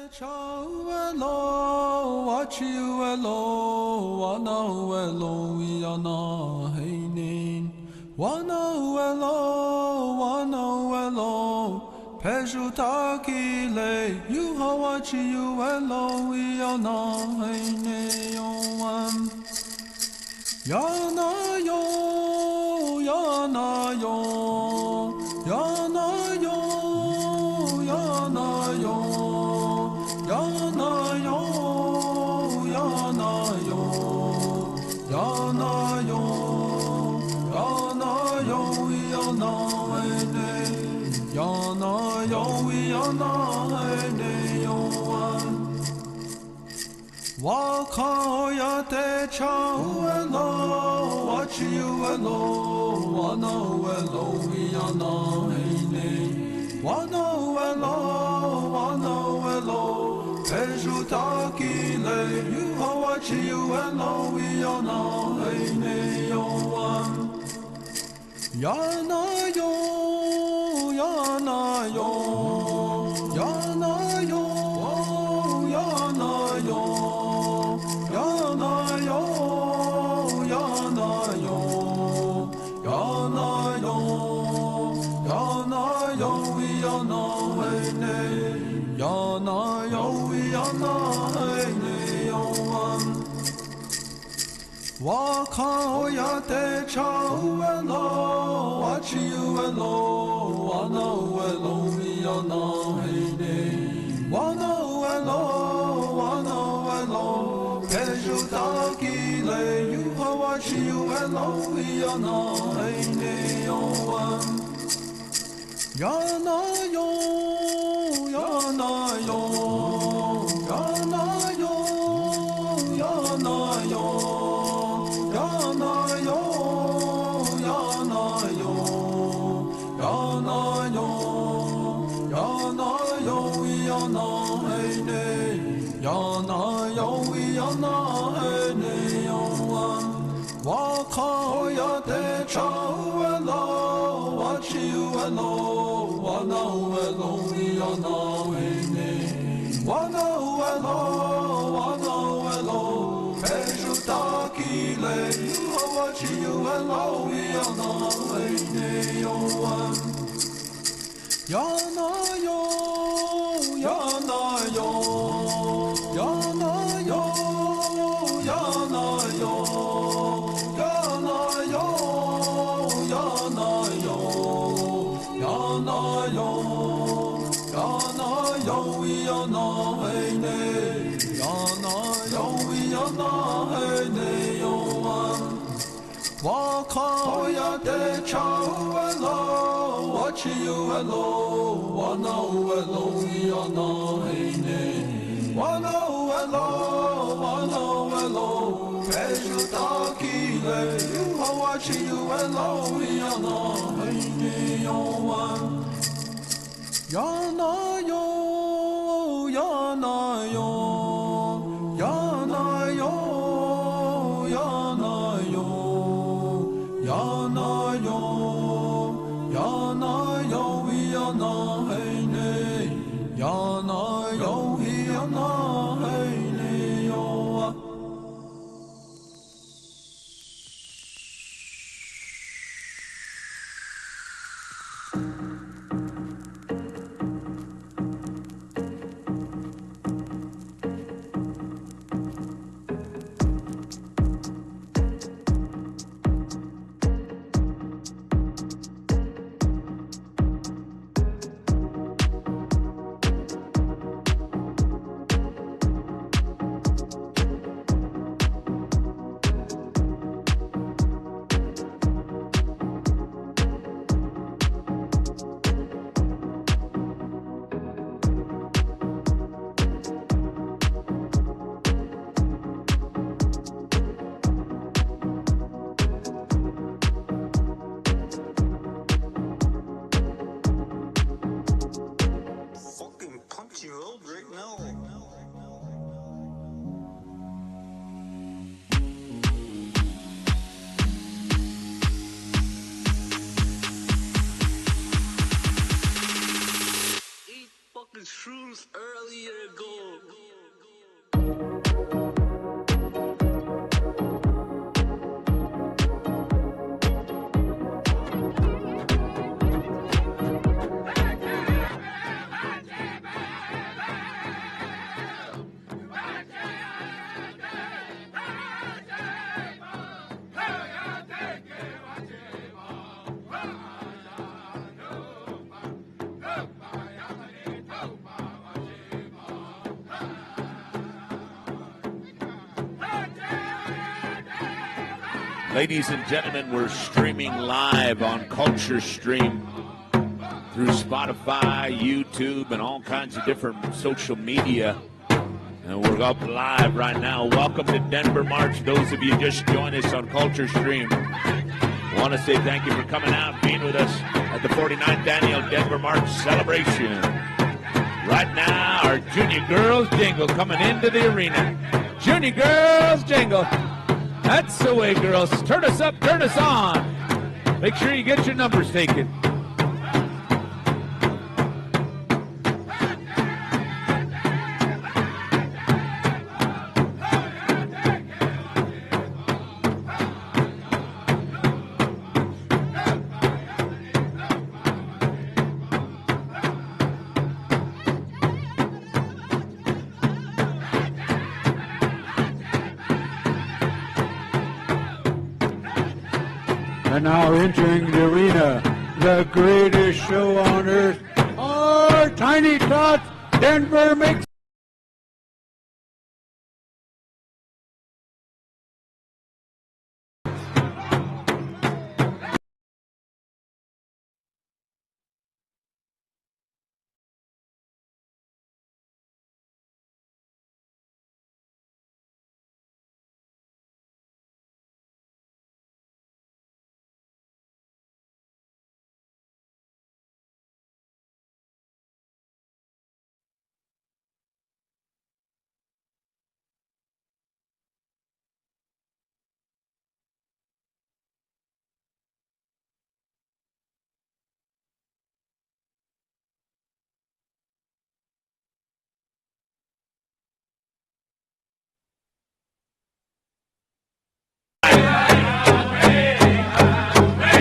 Chawelo, wachiwelo, wanawelo, yana heinin. Wanawelo, pejutakile, yuhawachiwelo, yana heinin. Yana yo, yana yo, yana yo, yana yo. Yana yo, yana yo, yana yo, yana yo, yana ene, yana yo, yana ene yoan. Wakaya te chawelo, wachiwelo, wanawelo, yana ene, wanawelo. Pejutakile, yuhawachiwelo, yana ene yoan. Yana yo, yana yo, yana yo, yana yo, yana yo, yana yo, yana yo, yana yo, yana ene, yana yo, yana ene yoan. Wakaya te chawelo, wachiwelo, wanawelo, yana ene. Wanawelo, pejutakile, yuhawachiwelo, yana ene yoan. Yana yo, yana yo, yana yo, yana yo. Yana yo, yana yo, yana yo, yana yo, yana ene, yana yo, yana ene yoan. Wakaya te chawelo, wachiwelo, wanawelo, yana ene, wanawelo. Pejutakile, yuhawachiwelo, yana ene yoan. Yana yo, yana yo, yana yo, yana yo, yana yo, yana yo, yana yo, yana yo, yana ene, yana yo, yana ene yoan. Wakaya te chawelo, wachiwelo, wanawelo, yana ene. Wanawelo, pejutakile, yuhawachiwelo, yana ene yoan. Yana yo, yana yo, yana yo, yana yo, yana yo, yana yo, yana ene, yana yo, yana ene yoan. Ladies and gentlemen, we're streaming live on Culture Stream through Spotify, YouTube, and all kinds of different social media. And we're up live right now. Welcome to Denver March. Those of you just joined us on Culture Stream, I want to say thank you for coming out and being with us at the 49th Annual Denver March celebration. Right now, our Junior Girls Jingle coming into the arena. Junior Girls Jingle. That's the way, girls. Turn us up, turn us on. Make sure you get your numbers taken. And now entering the arena, the greatest show on earth, our Tiny Tots Denver Mix.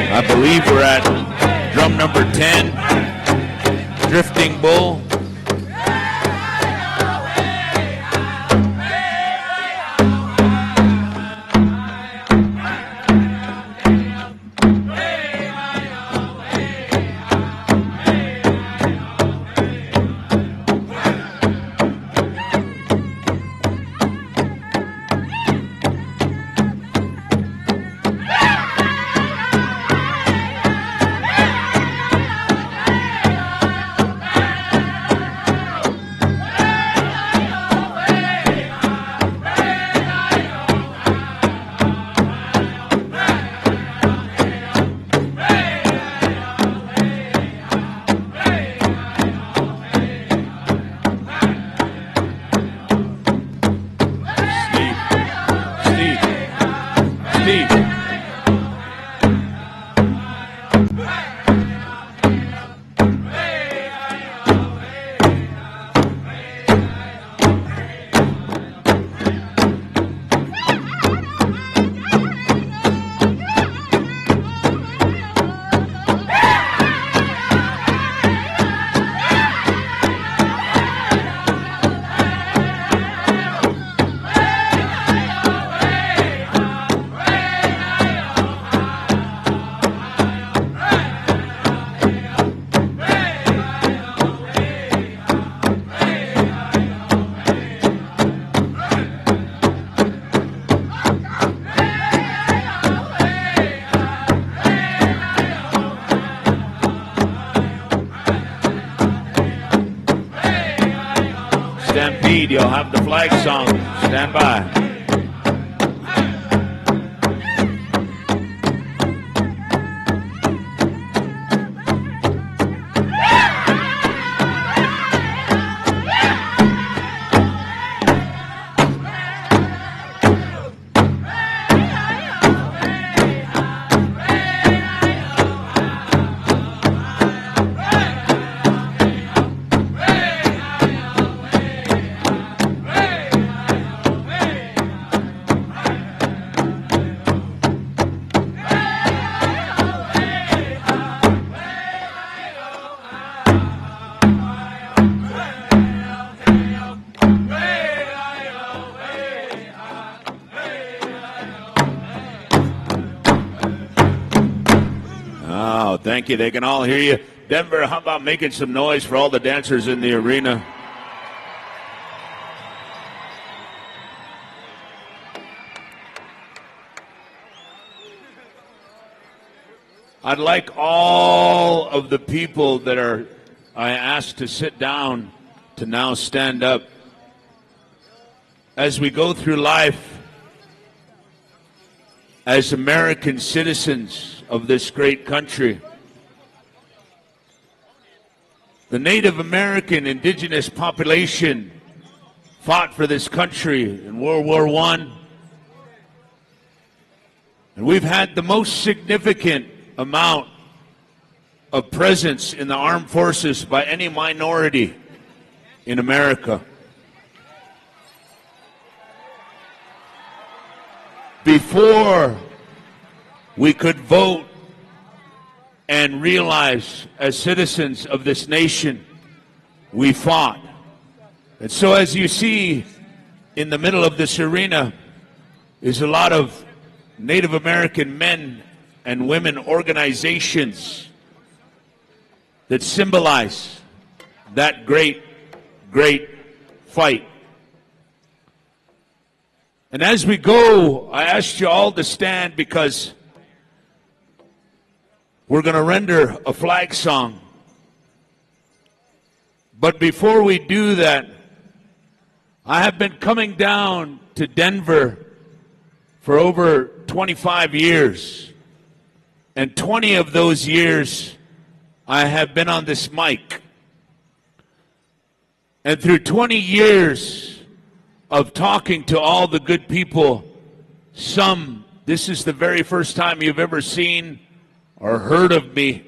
I believe we're at drum number 10, Drifting Bull. Stampede, you'll have the flag song. Stand by. Thank you. They can all hear you. Denver, how about making some noise for all the dancers in the arena? I'd like all of the people that I asked to sit down to now stand up. As we go through life as American citizens of this great country, the Native American indigenous population fought for this country in World War I. And we've had the most significant amount of presence in the armed forces by any minority in America. Before we could vote and realize as citizens of this nation, we fought. And so as you see in the middle of this arena is a lot of Native American men and women organizations that symbolize that great, great fight. And as we go, I asked you all to stand because we're going to render a flag song. But before we do that, I have been coming down to Denver for over 25 years. And 20 of those years, I have been on this mic. And through 20 years of talking to all the good people, some, this is the very first time you've ever seen or heard of me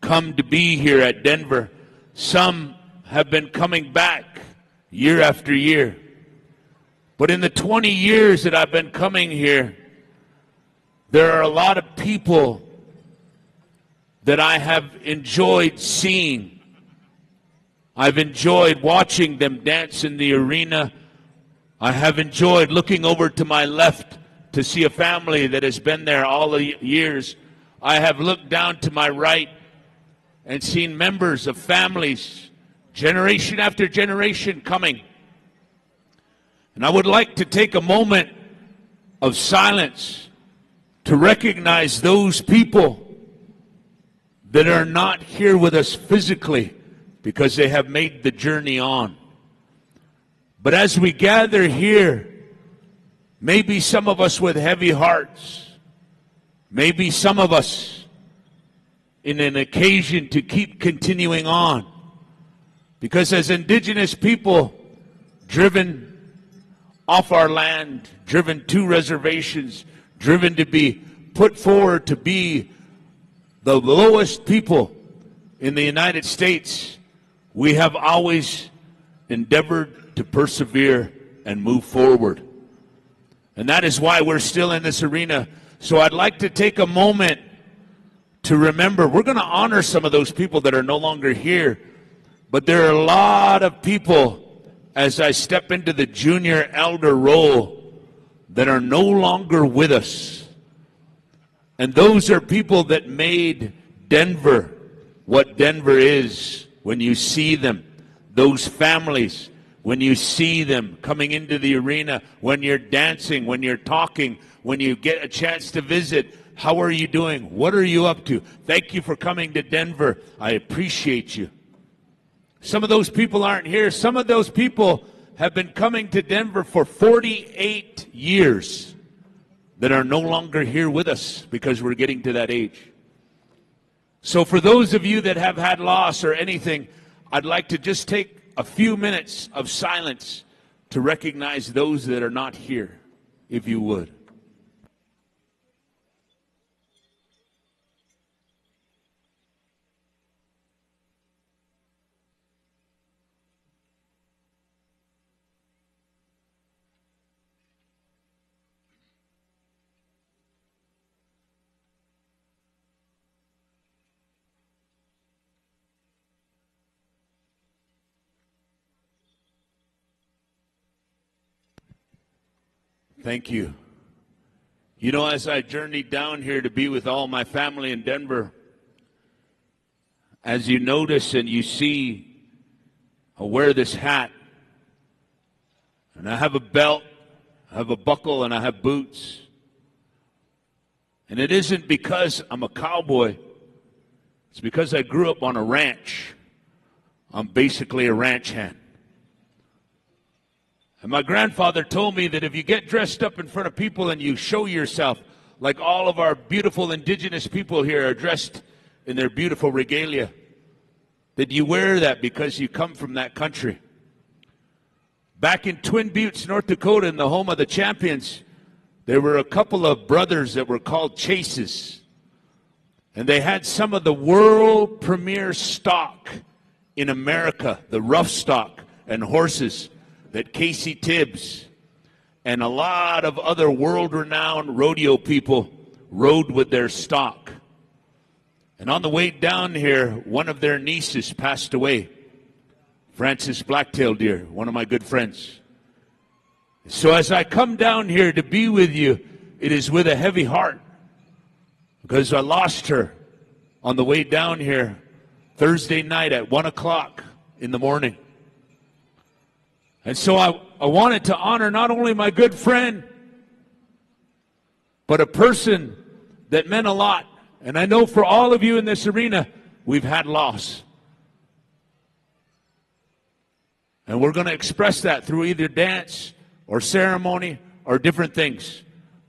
come to be here at Denver. Some have been coming back year after year. But in the 20 years that I've been coming here, there are a lot of people that I have enjoyed seeing. I've enjoyed watching them dance in the arena. I have enjoyed looking over to my left to see a family that has been there all the years. I have looked down to my right and seen members of families, generation after generation, coming. And I would like to take a moment of silence to recognize those people that are not here with us physically because they have made the journey on. But as we gather here, maybe some of us with heavy hearts, maybe some of us in an occasion to keep continuing on. Because as indigenous people, driven off our land, driven to reservations, driven to be put forward to be the lowest people in the United States, we have always endeavored to persevere and move forward. And that is why we're still in this arena. So I'd like to take a moment to remember, we're going to honor some of those people that are no longer here, but there are a lot of people as I step into the junior elder role that are no longer with us. And those are people that made Denver what Denver is when you see them. Those families, when you see them coming into the arena, when you're dancing, when you're talking, when you get a chance to visit. How are you doing? What are you up to? Thank you for coming to Denver. I appreciate you. Some of those people aren't here. Some of those people have been coming to Denver for 48 years that are no longer here with us because we're getting to that age. So for those of you that have had loss or anything, I'd like to just take a few minutes of silence to recognize those that are not here, if you would. Thank you. You know, as I journeyed down here to be with all my family in Denver, as you notice and you see, I wear this hat, and I have a belt, I have a buckle, and I have boots. And it isn't because I'm a cowboy. It's because I grew up on a ranch. I'm basically a ranch hand. And my grandfather told me that if you get dressed up in front of people and you show yourself, like all of our beautiful indigenous people here are dressed in their beautiful regalia, that you wear that because you come from that country. Back in Twin Buttes, North Dakota, in the home of the champions, there were a couple of brothers that were called Chases. And they had some of the world premier stock in America, the rough stock and horses that Casey Tibbs and a lot of other world-renowned rodeo people rode with their stock. And on the way down here, one of their nieces passed away, Francis Blacktail Deer, one of my good friends. So as I come down here to be with you, it is with a heavy heart, because I lost her on the way down here Thursday night at 1 o'clock in the morning. And so I wanted to honor not only my good friend, but a person that meant a lot. And I know for all of you in this arena, we've had loss. And we're going to express that through either dance or ceremony or different things.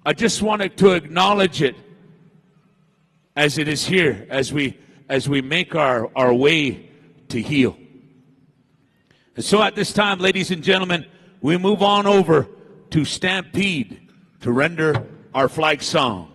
I just wanted to acknowledge it as it is here, as we make our way to heal. And so at this time, ladies and gentlemen, we move on over to Stampede to render our flag song.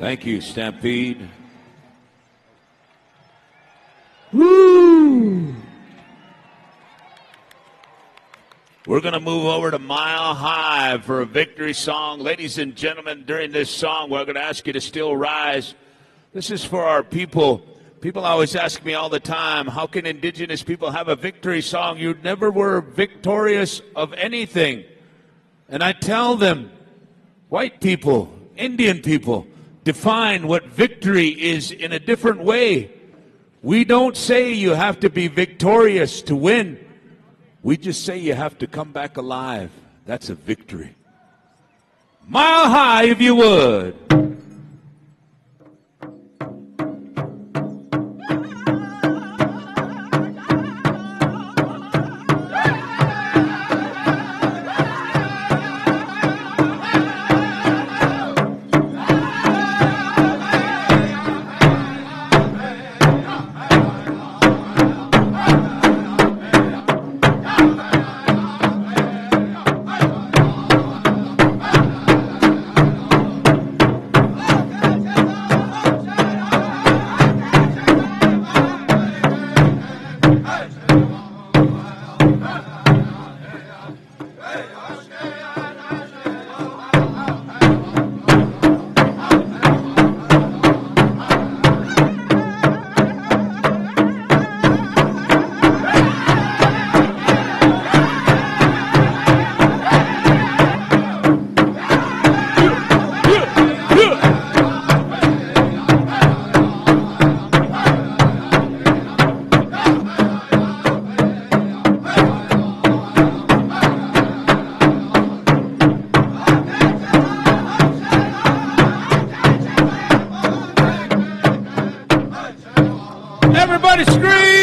Thank you, Stampede. Woo! We're going to move over to Mile High for a victory song. Ladies and gentlemen, during this song, we're going to ask you to still rise. This is for our people. People always ask me all the time, how can indigenous people have a victory song? You never were victorious of anything. And I tell them, white people, Indian people, define what victory is in a different way. We don't say you have to be victorious to win. We just say you have to come back alive. That's a victory. Mile High, if you would. Everybody scream!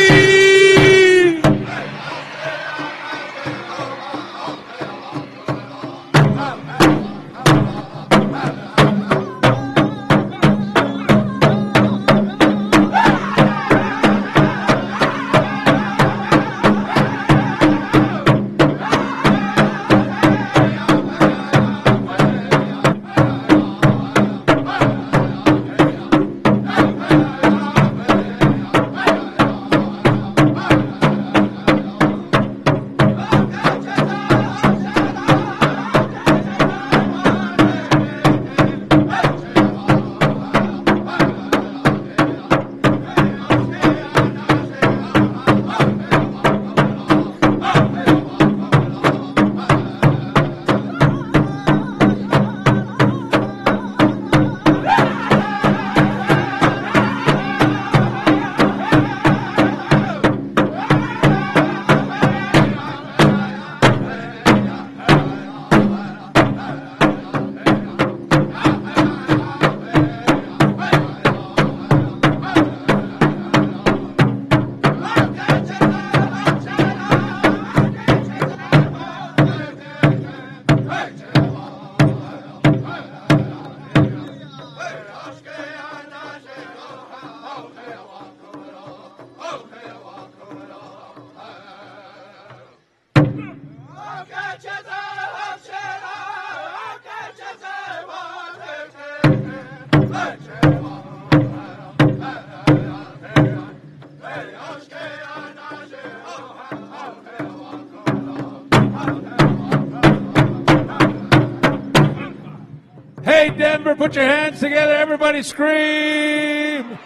Hey, Denver, put your hands together. Everybody scream.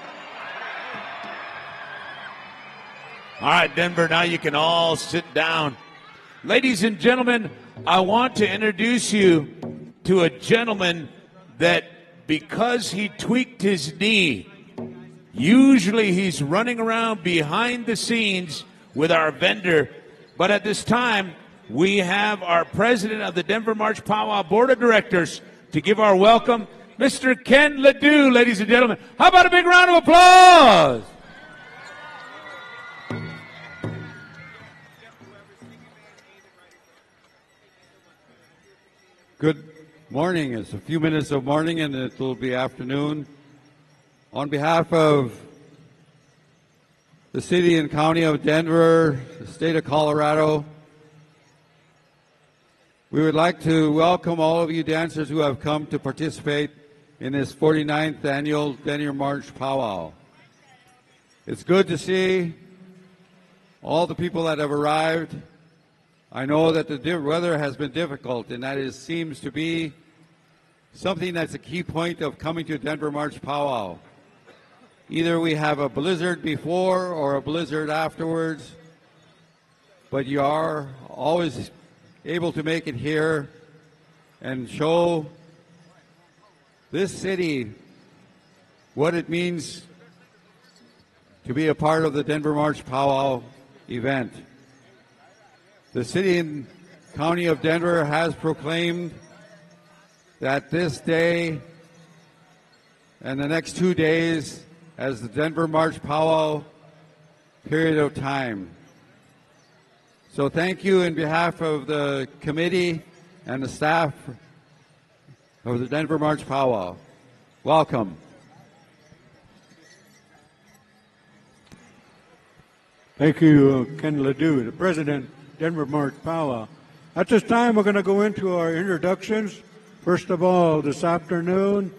All right, Denver, now you can all sit down. Ladies and gentlemen, I want to introduce you to a gentleman that, because he tweaked his knee, usually he's running around behind the scenes with our vendor, but at this time, we have our president of the Denver March Pow Wow Board of Directors to give our welcome, Mr. Ken Ledoux, ladies and gentlemen. How about a big round of applause? Good morning. It's a few minutes of morning and it will be afternoon. On behalf of the city and county of Denver, the state of Colorado, we would like to welcome all of you dancers who have come to participate in this 49th annual Denver March Pow Wow. It's good to see all the people that have arrived. I know that the weather has been difficult, and that seems to be something that's a key point of coming to Denver March Pow Wow. Either we have a blizzard before or a blizzard afterwards, but you are always able to make it here and show this city what it means to be a part of the Denver March Pow Wow event. The city and county of Denver has proclaimed that this day and the next 2 days as the Denver March Pow Wow period of time. So thank you in behalf of the committee and the staff of the Denver March Pow Wow. Welcome. Thank you, Ken Ledoux, the President, Denver March Pow Wow. At this time, we're going to go into our introductions. First of all, this afternoon,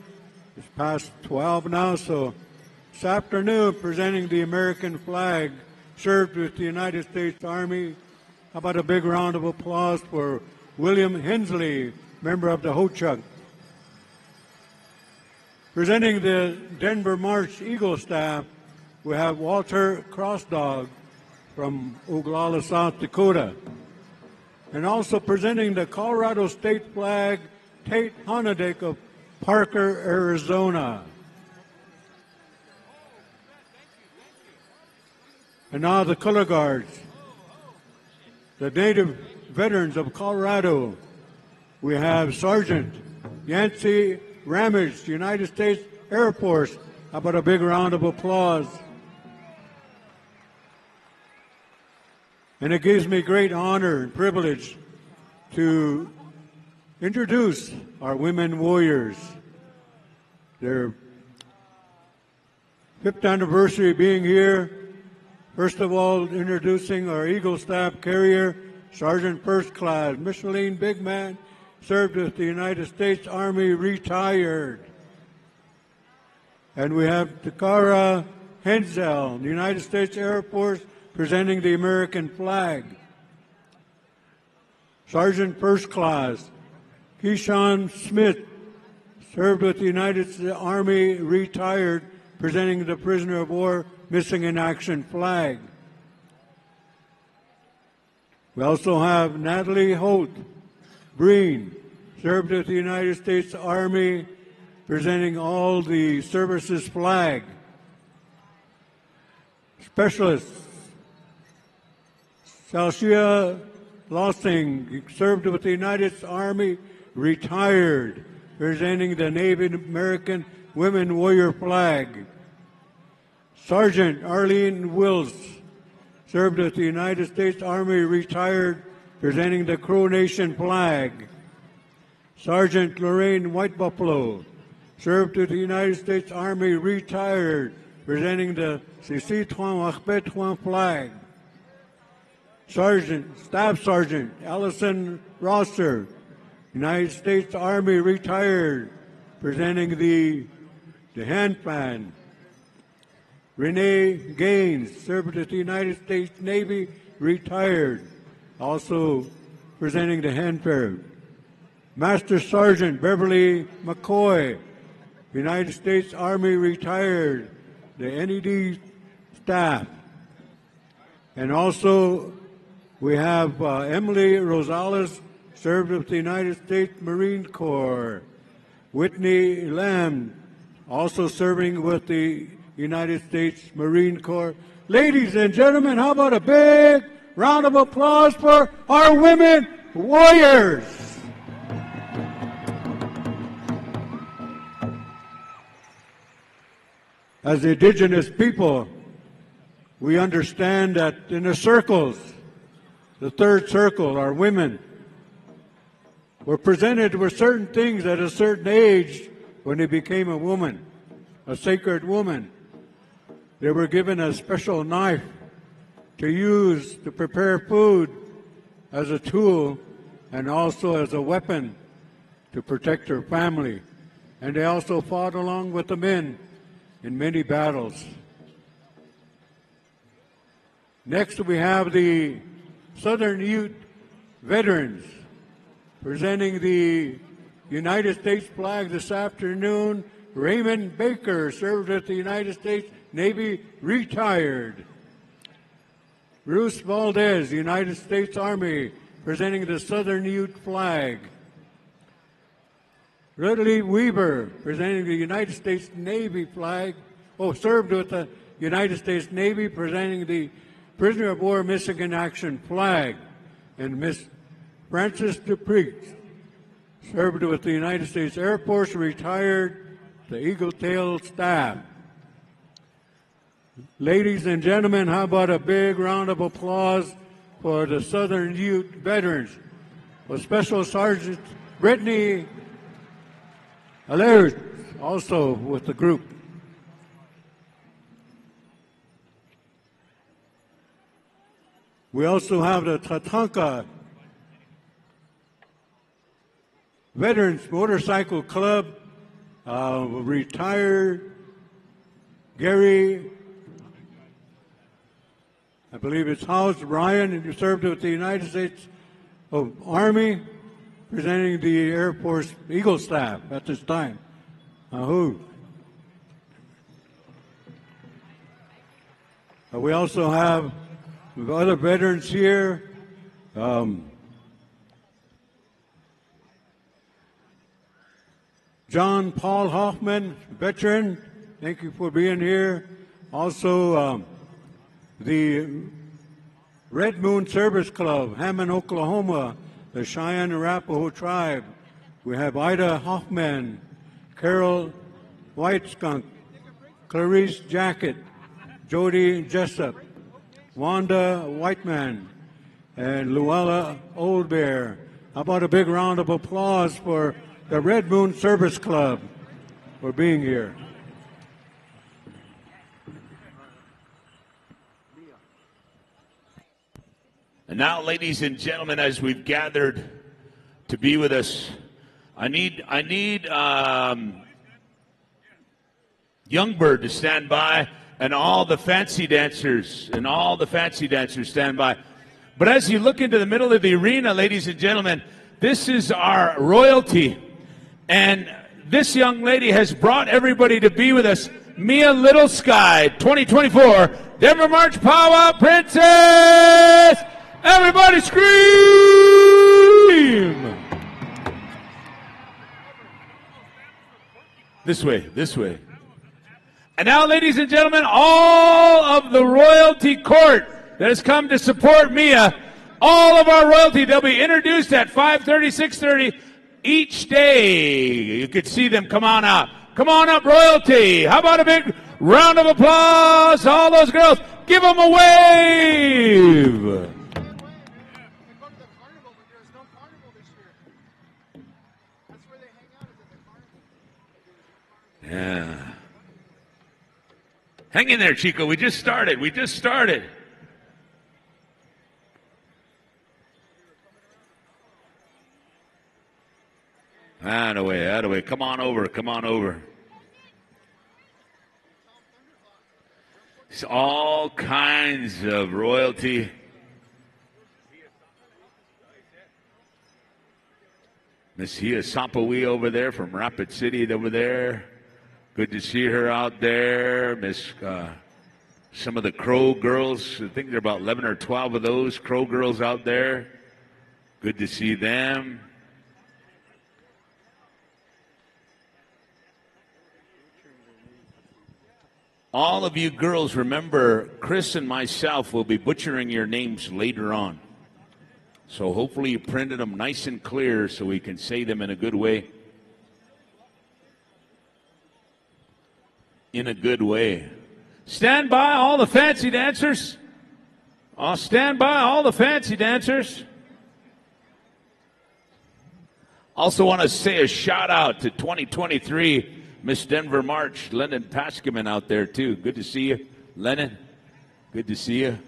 it's past 12 now, so this afternoon, presenting the American flag, served with the United States Army. How about a big round of applause for William Hensley, member of the Ho-Chunk. Presenting the Denver March Eagle staff, we have Walter Crossdog from Oglala, South Dakota. And also presenting the Colorado state flag, Tate Honodick of Parker, Arizona. And now the color guards, the native veterans of Colorado. We have Sergeant Yancey Ramage, United States Air Force. How about a big round of applause? And it gives me great honor and privilege to introduce our women warriors. Their 5th anniversary being here. First of all, introducing our Eagle Staff carrier, Sergeant First Class Micheline Bigman, served with the United States Army, retired. And we have Takara Henzel, the United States Air Force, presenting the American flag. Sergeant First Class Keyshawn Smith, served with the United States Army, retired, presenting the Prisoner of War Missing in Action flag. We also have Natalie Holt Breen, served with the United States Army, presenting all the services flag. Specialist Salshia Lossing, served with the United States Army, retired, presenting the Native American Women Warrior flag. Sergeant Arlene Wills, served with the United States Army, retired, presenting the Crow Nation flag. Sergeant Lorraine White Buffalo, served with the United States Army, retired, presenting the Sisi-Tuan Wachbe-Tuan flag. Staff Sergeant Allison Rosser, United States Army, retired, presenting the hand fan. Renee Gaines, served with the United States Navy, retired, also presenting the fanfare. Master Sergeant Beverly McCoy, United States Army, retired, the NED staff. And also we have Emily Rosales, served with the United States Marine Corps. Whitney Lamb, also serving with the United States Marine Corps. Ladies and gentlemen, how about a big round of applause for our women warriors? As the indigenous people, we understand that in the circles, the third circle, our women, were presented with certain things at a certain age when they became a woman, a sacred woman. They were given a special knife to use to prepare food as a tool and also as a weapon to protect their family. and they also fought along with the men in many battles. Next, we have the Southern Ute veterans presenting the United States flag this afternoon. Raymond Baker served with the United States Navy, retired. Bruce Valdez, United States Army, presenting the Southern Ute flag. Ridley Weaver, presenting the United States Navy flag. Served with the United States Navy, presenting the Prisoner of War Missing in Action flag. And Miss Frances Dupree served with the United States Air Force, retired, the Eagle Tail staff. Ladies and gentlemen, how about a big round of applause for the Southern Ute veterans? With Special Sergeant Brittany Alert, also with the group. We also have the Tatanka Veterans Motorcycle Club, retired Gary, I believe it's House Ryan, who served with the United States Army, presenting the Air Force Eagle staff at this time. We also have other veterans here. John Paul Hoffman, veteran, thank you for being here. Also, the Red Moon Service Club, Hammond, Oklahoma, the Cheyenne Arapaho tribe. We have Ida Hoffman, Carol Whiteskunk, Clarice Jacket, Jody Jessup, Wanda Whitman, and Luella Oldbear. How about a big round of applause for the Red Moon Service Club for being here. And now, ladies and gentlemen, as we've gathered to be with us, I need Youngbird to stand by, and all the fancy dancers stand by. But as you look into the middle of the arena, ladies and gentlemen, this is our royalty. And this young lady has brought everybody to be with us. Mia Little Sky, 2024 Denver March Pow Wow Princess! Everybody scream! This way. And now, ladies and gentlemen, all of the royalty court that has come to support Mia, all of our royalty, they'll be introduced at 5:30, 6:30 each day. You could see them. Come on out. Come on up, royalty. How about a big round of applause to all those girls? Give them a wave. Yeah. Hang in there, Chico. We just started. Attaway. Come on over. It's all kinds of royalty. Miss Hia Sampawi over there from Rapid City over there. Good to see her out there. Some of the Crow girls, I think there are about 11 or 12 of those Crow girls out there. Good to see them. All of you girls, remember, Chris and myself will be butchering your names later on. So hopefully you printed them nice and clear so we can say them in a good way. Stand by, all the fancy dancers. Stand by, all the fancy dancers. Also want to say a shout out to 2023 Miss Denver March, Lennon Paskiman out there too. Good to see you, Lennon. Good to see you.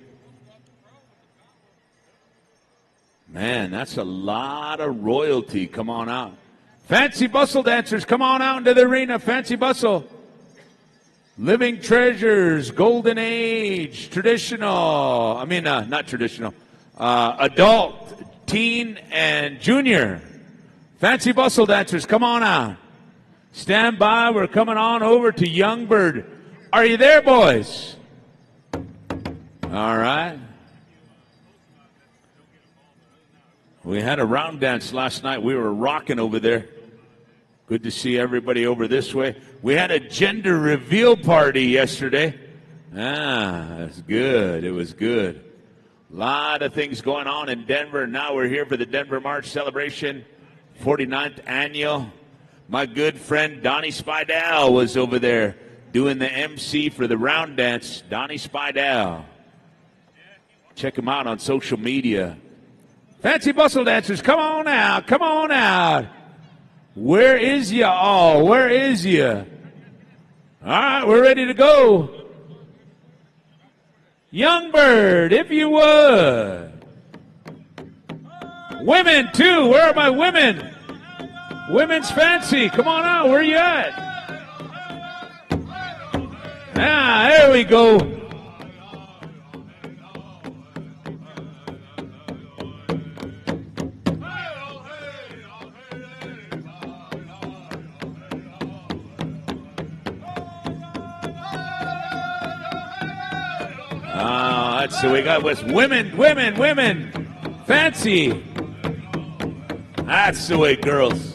Man, that's a lot of royalty. Come on out. Fancy bustle dancers, come on out into the arena. Fancy bustle. Living Treasures, Golden Age, traditional. Not traditional. Adult, teen, and junior. Fancy bustle dancers, come on out. Stand by. We're coming on over to Youngbird. Are you there, boys? All right. We had a round dance last night. We were rocking over there. Good to see everybody over this way. We had a gender reveal party yesterday. That's good. It was good. A lot of things going on in Denver. Now we're here for the Denver March celebration, 49th annual. My good friend Donnie Spidell was over there doing the MC for the round dance. Donnie Spidell. Check him out on social media. Fancy bustle dancers, come on out. Come on out. Where is ya all? Where is ya? All right, we're ready to go. Youngbird, if you would. Women, too. Where are my women? Women's fancy. Come on out. Where you at? There we go. So we got with women. Fancy. That's the way, girls.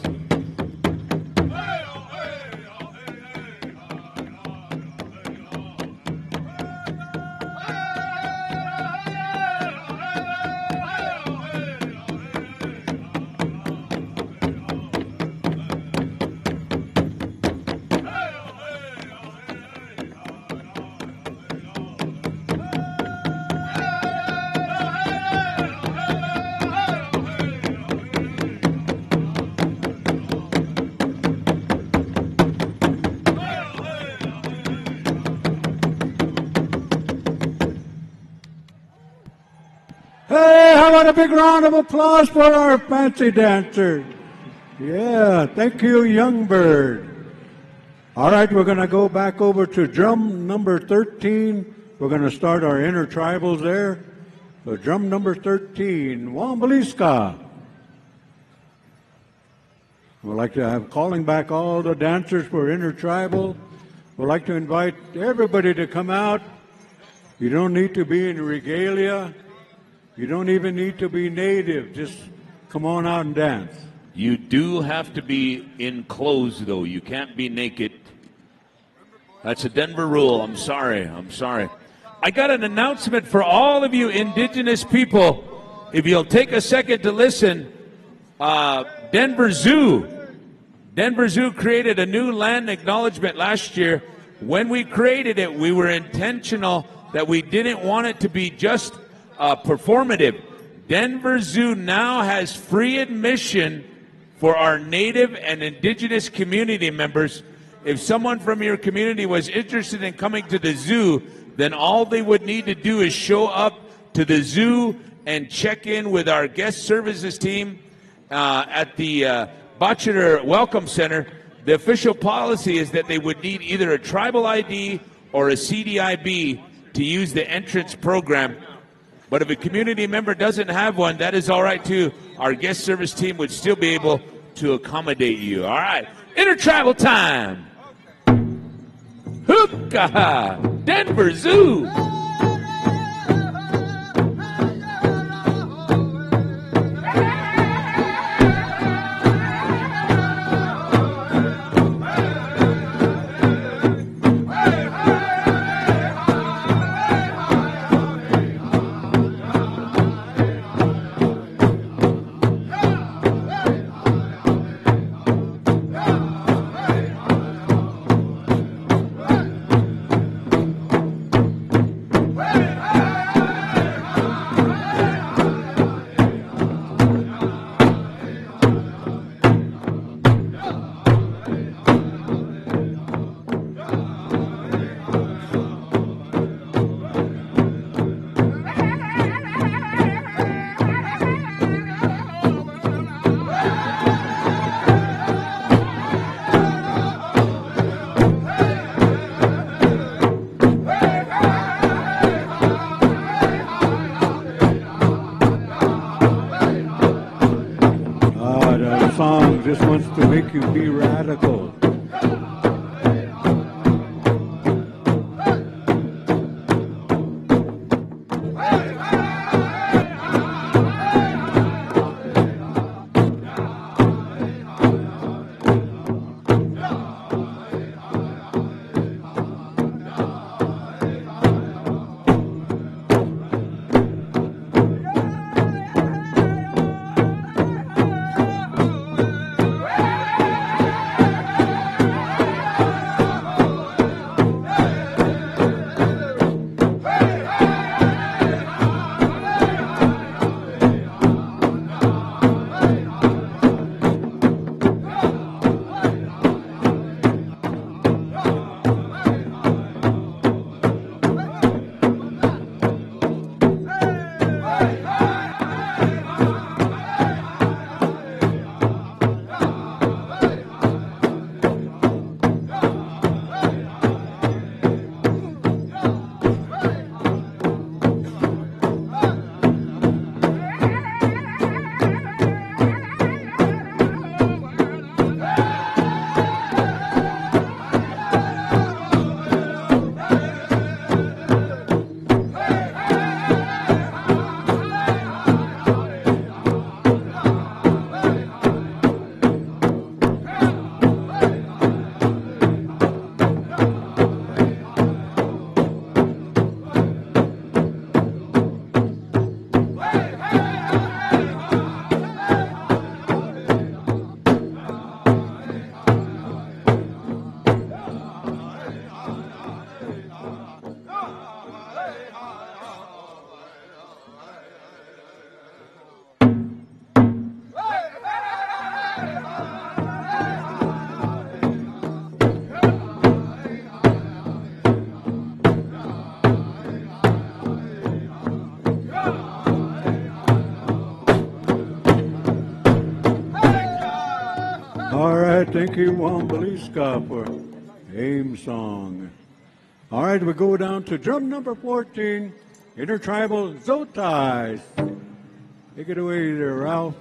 A big round of applause for our fancy dancers. Yeah, thank you, Youngbird. All right, we're going to go back over to drum number 13. We're going to start our intertribals there. So drum number 13, Wambaliska. We'd like to have calling back all the dancers for intertribal. We'd like to invite everybody to come out. You don't need to be in regalia. You don't even need to be native. Just come on out and dance. You do have to be in clothes, though. You can't be naked. That's a Denver rule. I'm sorry. I got an announcement for all of you indigenous people. If you'll take a second to listen, Denver Zoo created a new land acknowledgement last year. When we created it, we were intentional that we didn't want it to be just performative. Denver Zoo now has free admission for our native and indigenous community members. If someone from your community was interested in coming to the zoo, then all they would need to do is show up to the zoo and check in with our guest services team at the Bachelor Welcome Center. The official policy is that they would need either a tribal ID or a CDIB to use the entrance program. But if a community member doesn't have one, that is all right, too. Our guest service team would still be able to accommodate you. All right. Intertribal time. Hookah! Denver Zoo. make you be radical. Thank you, Wambaliska, for AIM song. All right, we go down to drum number 14, Intertribal Zotais. Take it away there, Ralph.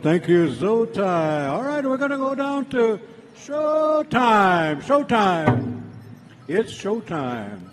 thank you, Zotai. All right, we're going to go down to showtime. Showtime. It's showtime.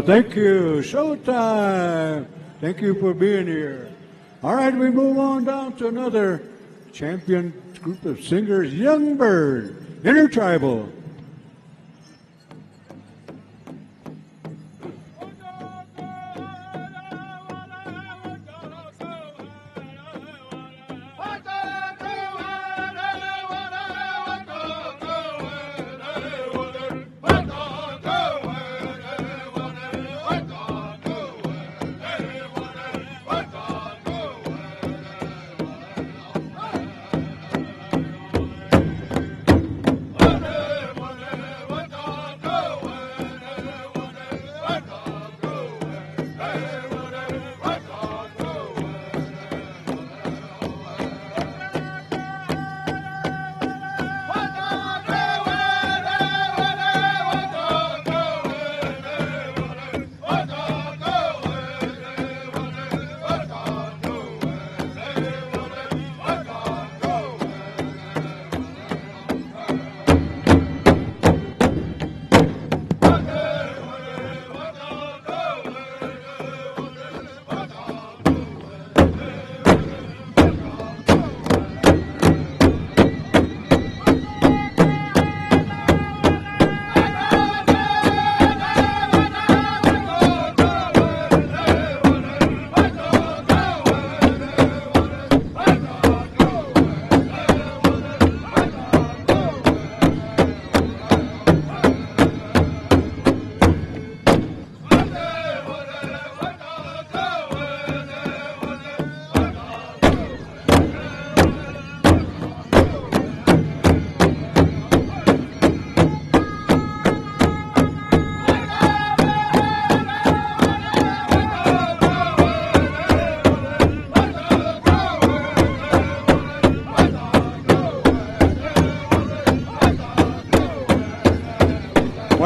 Thank you. Showtime. Thank you for being here. All right, we move on down to another champion group of singers, Young Bird, Intertribal.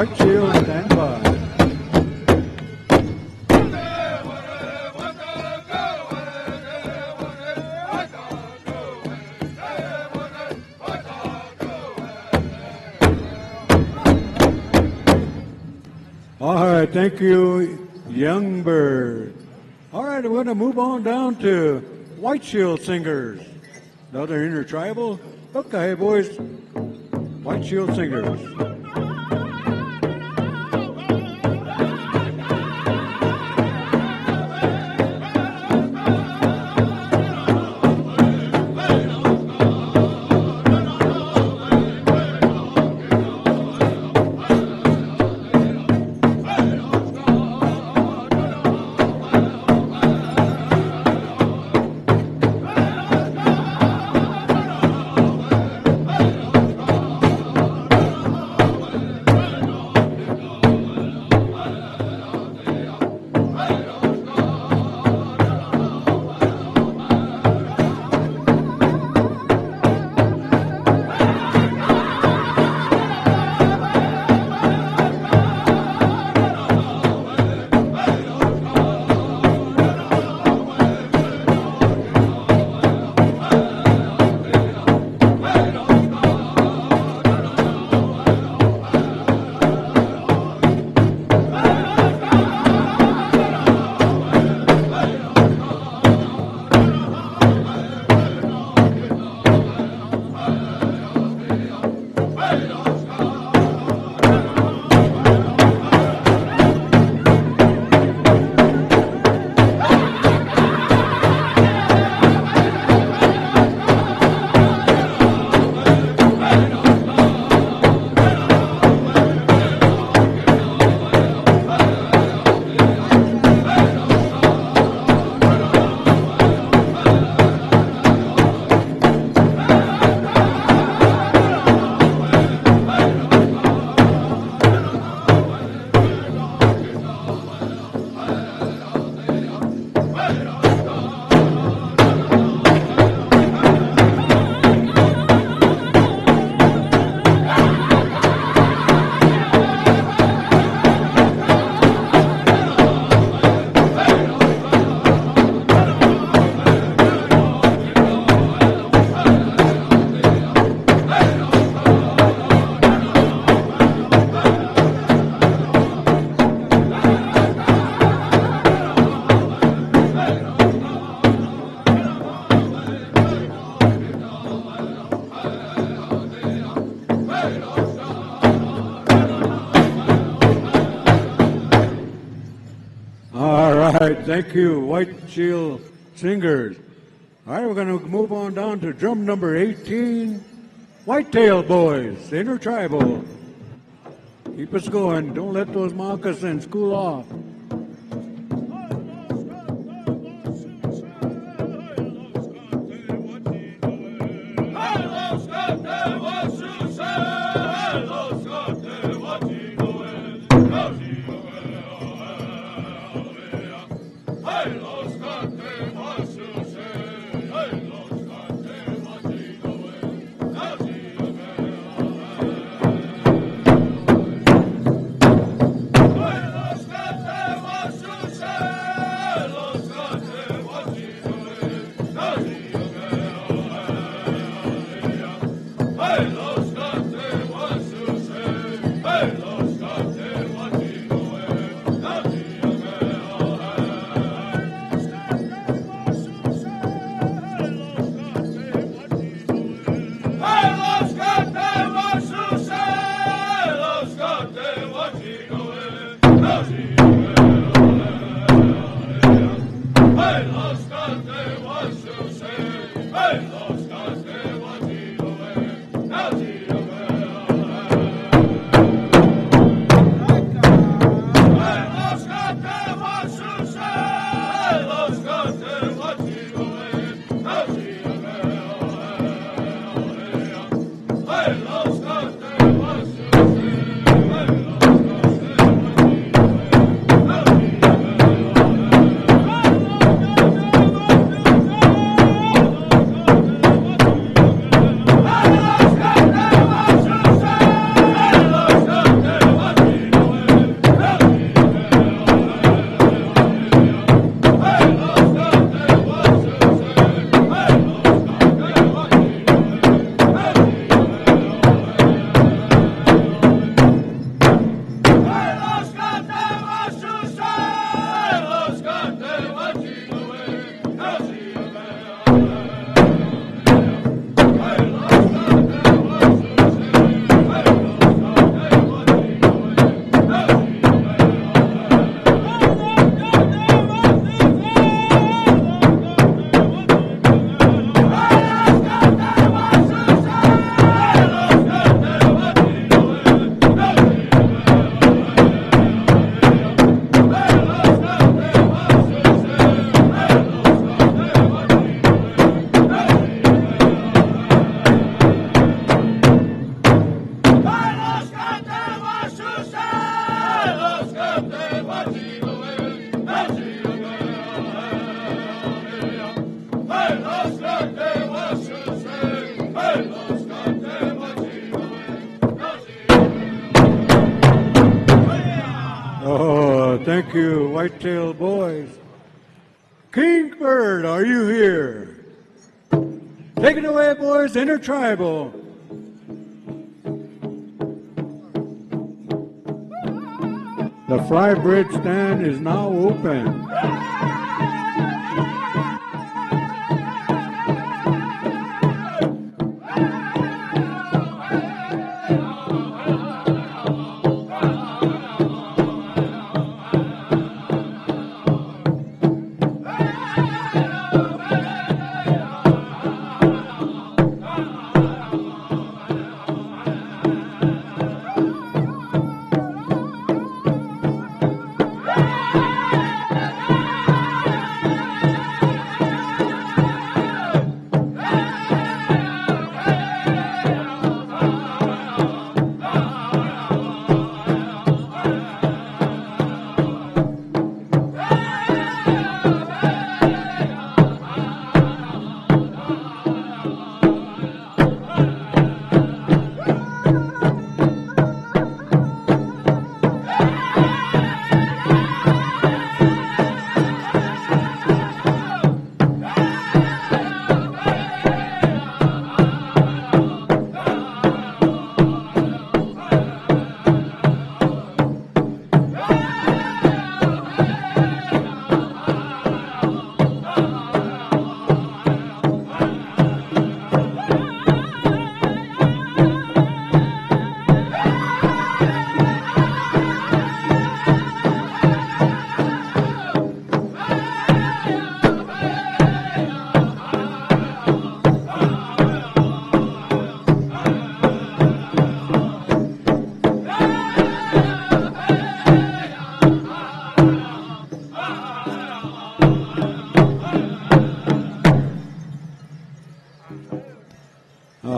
White Shield, stand by. All right, thank you, Young Bird. All right, we're going to move on down to White Shield Singers. Another intertribal. Okay, boys. White Shield Singers. Thank you, White Shield Singers. All right, we're going to move on down to drum number 18, Whitetail Boys, Intertribal. Keep us going. Don't let those moccasins cool off. whitetail boys. Kingbird, are you here? Take it away, boys, Intertribal. The fly bridge stand is now open.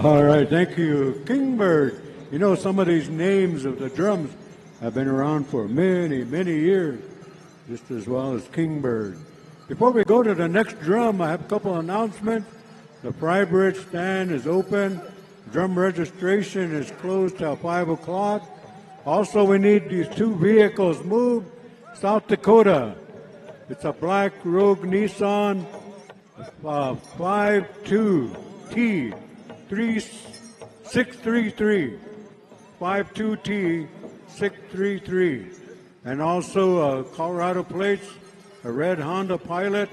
All right, thank you, Kingbird. You know, some of these names of the drums have been around for many, many years, just as well as Kingbird. Before we go to the next drum, I have a couple announcements. The fry bridge stand is open. Drum registration is closed till 5 o'clock. Also, we need these two vehicles moved. South Dakota. It's a black Rogue Nissan 52T 633. 52T 633. And also Colorado plates, a red Honda Pilot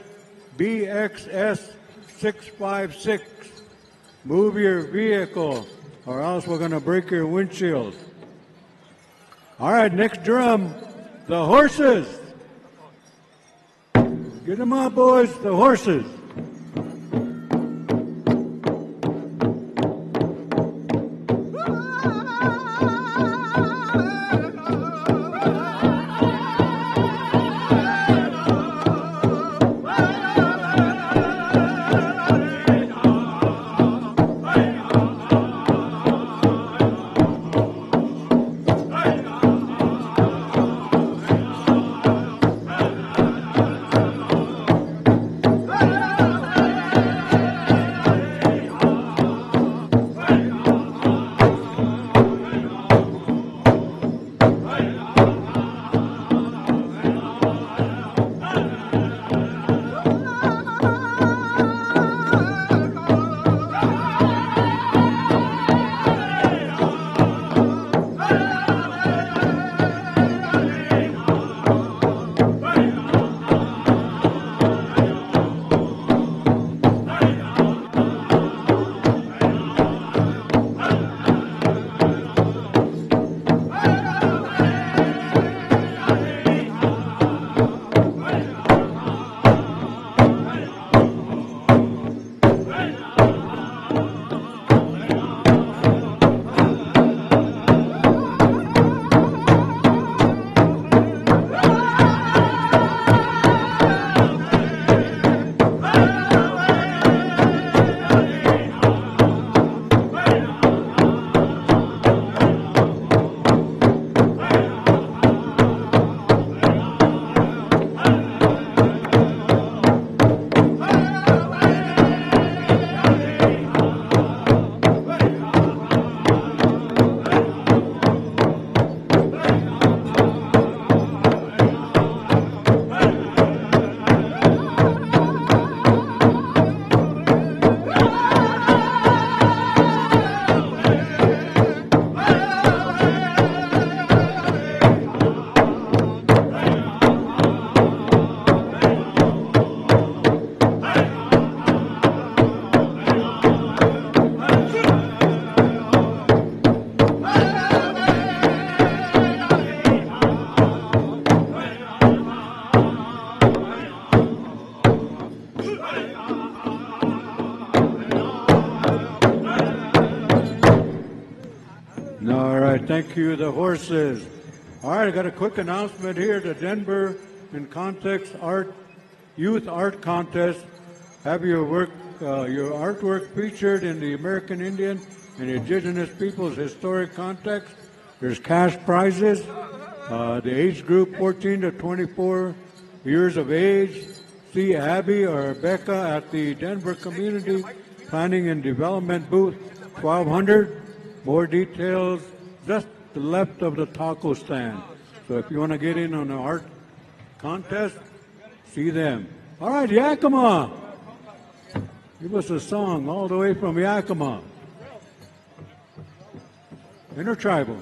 BXS 656. Move your vehicle or else we're going to break your windshield. All right, next drum, the horses. Get them up, boys, the horses. right, thank you, the horses. All right, I got a quick announcement here. The Denver in Context Youth Art Contest. Have your artwork featured in the American Indian and Indigenous Peoples Historic Context. There's cash prizes. The age group 14 to 24 years of age. See Abby or Becca at the Denver Community Planning and Development booth, 1200. More details just to the left of the taco stand. So if you want to get in on the art contest, see them. All right, Yakima. Give us a song all the way from Yakima. Intertribal.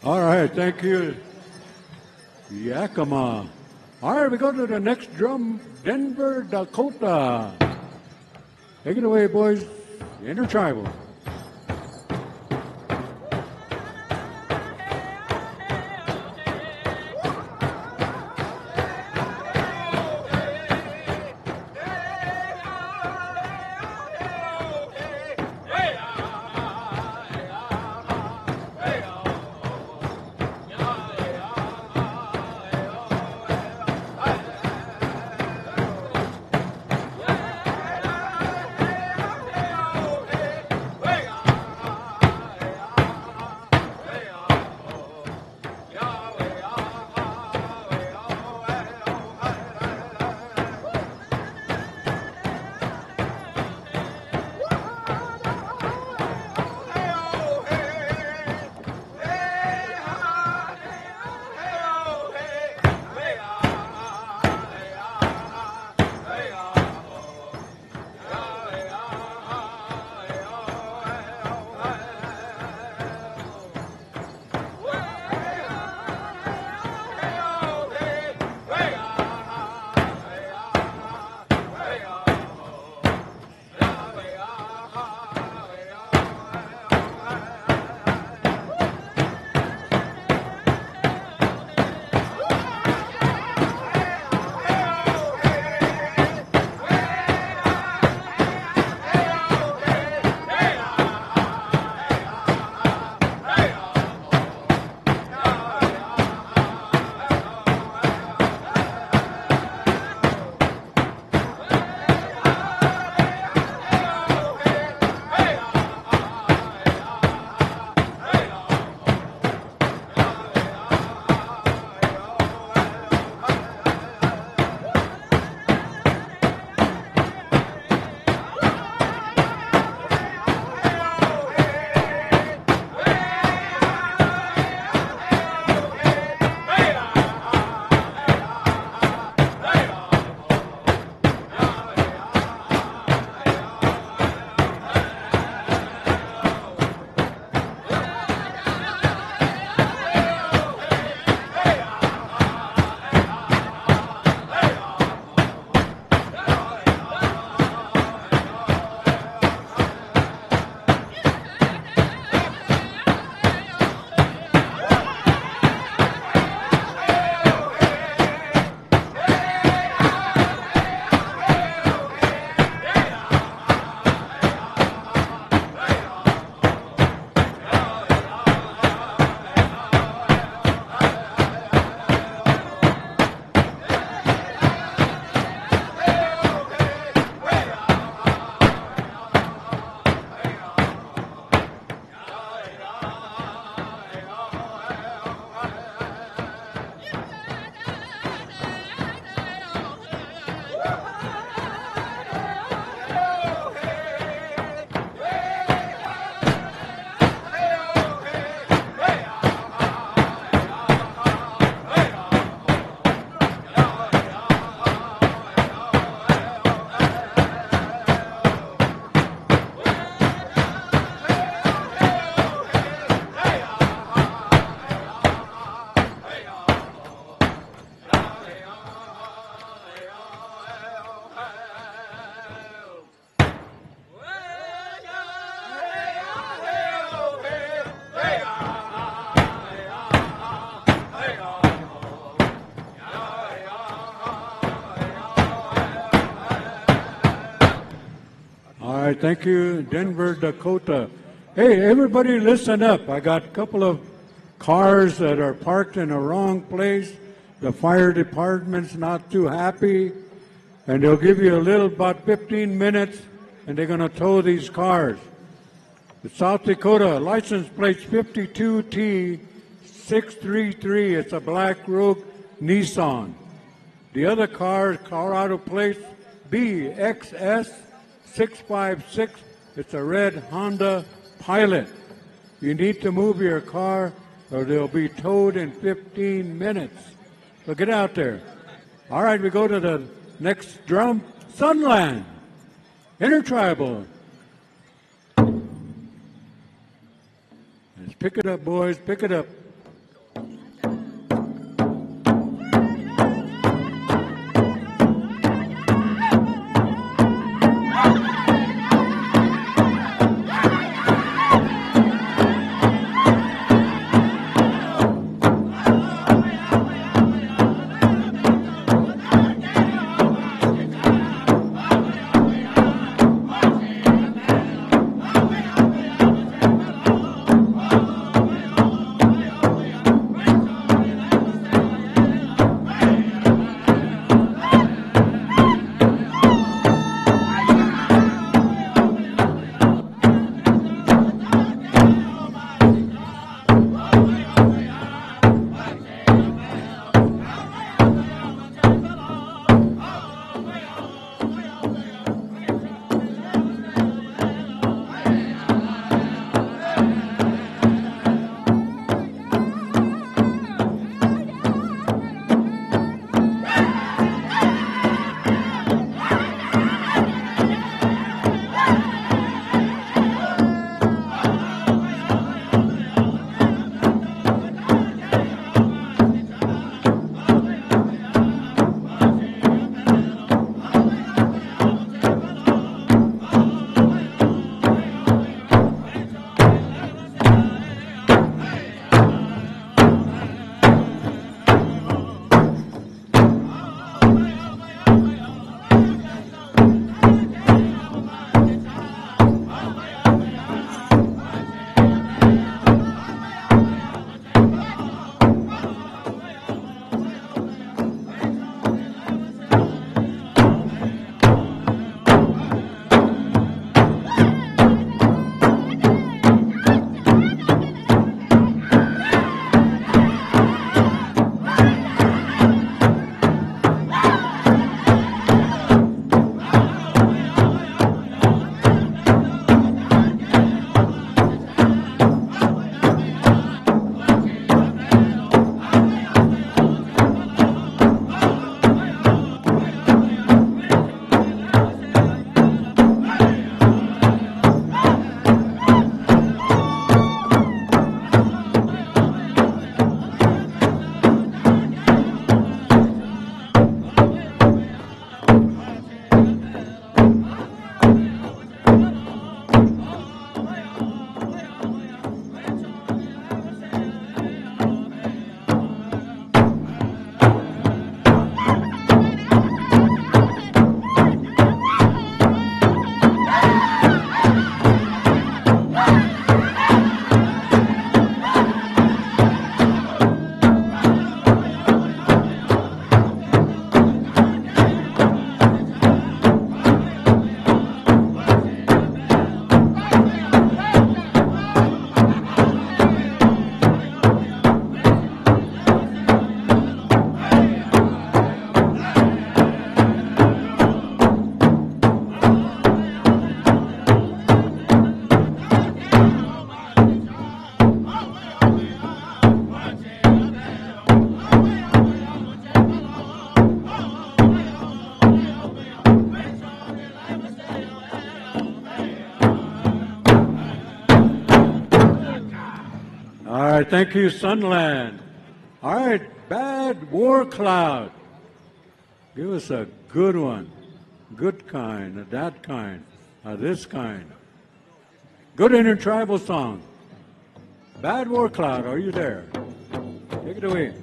All right, thank you, Yakima. All right, we go to the next drum, Denver, Dakota. Take it away, boys. Intertribal. right, thank you, Denver, Dakota. Hey, everybody listen up. I got a couple of cars that are parked in the wrong place. The fire department's not too happy, and they'll give you a little, about 15 minutes, and they're going to tow these cars. The South Dakota license plate's 52T633. It's a black Rogue Nissan. The other car is Colorado plate BXS656. It's a red Honda Pilot. You need to move your car or they'll be towed in 15 minutes. So get out there. All right, we go to the next drum, Sunland, Intertribal. Let's pick it up, boys, pick it up. All right, thank you, Sunland. All right, Bad War Cloud. Give us a good one. Good kind, that kind, this kind. Good intertribal song. Bad War Cloud, are you there? Take it away.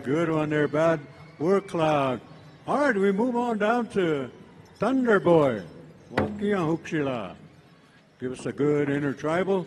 right, good one there, bad work, Cloud. All right, we move on down to Thunder Boy. Wakia Hukshila. Give us a good intertribal.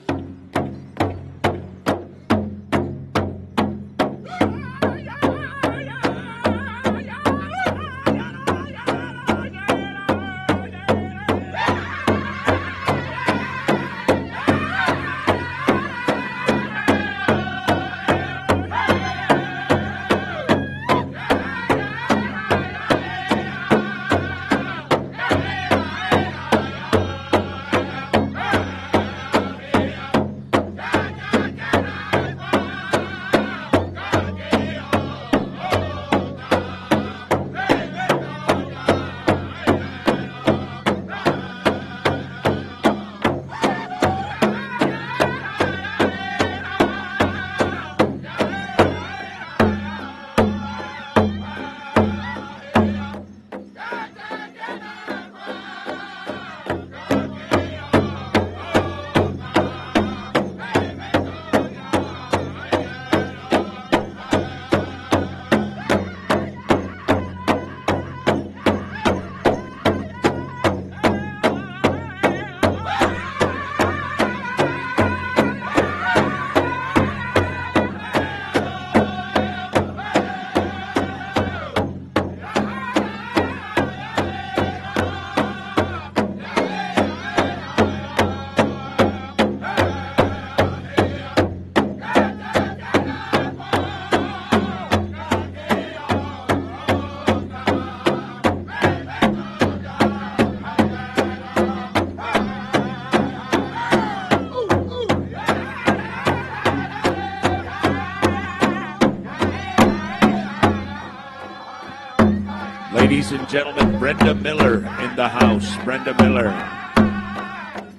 Ladies and gentlemen, Brenda Miller in the house. Brenda Miller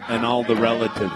and all the relatives.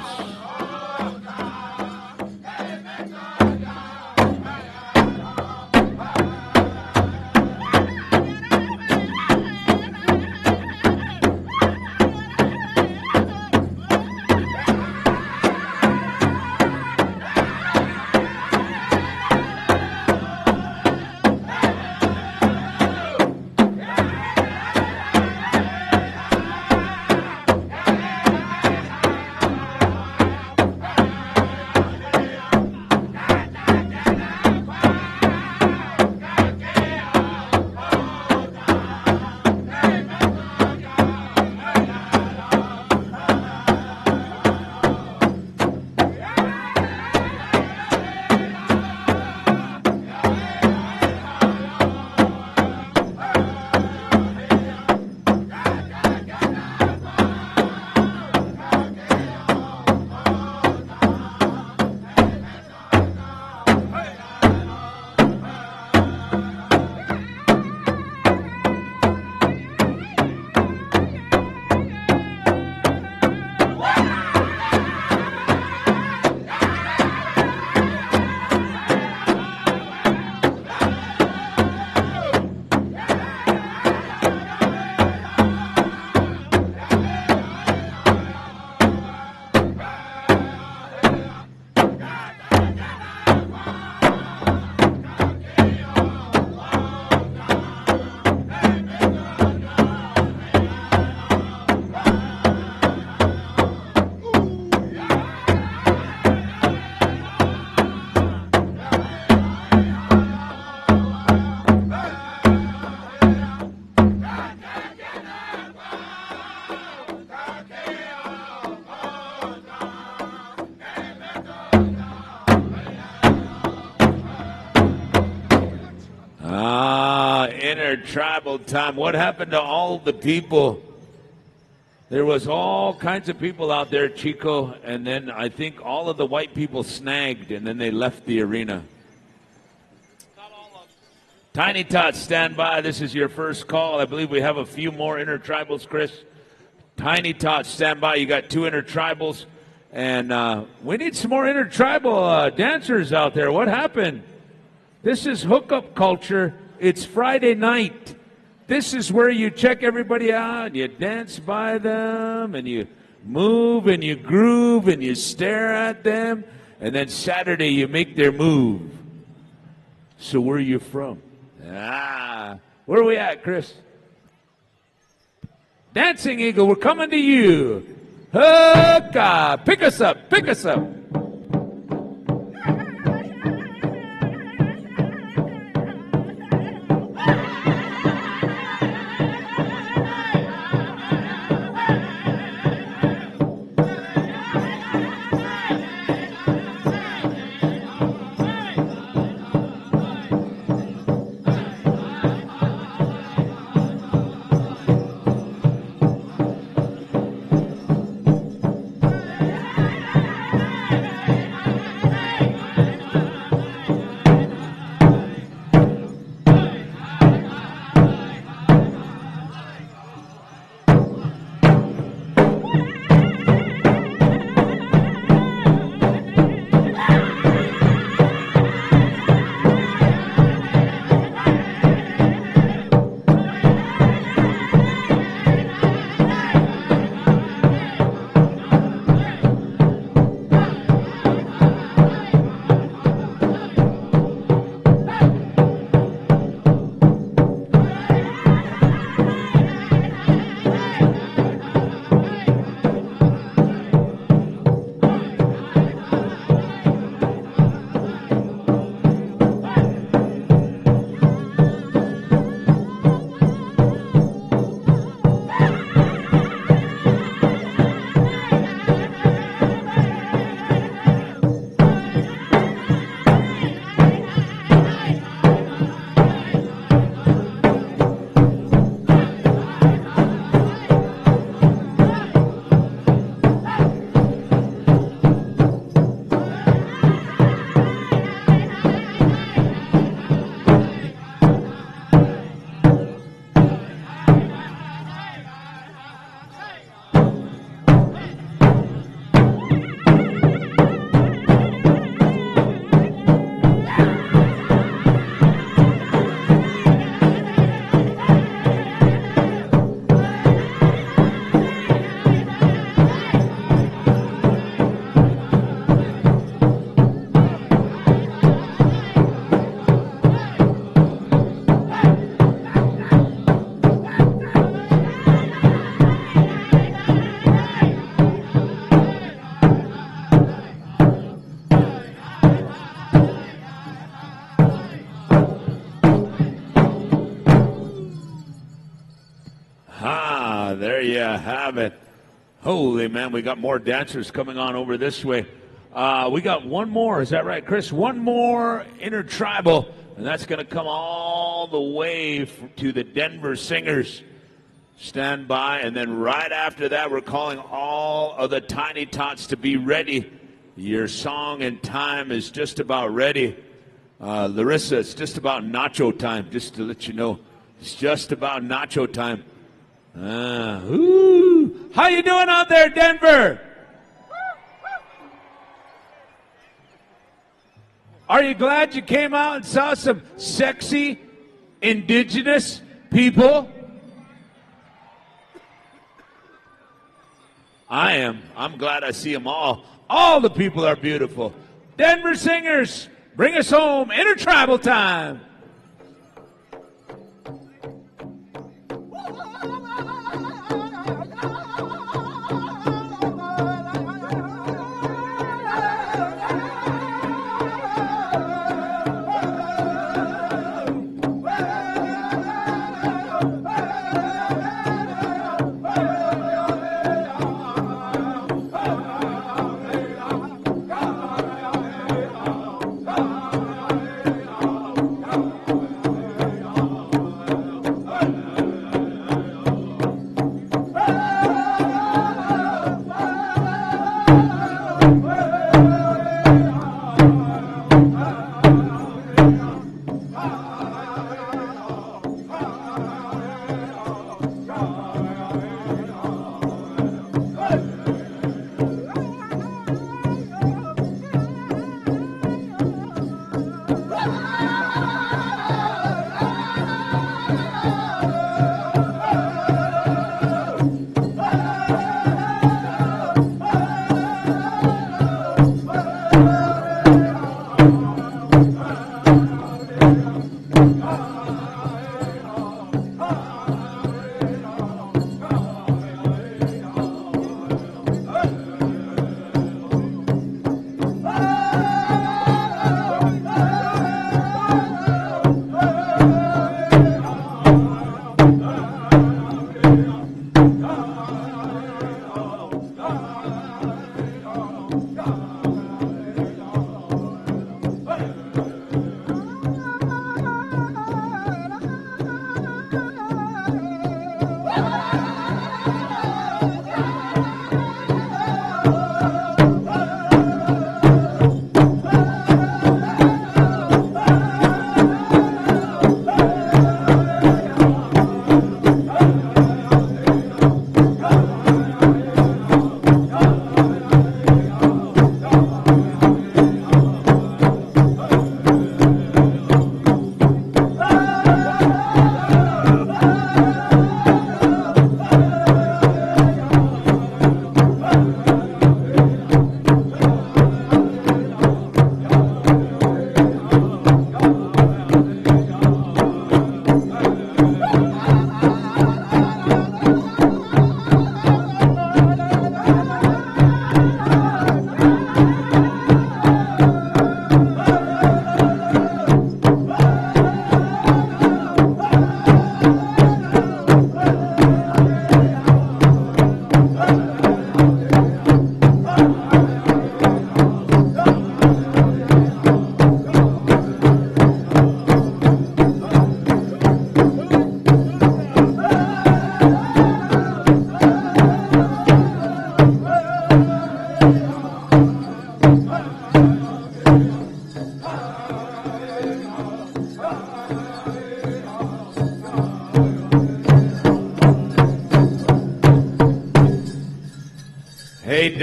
Intertribal time. What happened to all the people? There was all kinds of people out there, Chico, and then I think all of the white people snagged, and then they left the arena. Tiny Tots, stand by. This is your first call. I believe we have a few more intertribals, Chris. Tiny Tots, stand by. You got 2 intertribals, and we need some more intertribal dancers out there. What happened? This is hookup culture. It's Friday night. This is where you check everybody out, you dance by them, and you move and you groove and you stare at them, and then Saturday you make their move. So where are you from? Where are we at, Chris? Dancing Eagle, we're coming to you. Hook, pick us up, pick us up. There you have it. Holy man, we got more dancers coming on over this way. We got one more, is that right, Chris? One more Intertribal, and that's going to come all the way to the Denver Singers. Stand by, and then right after that, we're calling all of the Tiny Tots to be ready. Your song and time is just about ready. Larissa, it's just about nacho time, just to let you know. It's just about nacho time. How you doing out there, Denver? Are you glad you came out and saw some sexy, indigenous people? I am. I'm glad I see them all. All the people are beautiful. Denver Singers, bring us home. Intertribal time.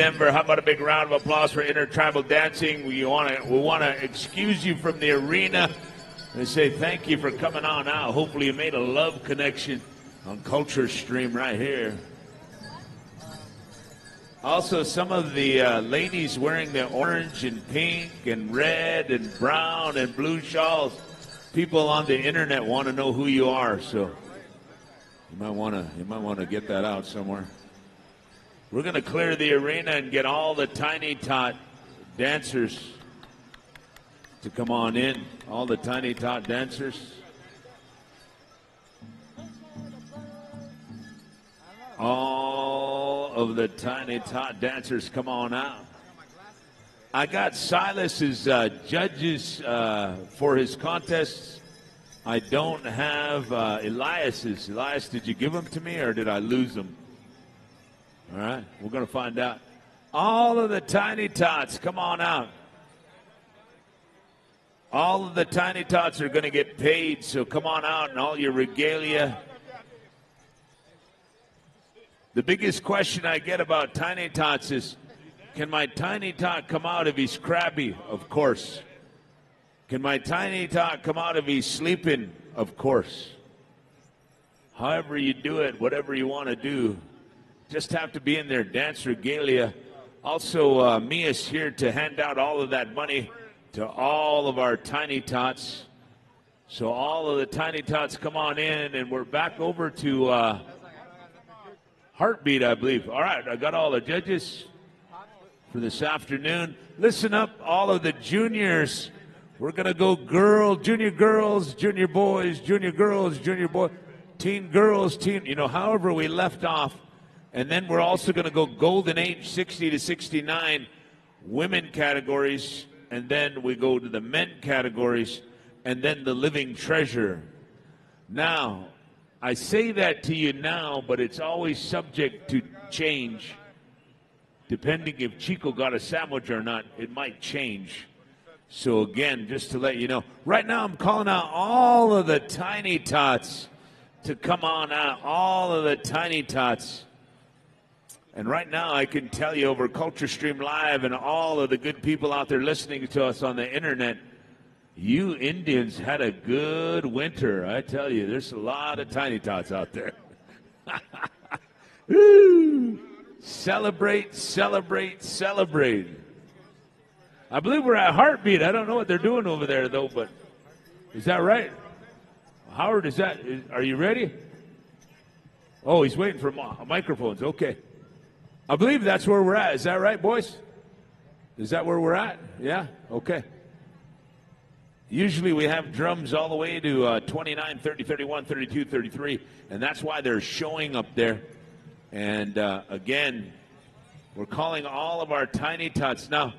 Denver. How about a big round of applause for Intertribal Dancing? We want to excuse you from the arena and say thank you for coming on out. Hopefully you made a love connection on Culture Stream right here. Also, some of the ladies wearing the orange and pink and red and brown and blue shawls. People on the internet want to know who you are, so you might want to get that out somewhere. We're going to clear the arena and get all the Tiny Tot dancers to come on in. All the Tiny Tot dancers. All of the Tiny Tot dancers, come on out. I got Silas's judges for his contests. I don't have Elias's. Elias, did you give them to me or did I lose them? All right, we're going to find out. All of the Tiny Tots, come on out. All of the Tiny Tots are going to get paid, so come on out and all your regalia. The biggest question I get about Tiny Tots is, can my Tiny Tot come out if he's crabby? Of course. Can my Tiny Tot come out if he's sleeping? Of course. However you do it, whatever you want to do, just have to be in their dance regalia. Also, Mia's here to hand out all of that money to all of our Tiny Tots. So all of the Tiny Tots come on in, and we're back over to Heartbeat, I believe. All right, I got all the judges for this afternoon. Listen up, all of the juniors. We're going to go junior girls, junior boys, junior girls, junior boys, teen girls, however we left off. And then we're also going to go golden age, 60 to 69, women categories. And then we go to the men categories, and then the living treasure. Now, I say that to you now, but it's always subject to change. Depending if Chico got a sandwich or not, it might change. So again, just to let you know, right now I'm calling out all of the Tiny Tots to come on out, all of the Tiny Tots. And right now I can tell you over Culture Stream Live and all of the good people out there listening to us on the internet, you Indians had a good winter. I tell you, there's a lot of Tiny Tots out there. Woo! Celebrate, celebrate, celebrate. I believe we're at Heartbeat. I don't know what they're doing over there, though, but is that right? Howard, are you ready? Oh, he's waiting for microphones. Okay. I believe that's where we're at. Is that right, boys? Is that where we're at? Yeah? Okay. Usually we have drums all the way to 29, 30, 31, 32, 33, and that's why they're showing up there. And again, we're calling all of our Tiny Tots. Now,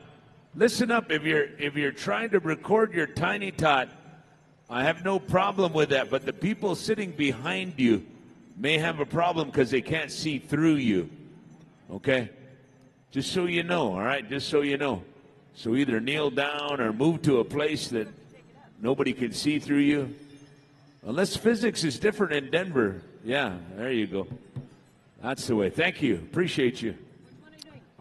listen up. If you're trying to record your Tiny Tot, I have no problem with that. But the people sitting behind you may have a problem because they can't see through you. Okay? Just so you know, all right? Just so you know. So either kneel down or move to a place that nobody can see through you. Unless physics is different in Denver. Yeah, there you go. That's the way. Thank you. Appreciate you.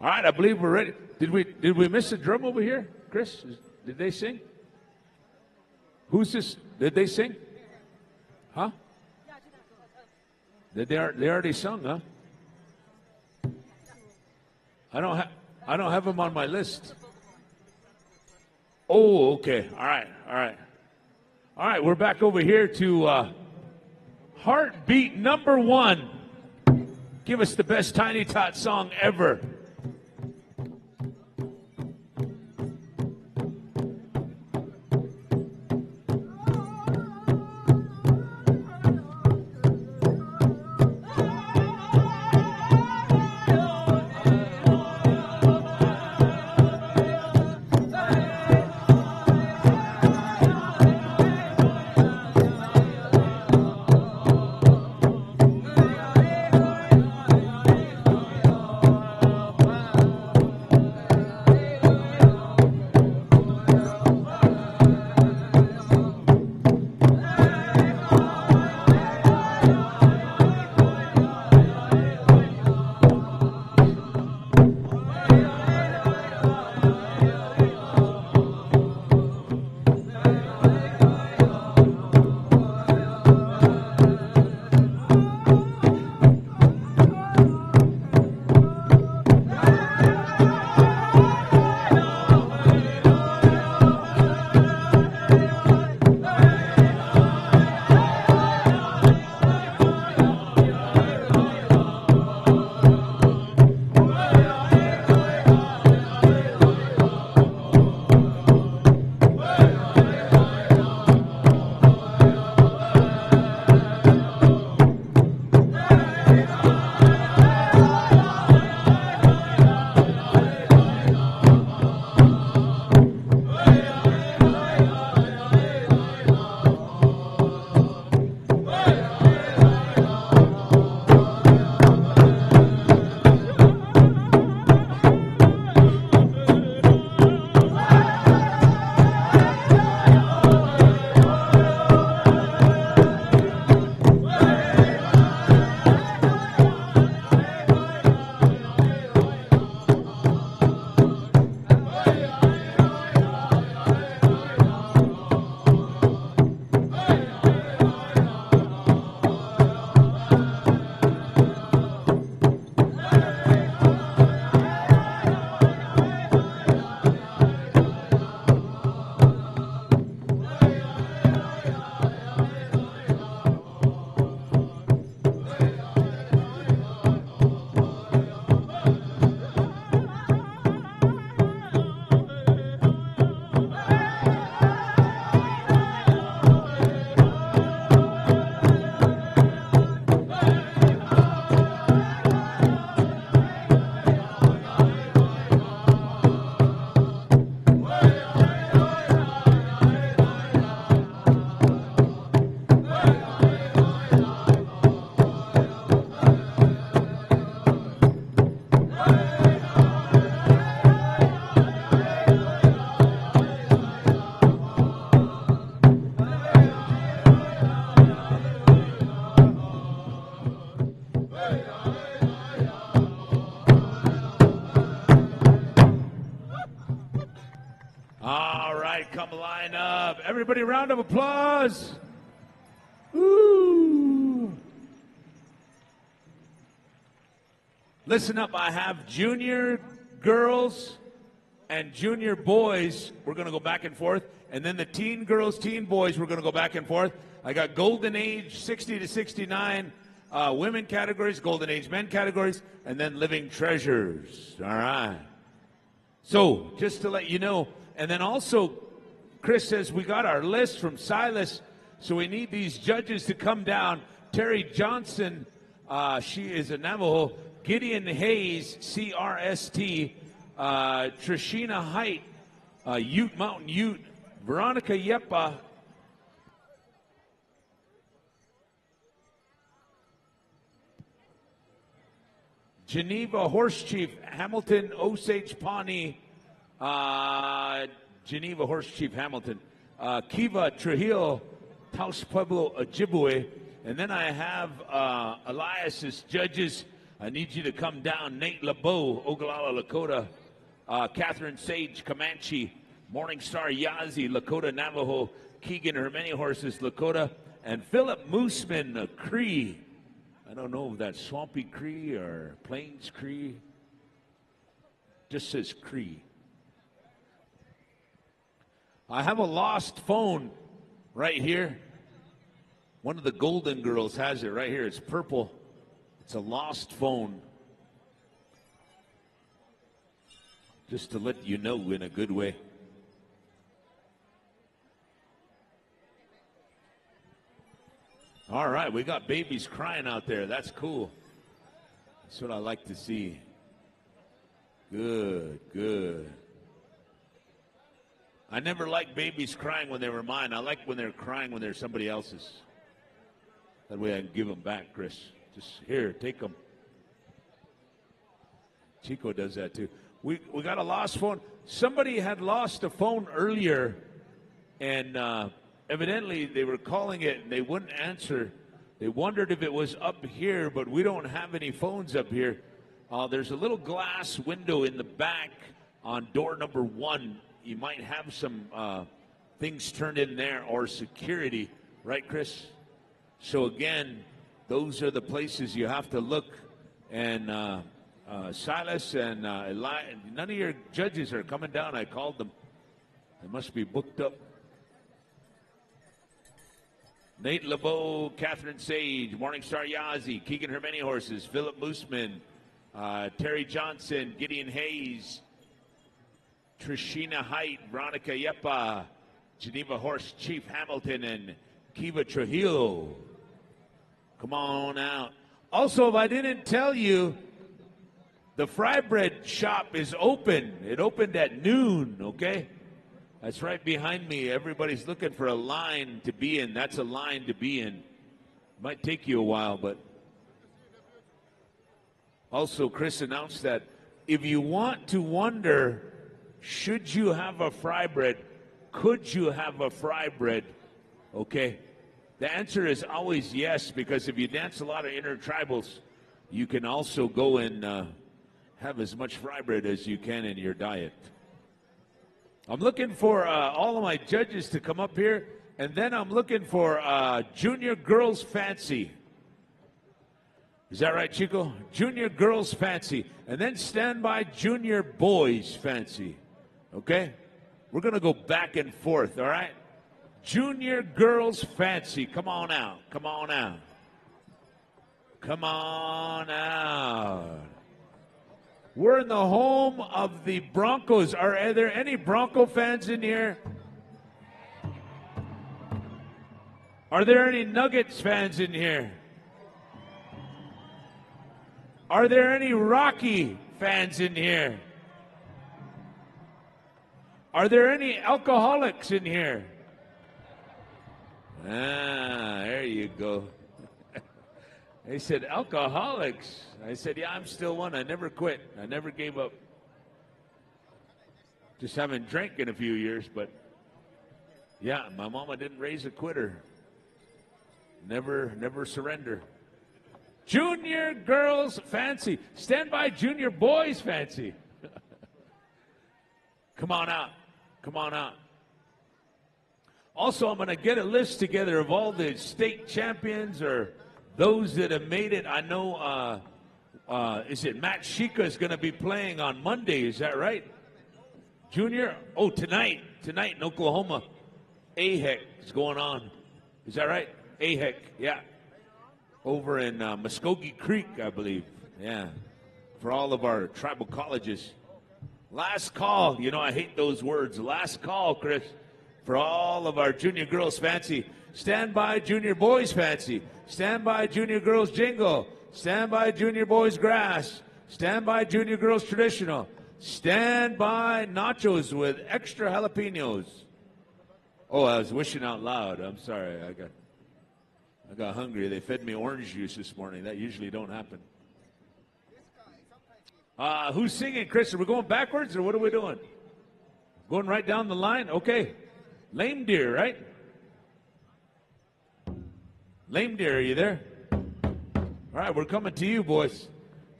All right, I believe we're ready. Did we miss a drum over here? Chris, did they sing? Who's this? Did they sing? Huh? They already sung, huh? I don't have them on my list. Oh, okay. All right. We're back over here to Heartbeat number 1. Give us the best Tiny Tot song ever. All right, come line up. Everybody, round of applause. Woo. Listen up, I have junior girls and junior boys. We're going to go back and forth. And then the teen girls, teen boys, we're going to go back and forth. I got golden age, 60 to 69, women categories, golden age men categories, and then living treasures. All right. So, just to let you know, and then also, Chris says we got our list from Silas, so we need these judges to come down. Terry Johnson, she is a Navajo. Gideon Hayes, CRST. Trishina Height, Ute Mountain Ute. Veronica Yepa. Geneva Horse Chief, Hamilton Osage Pawnee. Geneva Horse Chief Hamilton. Kiva Trujillo, Taos Pueblo Ojibwe. And then I have Elias's judges. I need you to come down. Nate LeBeau, Ogallala, Lakota. Catherine Sage, Comanche. Morningstar Yazzie, Lakota, Navajo. Keegan Hermany Horses, Lakota. And Philip Mooseman, Cree. I don't know if that's Swampy Cree or Plains Cree. Just says Cree. I have a lost phone right here. One of the Golden Girls has it right here. It's purple. It's a lost phone. Just to let you know in a good way. All right, we got babies crying out there. That's cool. That's what I like to see. Good, good. I never liked babies crying when they were mine. I like when they're crying when they're somebody else's. That way I can give them back, Chris. Just here, take them. Chico does that too. We got a lost phone. Somebody had lost a phone earlier, and evidently they were calling it and they wouldn't answer. They wondered if it was up here, but we don't have any phones up here. There's a little glass window in the back on door number 1. You might have some things turned in there or security, right, Chris? So again, those are the places you have to look. And Silas and none of your judges are coming down. I called them. They must be booked up. Nate LeBeau, Catherine Sage, Morningstar Yazzie, Keegan Hermany Horses, Philip Mooseman, Terry Johnson, Gideon Hayes, Trishina Height, Veronica Yepa, Geneva Horse Chief Hamilton, and Kiva Trujillo. Come on out. Also, if I didn't tell you, the fry bread shop is open. It opened at noon, okay? That's right behind me. Everybody's looking for a line to be in. That's a line to be in. Might take you a while, but also Chris announced that if you want to wonder, should you have a fry bread, could you have a fry bread, okay? The answer is always yes, because if you dance a lot of intertribals, you can also go and have as much fry bread as you can in your diet. I'm looking for all of my judges to come up here, and then I'm looking for Junior Girls Fancy. Is that right, Chico? Junior Girls Fancy. And then stand by Junior Boys Fancy. Okay? We're going to go back and forth, all right? Junior Girls Fancy. Come on out. Come on out. Come on out. We're in the home of the Broncos. Are there any Bronco fans in here? Are there any Nuggets fans in here? Are there any Rocky fans in here? Are there any alcoholics in here? There you go. They said, alcoholics. I said, yeah, I'm still one. I never quit. I never gave up. Just haven't drank in a few years, but yeah, my mama didn't raise a quitter. Never surrender. Junior Girls Fancy. Stand by Junior Boys Fancy. Come on out. Come on out. Also, I'm going to get a list together of all the state champions or those that have made it. I know, is it Matt Shika is going to be playing on Monday? Is that right? Junior? Oh, tonight in Oklahoma. AHEC is going on. Is that right? AHEC, yeah. Over in Muskogee Creek, I believe. Yeah. For all of our tribal colleges. Last call. You know, I hate those words. Last call, Chris. For all of our junior girls fancy. Stand by junior boys fancy. Stand by junior girls jingle. Stand by junior boys grass. Stand by junior girls traditional. Stand by nachos with extra jalapenos. Oh, I was wishing out loud. I'm sorry. I got hungry. They fed me orange juice this morning. That usually don't happen. Who's singing, Chris? Are we going backwards or what are we doing? Going right down the line? Okay. Lame Deer, right? Lame Deer, are you there? All right, we're coming to you, boys.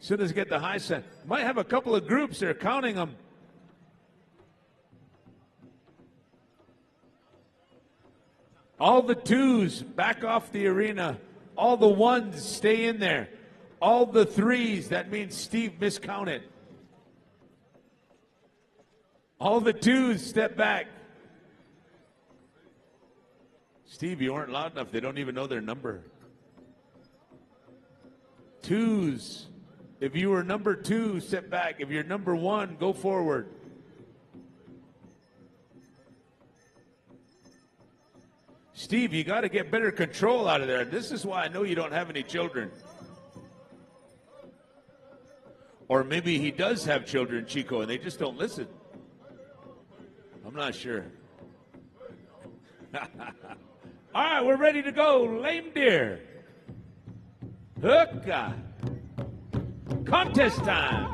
As soon as I get the high set. Might have a couple of groups there, counting them. All the twos back off the arena. All the ones stay in there. All the threes, that means Steve miscounted. All the twos step back. Steve, you weren't loud enough. They don't even know their number. Twos. If you were number 2, step back. If you're number 1, go forward. Steve, you got to get better control out of there. This is why I know you don't have any children. Or maybe he does have children, Chico, and they just don't listen. I'm not sure. All right, we're ready to go. Lame Deer. Hookah. Contest time.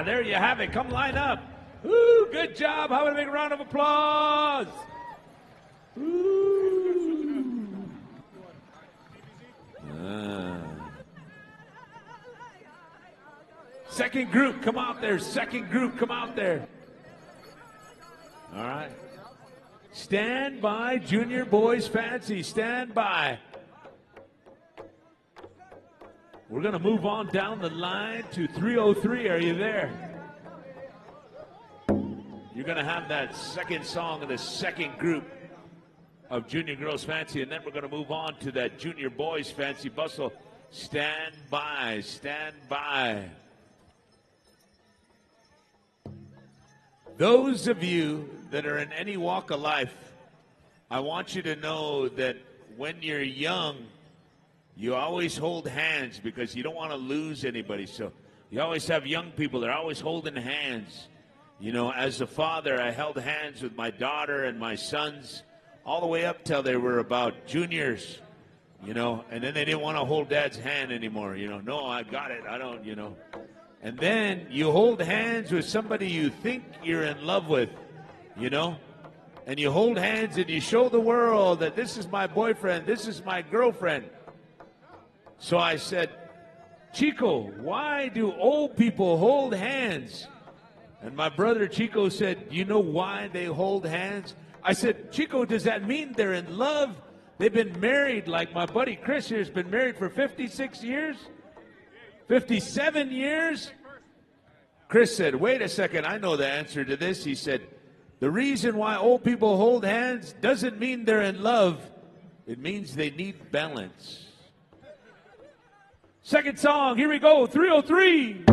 There you have it. Come line up. Ooh, good job. How about a big round of applause? Ooh. Second group, come out there. Second group, come out there. All right. Stand by, junior boys fancy. Stand by. We're going to move on down the line to 303. Are you there? You're going to have that second song of the second group of junior girls fancy, and then we're going to move on to that junior boys fancy bustle. Stand by, stand by. Those of you that are in any walk of life, I want you to know that when you're young, you always hold hands because you don't want to lose anybody. So you always have young people. They're always holding hands. You know, as a father, I held hands with my daughter and my sons all the way up till they were about juniors, you know, and then they didn't want to hold Dad's hand anymore, you know. No, I got it. I don't, you know. And then you hold hands with somebody you think you're in love with, you know, and you hold hands and you show the world that this is my boyfriend, this is my girlfriend. So I said, Chico, why do old people hold hands? And my brother Chico said, you know why they hold hands? I said, Chico, does that mean they're in love? They've been married, like my buddy Chris here has been married for 56 years? 57 years? Chris said, wait a second, I know the answer to this. He said, the reason why old people hold hands doesn't mean they're in love. It means they need balance. Second song, here we go, 303.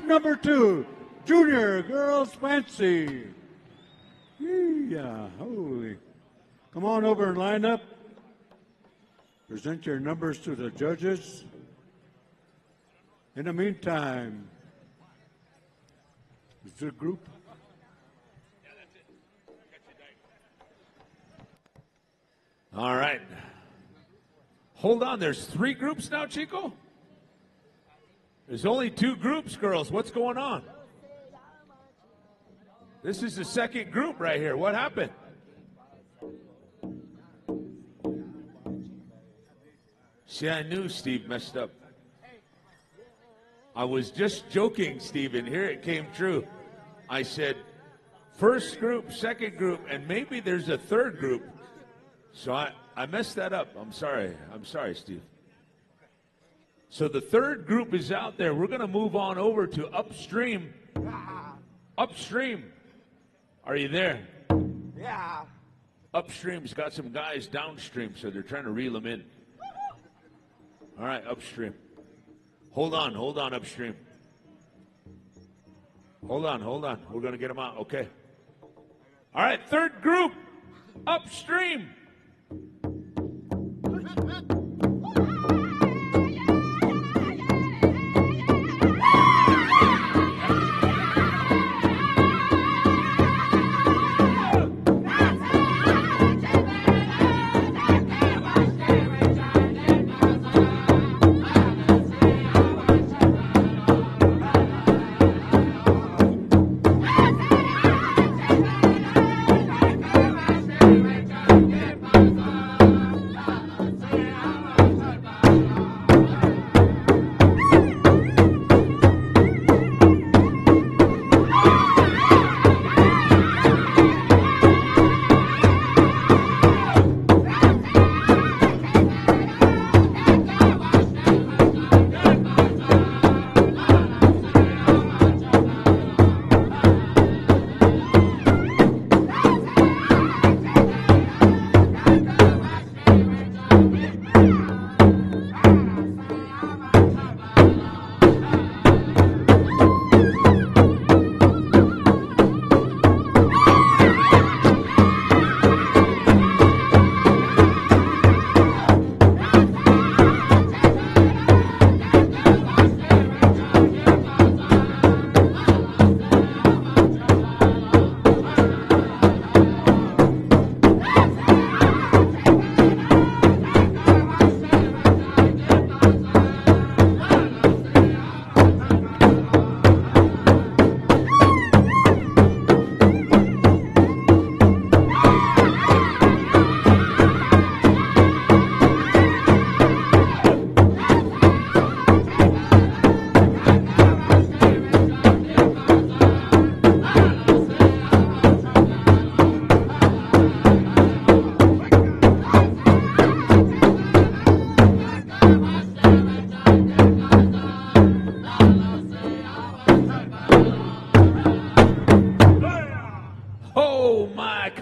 Number 2, Junior Girls Fancy. Yeah, holy. Come on over and line up. Present your numbers to the judges. In the meantime, is the group? All right. Hold on, there's 3 groups now, Chico? There's only 2 groups, girls. What's going on? This is the second group right here. What happened? See, I knew Steve messed up. I was just joking, Steve, and here it came true. I said, first group, second group, and maybe there's a third group. So I messed that up. I'm sorry. I'm sorry, Steve. So the third group is out there. We're going to move on over to upstream. Upstream. Are you there? Yeah. Upstream's got some guys downstream, so they're trying to reel them in. All right, upstream. Hold on, upstream. Hold on. We're going to get them out. Okay. All right, third group, upstream.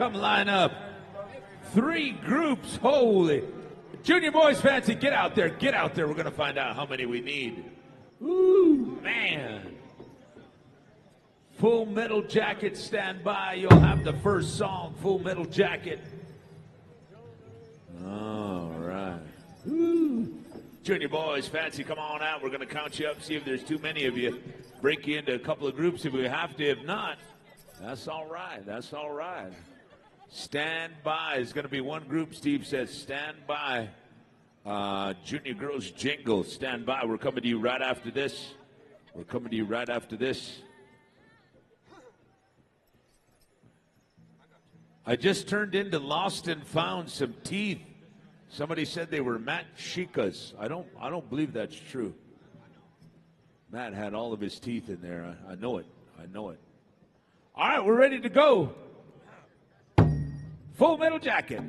come line up. 3 groups, holy. Junior boys fancy, get out there, get out there. We're going to find out how many we need. Ooh, man. Full Metal Jacket, stand by. You'll have the first song, Full Metal Jacket. All right. Ooh. Junior boys fancy, come on out. We're going to count you up, see if there's too many of you. Break you into a couple of groups if we have to. If not, that's all right. That's all right. Stand by is going to be one group. Steve says stand by. Junior Girls Jingle, stand by. We're coming to you right after this. We're coming to you right after this. I just turned into Lost and Found some teeth. Somebody said they were Matt Chica's. I don't believe that's true. Matt had all of his teeth in there. I know it. I know it. All right, we're ready to go. Full Metal Jacket.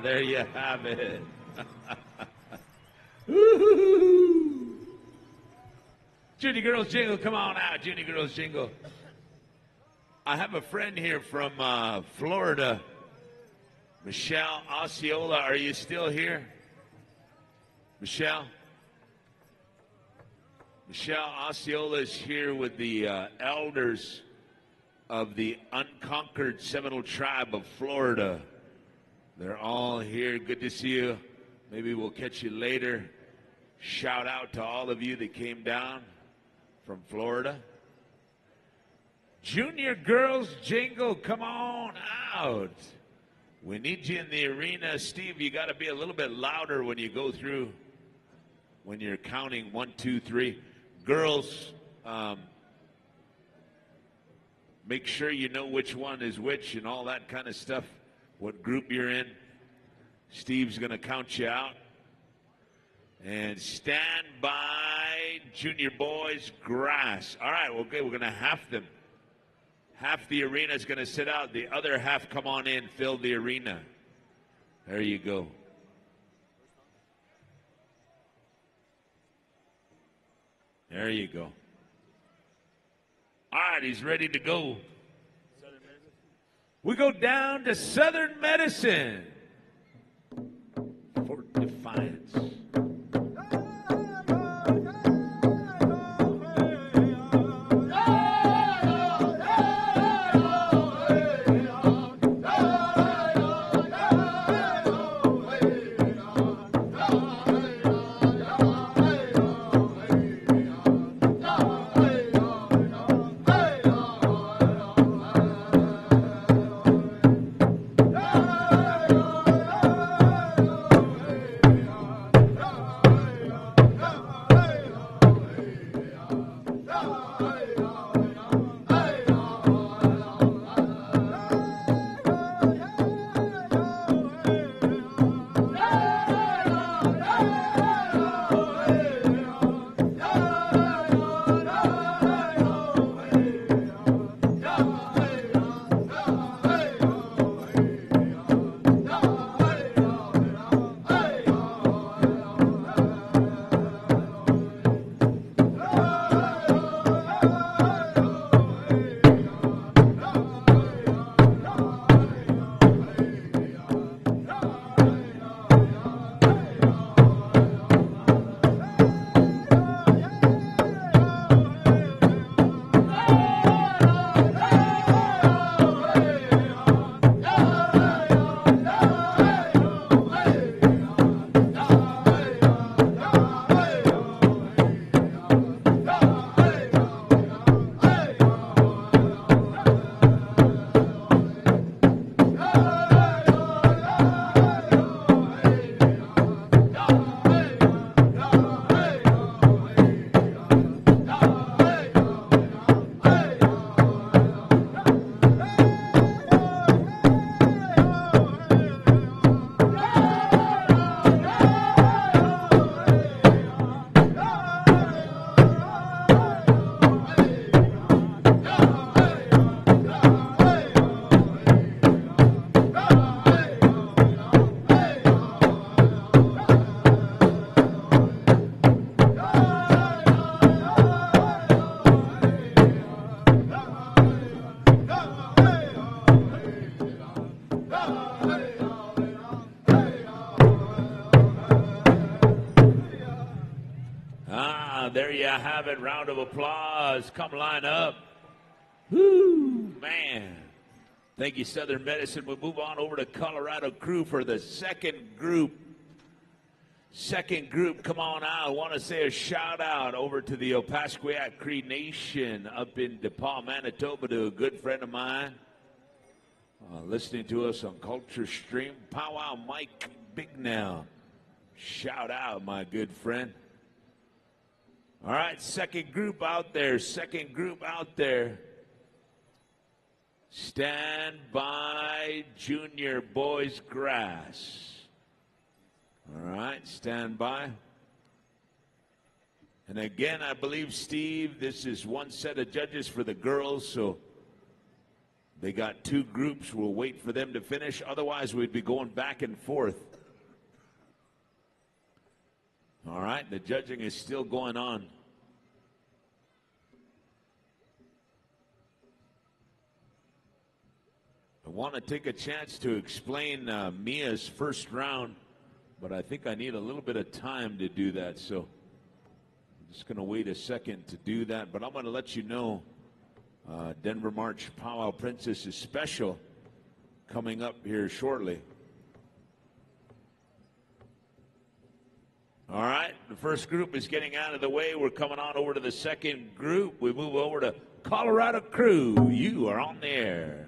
There you have it. Junior Girls Jingle, come on out, Junior Girls Jingle. I have a friend here from Florida. Michelle Osceola, are you still here? Michelle? Michelle Osceola is here with the elders of the unconquered Seminole tribe of Florida. They're all here. Good to see you. Maybe we'll catch you later. Shout out to all of you that came down from Florida. Junior Girls Jingle, come on out. We need you in the arena. Steve, you got to be a little bit louder when you go through, when you're counting 1, 2, 3. Girls, make sure you know which one is which and all that kind of stuff. What group you're in. Steve's going to count you out. And stand by, junior boys, grass. All right, okay, we're going to half them. Half the arena is going to sit out. The other half come on in, fill the arena. There you go. There you go. All right, he's ready to go. We go down to Southern Medicine. Fort Defiance. There you have it. Round of applause. Come line up. Whoo, man. Thank you, Southern Medicine. We'll move on over to Colorado Crew for the second group. Second group, come on out. I want to say a shout out over to the Opaskwayak Cree Nation up in DePaul, Manitoba, to a good friend of mine listening to us on Culture Stream. Pow Wow Mike Bignell. Shout out, my good friend. All right, second group out there. Second group out there. Stand by, Junior Boys Grass. All right, stand by. And again, I believe, Steve, this is one set of judges for the girls, so they got two groups. We'll wait for them to finish. Otherwise, we'd be going back and forth. All right, the judging is still going on. I want to take a chance to explain Mia's first round, but I think I need a little bit of time to do that, so I'm just going to wait a second to do that. But I'm going to let you know Denver March Pow Wow Princess is special coming up here shortly. All right, the first group is getting out of the way. We're coming on over to the second group. We move over to Colorado Crew. You are on the air.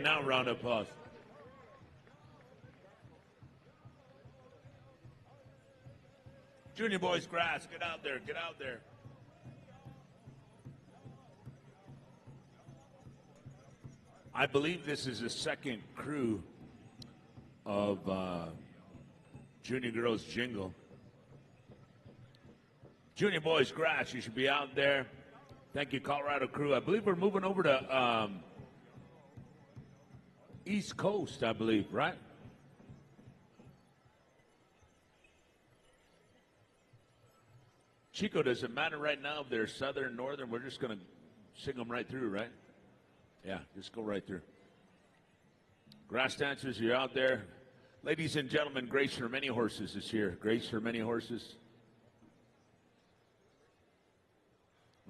now round of applause. Junior boys grass, get out there, get out there. I believe this is the second crew of Junior Girls Jingle. Junior boys grass, you should be out there. Thank you, Colorado crew. I believe we're moving over to East Coast, I believe, right? Chico, does it matter right now if they're southern, northern? We're just going to sing them right through, right? Yeah, just go right through. Grass dancers, you're out there. Ladies and gentlemen, Grace for Many Horses is here. Grace for Many Horses.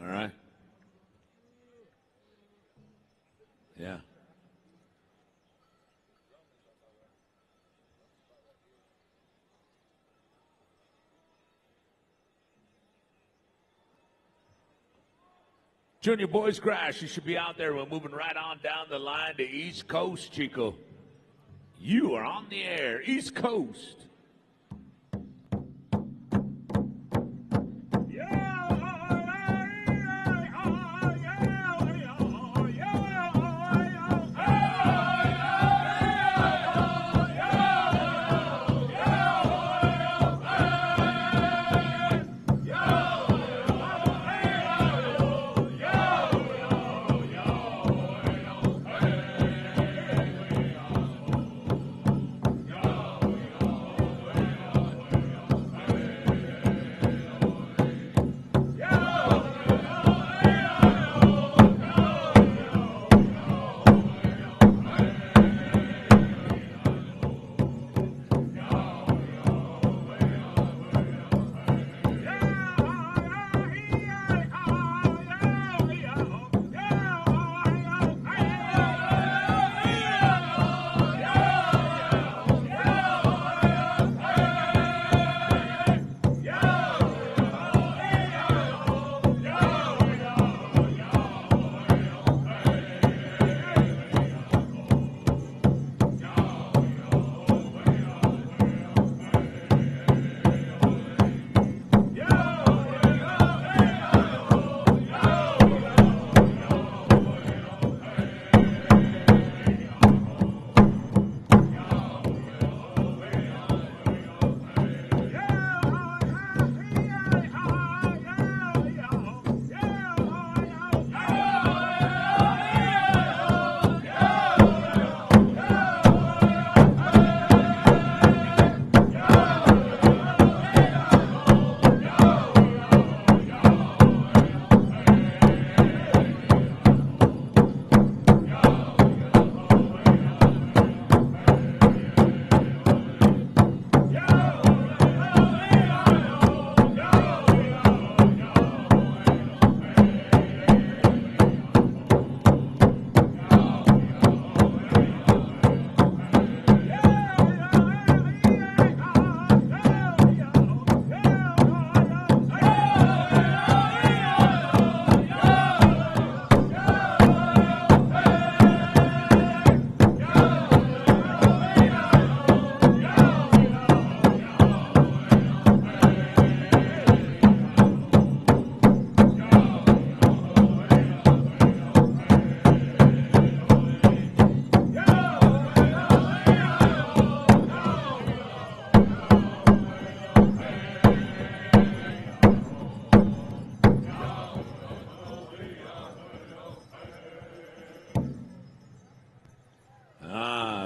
All right. Yeah. Junior boys grass, you should be out there. We're moving right on down the line to East Coast, Chico. You are on the air, East Coast.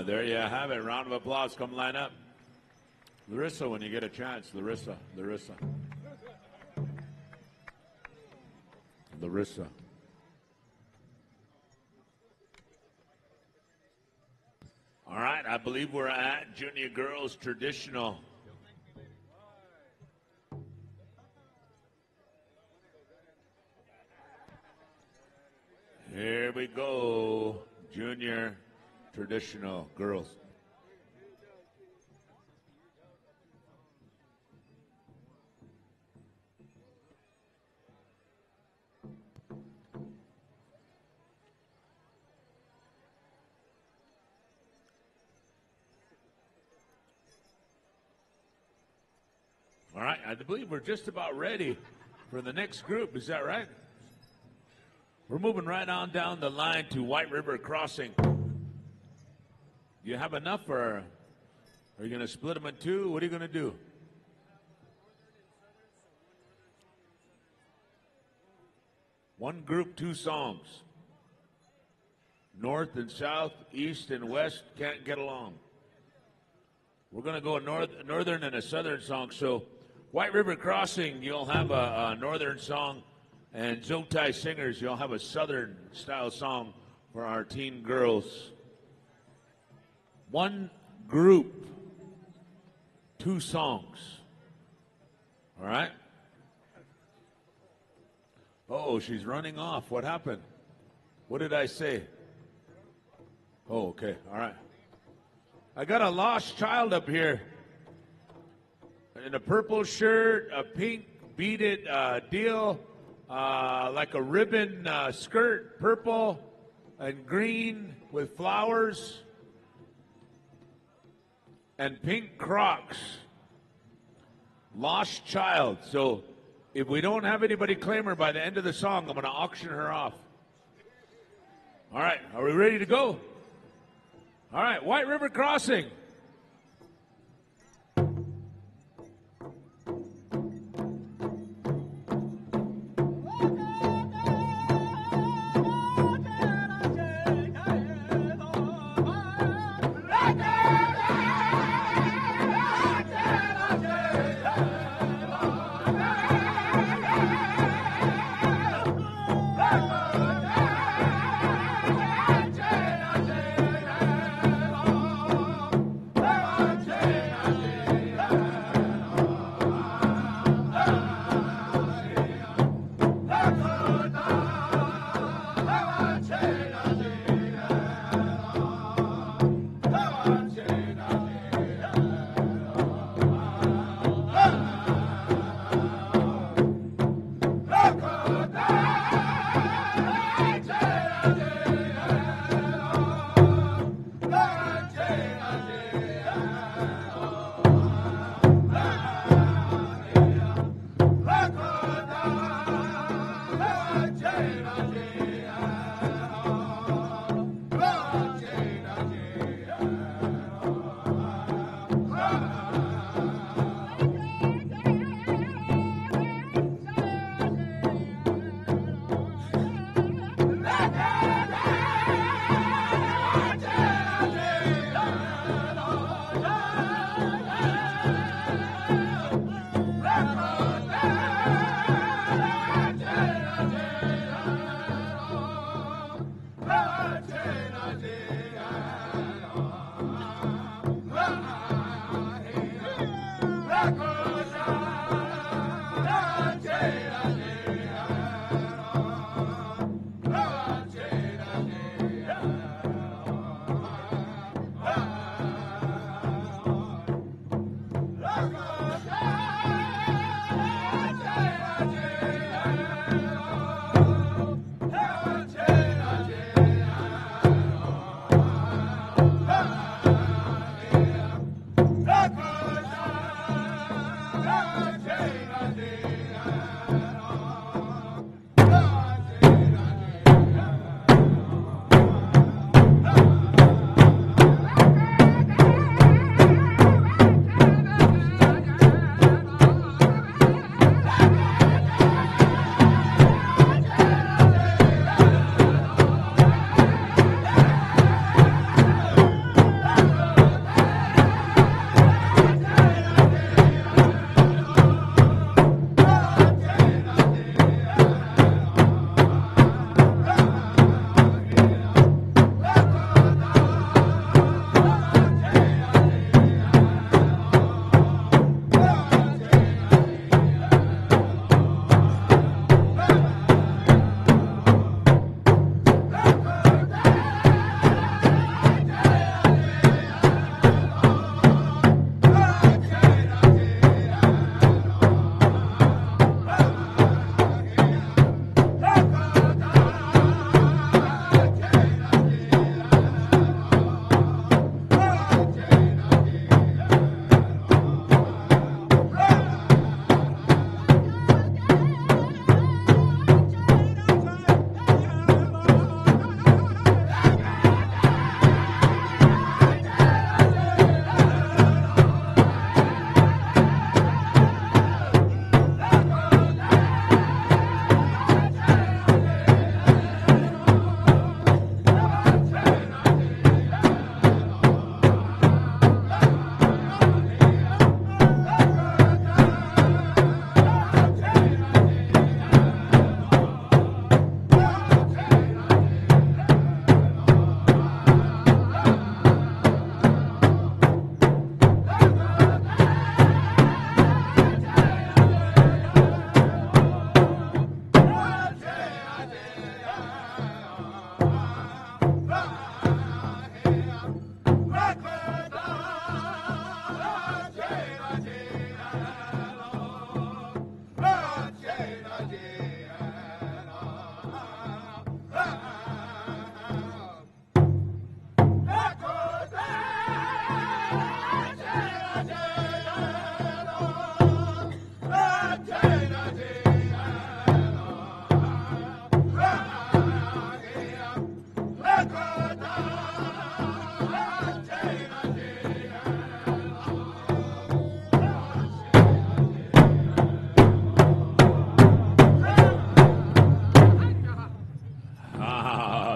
There you have it. Round of applause. Come line up. Larissa, when you get a chance. Larissa. All right, I believe we're at Junior Girls Traditional. Here we go. Junior Traditional Girls. All right, I believe we're just about ready for the next group. Is that right? We're moving right on down the line to White River Crossing. You have enough, or are you going to split them in two? What are you going to do? One group, two songs. North and south, east and west can't get along. We're going to go a northern and a southern song. So White River Crossing, you'll have a northern song, and Zotai Singers, you'll have a southern style song for our teen girls. One group, two songs. All right? Oh, she's running off. What happened? What did I say? Oh, okay. All right. I got a lost child up here in a purple shirt, a pink beaded deal, like a ribbon skirt, purple and green with flowers, and pink Crocs. Lost child. So if we don't have anybody claim her by the end of the song, I'm going to auction her off. All right. Are we ready to go? All right. White River Crossing.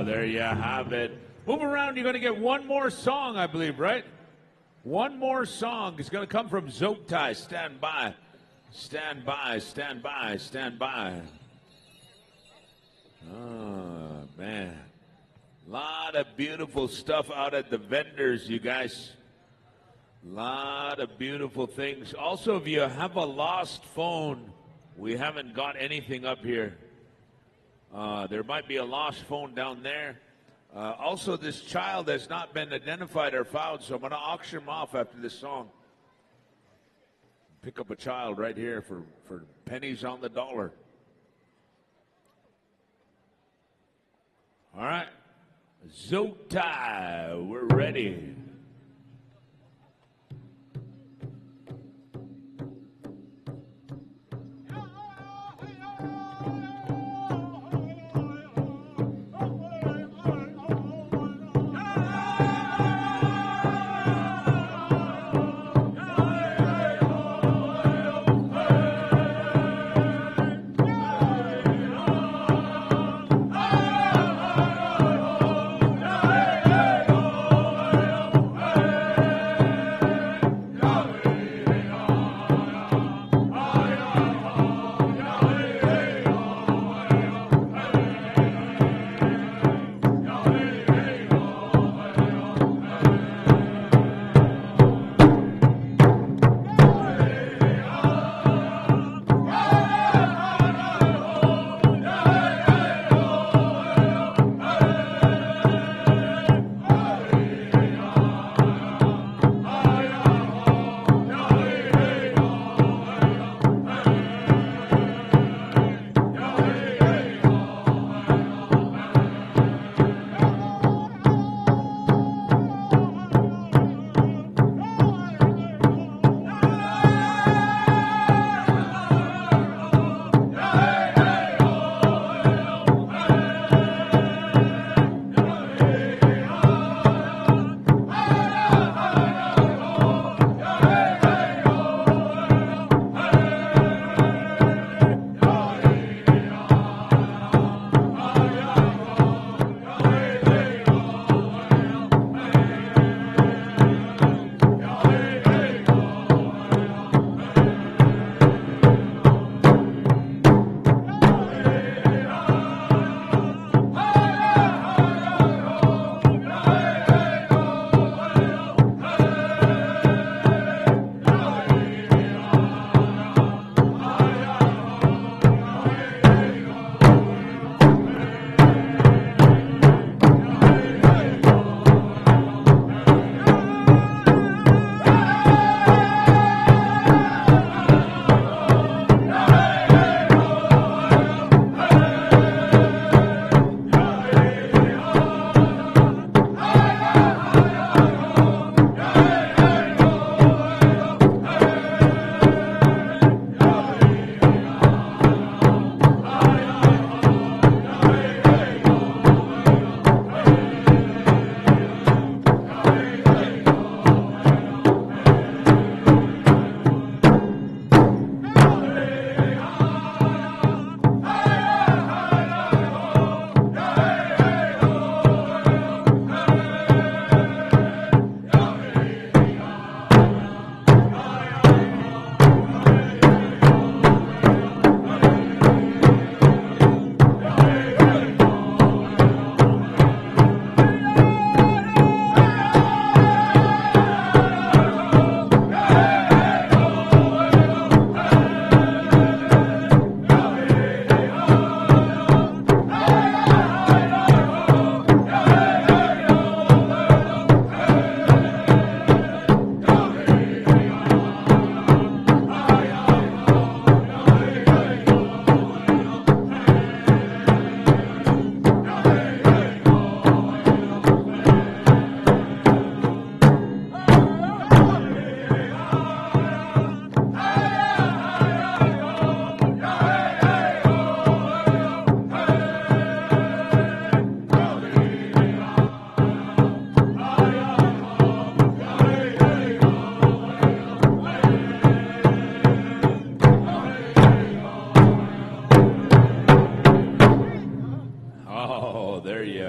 There you have it. Move around. You're going to get one more song, I believe, right? One more song is going to come from Zoktai. Stand by. Stand by. Stand by. Stand by. Oh, man. A lot of beautiful stuff out at the vendors, you guys. A lot of beautiful things. Also, if you have a lost phone, we haven't got anything up here. There might be a lost phone down there. Also, this child has not been identified or found, so I'm going to auction him off after this song. Pick up a child right here for pennies on the dollar. All right. Zoktai, we're ready.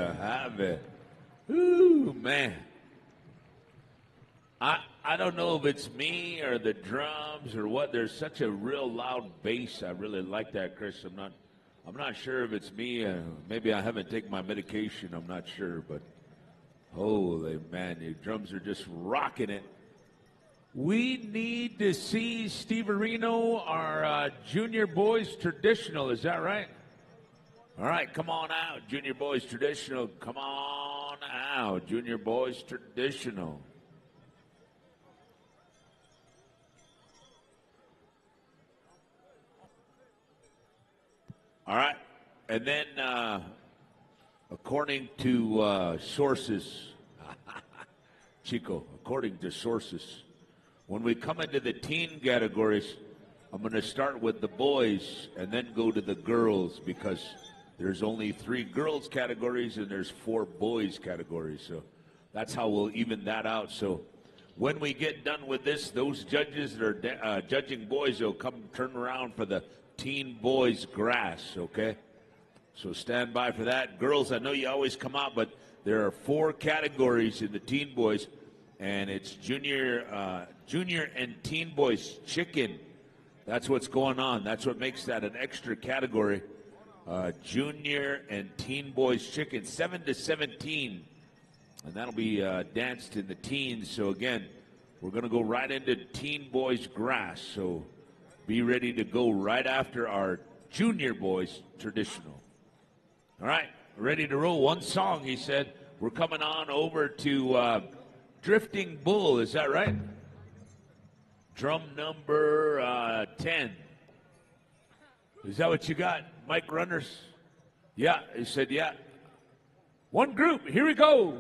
have it. Ooh, man. I don't know if it's me or the drums or what. There's such a real loud bass. I really like that, Chris. I'm not sure if it's me. Maybe I haven't taken my medication. I'm not sure, but holy man, the drums are just rocking it. We need to see Steve Areno, our junior boys traditional. Is that right? All right, come on out, junior boys traditional. Come on out, junior boys traditional. All right, and then according to sources, Chico, according to sources, when we come into the teen categories, I'm going to start with the boys and then go to the girls because there's only 3 girls categories and there's 4 boys categories. So that's how we'll even that out. So when we get done with this, those judges that are judging boys will come turn around for the teen boys grass, okay? So stand by for that. Girls, I know you always come out, but there are 4 categories in the teen boys, and it's junior and teen boys chicken. That's what's going on. That's what makes that an extra category. Junior and teen boys chicken, 7 to 17, and that'll be danced in the teens. So again, we're going to go right into teen boys grass. So be ready to go right after our junior boys traditional. All right, ready to roll. One song, he said. We're coming on over to Drifting Bull. Is that right? Drum number 10. Is that what you got, Mike Runners? Yeah, he said, yeah. One group, here we go.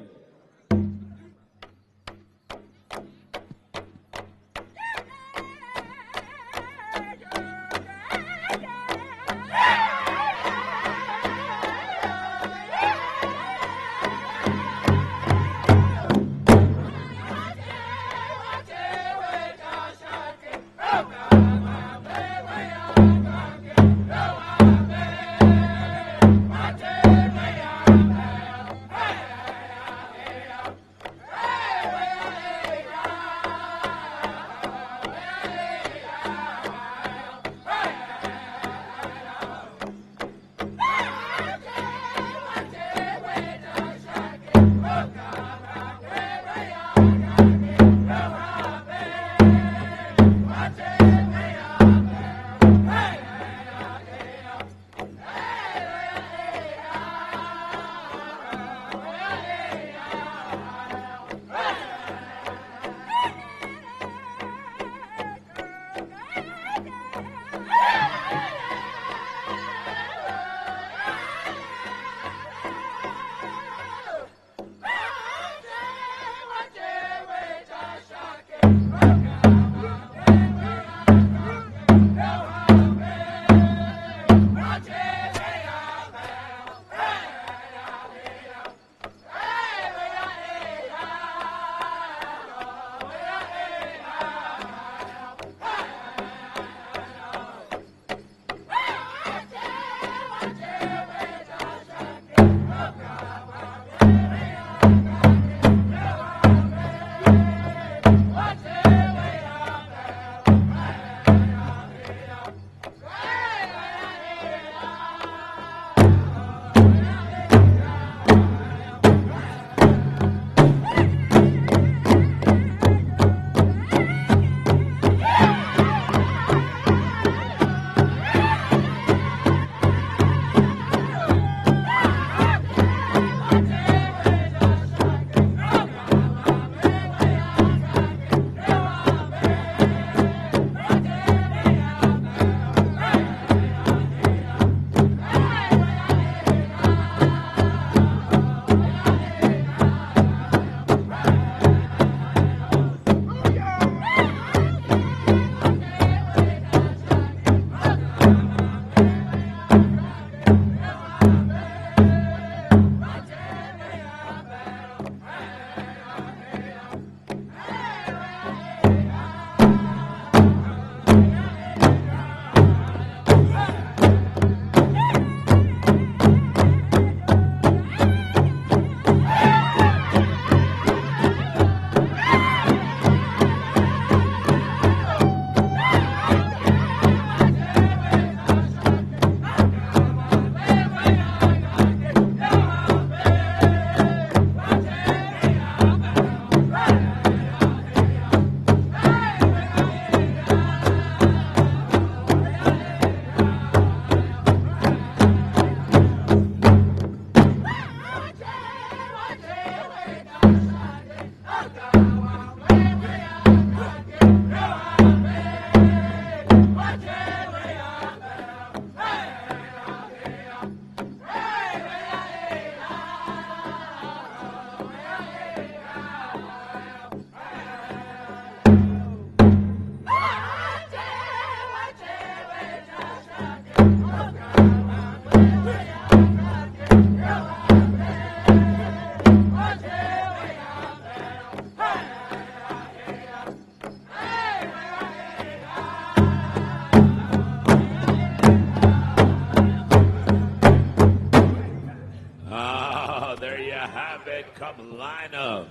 Flatbed Cup lineup.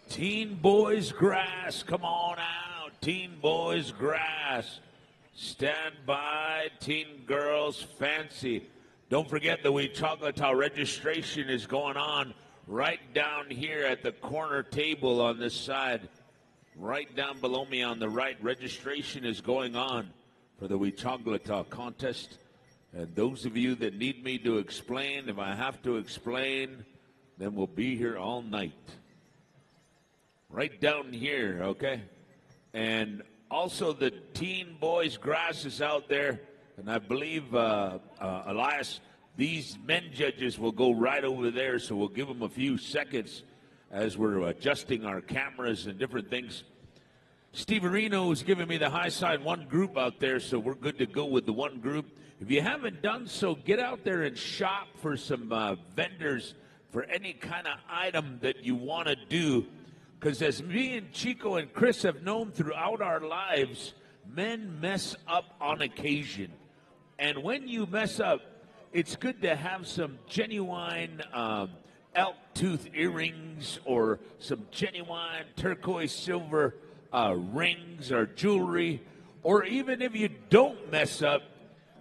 Teen Boys Grass, come on out. Teen Boys Grass. Stand by. Teen Girls Fancy. Don't forget the Huichaglata registration is going on right down here at the corner table on this side. Right down below me on the right. Registration is going on for the Huichaglata contest. And those of you that need me to explain, if I have to explain, then we'll be here all night. Right down here, okay? And also the Teen Boys Grass is out there. And I believe, Elias, these men judges will go right over there, so we'll give them a few seconds as we're adjusting our cameras and different things. Steve Areno is giving me the high side one group out there, so we're good to go with the one group. If you haven't done so, get out there and shop for some vendors for any kind of item that you want to do. Because as me and Chico and Chris have known throughout our lives, men mess up on occasion. And when you mess up, it's good to have some genuine elk tooth earrings or some genuine turquoise silver rings or jewelry. Or even if you don't mess up,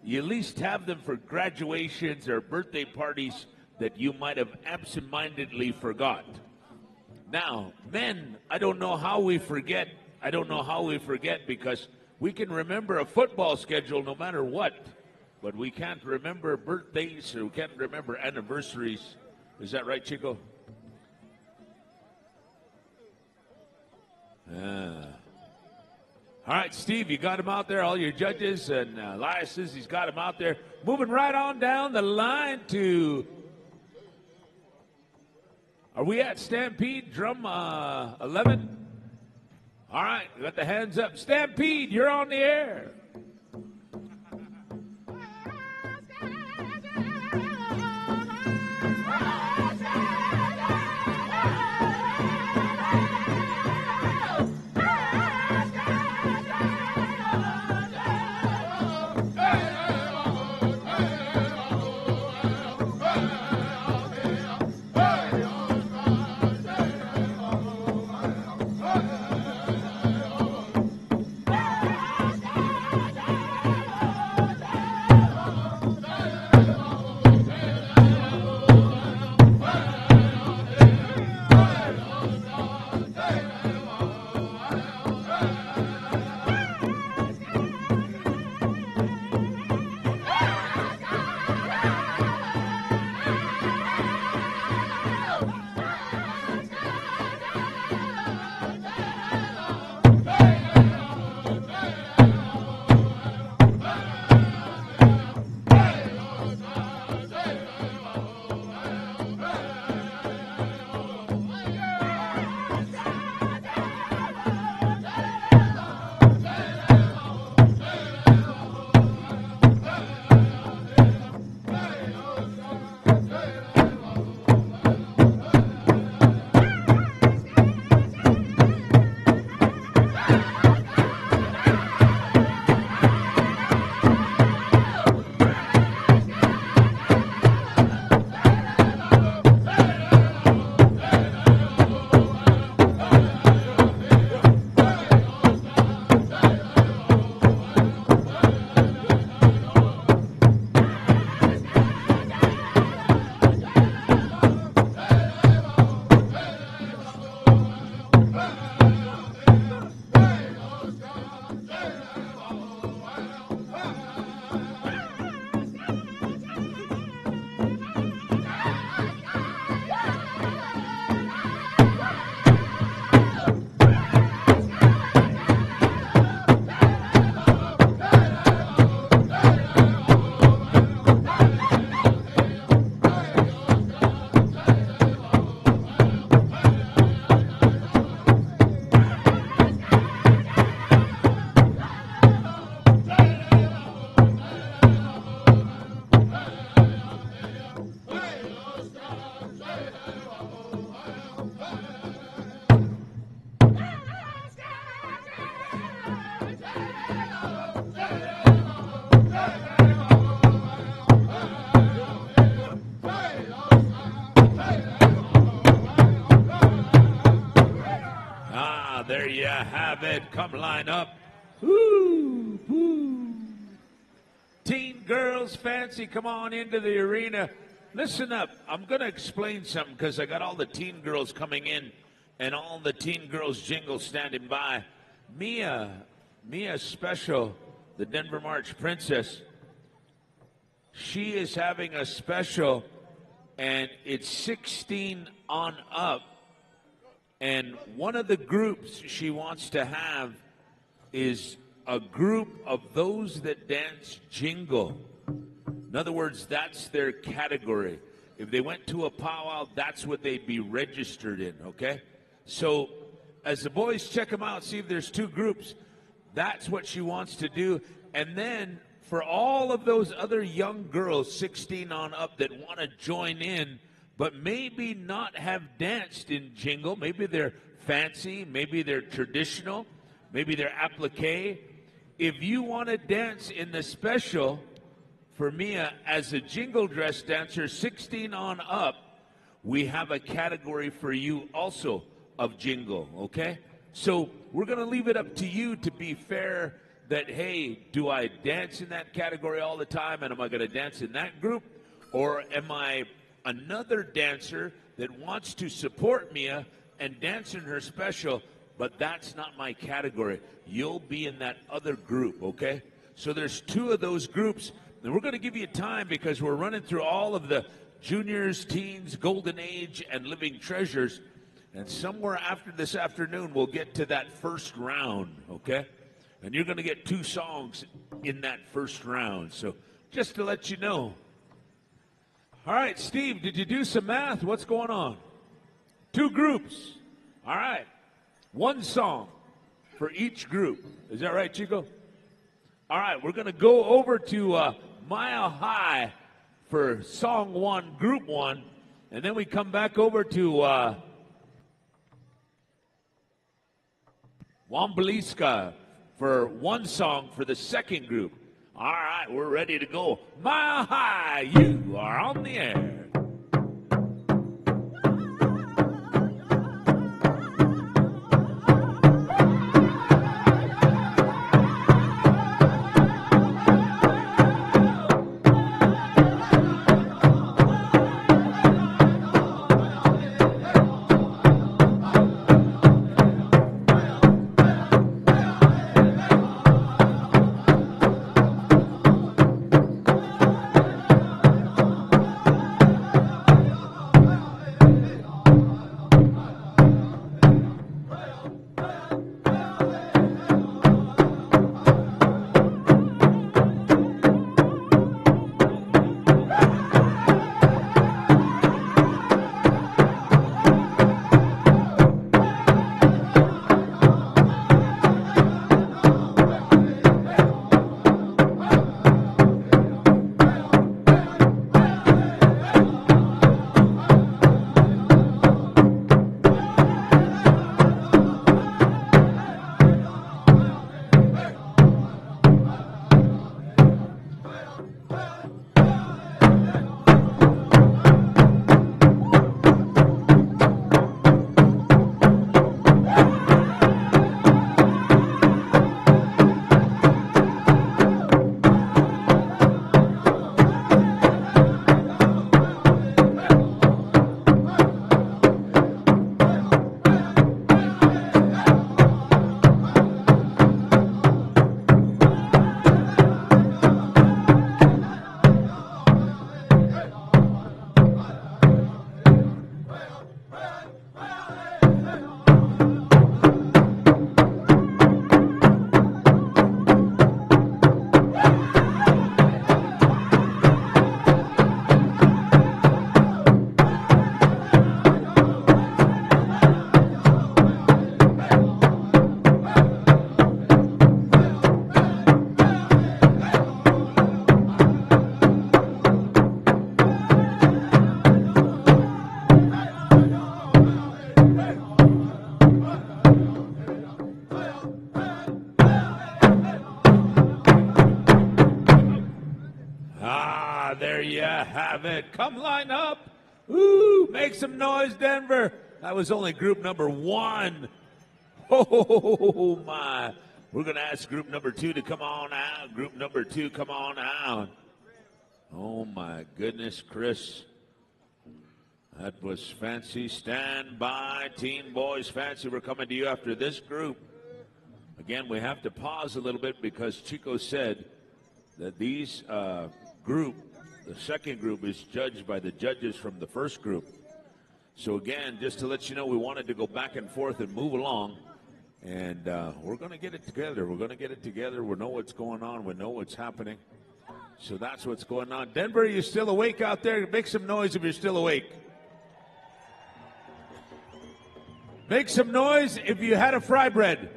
you at least have them for graduations or birthday parties that you might have absentmindedly forgot. Now, men, I don't know how we forget. I don't know how we forget because we can remember a football schedule no matter what, but we can't remember birthdays or we can't remember anniversaries. Is that right, Chico? All right, Steve, you got him out there, all your judges, and Elias says he's got him out there. Moving right on down the line to, are we at Stampede, drum 11? All right, we got the hands up. Stampede, you're on the air. have it. Come line up. Woo, woo. Teen girls, fancy, come on into the arena. Listen up. I'm going to explain something because I got all the teen girls coming in and all the teen girls jingles standing by. Mia Special, the Denver March Princess, she is having a special, and it's 16 on up. And one of the groups she wants to have is a group of those that dance jingle. In other words, that's their category. If they went to a powwow, that's what they'd be registered in, okay? So as the boys check them out, see if there's two groups, that's what she wants to do. And then for all of those other young girls, 16 on up, that want to join in, but maybe not have danced in jingle, maybe they're fancy, maybe they're traditional, maybe they're applique. If you want to dance in the special for Mia as a jingle dress dancer, 16 on up, we have a category for you also of jingle, okay? So we're going to leave it up to you to be fair that, hey, do I dance in that category all the time, and am I going to dance in that group? Or am I another dancer that wants to support Mia and dance in her special, but that's not my category? You'll be in that other group, okay? So there's two of those groups, and we're going to give you time because we're running through all of the juniors, teens, golden age, and living treasures, and somewhere after this afternoon we'll get to that first round, okay? And you're going to get two songs in that first round. So just to let you know. All right, Steve, did you do some math? What's going on? Two groups. All right. One song for each group. Is that right, Chico? All right, we're going to go over to Mile High for song one, group one, and then we come back over to Wambaliska for one song for the second group. All right, we're ready to go. Mile High, you are on the air. There you have it. Come line up. Ooh, make some noise, Denver. That was only group number one. Oh, my. We're going to ask group number 2 to come on out. Group number 2, come on out. Oh, my goodness, Chris. That was fancy. Stand by, Teen Boys Fancy. We're coming to you after this group. Again, we have to pause a little bit because Chico said that these group, the second group, is judged by the judges from the first group. So, again, just to let you know, we wanted to go back and forth and move along. And we're going to get it together. We're going to get it together. We know what's going on. We know what's happening. So that's what's going on. Denver, are you still awake out there? Make some noise if you're still awake. Make some noise if you had a fry bread.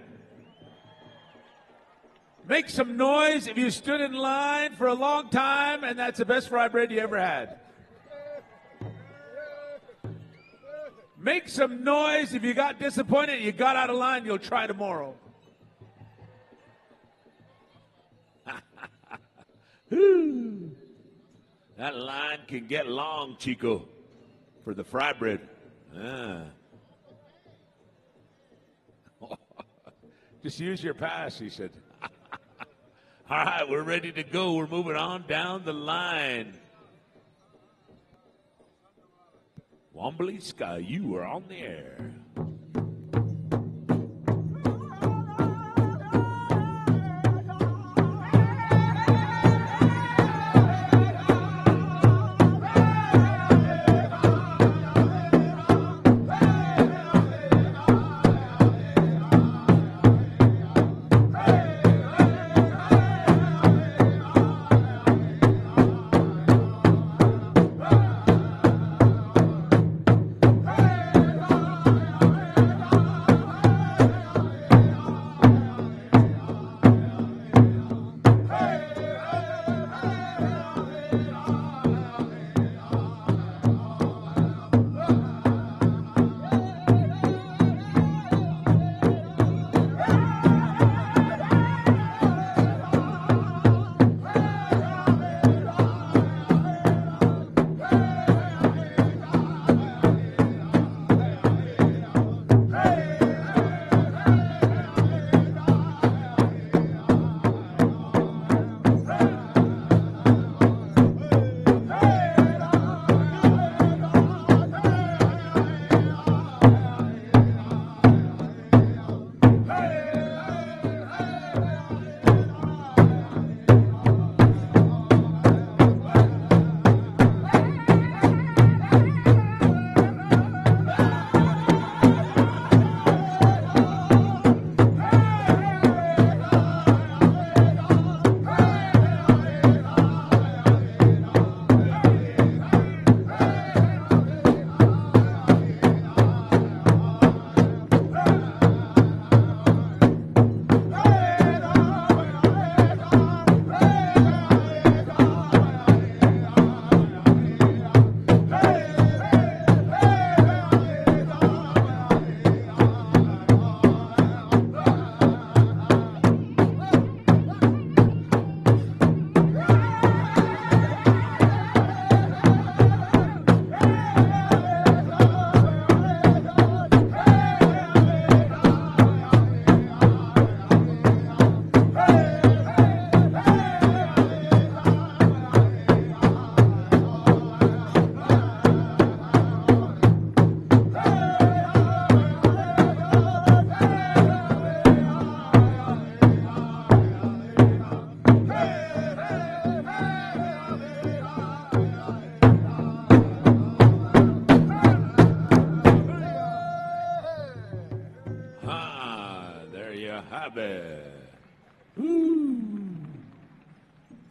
Make some noise if you stood in line for a long time and that's the best fry bread you ever had. Make some noise if you got disappointed and you got out of line, you'll try tomorrow. That line can get long, Chico, for the fry bread. Just use your pass, he said. All right, we're ready to go. We're moving on down the line. Wambleska, you are on the air.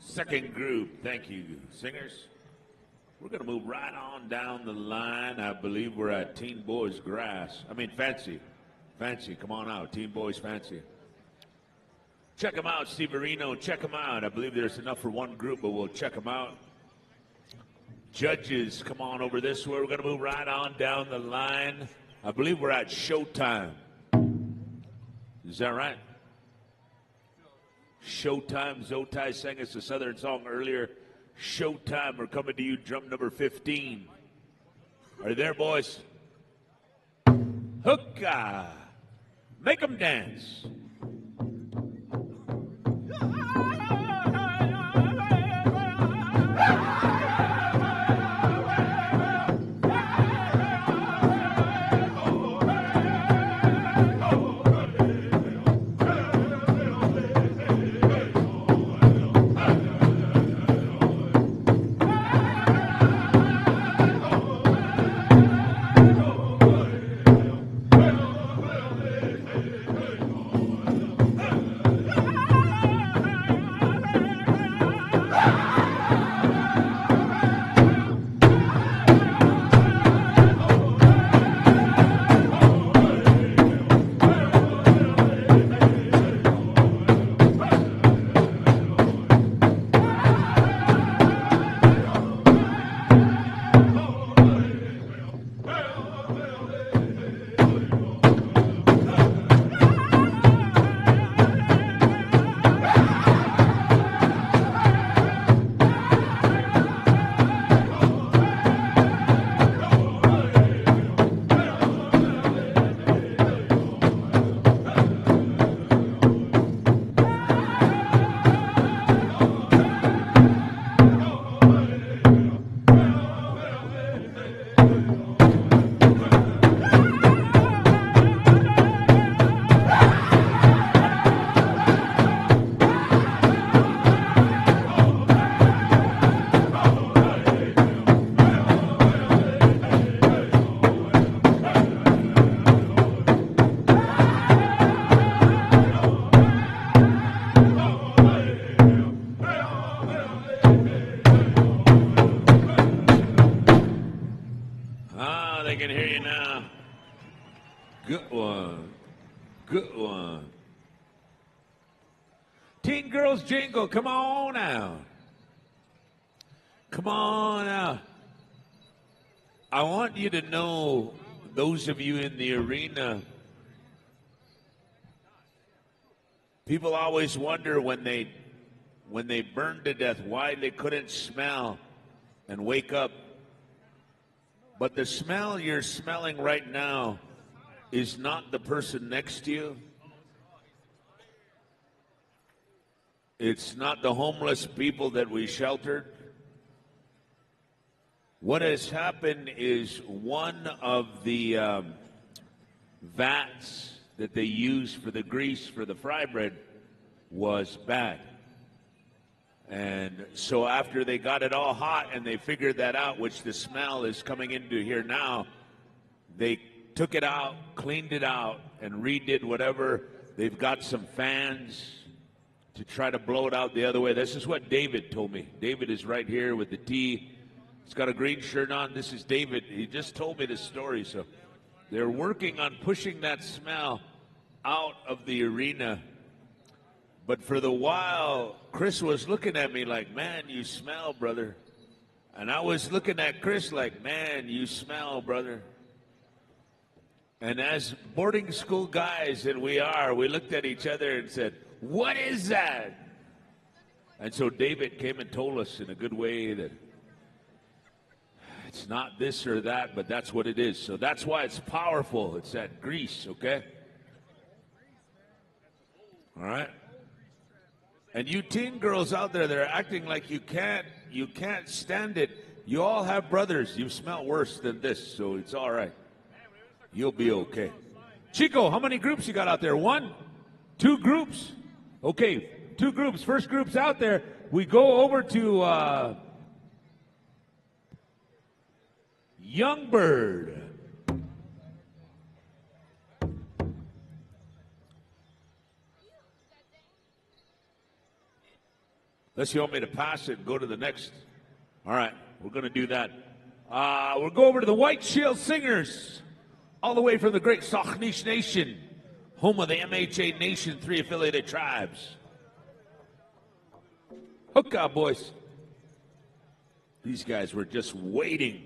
Second group, thank you, singers. We're going to move right on down the line. I believe we're at Teen Boys Fancy. Fancy, come on out, Teen Boys Fancy. Check them out, Steve Areno, check them out. I believe there's enough for one group, but we'll check them out. Judges, come on over this way. We're going to move right on down the line. I believe we're at Showtime. Is that right? Showtime. Zotai sang us a Southern song earlier. Showtime. We're coming to you, drum number 15. Are you there, boys? Hookah. Make them dance. They can hear you now. Good one. Good one. Teen Girls Jingle, come on out. Come on out. I want you to know, those of you in the arena, people always wonder when they burn to death why they couldn't smell and wake up. But the smell you're smelling right now is not the person next to you. It's not the homeless people that we sheltered. What has happened is one of the vats that they use for the grease for the fry bread was bad. And so after they got it all hot and they figured that out, which the smell is coming into here now, they took it out, cleaned it out, and redid whatever. They've got some fans to try to blow it out the other way. This is what David told me. David is right here with the T. He's got a green shirt on. This is David. He just told me this story. So they're working on pushing that smell out of the arena. But for the while, Chris was looking at me like, man, you smell, brother. And I was looking at Chris like, man, you smell, brother. And as boarding school guys that we are, we looked at each other and said, what is that? And so David came and told us in a good way that it's not this or that, but that's what it is. So that's why it's powerful. It's that grease, okay? All right? And you teen girls out there that are acting like you can't stand it, you all have brothers. You smell worse than this, so it's all right. You'll be okay. Chico, how many groups you got out there? 1? 2 groups? Okay, 2 groups. First group's out there. We go over to Youngbird. Unless you want me to pass it and go to the next. All right, we're going to do that. We'll go over to the White Shield Singers, all the way from the great Saugknecht Nation, home of the MHA Nation, 3 affiliated tribes. Hookah, boys. These guys were just waiting.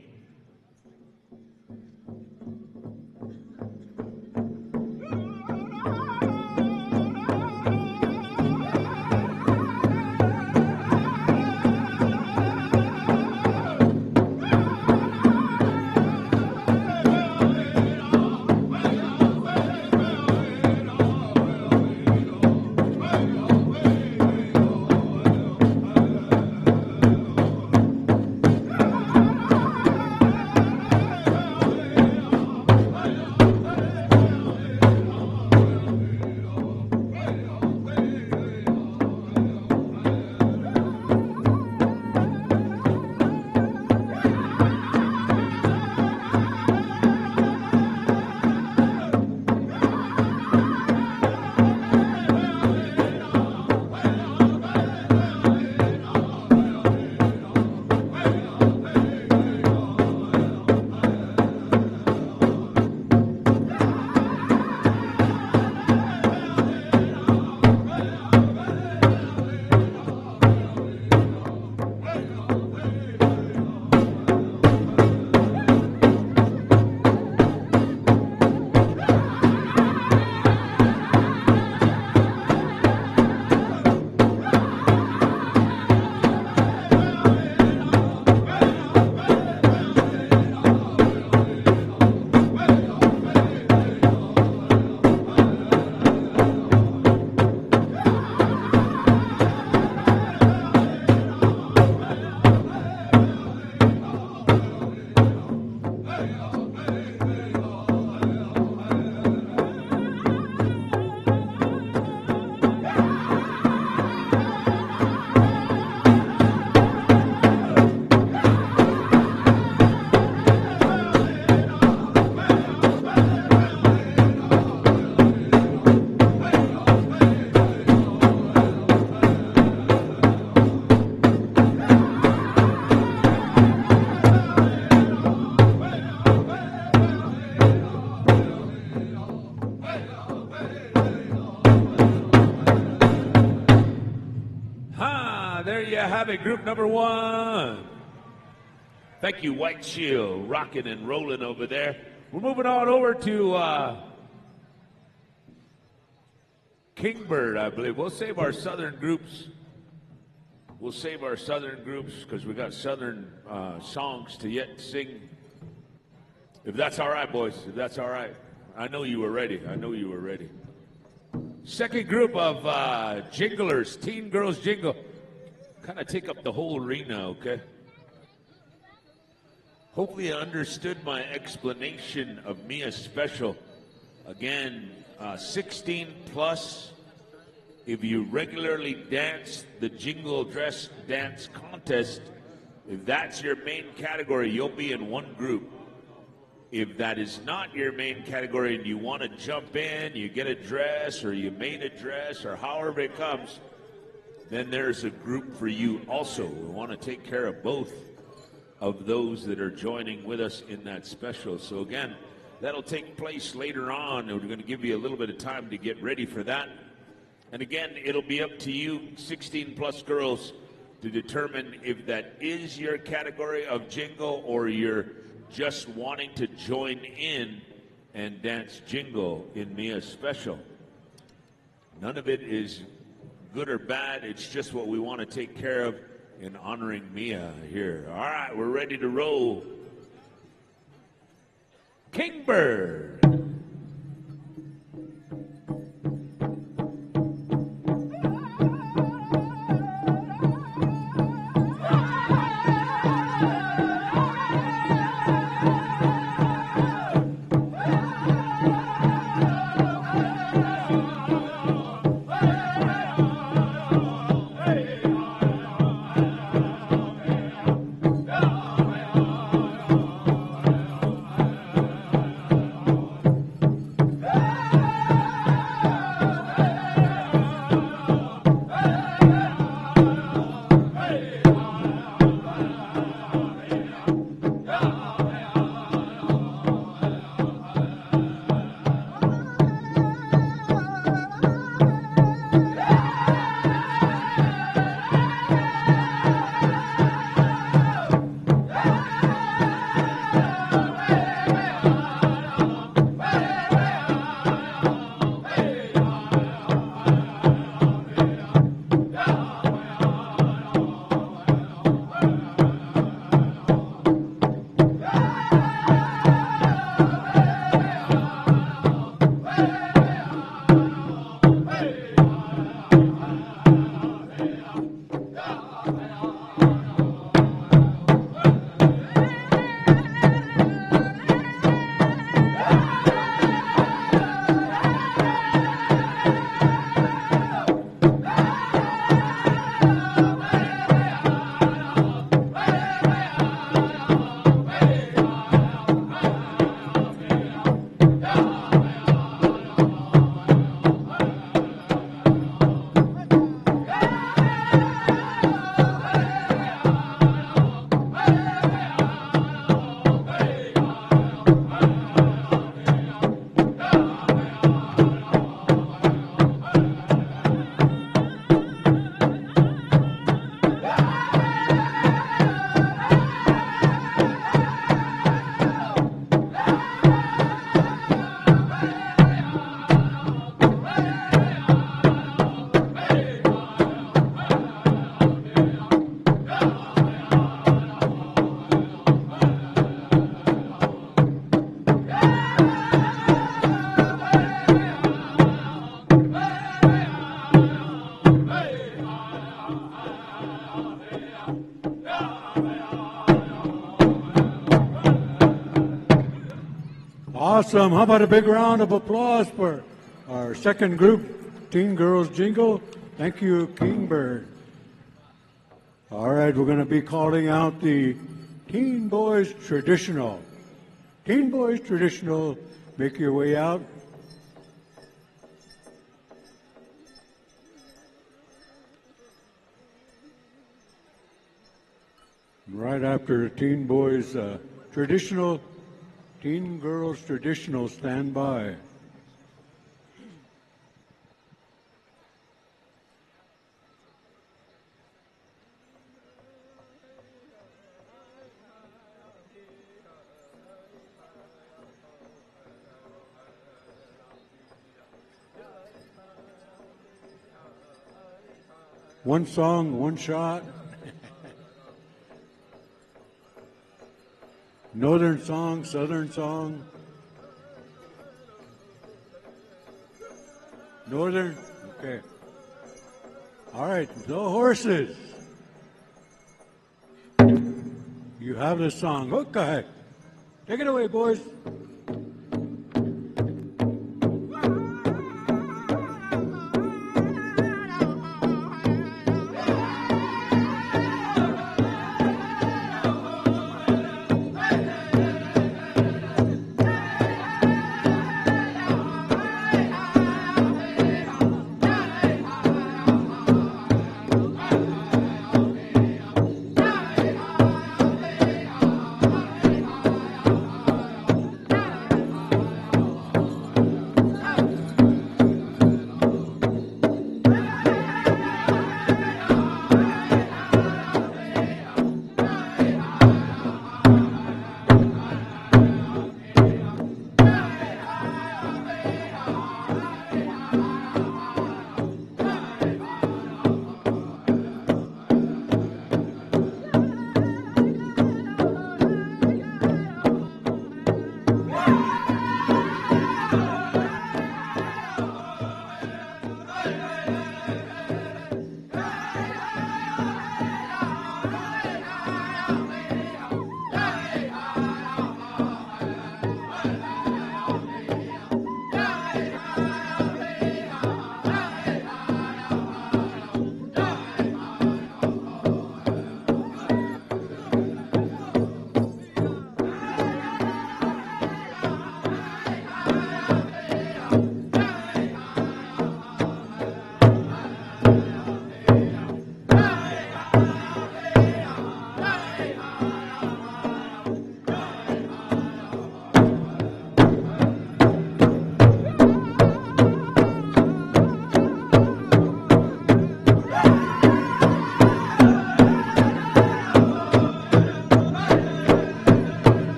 group number 1. Thank you, White Shield, rocking and rolling over there. We're moving on over to Kingbird, I believe. We'll save our southern groups. We'll save our southern groups because we got southern songs to yet sing. If that's all right, boys, if that's all right. I know you were ready. I know you were ready. Second group of jinglers, Teen Girls Jingle. Kind of take up the whole arena, okay? Hopefully you understood my explanation of Mia Special. Again, 16 plus. If you regularly dance the Jingle Dress Dance Contest, if that's your main category, you'll be in one group. If that is not your main category and you want to jump in, you get a dress or you made a dress or however it comes, then there's a group for you also. We want to take care of both of those that are joining with us in that special. So again, that'll take place later on, and we're going to give you a little bit of time to get ready for that. And again, it'll be up to you, 16 plus girls, to determine if that is your category of jingle or you're just wanting to join in and dance jingle in Mia's special. None of it is good or bad. It's just what we want to take care of in honoring Mia here. All right, we're ready to roll. Kingbird. Awesome. How about a big round of applause for our second group, Teen Girls Jingle. Thank you, Kingbird. All right, we're going to be calling out the Teen Boys Traditional. Teen Boys Traditional, make your way out. Right after Teen Boys Traditional, Teen Girls Traditional, stand by. One song, one shot. Northern song, southern song. Northern? Okay. All right, the horses. You have the song. Oh, go ahead. Take it away, boys.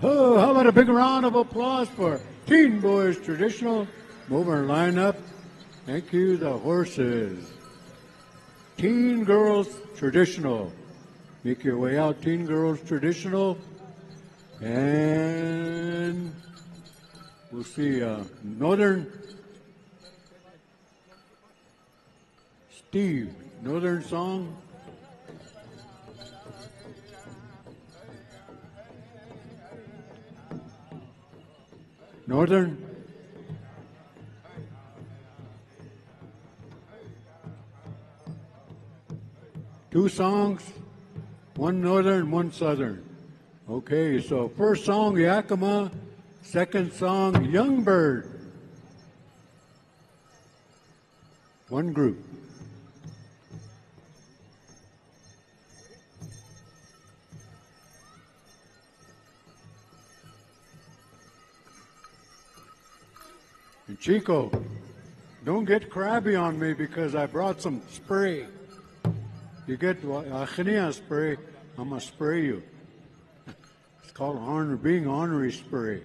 How about a big round of applause for Teen Boys Traditional? Move our line up. Thank you, the horses. Teen Girls Traditional. Make your way out, Teen Girls Traditional. And we'll see Northern Steve, Northern Song. Northern. Two songs, one Northern, one Southern. Okay, so first song, Yakima. Second song, Young Bird. One group. And Chico, don't get crabby on me because I brought some spray. You get Achenia spray, I'm going to spray you. It's called being ornery spray.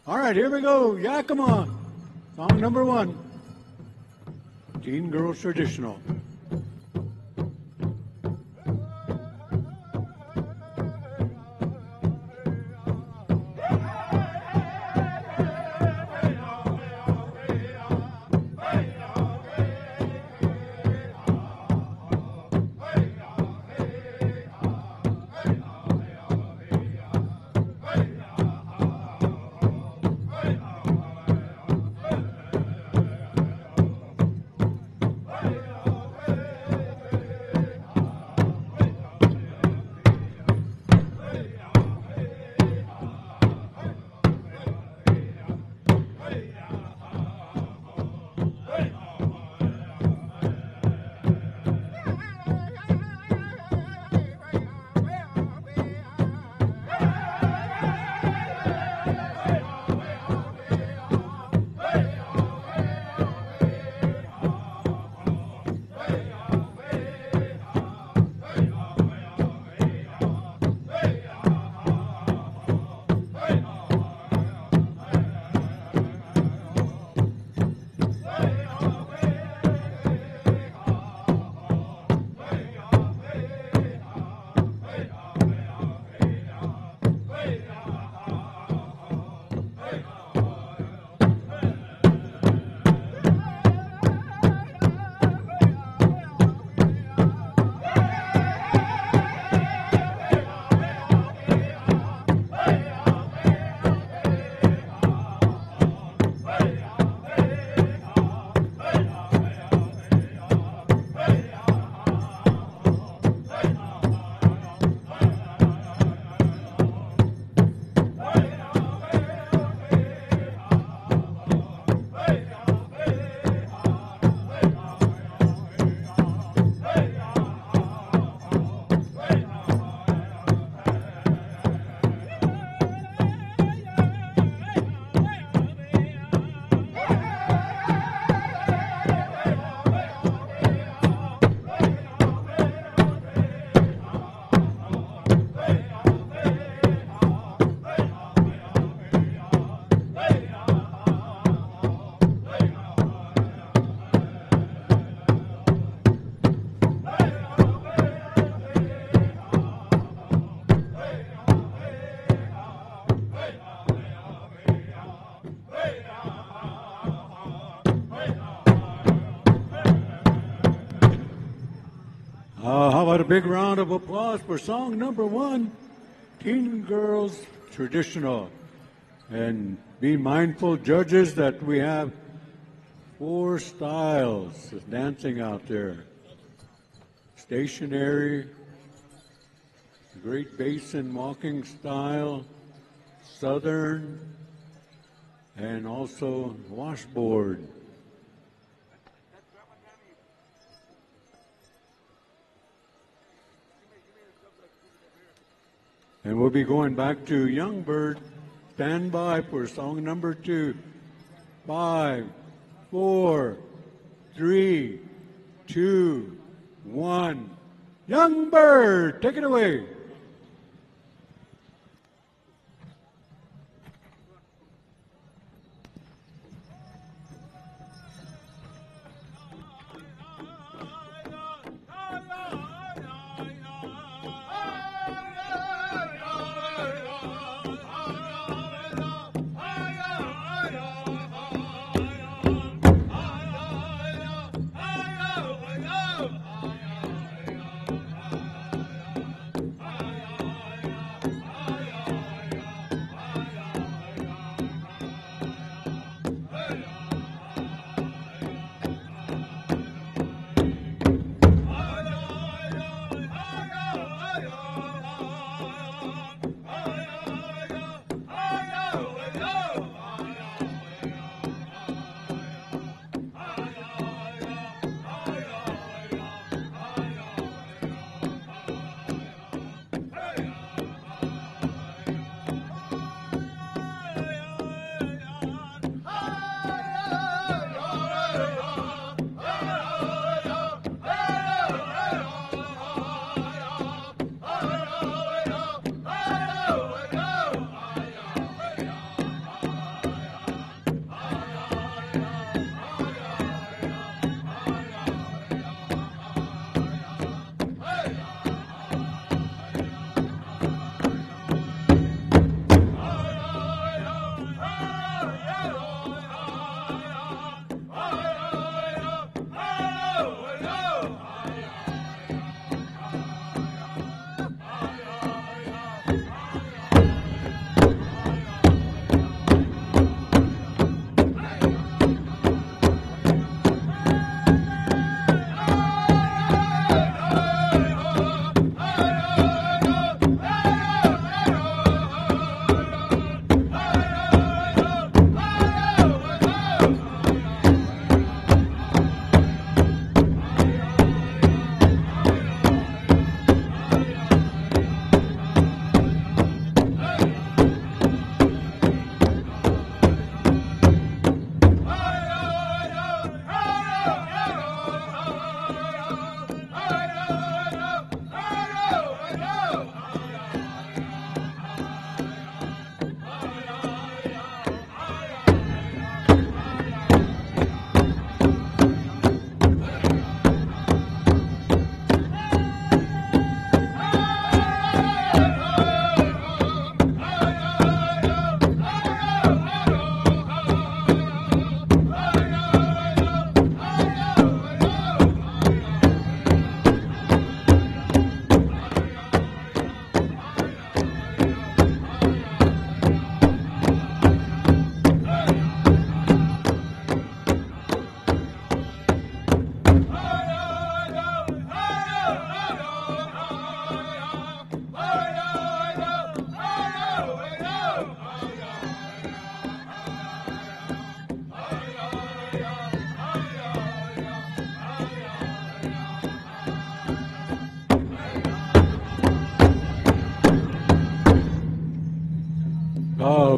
All right, here we go. Yakima. Song number 1. Teen Girls Traditional. How about a big round of applause for song number 1, Teen Girls Traditional. And be mindful, judges, that we have 4 styles of dancing out there. Stationary, Great Basin walking style, Southern, and also washboard. And we'll be going back to Youngbird. Stand by for song number 2. 5, 4, 3, 2, 1. Youngbird, take it away.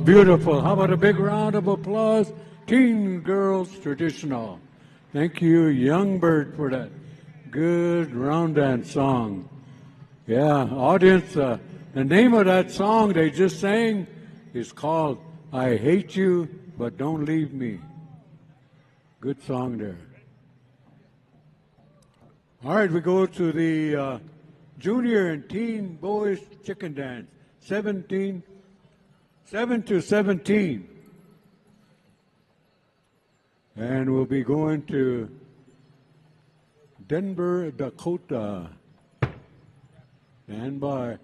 beautiful. How about a big round of applause? Teen Girls Traditional. Thank you, Young Bird, for that good round dance song. Yeah, audience, the name of that song they just sang is called I Hate You, But Don't Leave Me. Good song there. All right, we go to the junior and teen boys chicken dance. 7 to 17. And we'll be going to Denver, Dakota. Stand by.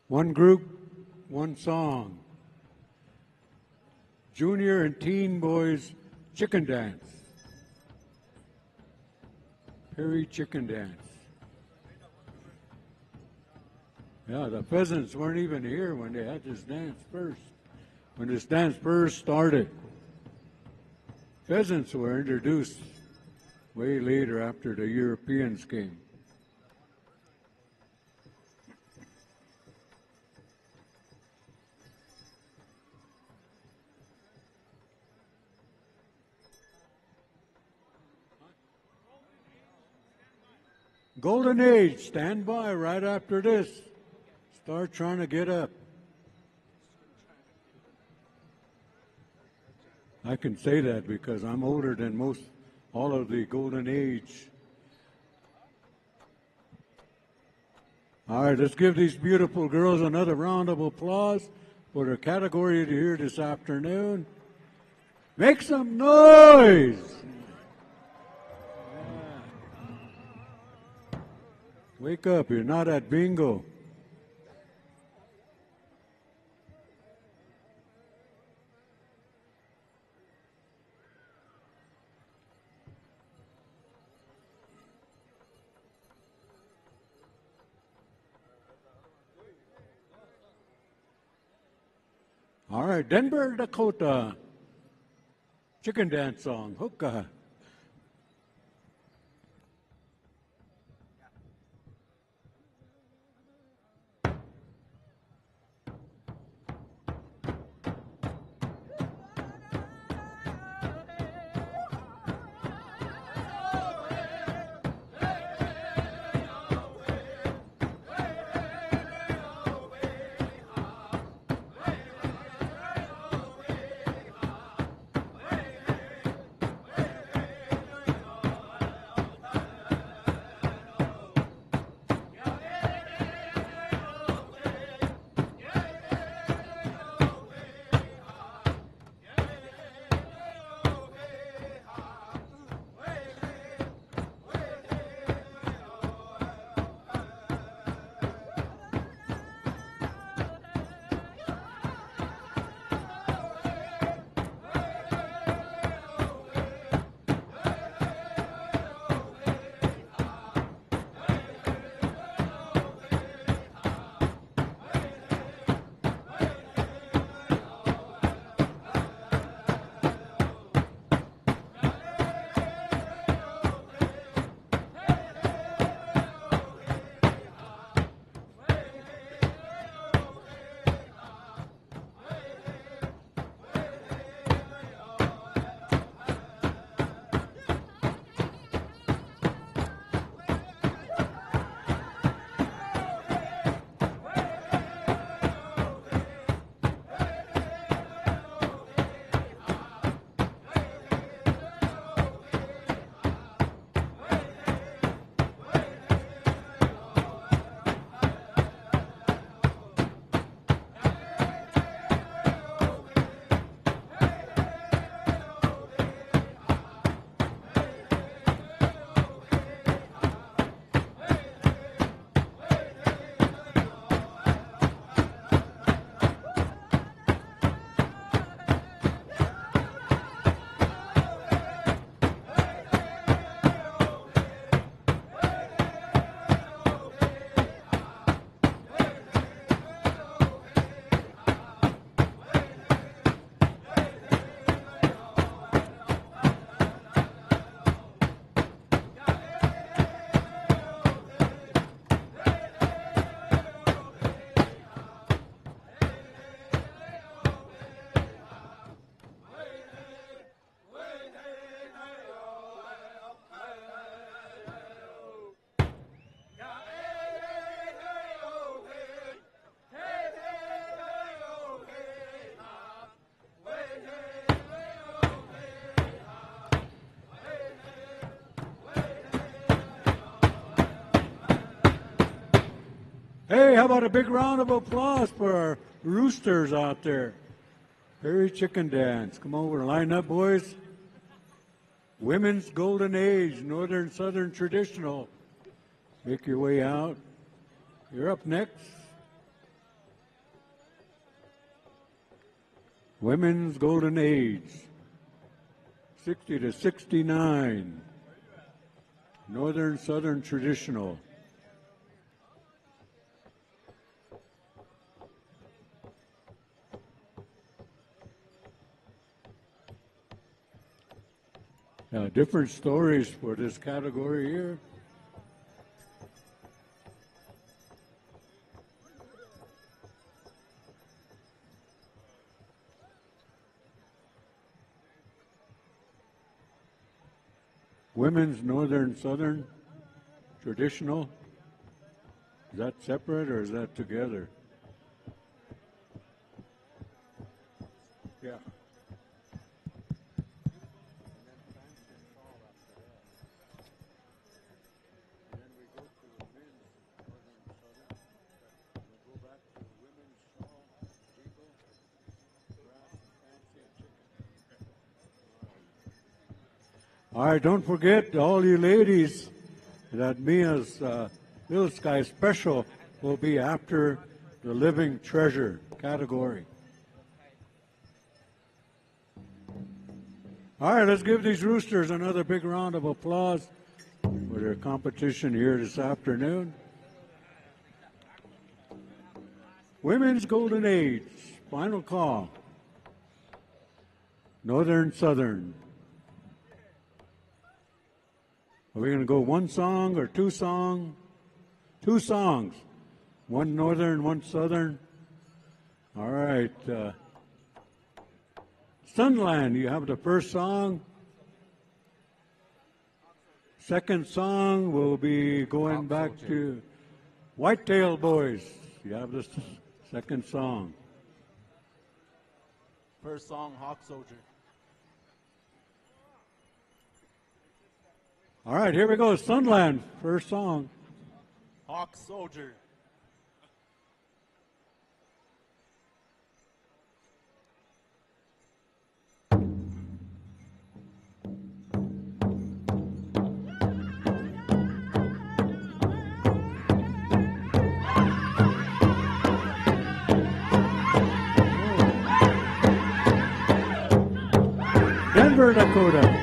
One group, one song. Junior and teen boys chicken dance. Perry chicken dance. Yeah, the pheasants weren't even here when they had this dance first. When this dance first started. Pheasants were introduced way later after the Europeans came. Golden Age, stand by right after this. Start trying to get up. I can say that because I'm older than all of the Golden Age. All right, let's give these beautiful girls another round of applause for their category here this afternoon. Make some noise! Wake up, you're not at bingo. All right, Denver, Dakota. Chicken dance song, hookah. Hey, how about a big round of applause for our roosters out there? Prairie Chicken Dance. Come over, line up, boys. Women's Golden Age, Northern Southern Traditional. Make your way out. You're up next. Women's Golden Age, 60 to 69. Northern Southern Traditional. Now, different stories for this category here. Women's Northern Southern Traditional. Is that separate or is that together? Yeah. All right, don't forget, all you ladies, that Mia's Little Sky Special will be after the Living Treasure category. All right, let's give these roosters another big round of applause for their competition here this afternoon. Women's Golden Age, final call. Northern Southern. Are we going to go one song or two songs? Two songs. One Northern, one Southern. All right. Sunland, you have the first song. Second song will be going back to Whitetail Boys. You have the second song. First song, Hawk Soldier. All right, here we go. Sunland, first song. Hawk Soldier. Denver, Dakota.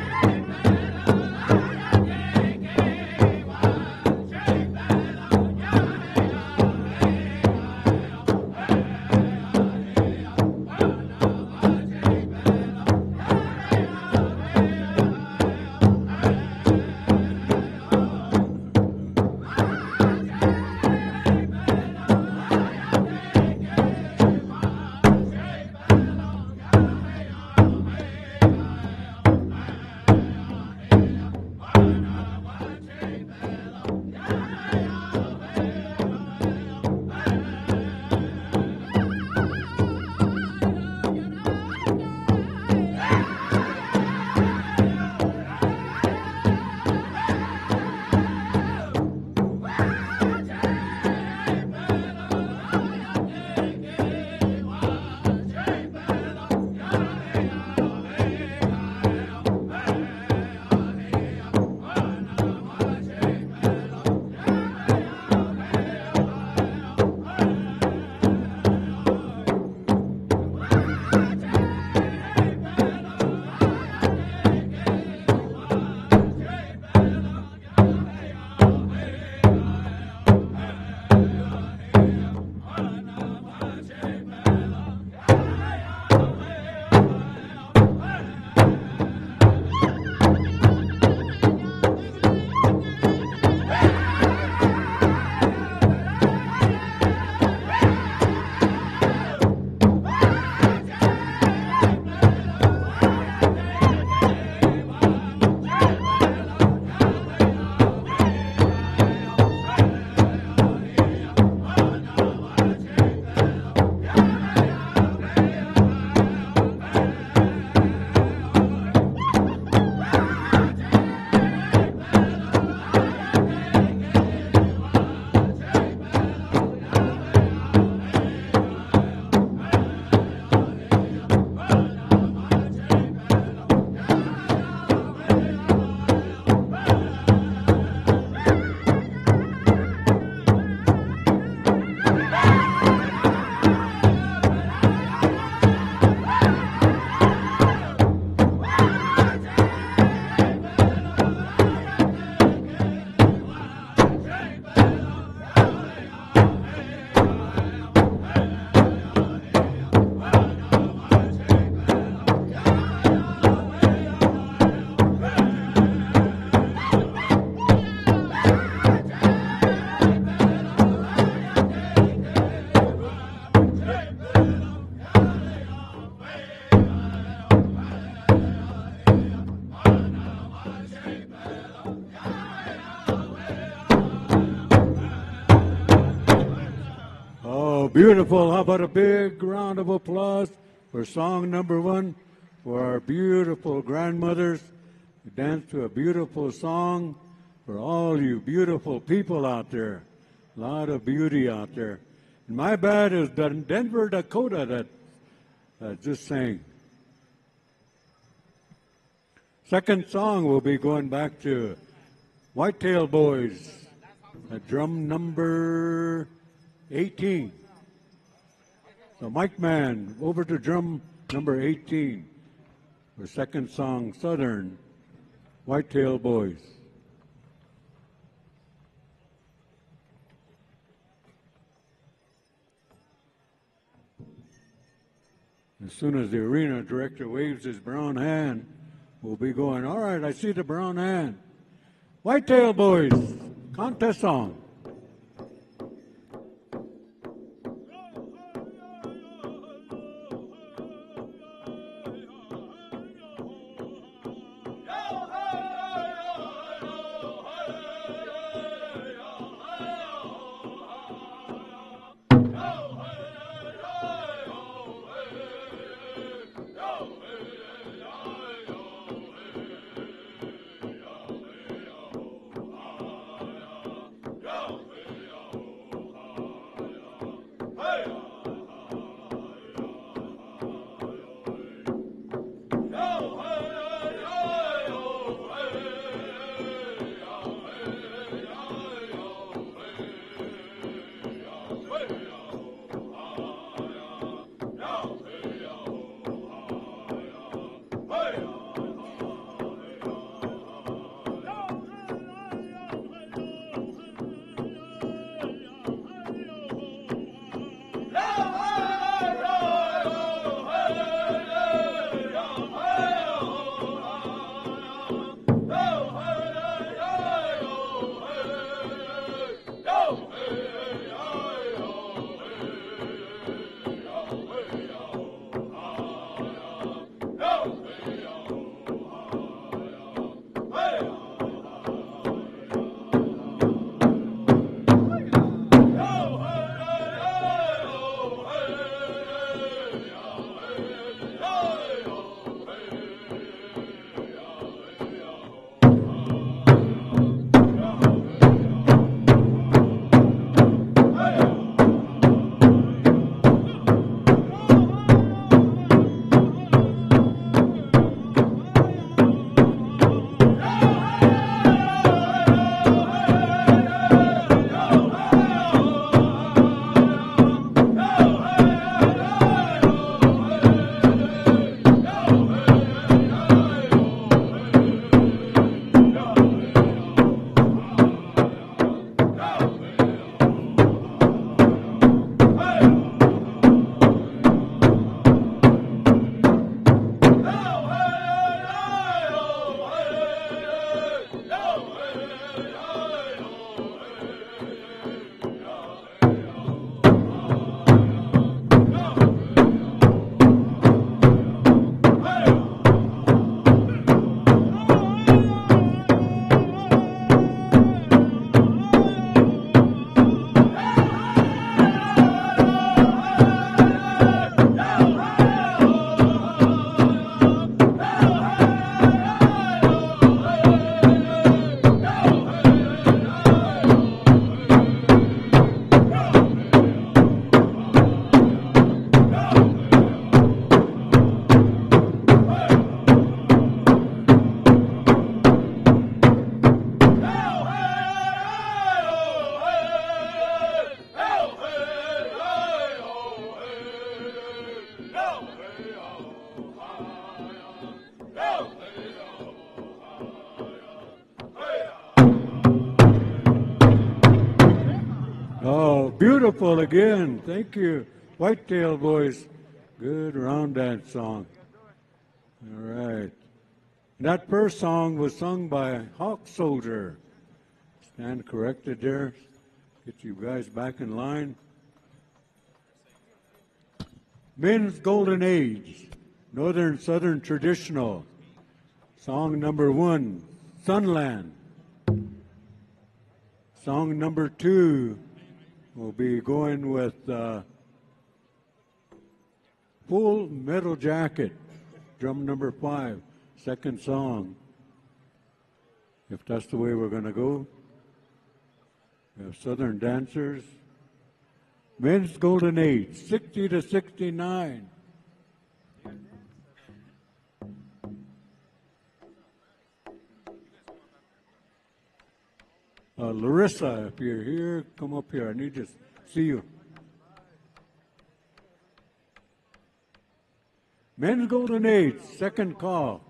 Oh, beautiful. How about a big round of applause for song number 1 for our beautiful grandmothers who dance to a beautiful song for all you beautiful people out there. A lot of beauty out there. And my bad is Denver, Dakota that just sang. Second song will be going back to Whitetail Boys at drum number 18. So Mike Man, over to drum number 18 for second song, Southern Whitetail Boys. As soon as the arena director waves his brown hand, we'll be going, all right, I see the brown hand. Whitetail Boys, contest song. Beautiful again. Thank you. Whitetail Boys. Good round dance song. All right. That first song was sung by Hawk Soldier. Stand corrected there. Get you guys back in line. Men's Golden Age. Northern Southern Traditional. Song number 1, Sunland. Song number 2, We'll be going with Full Metal Jacket, drum number 5, second song. If that's the way we're going to go. We have Southern Dancers. Men's Golden Age, 60 to 69. Larissa, if you're here, come up here. I need to see you. Men's Golden Age, second call.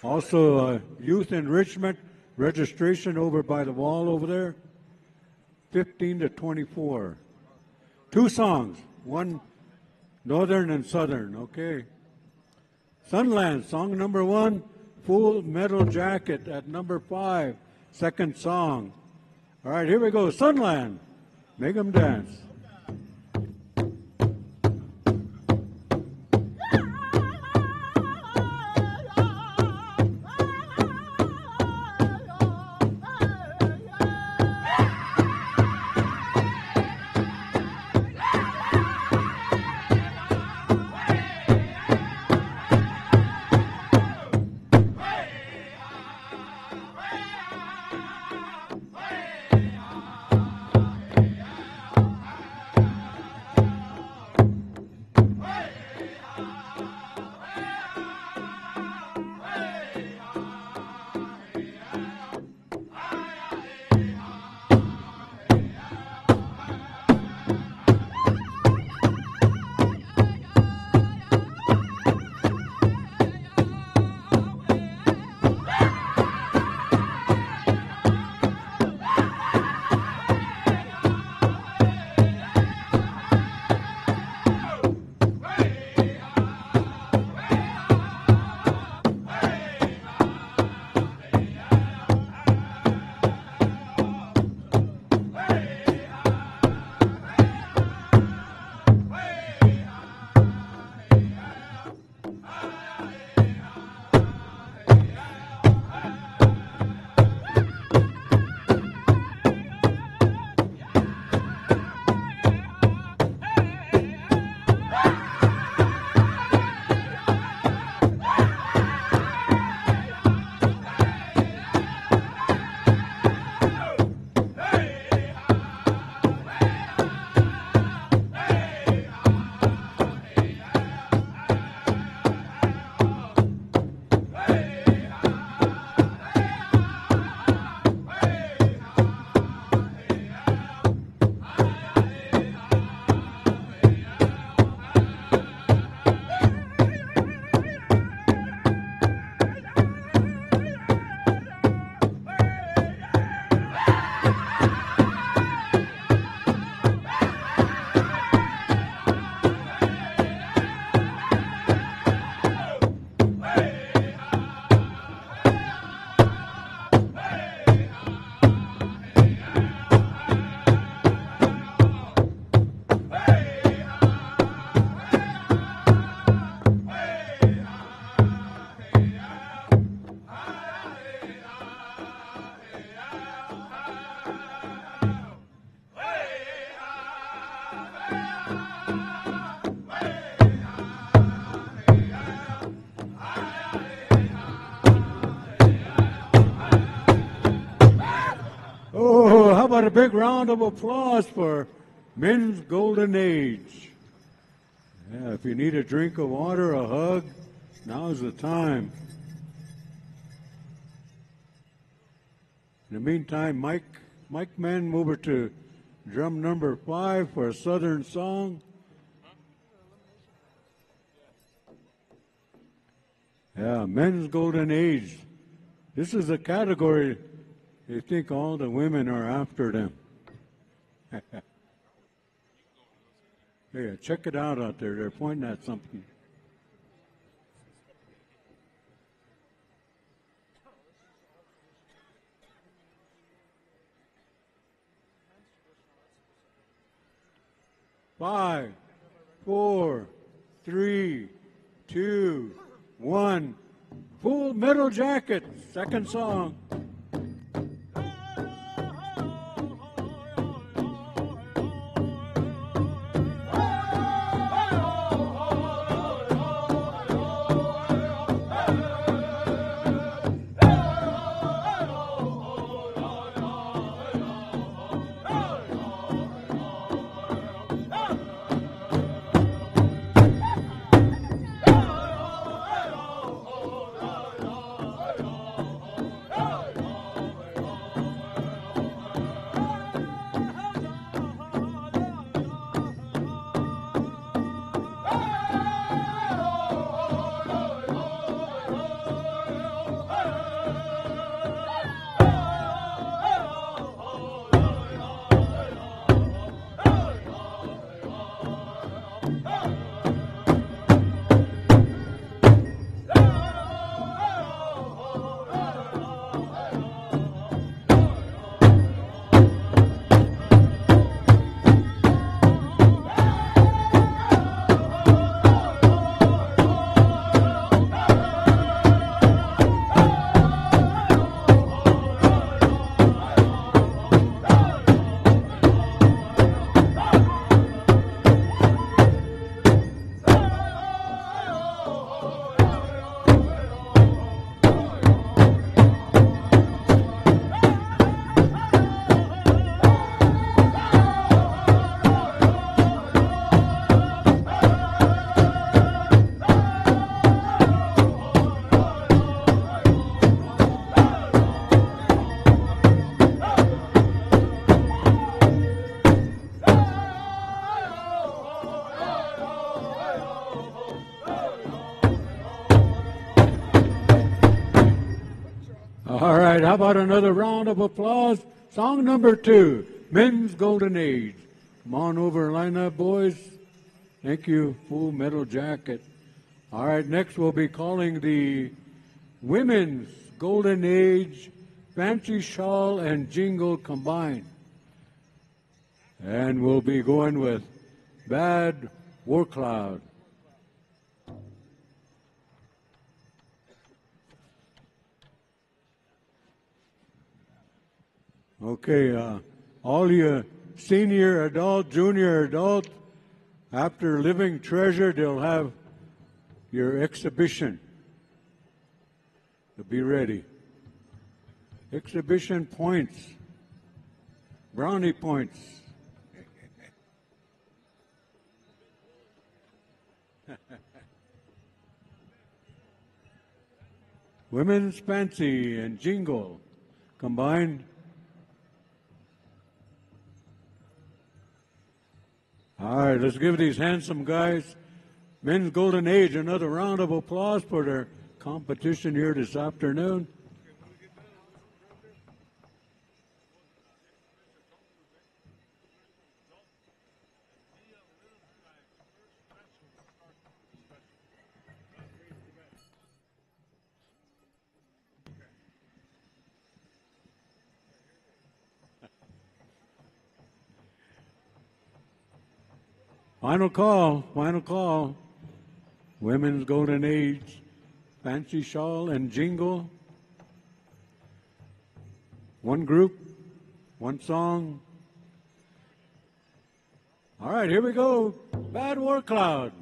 Also, youth enrichment registration over by the wall over there, 15 to 24. 2 songs, one northern and southern, okay. Sunland, song number 1, Full Metal Jacket at number 5, second song. All right, here we go, Sunland, make 'em dance. How about a big round of applause for Men's Golden Age? Yeah, if you need a drink of water, a hug, now's the time. In the meantime, Mike Mann, move over to drum number 5 for a Southern song. Yeah, Men's Golden Age. This is a category they think all the women are after them. Hey, check it out there. They're pointing at something. 5, 4, 3, 2, 1. Full Metal Jacket, second song. All right, how about another round of applause? Song number 2, Men's Golden Age. Come on over, line up, boys. Thank you, Full Metal Jacket. All right, next we'll be calling the Women's Golden Age, Fancy Shawl and Jingle combined. And we'll be going with Bad War Cloud. Okay, all you senior adult, junior adult, after Living Treasure, they'll have your exhibition. So be ready. Exhibition points, brownie points. Women's Fancy and Jingle combined. All right, let's give these handsome guys, Men's Golden Age, another round of applause for their competition here this afternoon. Final call, final call. Women's Golden Age, Fancy Shawl and Jingle. One group, one song. All right, here we go. Bad War Cloud.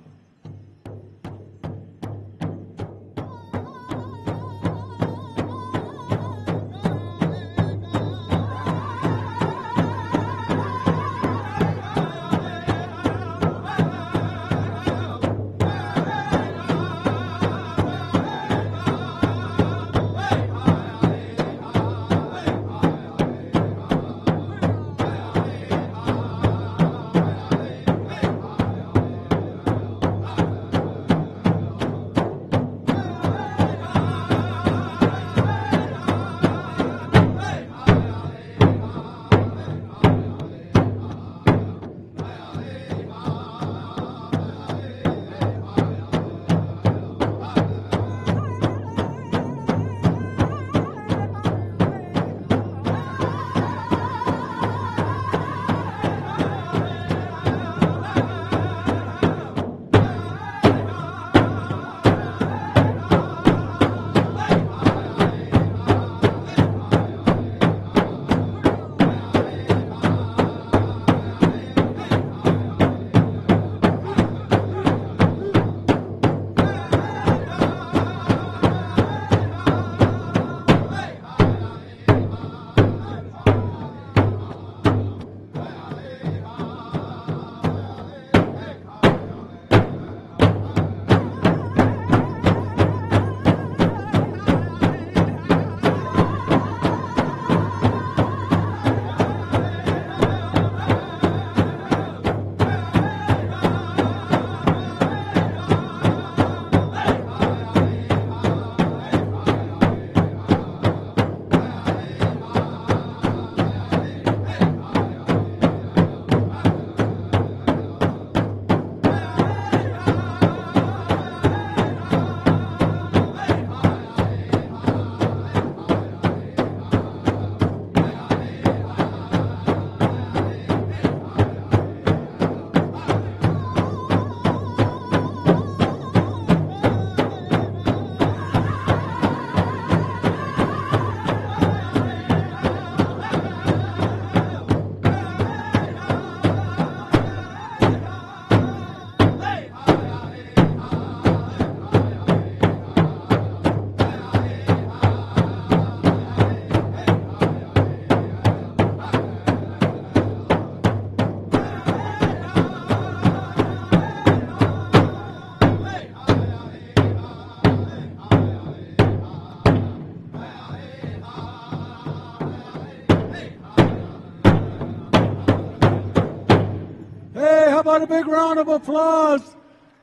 about a big round of applause?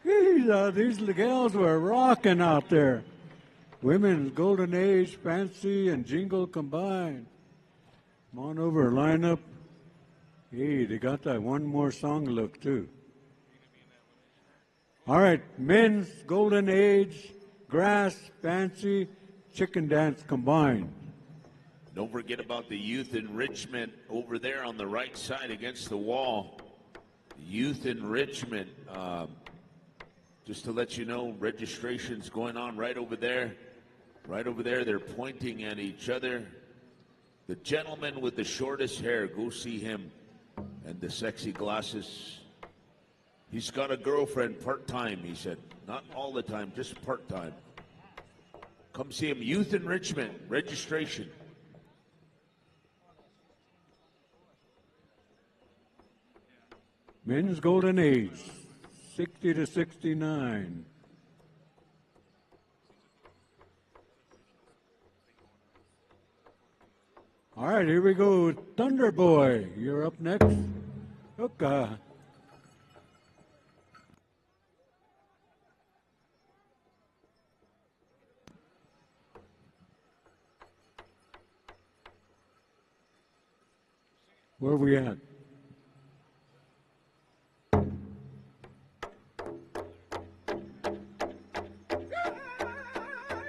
These gals were rocking out there. Women's Golden Age, Fancy, and Jingle combined. Come on over, line up. Hey, they got that one more song look, too. All right, men's Golden Age, Grass, Fancy, Chicken Dance combined. Don't forget about the youth enrichment over there on the right side against the wall. Youth enrichment. Just to let you know, registration's going on right over there. Right over there, they're pointing at each other. The gentleman with the shortest hair, go see him. And the sexy glasses. He's got a girlfriend part-time, he said. Not all the time, just part-time. Come see him. Youth enrichment, registration. Men's Golden Age, 60 to 69. All right, here we go. Thunder Boy, you're up next. Look, where are we at?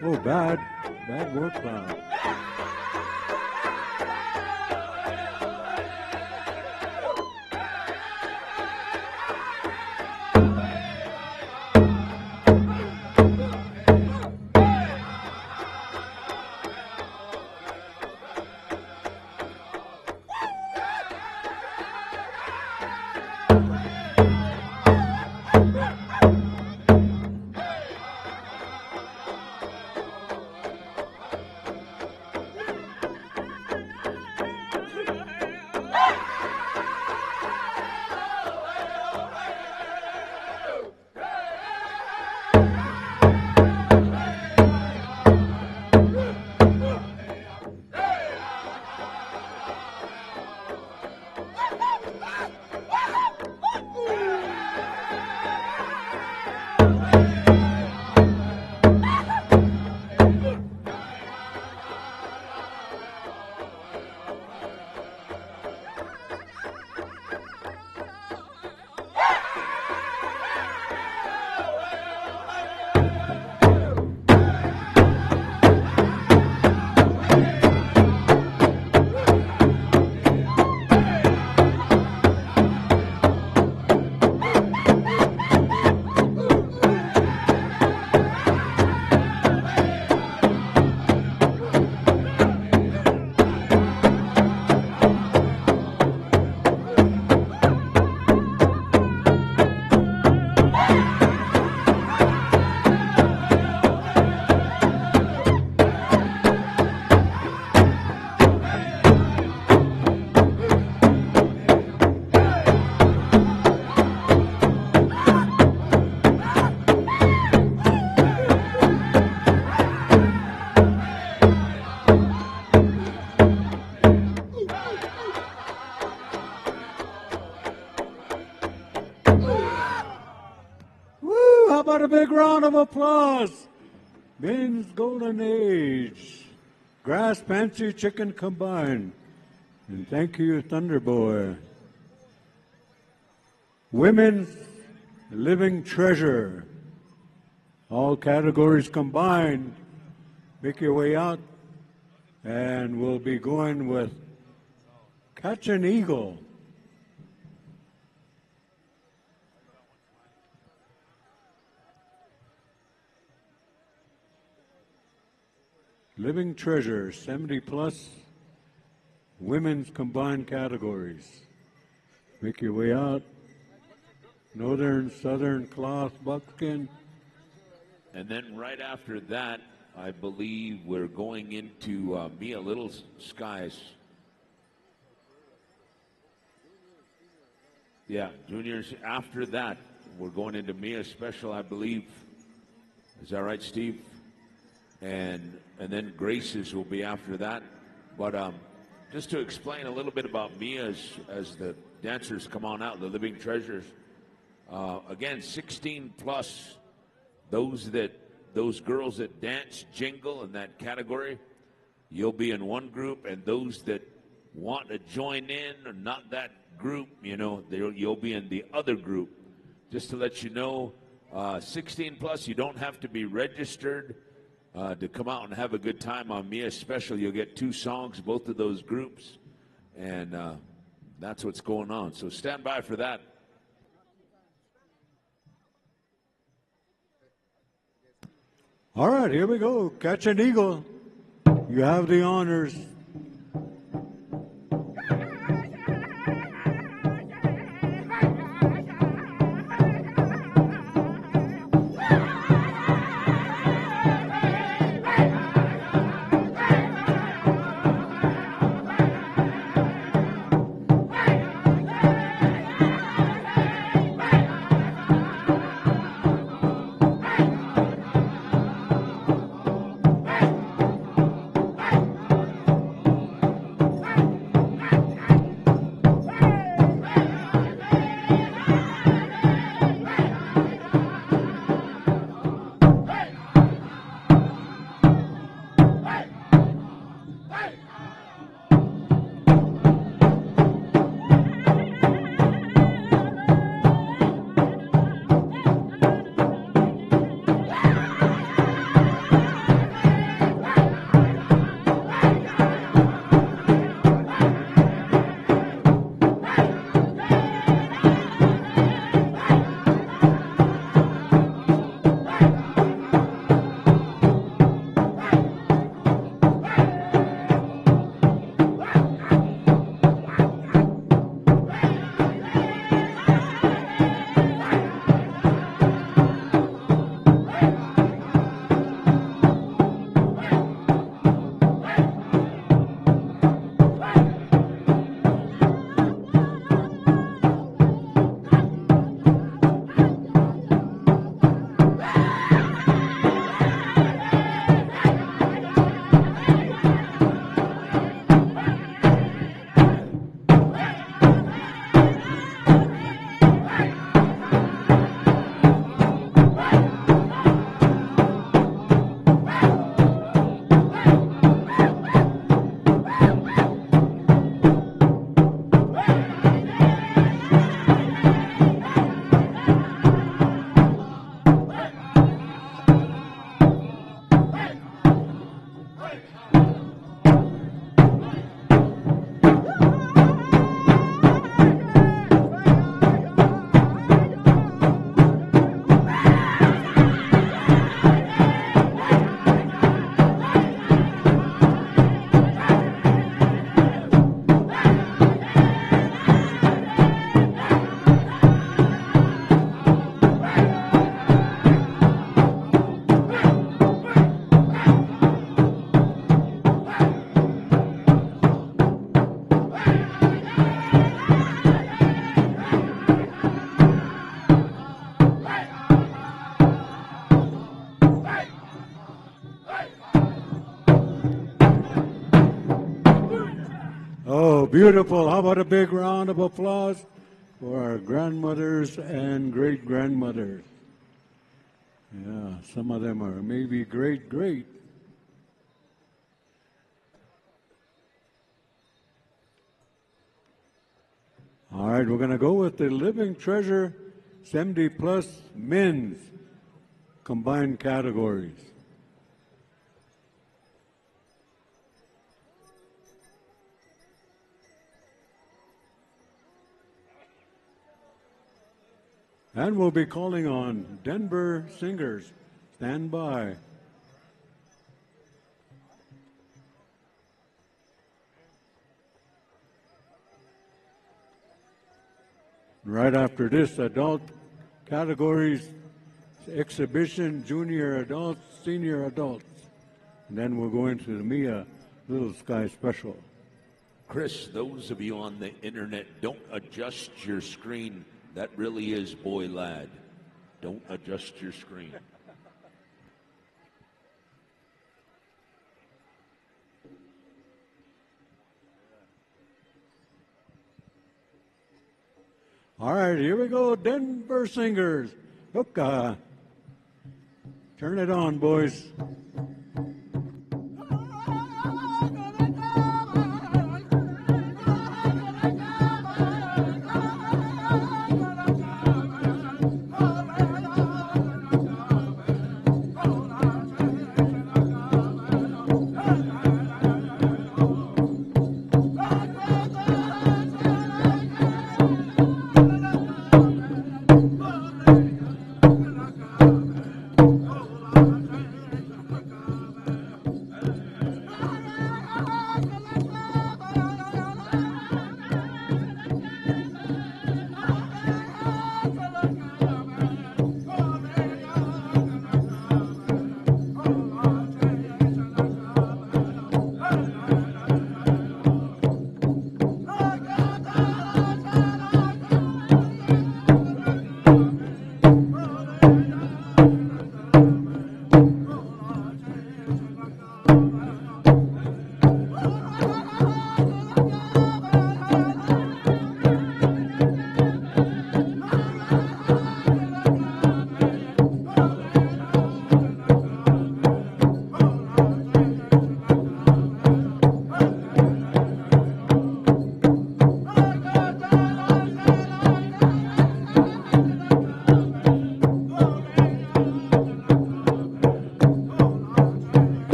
Oh, bad work foul. A big round of applause. Men's Golden Age, Grass, Fancy, Chicken combined. And thank you, Thunder Boy. Women's Living Treasure, all categories combined. Make your way out, and we'll be going with Catch an Eagle. Living Treasure, 70 plus, women's combined categories. Make your way out. Northern, Southern, cloth, buckskin. And then right after that, I believe we're going into Mia Little Skies. Yeah, juniors. After that, we're going into Mia Special, I believe. Is that right, Steve? And then Grace's will be after that. But just to explain a little bit about Mia as the dancers come on out, the Living Treasures. Again, 16 plus, those girls that dance jingle in that category, you'll be in one group, and those that want to join in or not that group, you'll be in the other group. Just to let you know, 16 plus, you don't have to be registered to come out and have a good time on Mia Special. You'll get 2 songs, both of those groups, and that's what's going on. So stand by for that. All right, here we go. Catch an eagle. You have the honors. Beautiful. How about a big round of applause for our grandmothers and great-grandmothers? Yeah, some of them are maybe great-great. All right, we're going to go with the Living Treasure 70-plus men's combined categories. And we'll be calling on Denver singers. Stand by. Right after this, adult categories, exhibition, junior adults, senior adults. And then we'll go into the Mia Little Sky Special. Chris, those of you on the internet, don't adjust your screen. That really is Boy Lad. Don't adjust your screen. All right, here we go, Denver Singers. Hookah. Turn it on, boys.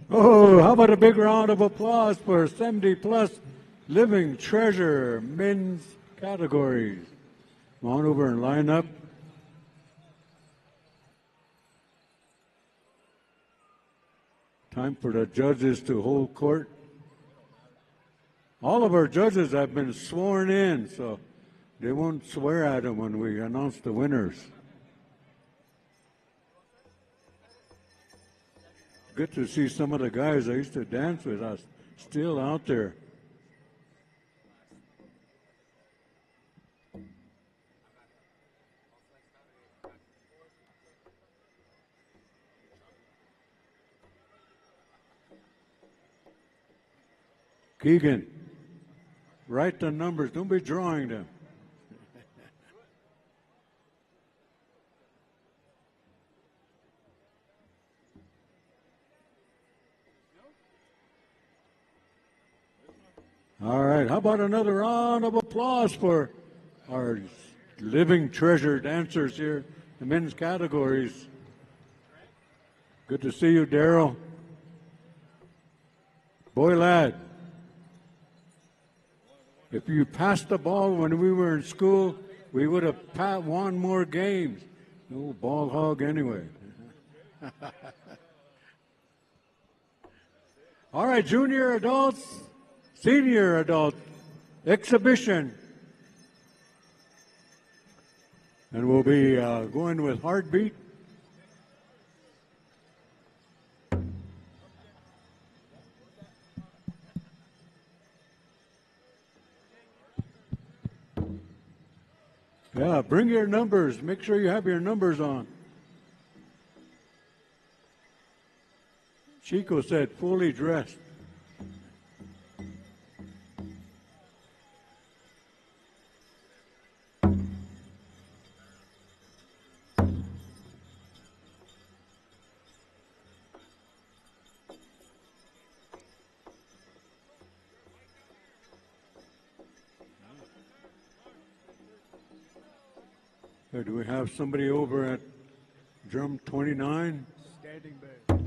Oh, how about a big round of applause for 70 plus living treasure men's categories. Come on over and line up. Time for the judges to hold court. All of our judges have been sworn in, so they won't swear at them when we announce the winners. Good to see some of the guys I used to dance with us still out there. Keegan, write the numbers. Don't be drawing them. All right, how about another round of applause for our living treasure dancers here, the men's categories. Good to see you, Daryl. Boy, lad, if you passed the ball when we were in school, we would have won more games. No ball hog anyway. All right, junior adults, senior adult exhibition. And we'll be going with Heartbeat. Yeah, bring your numbers. Make sure you have your numbers on. Chico said fully dressed. Do we have somebody over at drum 29? Standing back.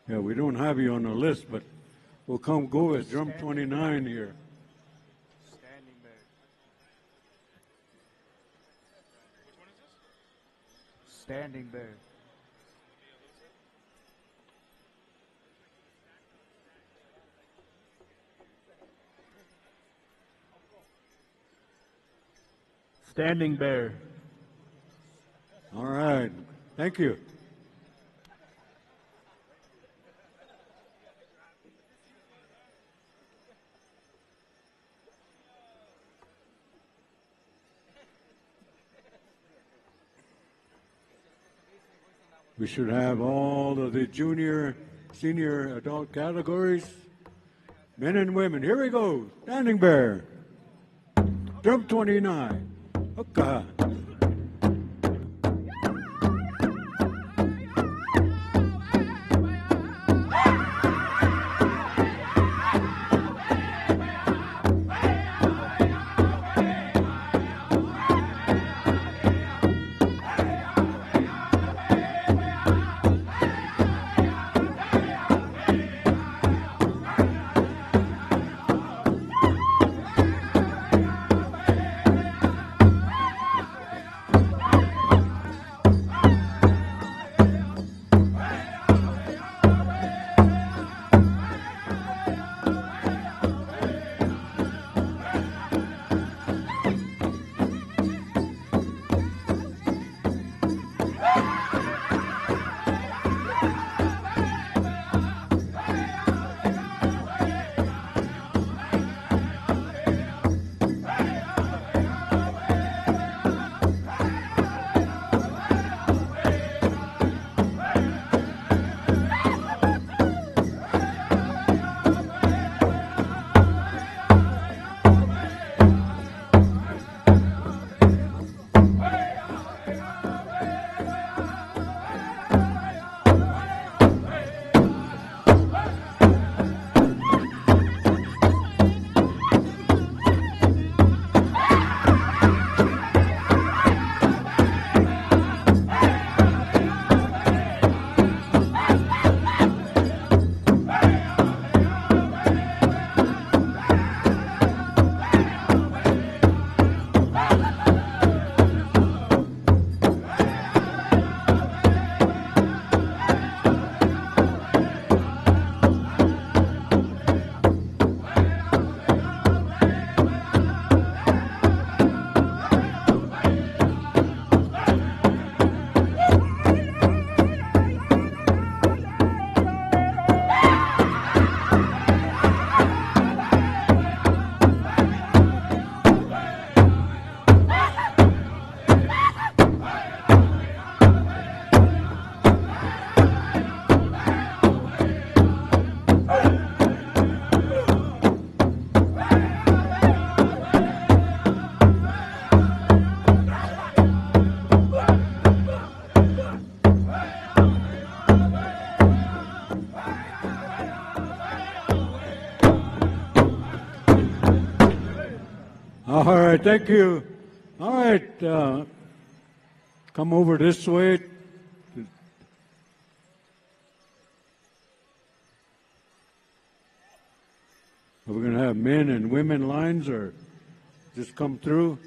Yeah, we don't have you on the list, but we'll come go with drum 29 here. Standing back. Standing Bear. Standing Bear. All right. Thank you. We should have all of the junior, senior adult categories, men and women. Here we go. Standing Bear. Jump 29. Hookah. All right, thank you. All right, come over this way. Are we going to have men and women lines or just come through?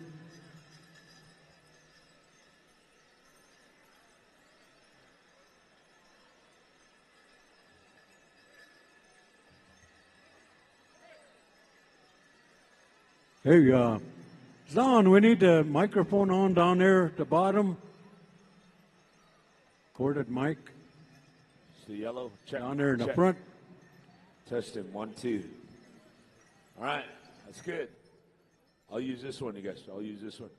Hey, Zon, we need the microphone on down there at the bottom. Corded mic. It's the yellow. Check. Down there in the check. front. Testing 1, 2. All right, that's good. I'll use this one, you guys. I'll use this one.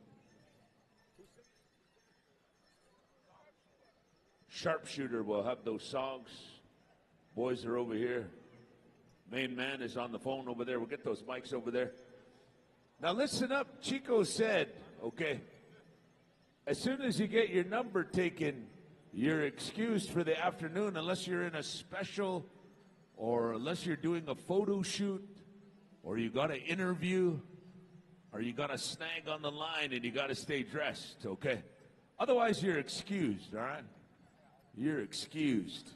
Sharpshooter will have those songs. Boys are over here. Main man is on the phone over there. We'll get those mics over there. Now listen up. Chico said, okay, as soon as you get your number taken, you're excused for the afternoon unless you're in a special or unless you're doing a photo shoot or you got an interview or you got a snag on the line and you got to stay dressed, okay? Otherwise, you're excused, all right? You're excused.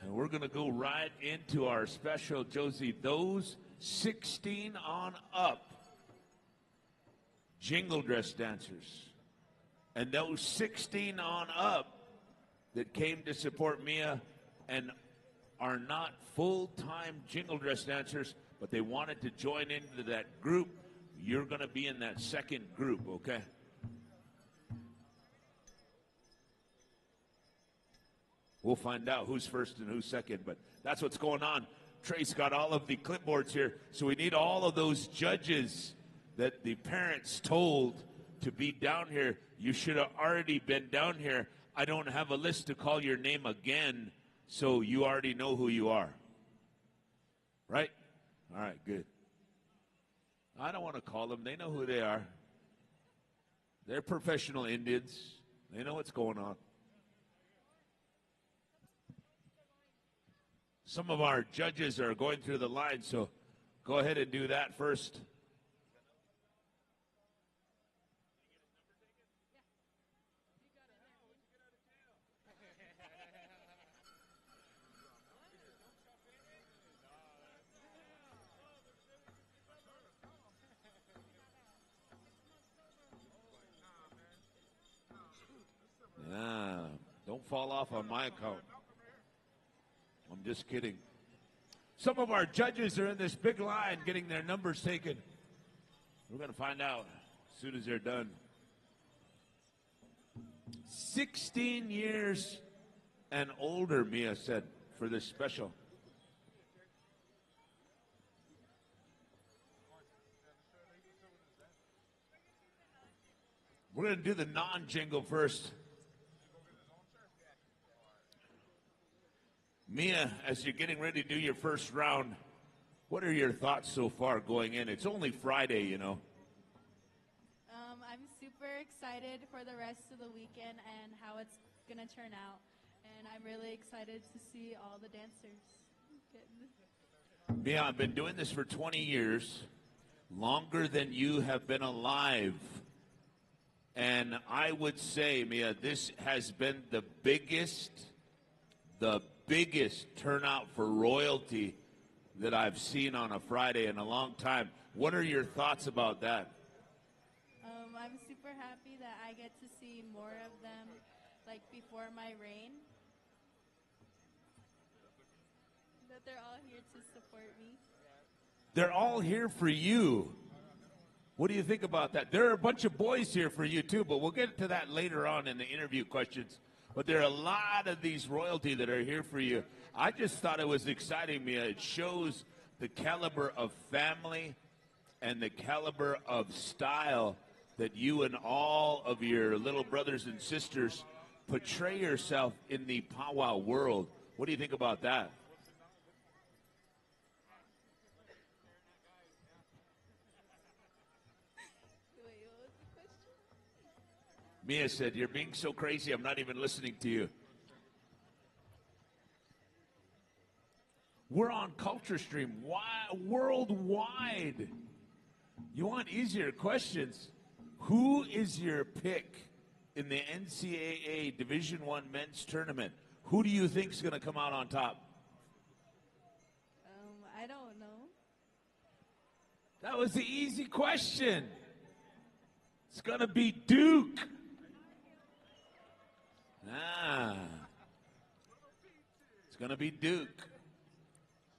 And we're going to go right into our special, Josie, those 16 on up jingle dress dancers. And those 16 on up that came to support Mia and are not full-time jingle dress dancers, but they wanted to join into that group, you're going to be in that second group, okay? We'll find out who's first and who's second, but that's what's going on. Trace got all of the clipboards here, so we need all of those judges that the parents told to be down here. You should have already been down here. I don't have a list to call your name again, so you already know who you are. Right? All right, good. I don't want to call them. They know who they are. They're professional Indians. They know what's going on. Some of our judges are going through the line, so go ahead and do that first. Yeah, don't fall off on my account. I'm just kidding. Some of our judges are in this big line getting their numbers taken. We're going to find out as soon as they're done. 16 years and older, Mia said, for this special. We're going to do the non-jingle first. Mia, as you're getting ready to do your first round, what are your thoughts so far going in? It's only Friday, you know. I'm super excited for the rest of the weekend and how it's going to turn out. And I'm really excited to see all the dancers. Mia, I've been doing this for 20 years, longer than you have been alive. And I would say, Mia, this has been the biggest turnout for royalty that I've seen on a Friday in a long time. What are your thoughts about that? I'm super happy that I get to see more of them, like before my reign. That they're all here to support me. They're all here for you. What do you think about that? There are a bunch of boys here for you too, but we'll get to that later on in the interview questions. But there are a lot of these royalty that are here for you. I just thought it was exciting, Mia. It shows the caliber of family and the caliber of style that you and all of your little brothers and sisters portray yourself in the powwow world. What do you think about that? Wait, what was the question? Mia said, "You're being so crazy, I'm not even listening to you." We're on Culture Stream worldwide. You want easier questions? Who is your pick in the NCAA Division I men's tournament? Who do you think is going to come out on top? I don't know. That was the easy question. It's going to be Duke. It's going to be Duke.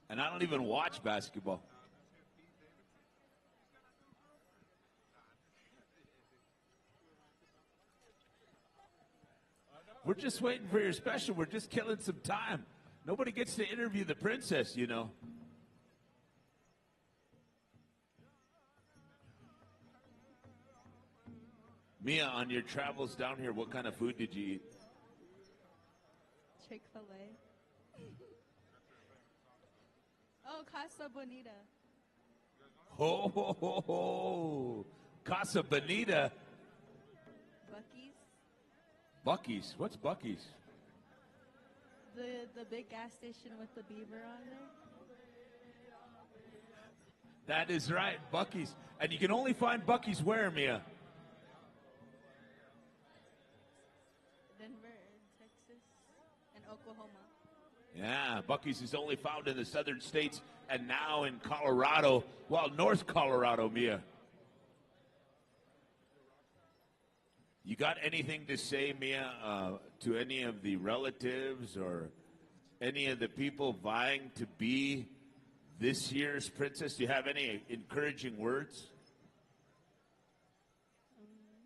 And I don't even watch basketball. We're just waiting for your special. We're just killing some time. Nobody gets to interview the princess, you know. Mia, on your travels down here, what kind of food did you eat? Chick-fil-A. Oh, Casa Bonita. Ho, ho, ho, ho. Casa Bonita. Buc-ee's. Buc-ee's. What's Buc-ee's? The big gas station with the beaver on there. That is right, Buc-ee's. And you can only find Buc-ee's where, Mia? Denver, Texas, and Oklahoma. Yeah, Buc-ee's is only found in the southern states and now in Colorado. Well, North Colorado, Mia. You got anything to say, Mia, to any of the relatives or any of the people vying to be this year's princess? Do you have any encouraging words? What do you mean?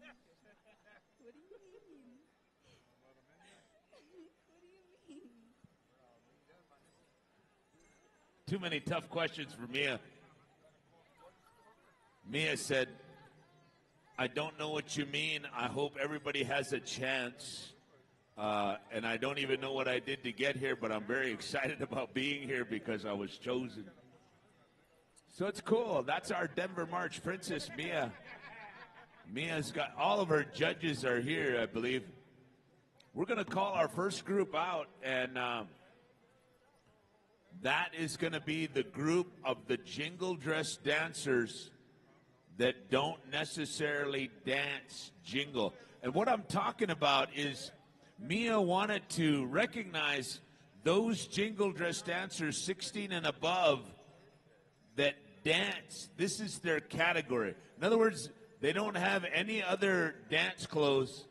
What do you mean? Too many tough questions for Mia. Mia said, I don't know what you mean. I hope everybody has a chance. And I don't even know what I did to get here, but I'm very excited about being here because I was chosen. So it's cool. That's our Denver March Princess, Mia. Mia's got, all of her judges are here, I believe. We're going to call our first group out, and that is going to be the group of the jingle dress dancers that don't necessarily dance jingle. And what I'm talking about is Mia wanted to recognize those jingle dress dancers 16 and above that dance. This is their category. In other words, they don't have any other dance clothes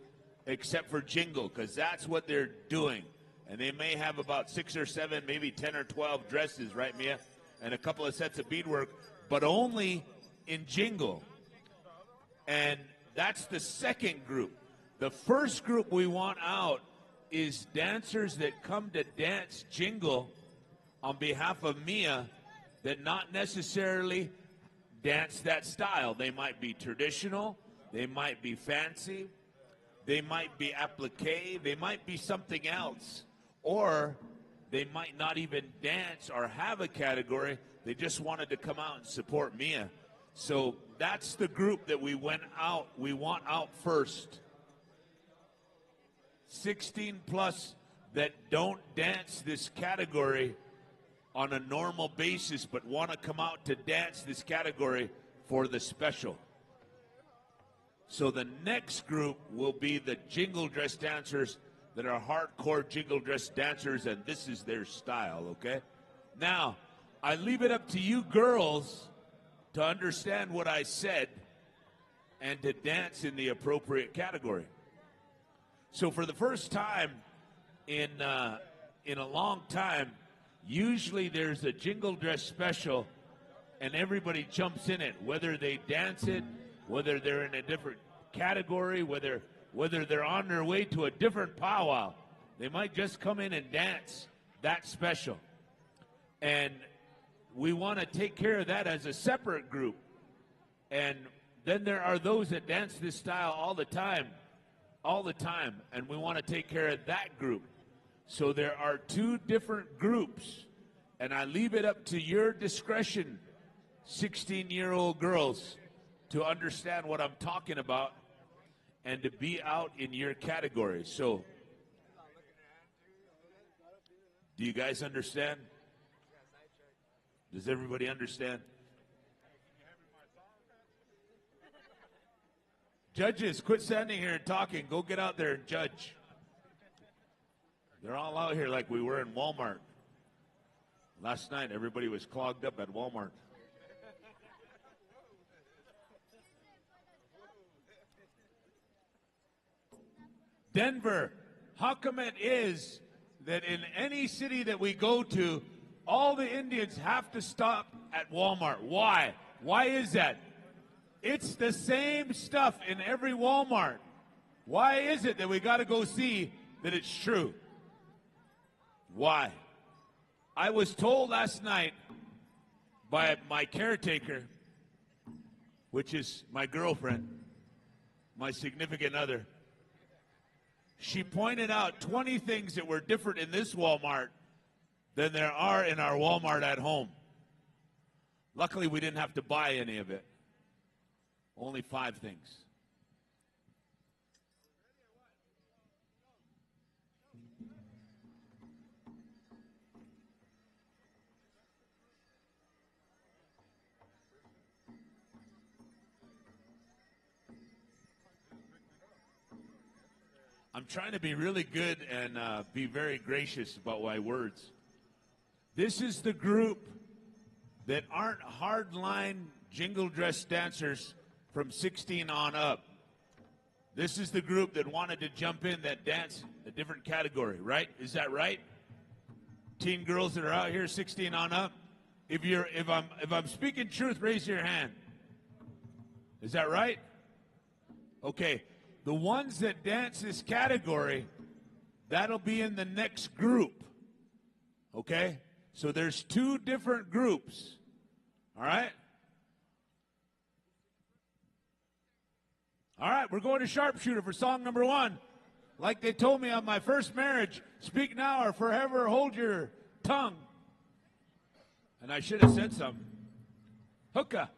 except for jingle, because that's what they're doing. And they may have about 6 or 7, maybe 10 or 12 dresses, right, Mia? And a couple of sets of beadwork, but only in jingle. And that's the second group. The first group we want out is dancers that come to dance jingle on behalf of Mia that not necessarily dance that style. They might be traditional, they might be fancy, they might be applique, they might be something else, or they might not even dance or have a category. They just wanted to come out and support Mia. So that's the group that we want out first. 16 plus that don't dance this category on a normal basis but want to come out to dance this category for the special. So the next group will be the jingle dress dancers that are hardcore jingle dress dancers, and this is their style, okay? Now, I leave it up to you girls to understand what I said and to dance in the appropriate category. So for the first time in a long time, usually there's a jingle dress special and everybody jumps in it, whether they dance it, whether they're in a different category, whether they're on their way to a different powwow. They might just come in and dance that special. And we want to take care of that as a separate group. And then there are those that dance this style all the time, and we want to take care of that group. So there are two different groups, and I leave it up to your discretion, 16-year-old girls, to understand what I'm talking about and to be out in your category. So, do you guys understand? Does everybody understand? Judges, quit standing here and talking. Go get out there and judge. They're all out here like we were in Walmart. Last night, everybody was clogged up at Walmart. Denver, how come it is that in any city that we go to, all the Indians have to stop at Walmart? Why? Why is that? It's the same stuff in every Walmart. Why is it that we got to go see that it's true? Why? I was told last night by my caretaker, which is my girlfriend, my significant other. She pointed out 20 things that were different in this Walmart than there are in our Walmart at home. Luckily, we didn't have to buy any of it. Only 5 things. I'm trying to be really good and be very gracious about my words. This is the group that aren't hardline jingle dress dancers from 16 on up. This is the group that wanted to jump in that dance a different category, right? Is that right? Teen girls that are out here, 16 on up. If I'm speaking truth, raise your hand. Is that right? Okay. The ones that dance this category, that'll be in the next group. Okay? So there's 2 different groups. All right? All right, we're going to Sharpshooter for song number 1. Like they told me on my first marriage, speak now or forever hold your tongue. And I should have said something. Hookah.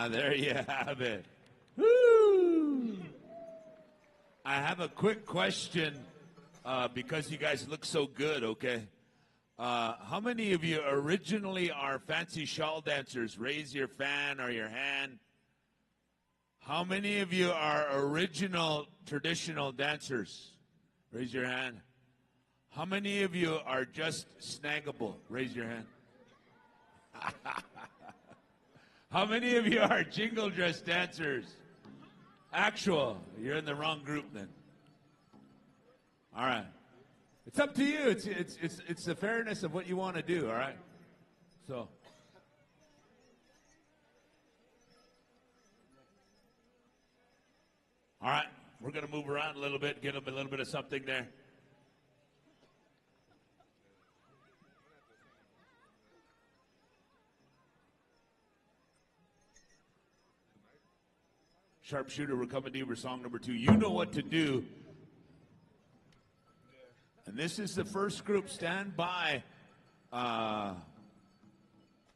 There you have it. Woo! I have a quick question because you guys look so good, okay? How many of you originally are fancy shawl dancers? Raise your fan or your hand. How many of you are original traditional dancers? Raise your hand. How many of you are just snaggable? Raise your hand. How many of you are jingle dress dancers? Actual. You're in the wrong group then. All right. It's up to you. It's the fairness of what you want to do, all right? So. All right. We're going to move around a little bit, get them a little bit of something there. Sharpshooter, we're coming to you for song number 2. You know what to do. And this is the first group. Stand by.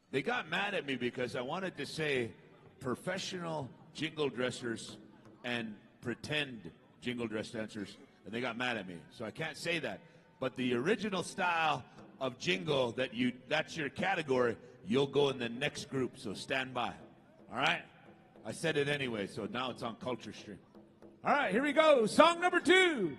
They got mad at me because I wanted to say professional jingle dressers and pretend jingle dress dancers, and they got mad at me. So I can't say that. But the original style of jingle that's your category, you'll go in the next group, so stand by. All right? I said it anyway, so now it's on Culture Stream. All right, here we go. Song number 2.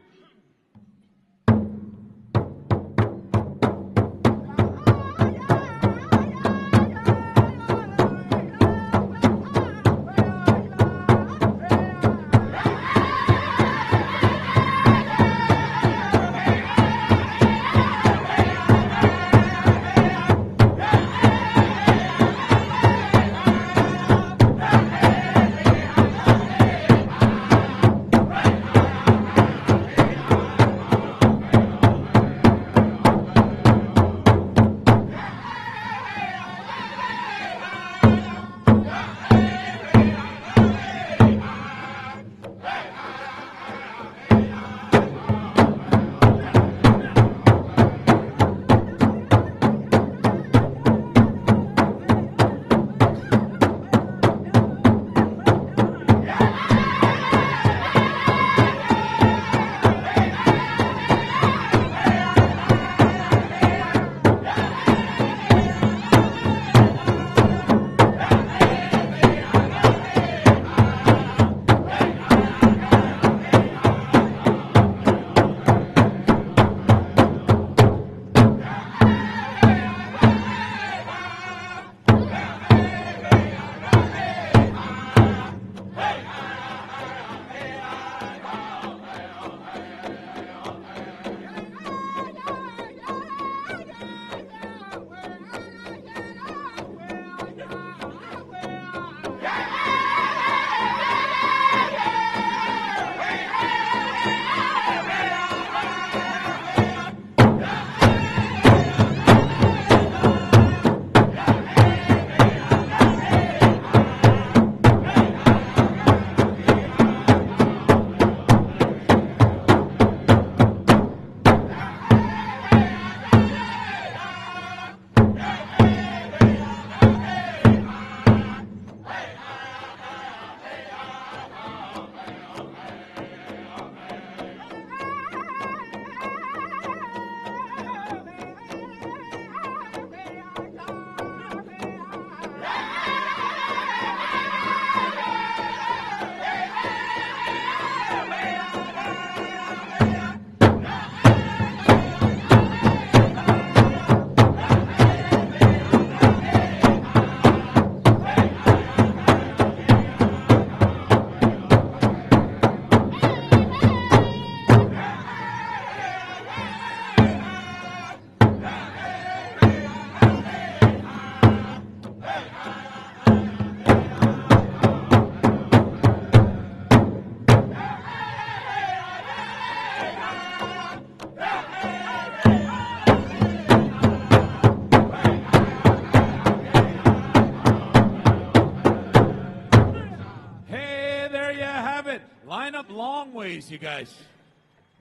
Long ways, you guys.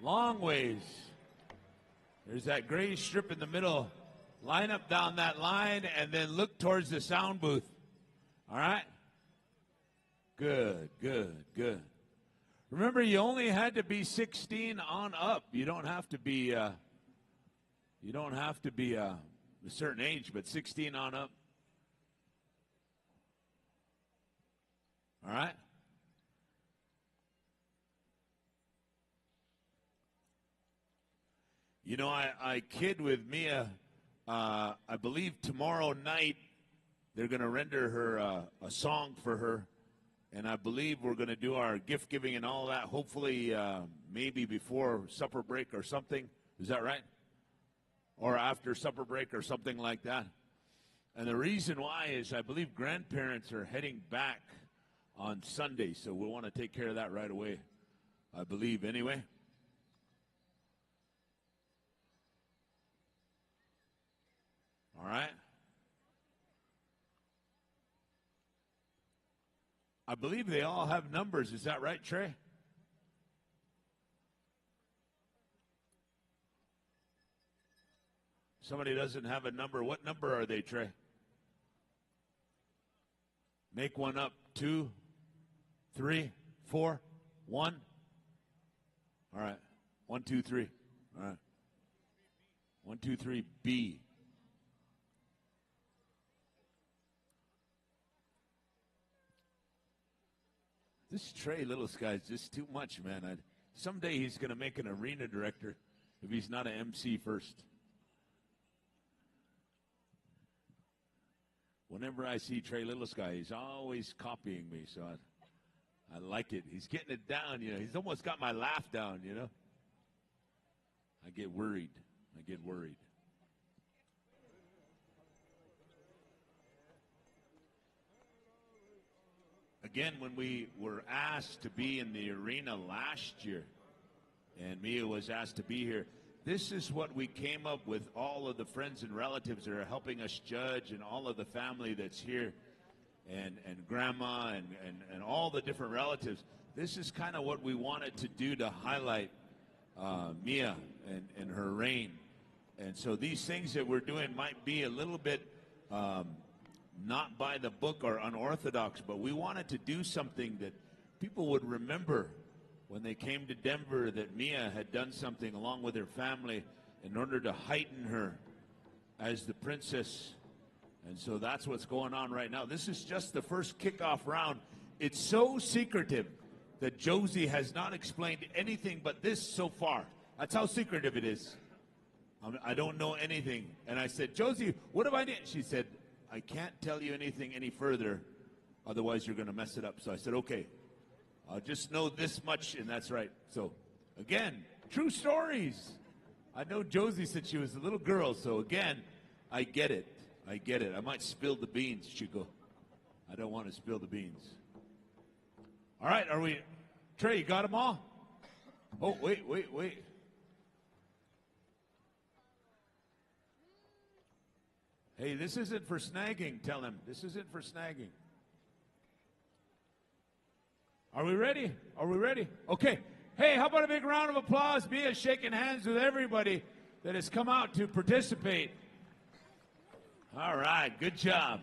Long ways. There's that gray strip in the middle. Line up down that line and then look towards the sound booth. All right? Good, good, good. Remember, you only had to be 16 on up. You don't have to be a certain age, but 16 on up. All right? You know, I kid with Mia. I believe tomorrow night they're going to render her a song for her. And I believe we're going to do our gift giving and all that, hopefully maybe before supper break or something. Is that right? Or after supper break or something like that. And the reason why is I believe grandparents are heading back on Sunday, so we'll want to take care of that right away, I believe, anyway. All right. I believe they all have numbers. Is that right, Trey? Somebody doesn't have a number. What number are they, Trey? Make one up. 2, 3, 4, 1. All right. 1, 2, 3. All right. 1, 2, 3, B. This Trey Littles guy is just too much, man. Someday he's going to make an arena director if he's not an MC first. Whenever I see Trey Littles guy, he's always copying me, so I like it. He's getting it down, you know. He's almost got my laugh down, you know. I get worried. Again, when we were asked to be in the arena last year, and Mia was asked to be here, this is what we came up with, all of the friends and relatives that are helping us judge, and all of the family that's here, and grandma, and all the different relatives. This is kind of what we wanted to do to highlight Mia and her reign. And so these things that we're doing might be a little bit not by the book or unorthodox, but we wanted to do something that people would remember when they came to Denver, that Mia had done something along with her family in order to heighten her as the princess. And so that's what's going on right now. This is just the first kickoff round. It's so secretive that Josie has not explained anything but this so far. That's how secretive it is. I don't know anything. And I said, Josie, what have I done? She said, I can't tell you anything any further, otherwise you're going to mess it up. So I said, okay, I'll just know this much, and that's right. So, again, true stories. I know Josie said she was a little girl, so again, I get it. I might spill the beans, Chico. I don't want to spill the beans. All right, are we, Trey, you got them all? Oh, wait. Hey, this isn't for snagging, tell him. This isn't for snagging. Are we ready? Okay. Hey, how about a big round of applause? Mia shaking hands with everybody that has come out to participate. All right, good job.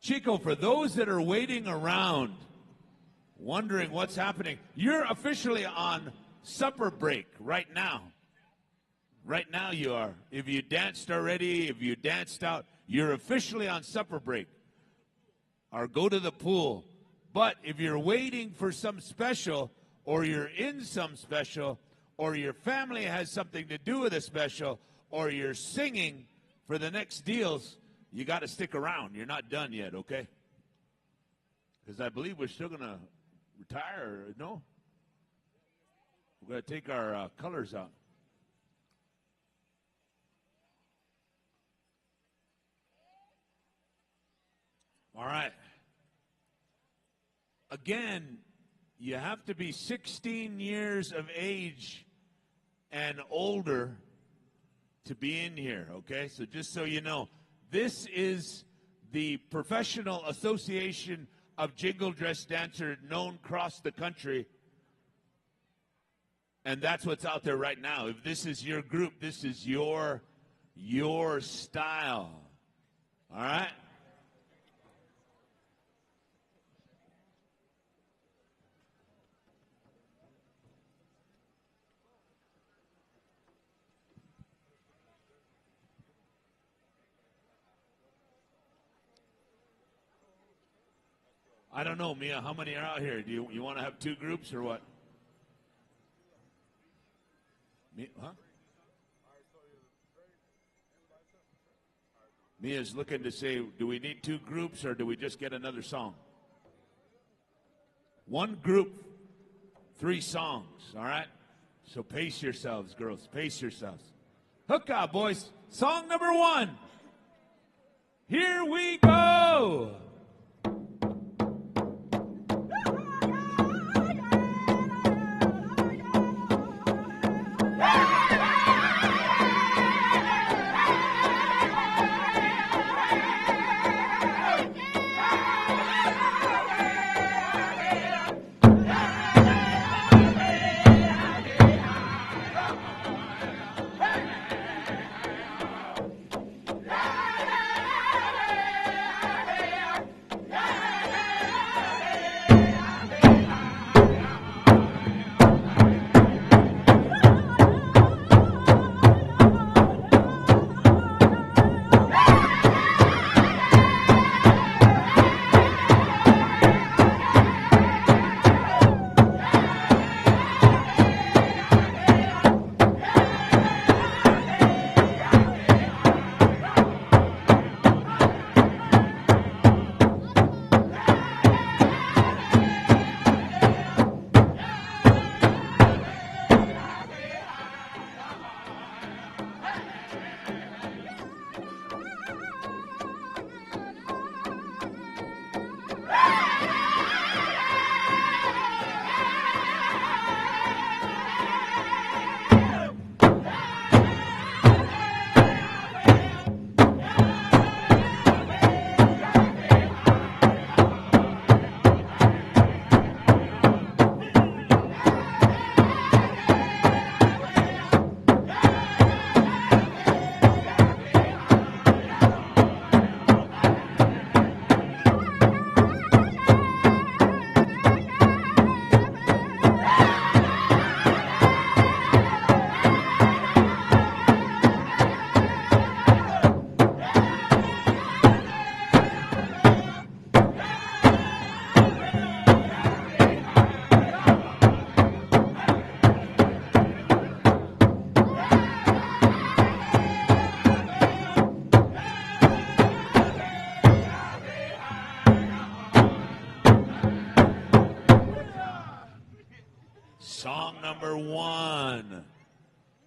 Chico, for those that are waiting around, wondering what's happening, you're officially on supper break right now. Right now you are. If you danced already, if you danced out, you're officially on supper break. Or go to the pool. But if you're waiting for some special, or you're in some special, or your family has something to do with a special, or you're singing for the next deals, you got to stick around. You're not done yet, okay? Because I believe we're still going to retire, no? We're going to take our colors out. All right. Again, you have to be 16 years of age and older to be in here, okay? So just so you know, this is the Professional Association of Jingle Dress Dancers known across the country, and that's what's out there right now. If this is your group, this is your style, all right? I don't know, Mia, how many are out here? Do you want to have two groups or what? Huh? Mia's looking to say, do we need two groups or do we just get another song? One group, 3 songs, all right? So pace yourselves, girls. Pace yourselves. Hook up, boys. Song number 1. Here we go.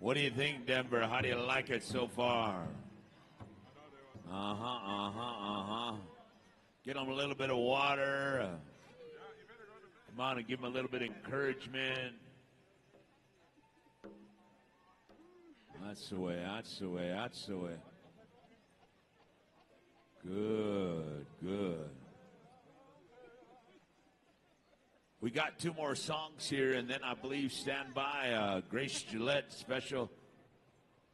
What do you think, Denver? How do you like it so far? Get them a little bit of water. Come on and give them a little bit of encouragement. That's the way, that's the way, that's the way. Good, good. We got 2 more songs here, and then I believe stand by. Grace Gillette special.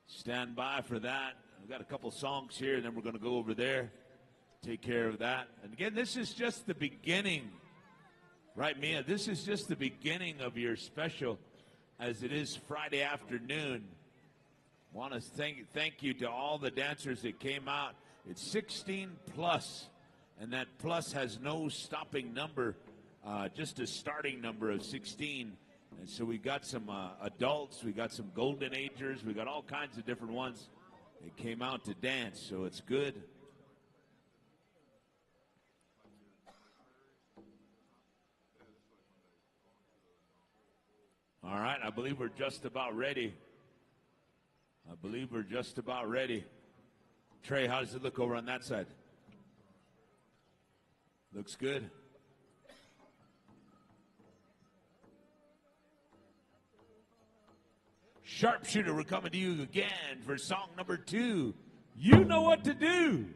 Stand by for that. We've got a couple songs here, and then we're going to go over there, take care of that. And again, this is just the beginning. Right, Mia? This is just the beginning of your special, as it is Friday afternoon. Want to thank you to all the dancers that came out. It's 16 plus, and that plus has no stopping number. Just a starting number of 16. And so we got some adults, we got some golden agers, we got all kinds of different ones that came out to dance, so it's good. All right, I believe we're just about ready. I believe we're just about ready. Trey, how does it look over on that side? Looks good. Sharpshooter, we're coming to you again for song number 2. You know what to do.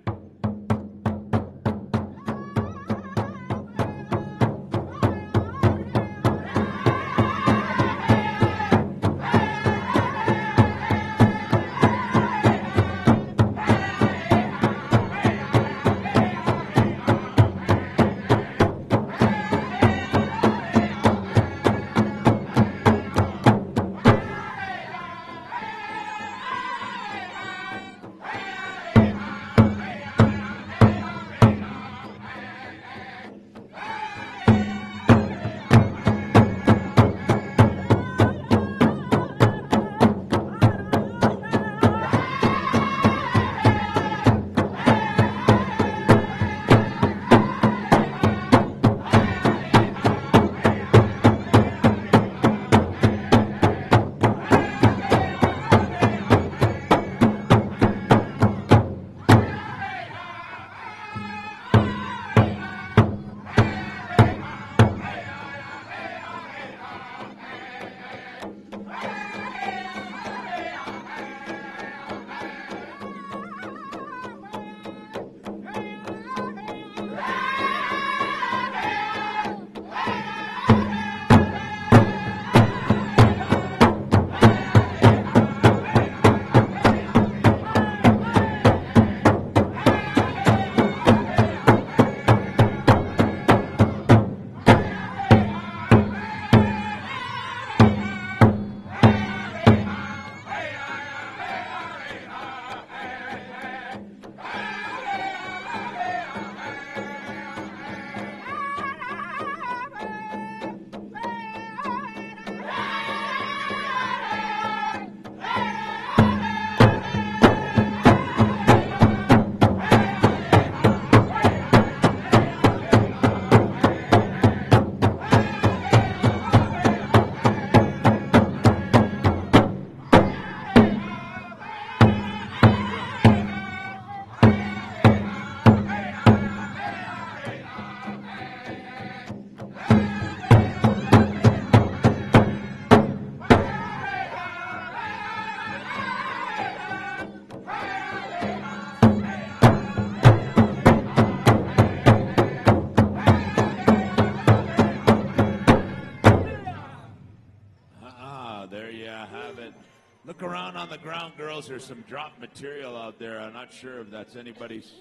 Look around on the ground, girls. There's some drop material out there. I'm not sure if that's anybody's.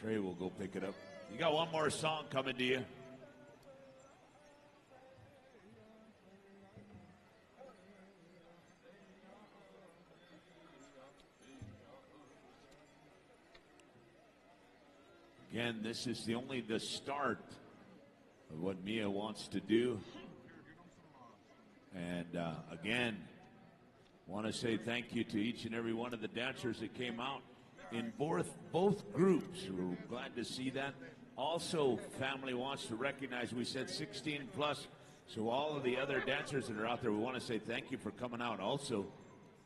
Trey will go pick it up. You got one more song coming to you. Again, this is only the start of what Mia wants to do. And again, want to say thank you to each and every one of the dancers that came out in both groups. We're glad to see that. Also, family wants to recognize, we said 16 plus, So all of the other dancers that are out there, we want to say thank you for coming out. Also,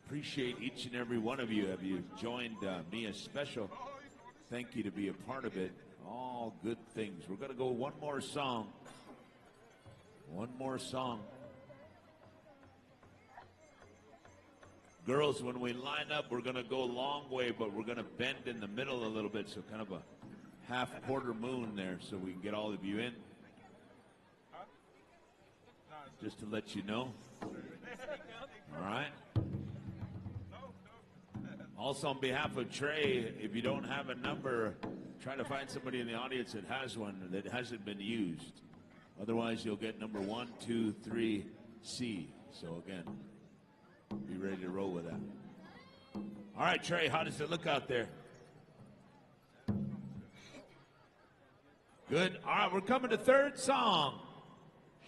appreciate each and every one of you. Have you joined me as special? Thank you to be a part of it. All good things. We're going to go one more song. One more song. Girls, when we line up, we're going to go a long way, but we're going to bend in the middle a little bit, so kind of a half-quarter moon there so we can get all of you in. Just to let you know. All right. Also, on behalf of Trey, if you don't have a number, try to find somebody in the audience that has one that hasn't been used. Otherwise, you'll get number 1, 2, 3, C. So, again, be ready to roll with that. All right, Trey, how does it look out there? Good. All right, we're coming to third song.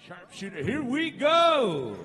Sharpshooter, here we go.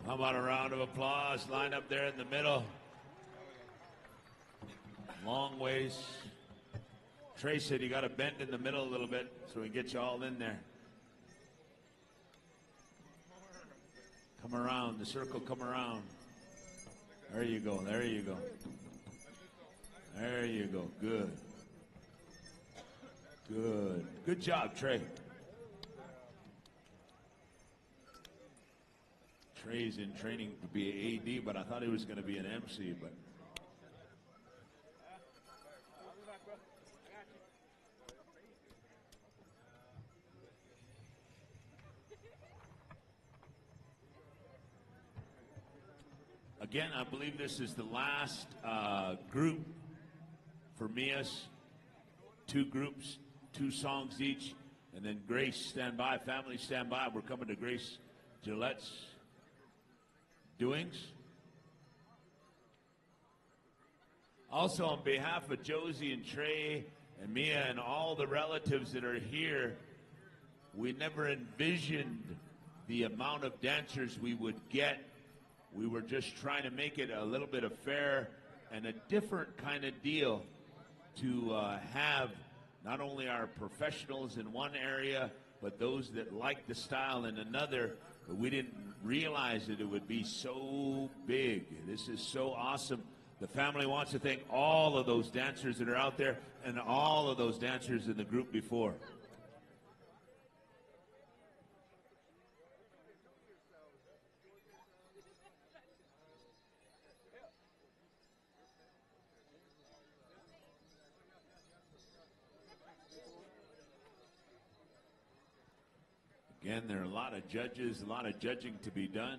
How about a round of applause? Line up there in the middle. Long ways. Trey said you got to bend in the middle a little bit so we can get you all in there. Come around, the circle, come around. There you go, there you go. There you go, good. Good. Good job, Trey. Trey's in training to be an AD, but I thought he was going to be an MC, but. Again, I believe this is the last group for Mia's. 2 groups, 2 songs each, and then Grace, stand by, family, stand by. We're coming to Grace Gillette's doings. Also, on behalf of Josie and Trey and Mia and all the relatives that are here, we never envisioned the amount of dancers we would get. We were just trying to make it a little bit of fair and a different kind of deal to have not only our professionals in one area, but those that like the style in another. But we didn't realize that it would be so big. This is so awesome. The family wants to thank all of those dancers that are out there and all of those dancers in the group before. Again, there are a lot of judges, a lot of judging to be done.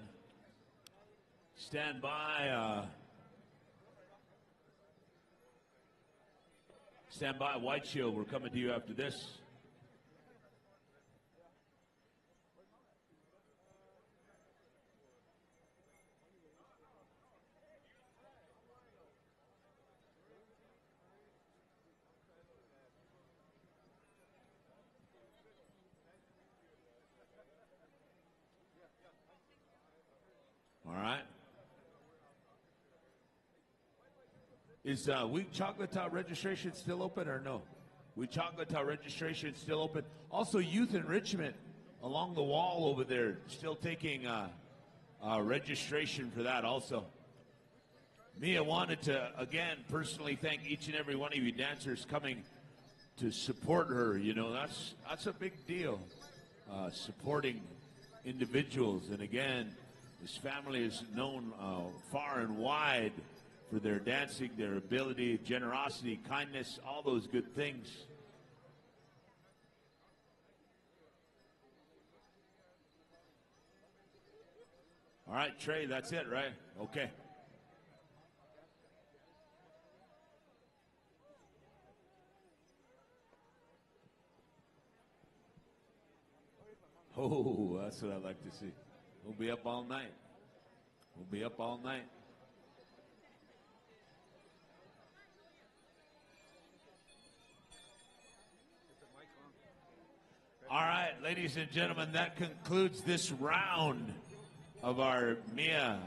Stand by. Stand by, White Shield. We're coming to you after this. All right. Is Wheat Chocolate Top registration still open or no? Wheat Chocolate Top registration still open. Also, Youth Enrichment along the wall over there still taking registration for that also. Mia wanted to, again, personally thank each and every one of you dancers coming to support her. You know, that's a big deal, supporting individuals. And again, this family is known far and wide for their dancing, their ability, generosity, kindness, all those good things. All right, Trey, that's it, right? Okay. Oh, that's what I like to see. We'll be up all night. We'll be up all night. All right, ladies and gentlemen, that concludes this round of our Mia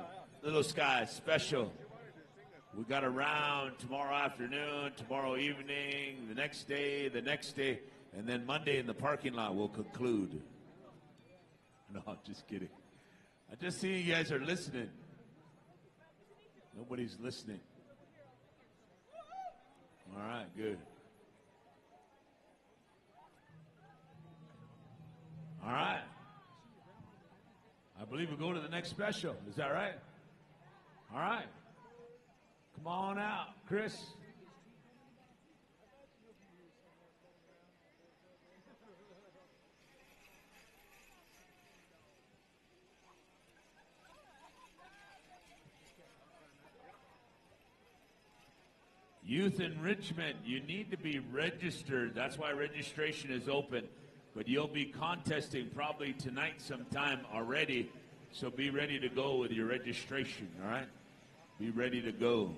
Little Sky special. We got a round tomorrow afternoon, tomorrow evening, the next day, and then Monday in the parking lot we'll conclude. No, I'm just kidding. I just see you guys are listening. Nobody's listening. All right, good. All right. I believe we'll go to the next special. Is that right? All right. Come on out, Chris. Youth Enrichment, you need to be registered. That's why registration is open. But you'll be contesting probably tonight sometime already. So be ready to go with your registration, all right? Be ready to go.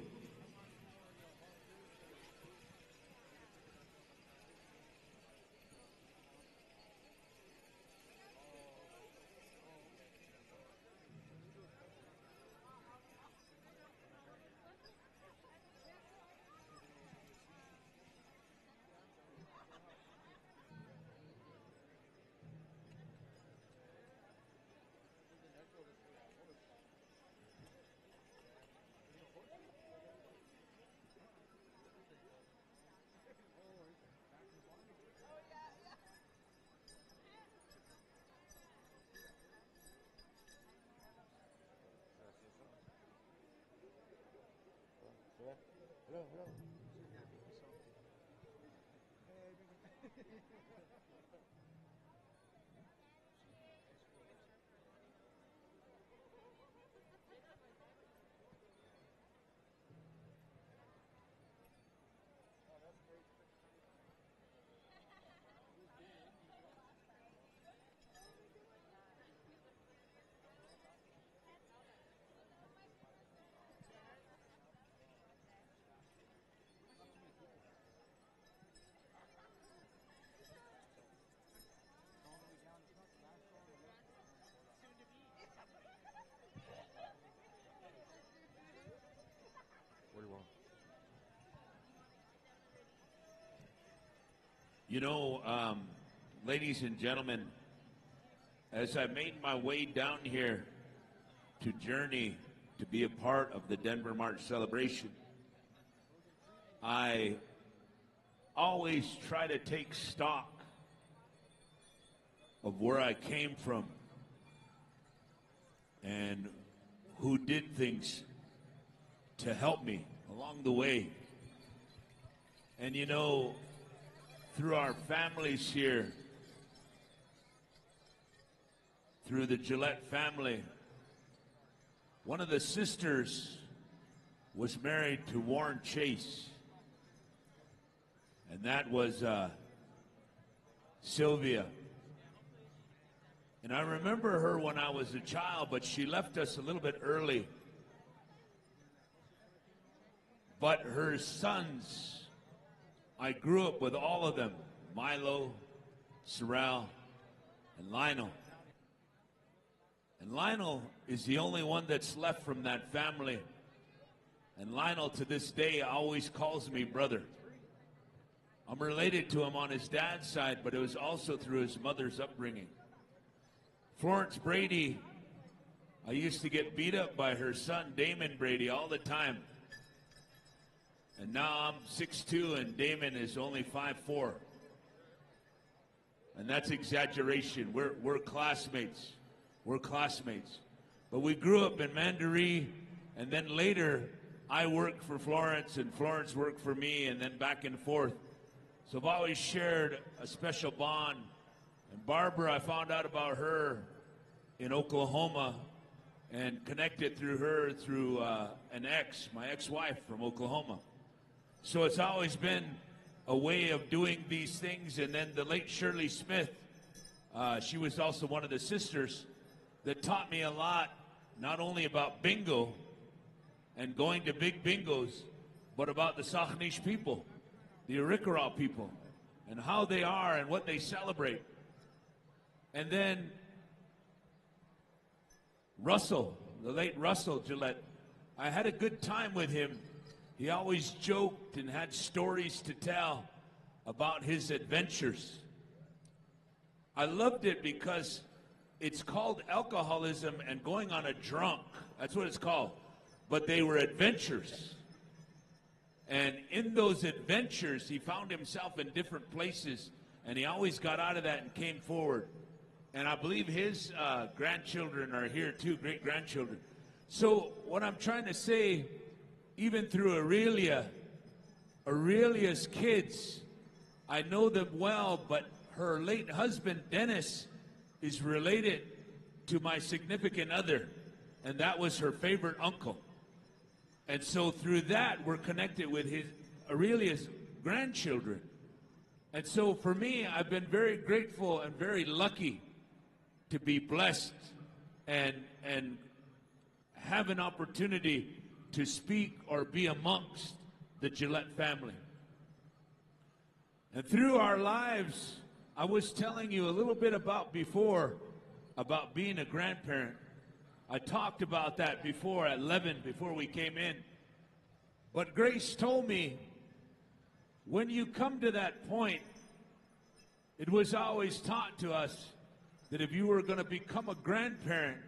You know, ladies and gentlemen, as I made my way down here to journey to be a part of the Denver March celebration, I always try to take stock of where I came from and who did things to help me along the way. And you know, through our families here, through the Gillette family. One of the sisters was married to Warren Chase, and that was Sylvia. And I remember her when I was a child, but she left us a little bit early. But her sons, I grew up with all of them, Milo, Sorrel, and Lionel. And Lionel is the only one that's left from that family. And Lionel, to this day, always calls me brother. I'm related to him on his dad's side, but it was also through his mother's upbringing. Florence Brady, I used to get beat up by her son, Damon Brady, all the time. And now I'm 6'2", and Damon is only 5'4". And that's exaggeration. We're classmates. We're classmates. But we grew up in Mandaree, and then later I worked for Florence, and Florence worked for me, and then back and forth. So I've always shared a special bond. And Barbara, I found out about her in Oklahoma and connected through her through my ex-wife from Oklahoma. So it's always been a way of doing these things. And then the late Shirley Smith, she was also one of the sisters that taught me a lot, not only about bingo and going to big bingos, but about the Sakhnish people, the Arikara people, and how they are and what they celebrate. And then Russell, the late Russell Gillette, I had a good time with him. He always joked and had stories to tell about his adventures. I loved it because it's called alcoholism and going on a drunk. That's what it's called. But they were adventures. And in those adventures, he found himself in different places, and he always got out of that and came forward. And I believe his grandchildren are here too, great-grandchildren. So what I'm trying to say, even through Aurelia's kids, I know them well, but her late husband, Dennis, is related to my significant other, and that was her favorite uncle. And so through that, we're connected with Aurelia's grandchildren. And so for me, I've been very grateful and very lucky to be blessed and have an opportunity to speak or be amongst the Gillette family. And through our lives, I was telling you a little bit about being a grandparent. I talked about that before at 11, before we came in. But Grace told me, when you come to that point, it was always taught to us that if you were going to become a grandparent,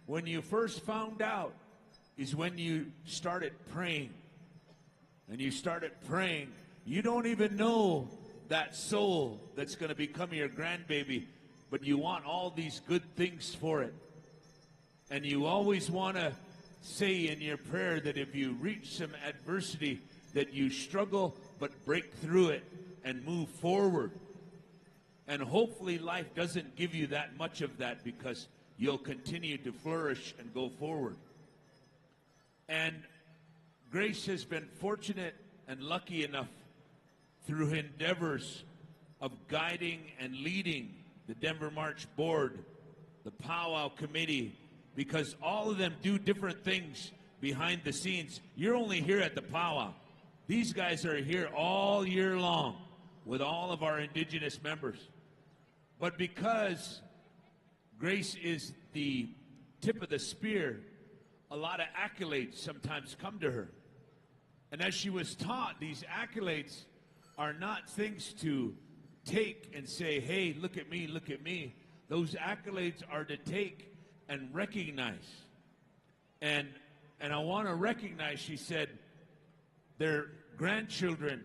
when you first found out is when you started praying. And you started praying. You don't even know that soul that's going to become your grandbaby, but you want all these good things for it. And you always want to say in your prayer that if you reach some adversity, that you struggle but break through it and move forward. And hopefully life doesn't give you that much of that, because you'll continue to flourish and go forward. And Grace has been fortunate and lucky enough through endeavors of guiding and leading the Denver March Board, the Powwow Committee, because all of them do different things behind the scenes. You're only here at the powwow. These guys are here all year long with all of our indigenous members. But because Grace is the tip of the spear, a lot of accolades sometimes come to her. And as she was taught, these accolades are not things to take and say, hey, look at me, look at me. Those accolades are to take and recognize. And I want to recognize, she said, their grandchildren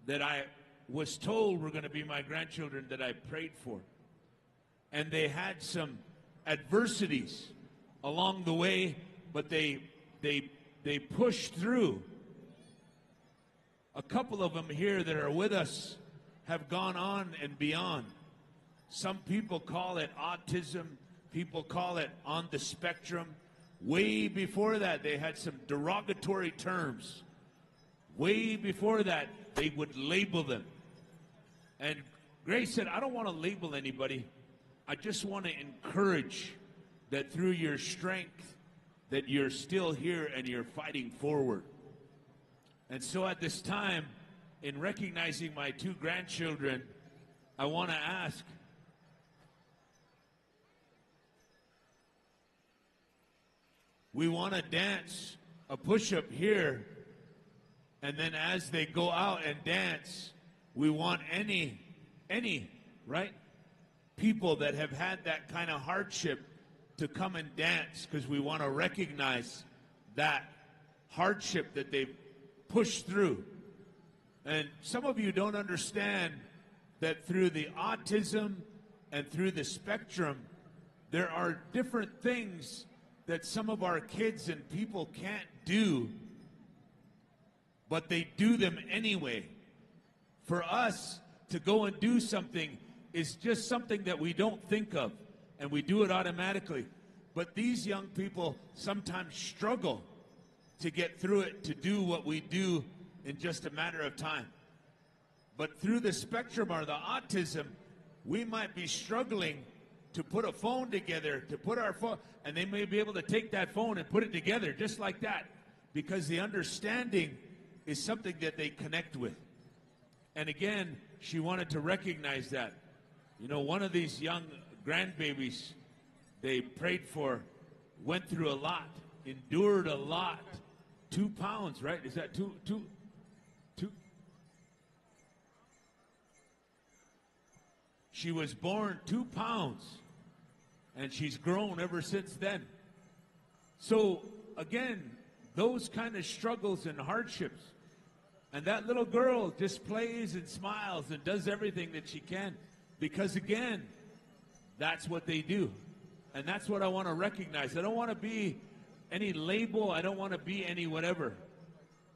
that I was told were going to be my grandchildren that I prayed for. And they had some adversities along the way, but they pushed through. A couple of them here that are with us have gone on and beyond. Some people call it autism. People call it on the spectrum. Way before that, they had some derogatory terms. Way before that, they would label them. And Grace said, I don't want to label anybody. I just want to encourage that through your strength, that you're still here and you're fighting forward. And so at this time, in recognizing my two grandchildren, I want to ask, we want to dance a push-up here, and then as they go out and dance, we want any, right, people that have had that kind of hardship to come and dance, because we want to recognize that hardship that they've pushed through. And some of you don't understand that through the autism and through the spectrum, there are different things that some of our kids and people can't do, but they do them anyway. For us to go and do something is just something that we don't think of, and we do it automatically. But these young people sometimes struggle to get through it, to do what we do in just a matter of time. But through the spectrum or the autism, we might be struggling to put a phone together, to put our phone, and they may be able to take that phone and put it together just like that, because the understanding is something that they connect with. And again, she wanted to recognize that. You know, one of these young grandbabies they prayed for went through a lot, endured a lot. 2 pounds, right? Is that two? She was born 2 pounds, and she's grown ever since then. So, again, those kind of struggles and hardships. And that little girl just plays and smiles and does everything that she can, because, again, that's what they do. And that's what I want to recognize. I don't want to be any label. I don't want to be any whatever.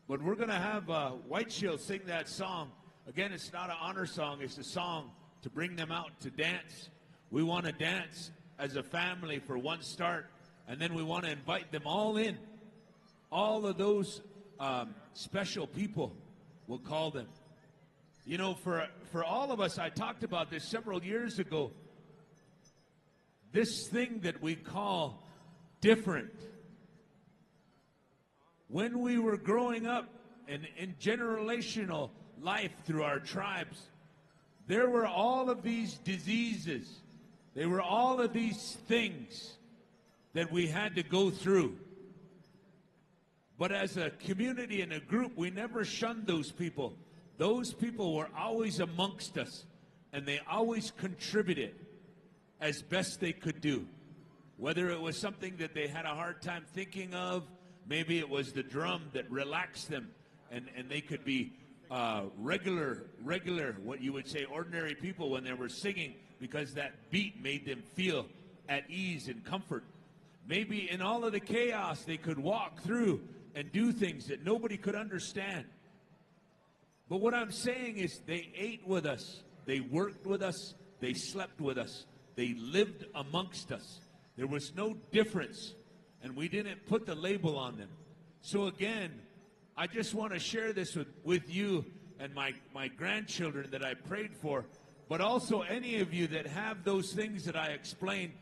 But we're going to have White Shield sing that song. Again, it's not an honor song. It's a song to bring them out to dance. We want to dance as a family for one start, and then we want to invite them all in. All of those special people, we'll call them. You know, for all of us, I talked about this several years ago, this thing that we call different. When we were growing up in generational life through our tribes, there were all of these diseases. There were all of these things that we had to go through. But as a community and a group, we never shunned those people. Those people were always amongst us, and they always contributed as best they could do. Whether it was something that they had a hard time thinking of, maybe it was the drum that relaxed them, and they could be regular, what you would say, ordinary people when they were singing, because that beat made them feel at ease and comfort. Maybe in all of the chaos, they could walk through and do things that nobody could understand. But what I'm saying is they ate with us, they worked with us, they slept with us, they lived amongst us. There was no difference, and we didn't put the label on them. So again, I just want to share this with you and my grandchildren that I prayed for, but also any of you that have those things that I explained.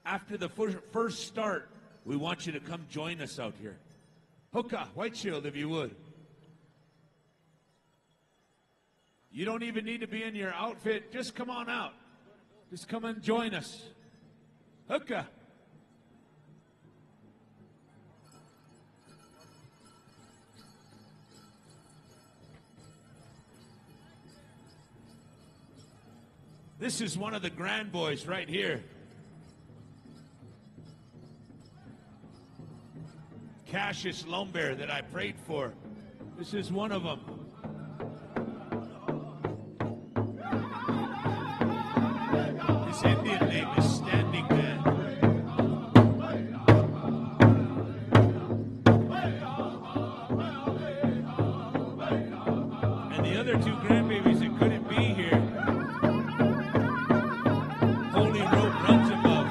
After the first start, we want you to come join us out here. Hookah, White Shield, if you would. You don't even need to be in your outfit. Just come on out. Just come and join us. Hookah. This is one of the grand boys right here. Cassius Lombear that I prayed for. This is one of them. His Indian name is Standing Man. And the other two grandbabies that couldn't be here, Holy Rope runs above.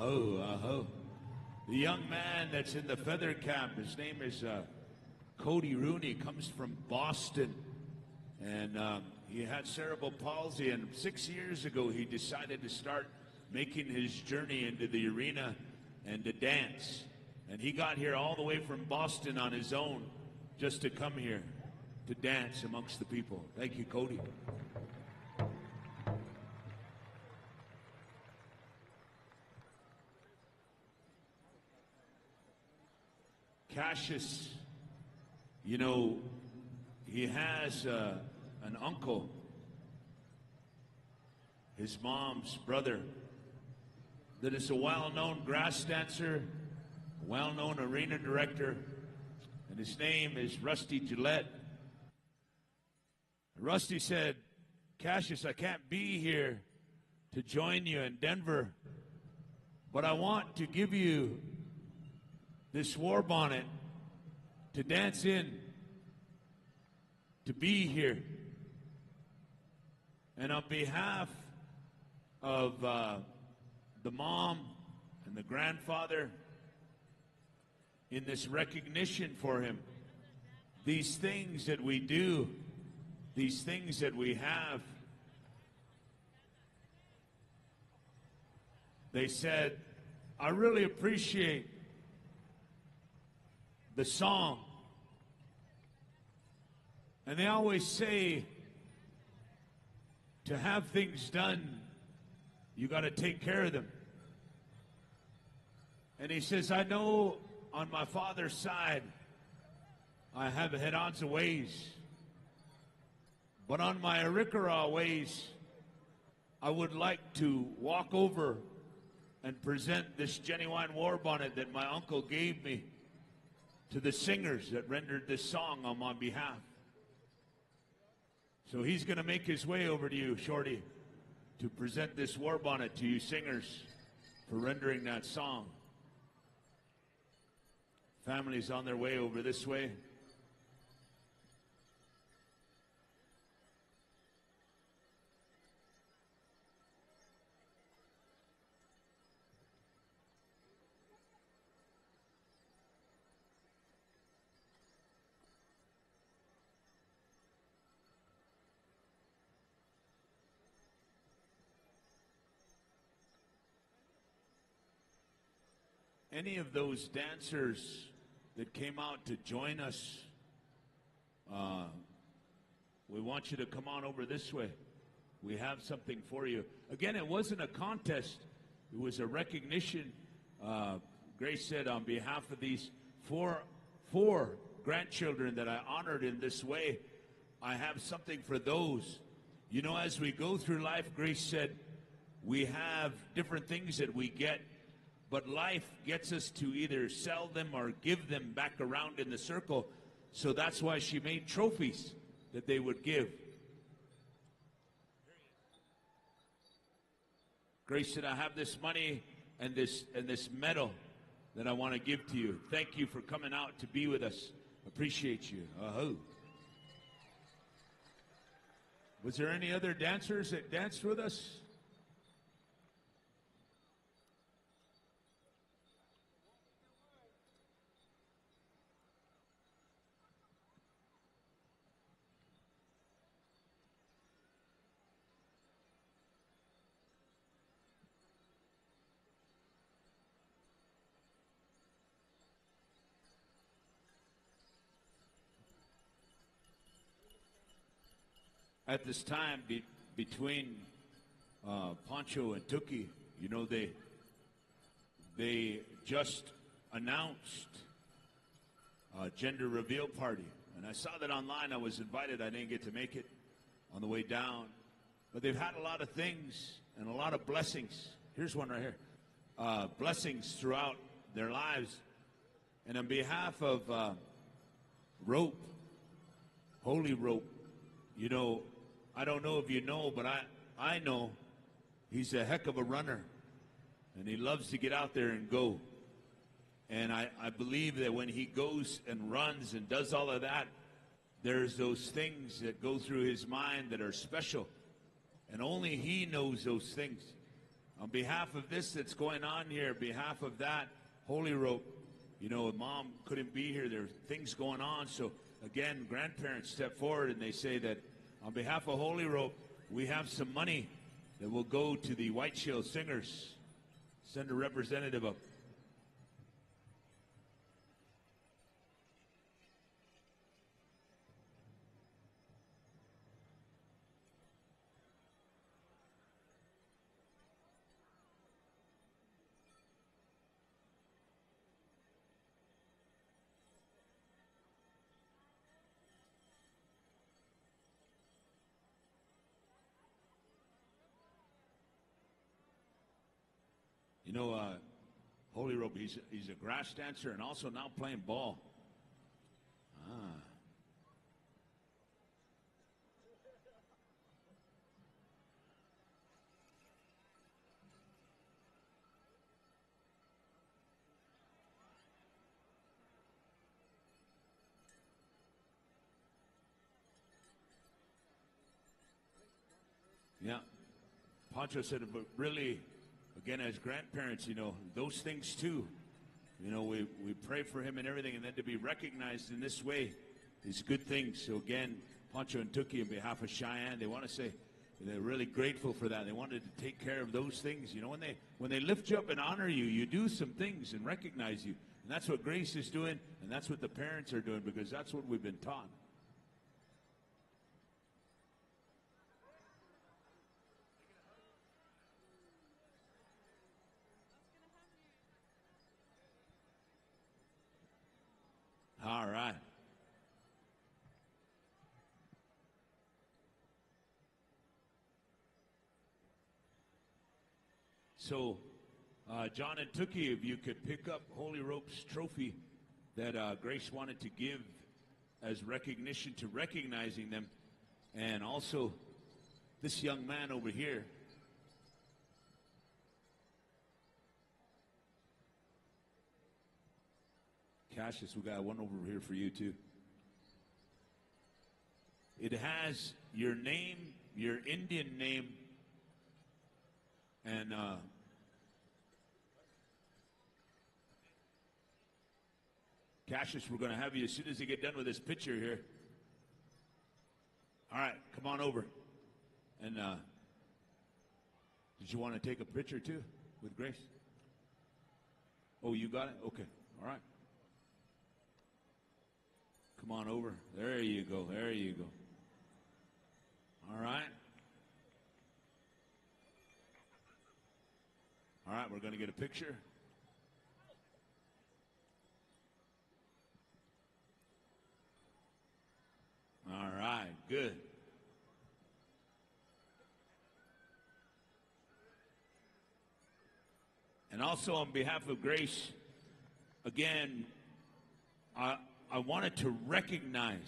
Uh-huh. The young man that's in the feather cap, his name is Cody Rooney, comes from Boston. And he had cerebral palsy, and 6 years ago he decided to start making his journey into the arena and to dance. And he got here all the way from Boston on his own just to come here to dance amongst the people. Thank you, Cody. Cassius, you know, he has an uncle, his mom's brother, that is a well-known grass dancer, a well-known arena director, and his name is Rusty Gillette. Rusty said, Cassius, I can't be here to join you in Denver, but I want to give you this war bonnet to dance in, to be here. And on behalf of the mom and the grandfather, in this recognition for him, these things that we do, these things that we have, they said, I really appreciate the song. And they always say, to have things done, you got to take care of them. And he says, I know on my father's side, I have had odds of ways. But on my Arikara ways, I would like to walk over and present this genuine war bonnet that my uncle gave me to the singers that rendered this song on my behalf. So he's going to make his way over to you, Shorty, to present this war bonnet to you singers for rendering that song. Family's on their way over this way. Any of those dancers that came out to join us, we want you to come on over this way. We have something for you. Again, it wasn't a contest. It was a recognition. Grace said on behalf of these four grandchildren that I honored in this way, I have something for those. You know, as we go through life, Grace said, we have different things that we get. But life gets us to either sell them or give them back around in the circle. So that's why she made trophies that they would give. Grace said, I have this money and this medal that I want to give to you. Thank you for coming out to be with us. Appreciate you. Was there any other dancers that danced with us? At this time, between Pancho and Tuki, you know, they just announced a gender reveal party. And I saw that online. I was invited. I didn't get to make it on the way down. But they've had a lot of things and a lot of blessings. Here's one right here. Blessings throughout their lives. And on behalf of Rope, Holy Rope, you know, I don't know if you know, but I know he's a heck of a runner. And he loves to get out there and go. And I believe that when he goes and runs and does all of that, there's those things that go through his mind that are special. And only he knows those things. On behalf of this that's going on here, behalf of that, Holy Rope, you know, Mom couldn't be here. There are things going on. So, again, grandparents step forward and they say that on behalf of Holy Rope, we have some money that will go to the White Shield Singers. Send a representative up. You know, Holy Rope, he's a grass dancer and also now playing ball. Yeah. Pancho said, but really, again, as grandparents, you know, those things too. You know, we pray for him and everything, and then to be recognized in this way is good things. So again, Pancho and Tuki, on behalf of Cheyenne, they want to say they're really grateful for that. They wanted to take care of those things. You know, when they lift you up and honor you, you do some things and recognize you. And that's what Grace is doing, and that's what the parents are doing, because that's what we've been taught. All right. So, John and Tookie, if you could pick up Holy Rope's trophy that Grace wanted to give as recognition to recognizing them, and also this young man over here. Cassius, we got one over here for you too. It has your name, your Indian name, and Cassius, we're going to have you as soon as you get done with this picture here. All right, come on over. And did you want to take a picture too with Grace? Oh, you got it? Okay, all right. Come on over. There you go. There you go. All right. All right, we're going to get a picture. All right, good. And also on behalf of Grace, again, I wanted to recognize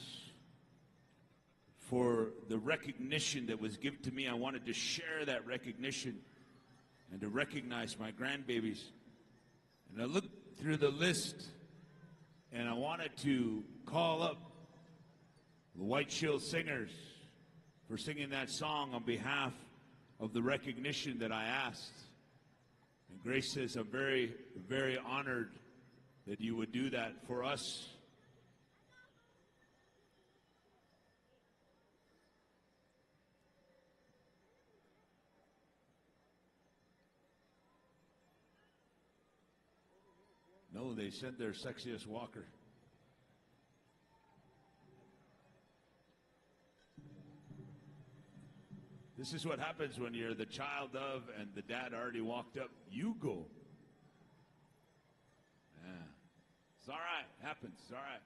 for the recognition that was given to me. I wanted to share that recognition and to recognize my grandbabies. And I looked through the list, and I wanted to call up the White Shield Singers for singing that song on behalf of the recognition that I asked. And Grace says, I'm very, very honored that you would do that for us. No, they sent their sexiest walker. This is what happens when you're the child of and the dad already walked up. You go. Yeah. It's all right. Happens. It's all right.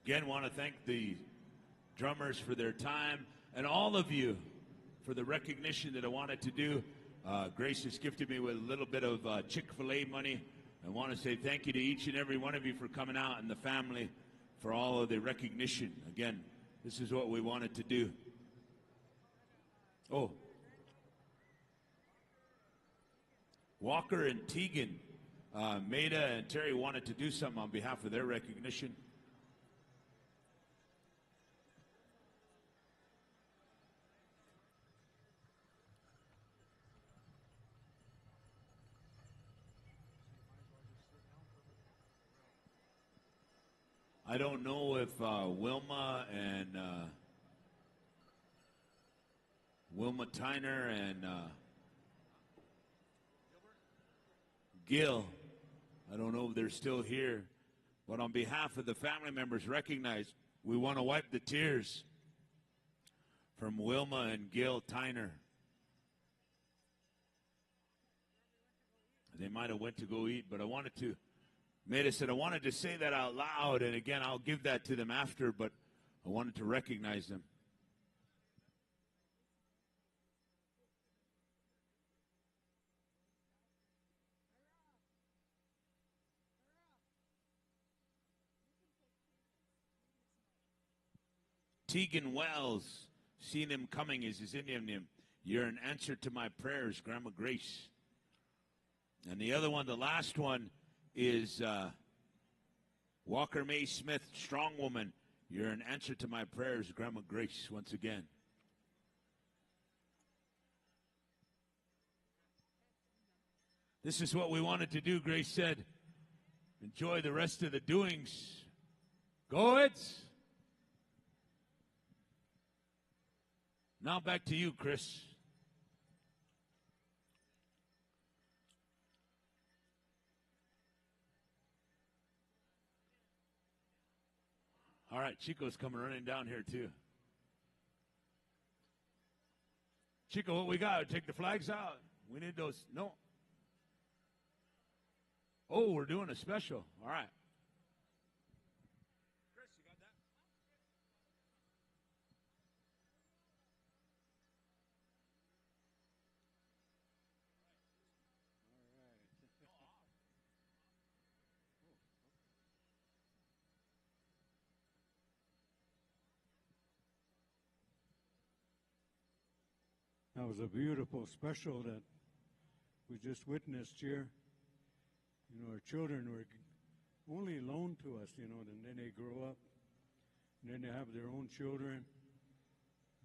Again, want to thank the drummers for their time and all of you for the recognition that I wanted to do. Grace has gifted me with a little bit of Chick-fil-A money. I want to say thank you to each and every one of you for coming out and the family for all of the recognition. Again, this is what we wanted to do. Oh. Walker and Teagan. Maida and Terry wanted to do something on behalf of their recognition. I don't know if Wilma Tyner and Gil, I don't know if they're still here, but on behalf of the family members recognized, we want to wipe the tears from Wilma and Gil Tyner. They might have went to go eat, but I wanted to, Maida said, I wanted to say that out loud, and again, I'll give that to them after, but I wanted to recognize them. Teagan Wells, seen him coming is his Indian name. You're an answer to my prayers, Grandma Grace. And the other one, the last one, is Walker May Smith, strong woman. You're an answer to my prayers, Grandma Grace, once again. This is what we wanted to do, Grace said. Enjoy the rest of the doings. Go Eds! Now back to you, Chris. All right, Chico's coming running down here, too. Chico, what we got? Take the flags out. We need those. No. Oh, we're doing a special. All right. Chris, you got that? That was a beautiful special that we just witnessed here. You know, our children were only loaned to us, you know, and then they grow up, and then they have their own children.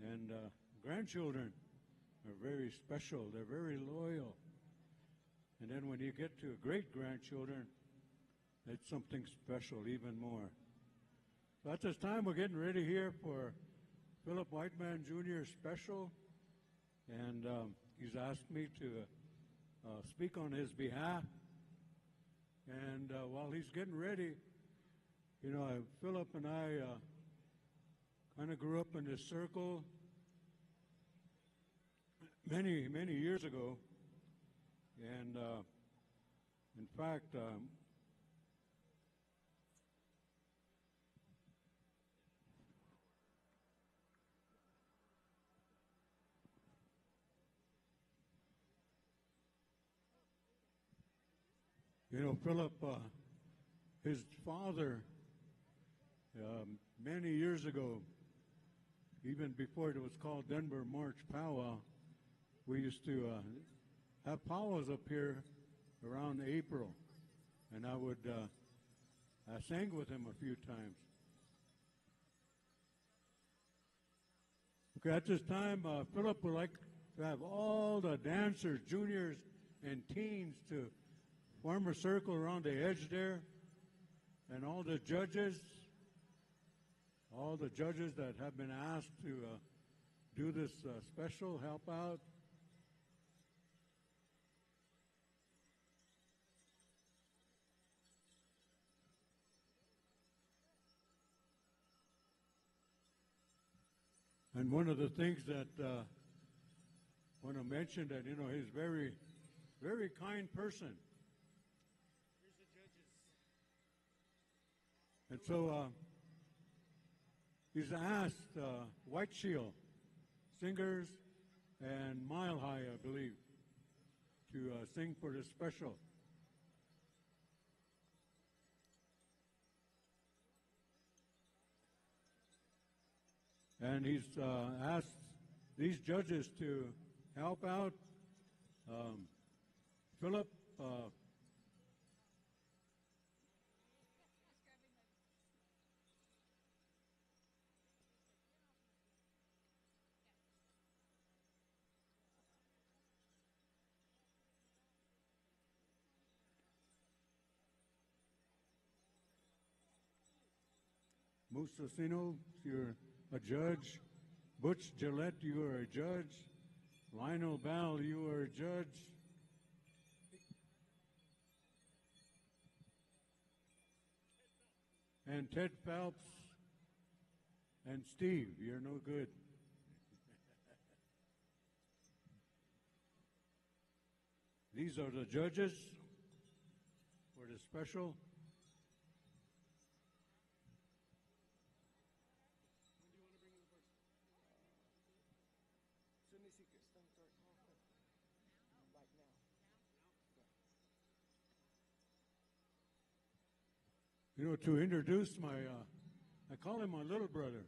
And grandchildren are very special. They're very loyal. And then when you get to great-grandchildren, it's something special, even more. So at this time, we're getting ready here for Philip Whitman Jr. special. And he's asked me to speak on his behalf. And while he's getting ready, you know, Philip and I kind of grew up in this circle many, many years ago. And in fact, you know, Philip, his father, many years ago, even before it was called Denver March Pow Wow, we used to have powwows up here around April, and I sang with him a few times. Okay, at this time, Philip would like to have all the dancers, juniors, and teens to form a circle around the edge there, and all the judges that have been asked to do this special, help out. And one of the things that I want to mention that, you know, he's a very, very kind person. And so he's asked White Shield singers and Mile High, I believe, to sing for this special. And he's asked these judges to help out. Philip, Musasino, you're a judge. Butch Gillette, you are a judge. Lionel Bell, you are a judge. And Ted Phelps and Steve, you're no good. These are the judges for the special. You know, to introduce my, I call him my little brother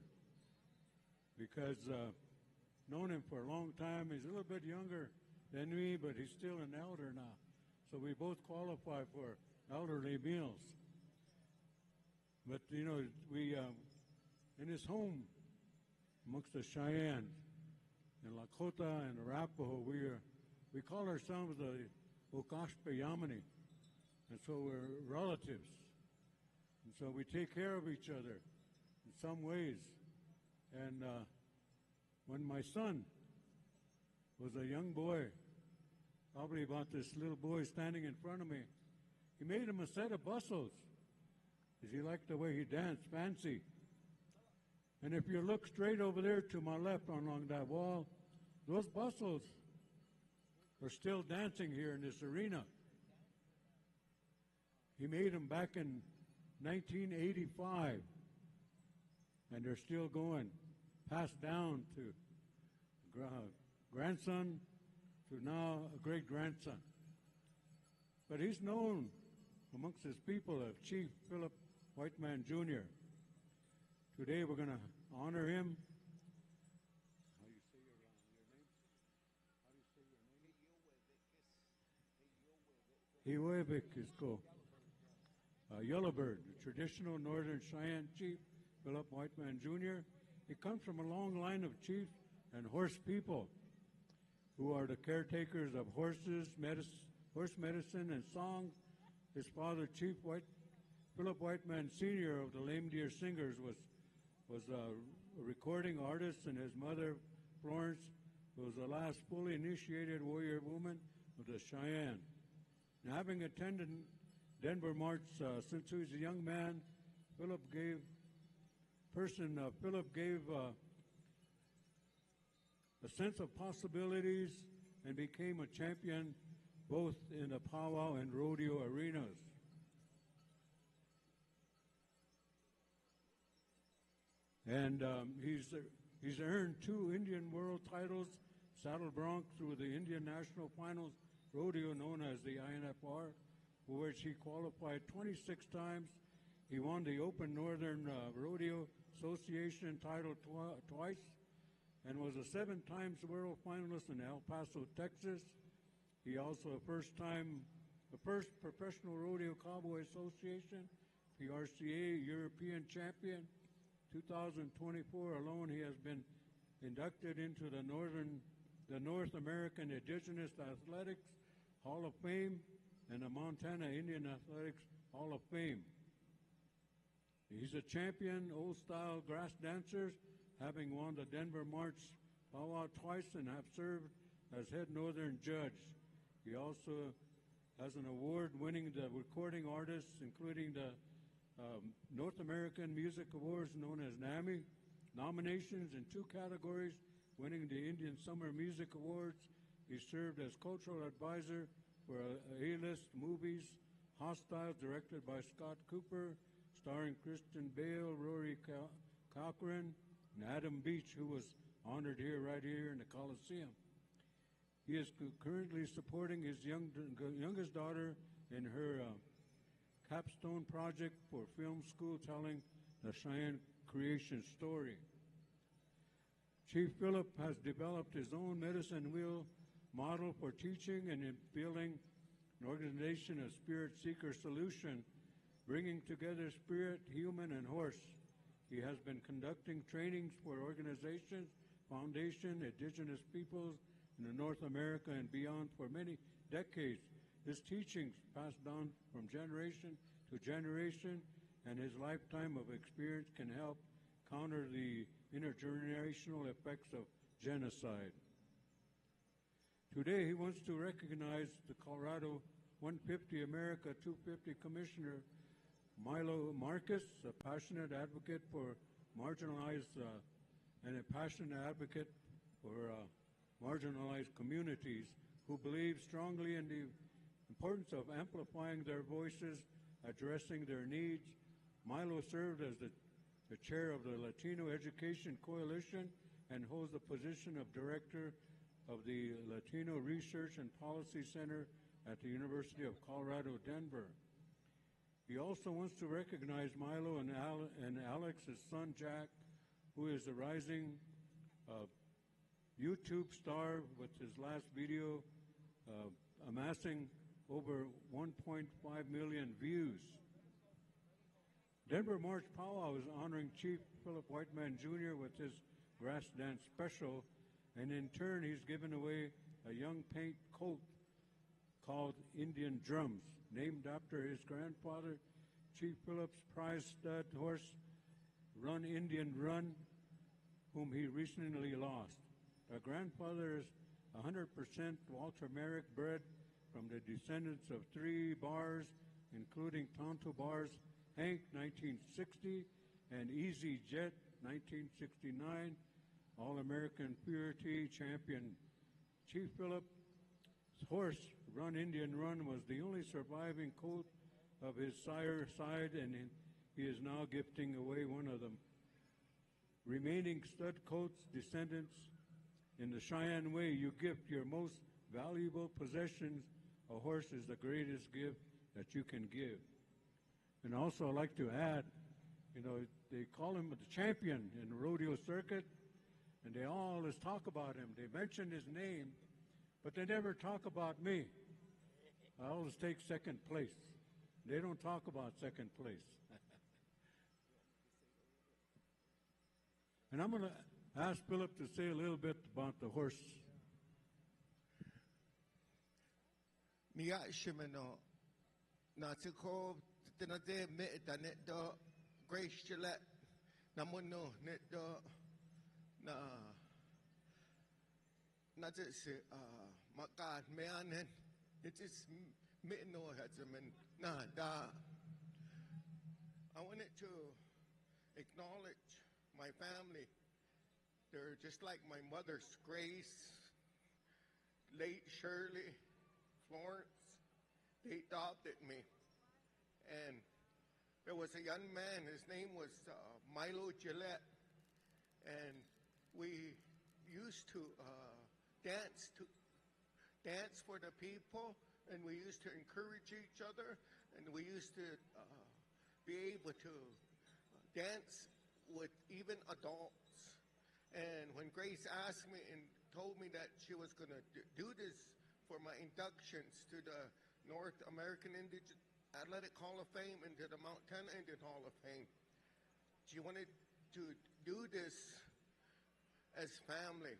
because known him for a long time. He's a little bit younger than me, but he's still an elder now. So we both qualify for elderly meals. But, you know, we, in his home amongst the Cheyenne and Lakota and Arapaho, we call ourselves the Okashpa Yamani. And so we're relatives. And so we take care of each other in some ways. And when my son was a young boy, probably about this little boy standing in front of me, he made him a set of bustles because he liked the way he danced, fancy. And if you look straight over there to my left along that wall, those bustles are still dancing here in this arena. He made them back in 1985, and they're still going, passed down to grandson to now a great-grandson. But he's known amongst his people as Chief Philip Whitman Jr. Today we're going to honor him. How do you say your name? How do you say your name? Hiwebik is cool. Yellowbird, the traditional Northern Cheyenne chief, Philip Whitman Jr. He comes from a long line of chiefs and horse people who are the caretakers of horses, horse medicine, and songs. His father, Chief Philip Whitman Sr. of the Lame Deer Singers, was a recording artist, and his mother, Florence, was the last fully initiated warrior woman of the Cheyenne. Now, having attended Denver March since he was a young man, Philip gave a sense of possibilities and became a champion both in the powwow and rodeo arenas. And he's earned 2 Indian World titles, saddle bronc through the Indian National Finals rodeo known as the INFR, for which he qualified 26 times. He won the Open Northern Rodeo Association title twice and was a 7 times world finalist in El Paso, Texas. He also the first Professional Rodeo Cowboy Association, PRCA European champion. 2024 alone, he has been inducted into the North American Indigenous Athletics Hall of Fame and the Montana Indian Athletics Hall of Fame. He's a champion old-style grass dancers, having won the Denver March Pow Wow twice and have served as head northern judge. He also has an award winning the recording artists, including the North American Music Awards known as NAMI, nominations in 2 categories, winning the Indian Summer Music Awards. He served as cultural advisor for A-list movies, Hostile, directed by Scott Cooper, starring Christian Bale, Rory Cochran, and Adam Beach, who was honored right here in the Coliseum. He is currently supporting his youngest daughter in her capstone project for film school telling the Cheyenne creation story. Chief Philip has developed his own medicine wheel model for teaching and in building an organization of Spirit Seeker Solution, bringing together spirit, human, and horse. He has been conducting trainings for organizations, foundation, indigenous peoples in North America and beyond for many decades. His teachings passed down from generation to generation, and his lifetime of experience can help counter the intergenerational effects of genocide. Today, he wants to recognize the Colorado 150 America 250 Commissioner Milo Marcus, a passionate advocate for marginalized and a passionate advocate for marginalized communities who believe strongly in the importance of amplifying their voices, addressing their needs. Milo served as the chair of the Latino Education Coalition and holds the position of director of the Latino Research and Policy Center at the University of Colorado, Denver. He also wants to recognize Milo and Alex's son, Jack, who is a rising YouTube star with his last video amassing over 1.5 million views. Denver March Pow Wow is honoring Chief Philip Whitman Jr. with his grass dance special, and in turn he's given away a young paint coat called Indian Drums, named after his grandfather, Chief Philip's prize stud horse, Run Indian Run, whom he recently lost. Our grandfather is 100% Walter Merrick, bred from the descendants of 3 bars, including Tonto Bars, Hank, 1960, and Easy Jet, 1969, All-American Purity champion. Chief Philip's horse, Run Indian Run, was the only surviving colt of his sire's side, and he is now gifting away one of them. Remaining stud coats, descendants, in the Cheyenne way, you gift your most valuable possessions. A horse is the greatest gift that you can give. And also I'd like to add, they call him the champion in the rodeo circuit, and they always talk about him. They mention his name, but they never talk about me. I always take second place. They don't talk about second place. And I'm going to ask Philip to say a little bit about the horse. Mia Shimano, Natsiko, Tenade, Metanet, Grace Gillette, Namono, Net, Natsi, Makad, Meanen, it is Mitno Hetzeman, Da. I wanted to acknowledge my family. They're just like my mother's, Grace, late Shirley, Florence. They adopted me. And there was a young man, his name was Milo Gillette. And we used to dance for the people, and we used to encourage each other, and we used to be able to dance with even adults. And when Grace asked me and told me that she was going to do this for my inductions to the North American Indigenous Athletic Hall of Fame and to the Montana Indian Hall of Fame, she wanted to do this as family.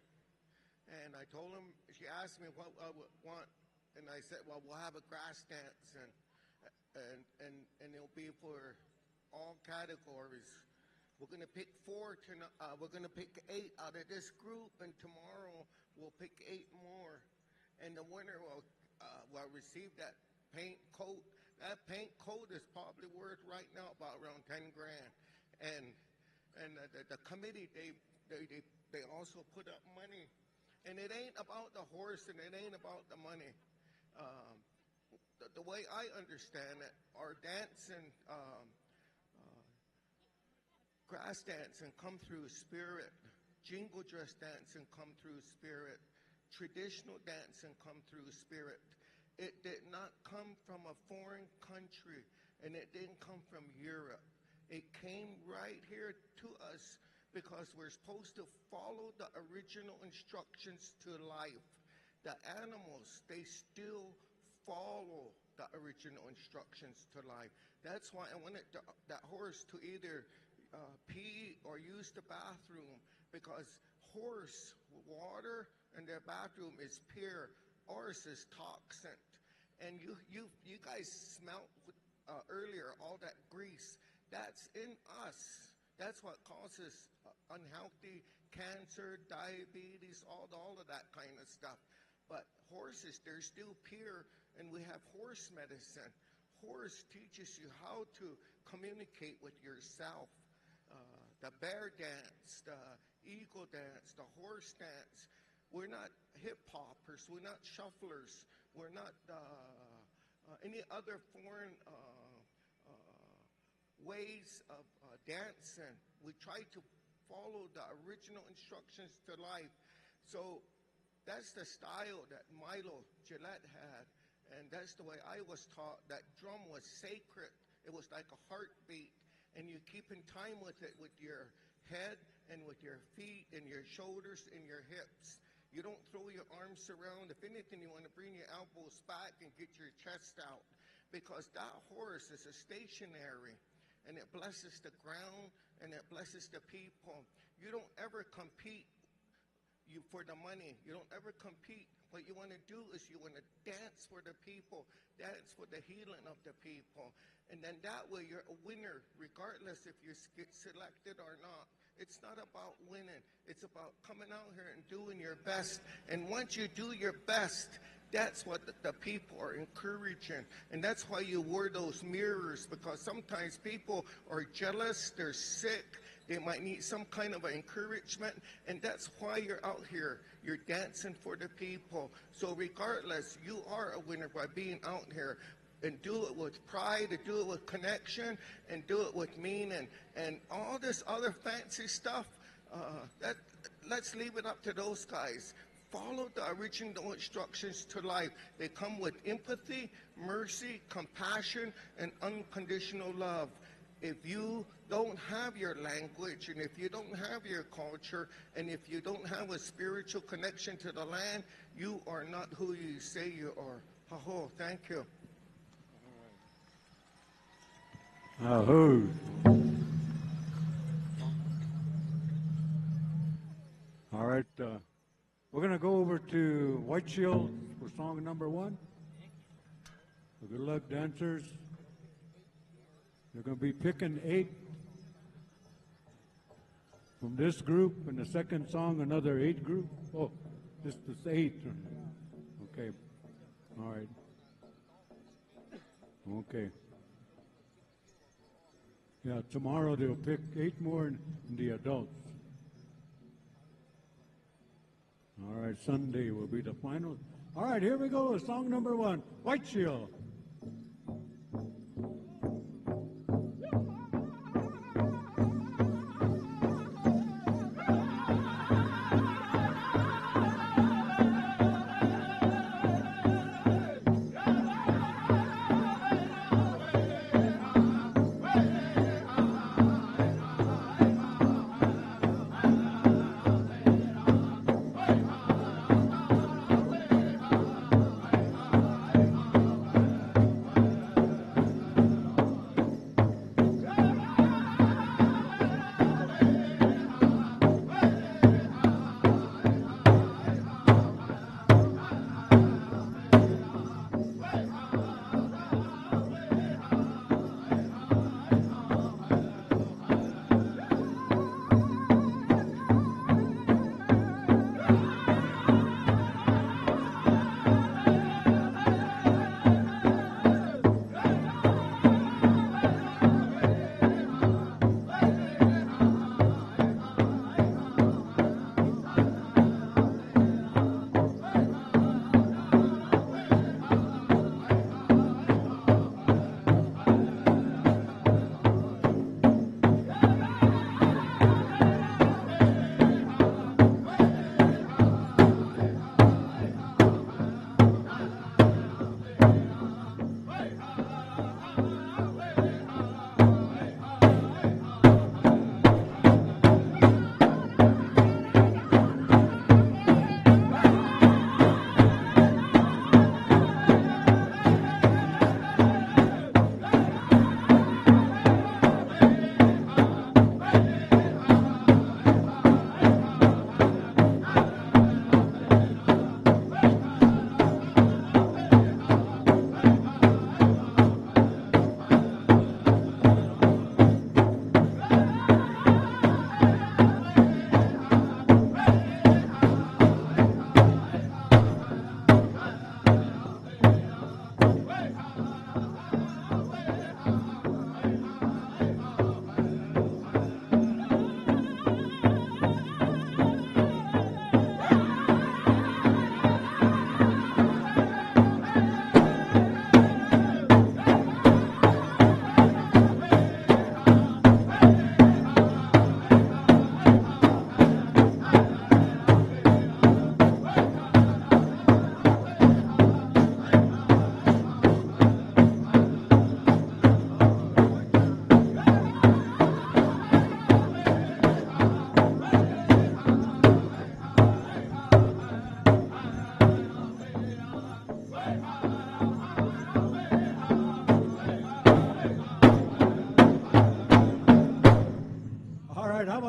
And I told him, she asked me what I would want, and I said, well, we'll have a grass dance, and it'll be for all categories. We're going to pick 4 tonight. We're going to pick 8 out of this group, and tomorrow we'll pick 8 more, and the winner will receive that paint coat. That paint coat is probably worth right now about around 10 grand, and the committee they also put up money, and it ain't about the horse and it ain't about the money. The way I understand it, our dancing, grass dancing come through spirit, jingle dress dancing come through spirit, traditional dancing come through spirit. It did not come from a foreign country, and it didn't come from Europe. It came right here to us because we're supposed to follow the original instructions to life. The animals, they still follow the original instructions to life. That's why I wanted that horse to either pee or use the bathroom, because horse water and their bathroom is pure. Ours is toxic. And you guys smelt earlier all that grease. That's in us. That's what causes unhealthy cancer, diabetes, all of that kind of stuff. But horses, they're still pure, and we have horse medicine. Horse teaches you how to communicate with yourself. The bear dance, the eagle dance, the horse dance. We're not hip-hoppers. We're not shufflers. We're not any other foreign ways of dancing. We try to follow the original instructions to life. So that's the style that Milo Gillette had, and that's the way I was taught. That drum was sacred. It was like a heartbeat, and you keep in time with it with your head and with your feet and your shoulders and your hips. You don't throw your arms around. If anything, you want to bring your elbows back and get your chest out, because that horse is a stationary, and it blesses the ground and it blesses the people. You don't ever compete for the money. You don't ever compete. What you want to do is you want to dance for the people, dance for the healing of the people. And then that way you're a winner, regardless if you get selected or not. It's not about winning. It's about coming out here and doing your best. And once you do your best, that's what the people are encouraging. And that's why you wear those mirrors, because sometimes people are jealous, they're sick, they might need some kind of encouragement, and that's why you're out here. You're dancing for the people. So regardless, you are a winner by being out here. And do it with pride, and do it with connection, and do it with meaning. And all this other fancy stuff, let's leave it up to those guys. Follow the original instructions to life. They come with empathy, mercy, compassion, and unconditional love. If you don't have your language, and if you don't have your culture, and if you don't have a spiritual connection to the land, you are not who you say you are. Ho, thank you. Ahoo. All right, we're going to go over to White Shield for song number 1. So good luck, dancers. They're going to be picking 8 from this group, and the second song, another 8 group. Oh, this is 8. Okay. All right. Okay. Yeah, tomorrow they'll pick 8 more in the adults. All right, Sunday will be the final. All right, here we go, song number 1, White Shield.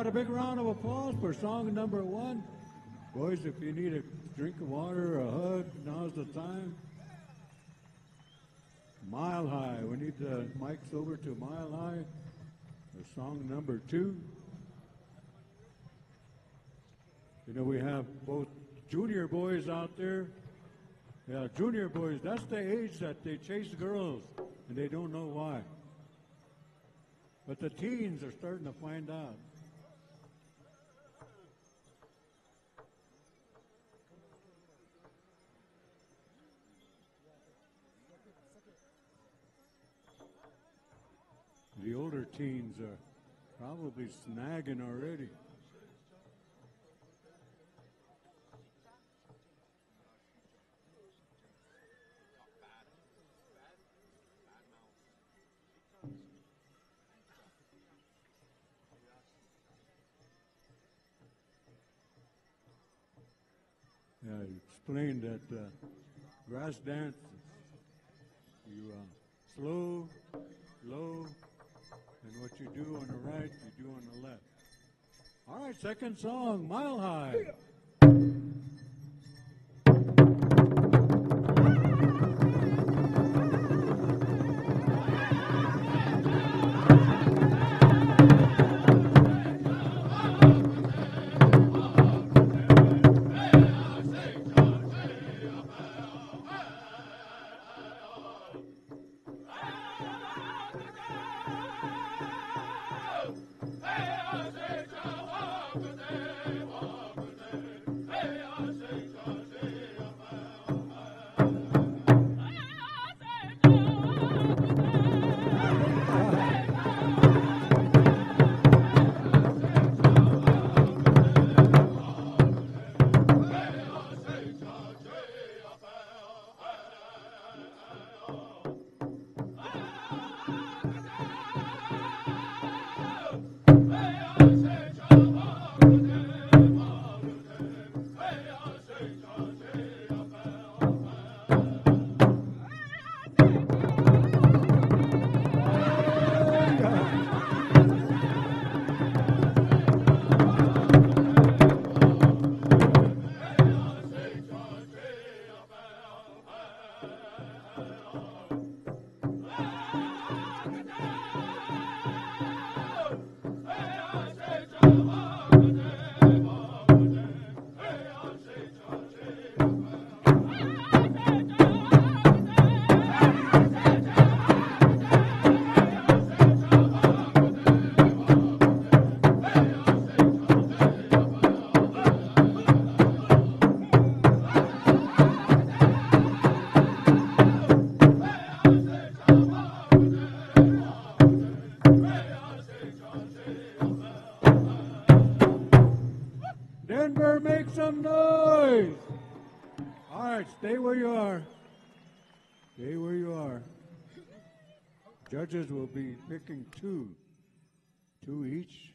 about a big round of applause for song number 1? Boys, if you need a drink of water or a hug, now's the time. Mile High. We need the mics over to Mile High for song number 2. You know, we have both junior boys out there. Yeah, junior boys, that's the age that they chase girls, and they don't know why. But the teens are starting to find out. The older teens are probably snagging already. Yeah, I explained that grass dance, you slow, low, and what you do on the right, you do on the left. All right, second song, Mile High. Denver, make some noise. All right, stay where you are. Stay where you are. Judges will be picking two each.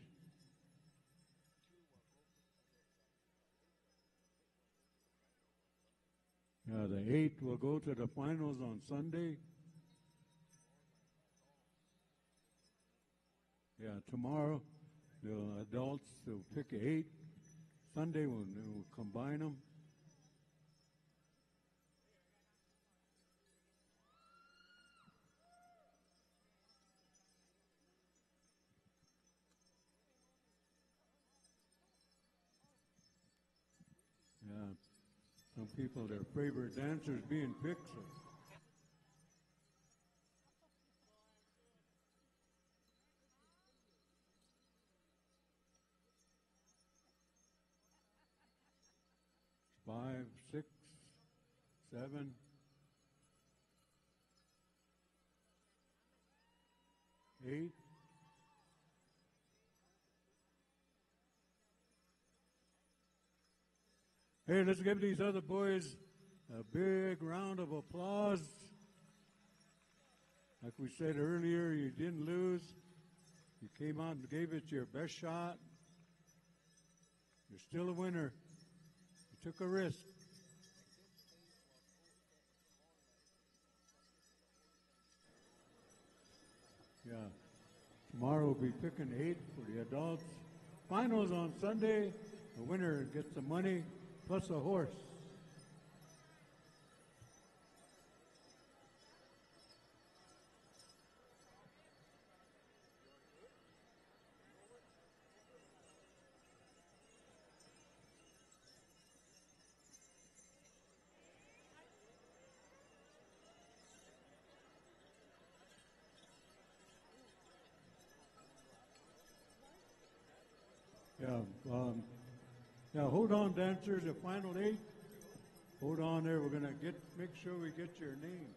The 8 will go to the finals on Sunday. Tomorrow, the adults will pick 8. Sunday, we'll combine them. Some people, their favorite dancers being picked. So. Five, 6, 7. Eight. Hey, let's give these other boys a big round of applause. Like we said earlier, you didn't lose. You came out and gave it your best shot. You're still a winner. You took a risk. Tomorrow we'll be picking 8 for the adults. finals on Sunday. The winner gets the money plus a horse. Yeah, hold on, dancers, the final 8. Hold on there, we're gonna make sure we get your name.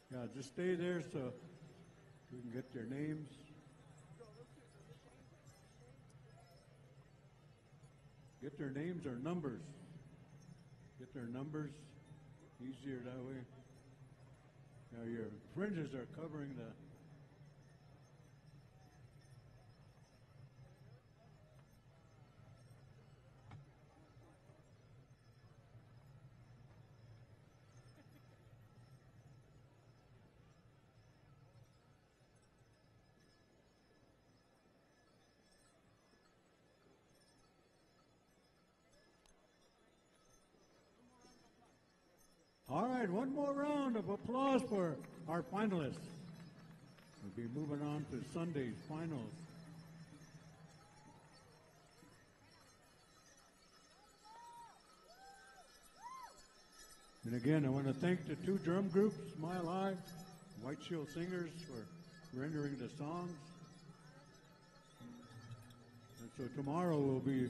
Yeah, just stay there so we can get your names. Get their names or numbers. Get their numbers, easier that way. Now your fringes are covering the. All right, one more round of applause for our finalists. We'll be moving on to Sunday's finals. And again, I want to thank the 2 drum groups, Smile High, White Shield Singers, for rendering the songs. And so tomorrow we'll be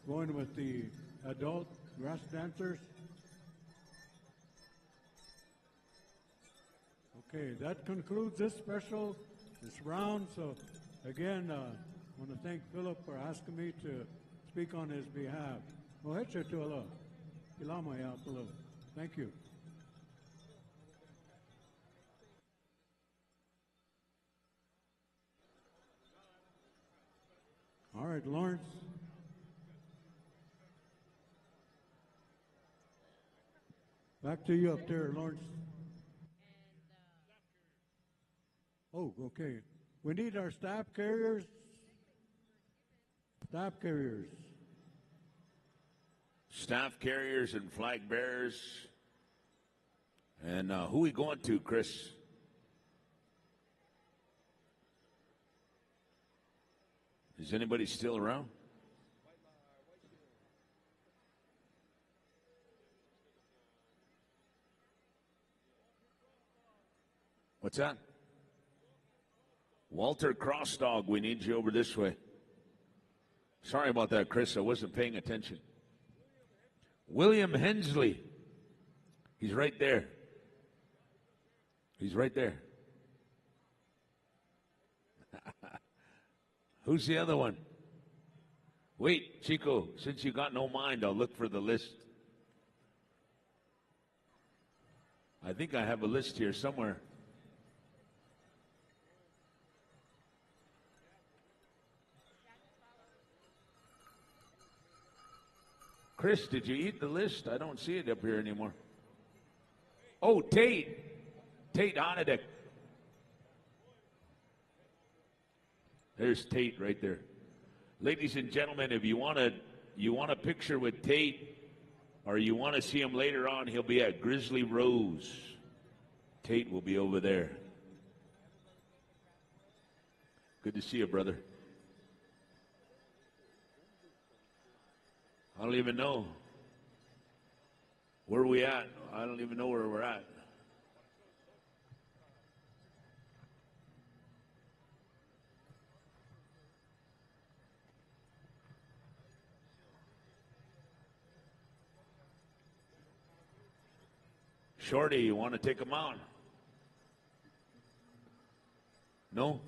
going with the adult grass dancers. Okay, that concludes this round. So again, I want to thank Philip for asking me to speak on his behalf. Thank you. All right, Lawrence. Back to you up there, Lawrence. Oh, okay. We need our staff carriers. Staff carriers. Staff carriers and flag bearers. And who we going to, Chris? Is anybody still around? What's that? Walter Crossdog, we need you over this way. Sorry about that, Chris. I wasn't paying attention. William Hensley. He's right there. He's right there. Who's the other one? Wait, Chico, since you got no mind, I'll look for the list. I think I have a list here somewhere. Chris, did you eat the list? I don't see it up here anymore. Oh, Tate Honedick. There's Tate right there. Ladies and gentlemen, if you want a picture with Tate, or you want to see him later on, he'll be at Grizzly Rose. Tate will be over there. Good to see you, brother. I don't even know. Where are we at? I don't even know where we're at. Shorty, you want to take him out? No?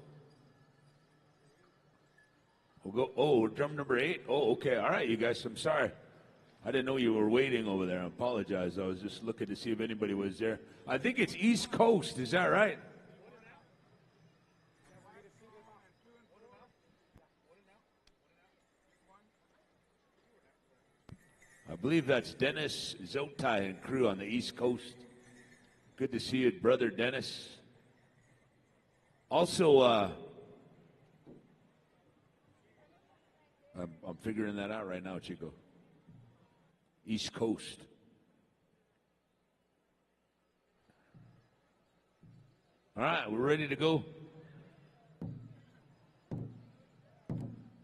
We'll go, oh, drum number 8? Oh, okay. All right, you guys, I'm sorry. I didn't know you were waiting over there. I apologize. I was just looking to see if anybody was there. I think it's East Coast. Is that right? I believe that's Dennis Zotai and crew on the East Coast. Good to see you, brother Dennis. Also, I'm figuring that out right now, Chico. East Coast. All right, we're ready to go.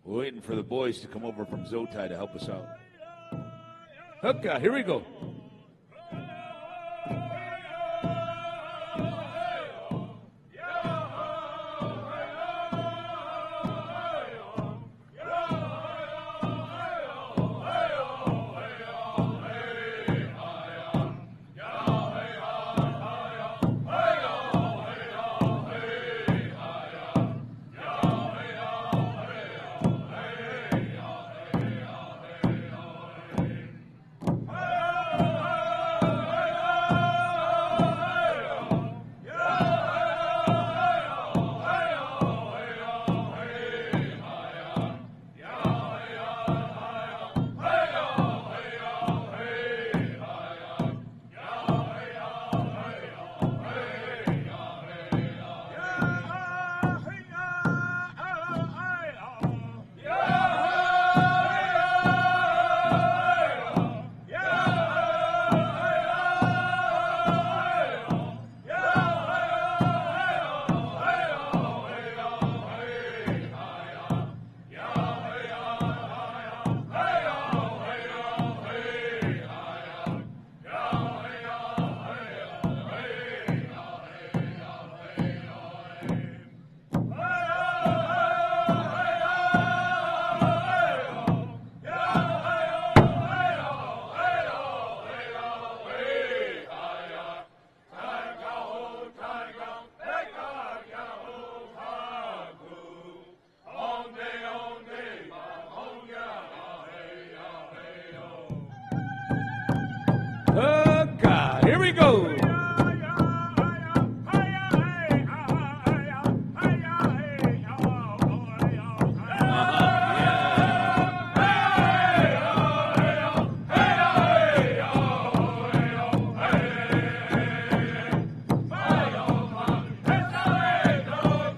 We're waiting for the boys to come over from Zotai to help us out. Okay, here we go. Here we go.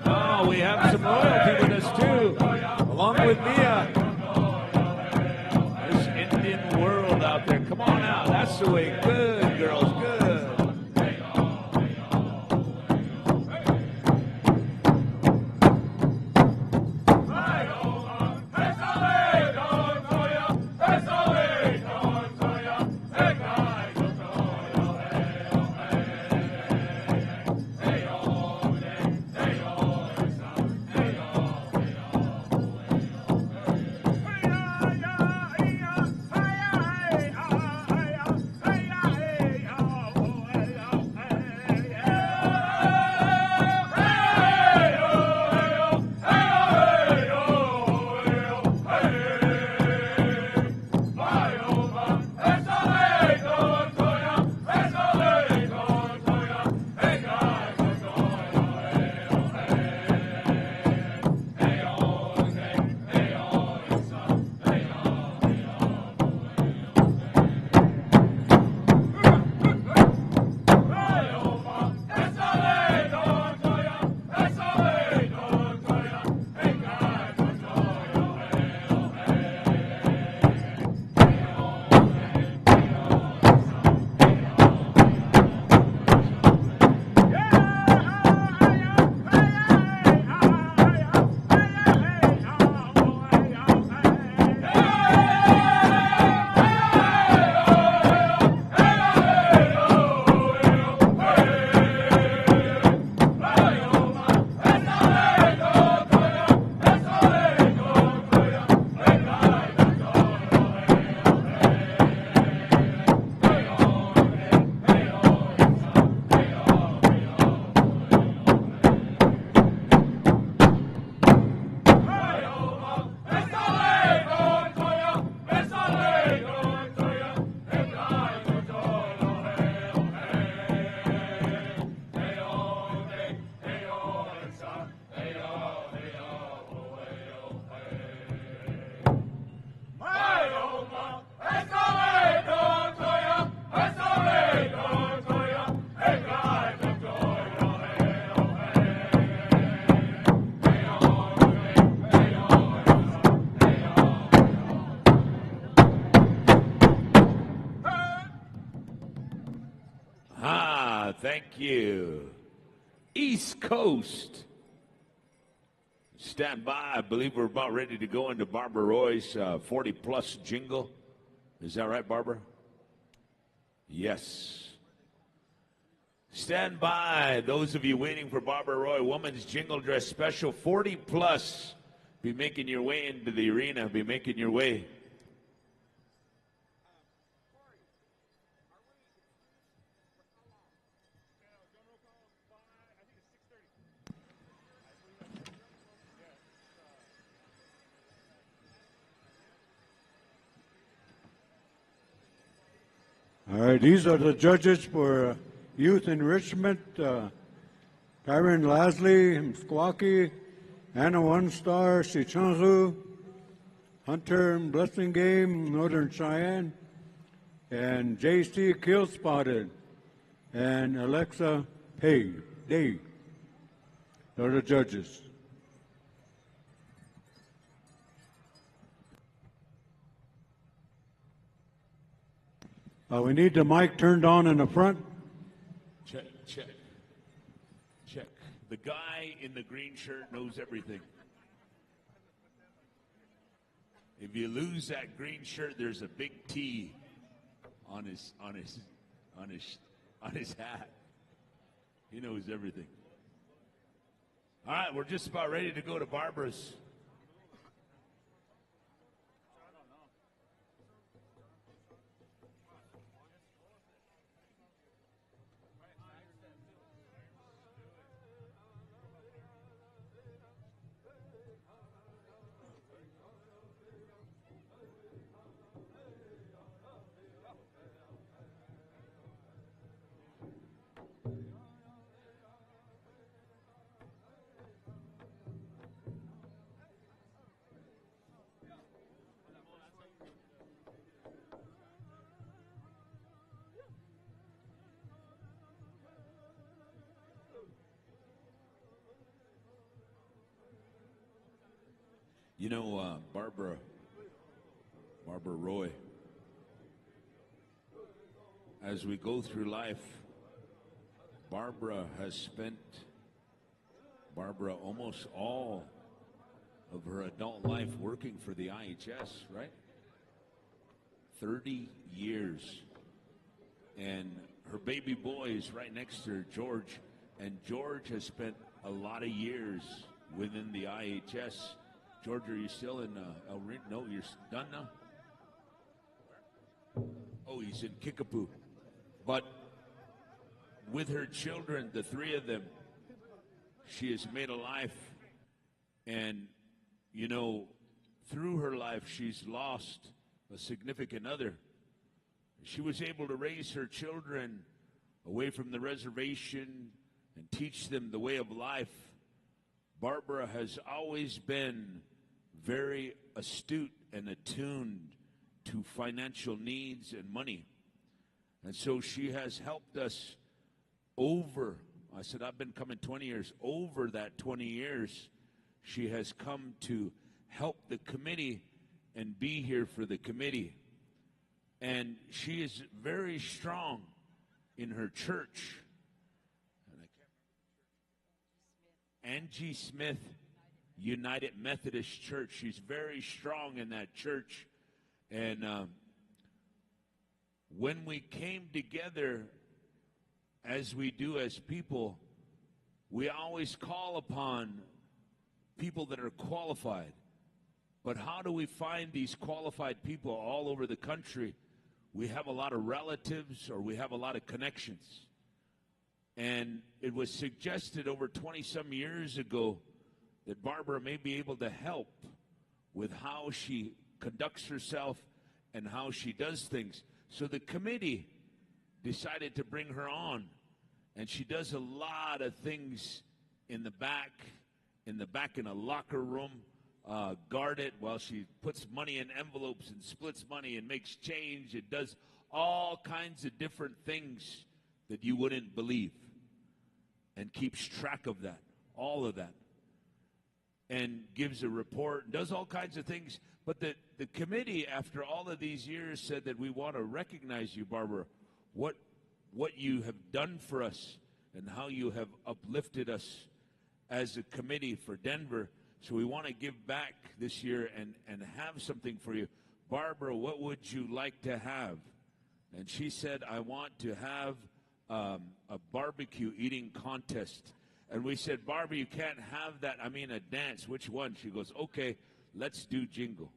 Oh, we have some royalty with us too, along with Mia. This Indian world out there. Come on out. That's the way. Good, girls. Good. Thank you. East Coast. Stand by. I believe we're about ready to go into Barbara Roy's 40-plus jingle. Is that right, Barbara? Yes. Stand by. Those of you waiting for Barbara Roy, Women's Jingle Dress Special, 40-plus. Be making your way into the arena. Be making your way. All right, these are the judges for youth enrichment. Karen Lasley, Mskwaki, Anna One Star, Sichanzu, Hunter Blessing Game, Northern Cheyenne, and J.C. Kill Spotted, and Alexa Day. Those are the judges. We need the mic turned on in the front. Check, check, check. The guy in the green shirt knows everything. If you lose that green shirt, there's a big T on his hat. He knows everything. All right, we're just about ready to go to Barbara's. You know, Barbara Roy, as we go through life, Barbara has spent almost all of her adult life working for the IHS, right? 30 years. And her baby boy is right next to her, George, and George has spent a lot of years within the IHS. George, are you still in El Reno? No, you're done now? Oh, he's in Kickapoo. But with her children, the three of them, she has made a life. And, you know, through her life, she's lost a significant other. She was able to raise her children away from the reservation and teach them the way of life. Barbara has always been very astute and attuned to financial needs and money. And so she has helped us over, I said I've been coming 20 years, over that 20 years, she has come to help the committee and be here for the committee. And she is very strong in her church. Angie Smith United Methodist Church. She's very strong in that church. And when we came together, as we do as people, we always call upon people that are qualified. But how do we find these qualified people all over the country? We have a lot of relatives or we have a lot of connections. And it was suggested over 20-some years ago that Barbara may be able to help with how she conducts herself and how she does things. So the committee decided to bring her on, and she does a lot of things in the back in a locker room, guarded while she puts money in envelopes and splits money and makes change. It does all kinds of different things that you wouldn't believe, and keeps track of that, all of that, and gives a report, does all kinds of things. But the committee, after all of these years, said that we want to recognize you, Barbara. What what you have done for us and how you have uplifted us as a committee for Denver. So we want to give back this year and have something for you. Barbara, what would you like to have? And she said, I want to have a barbecue eating contest. And we said, Barbara, you can't have that. I mean, a dance. Which one? She goes, okay, let's do jingle.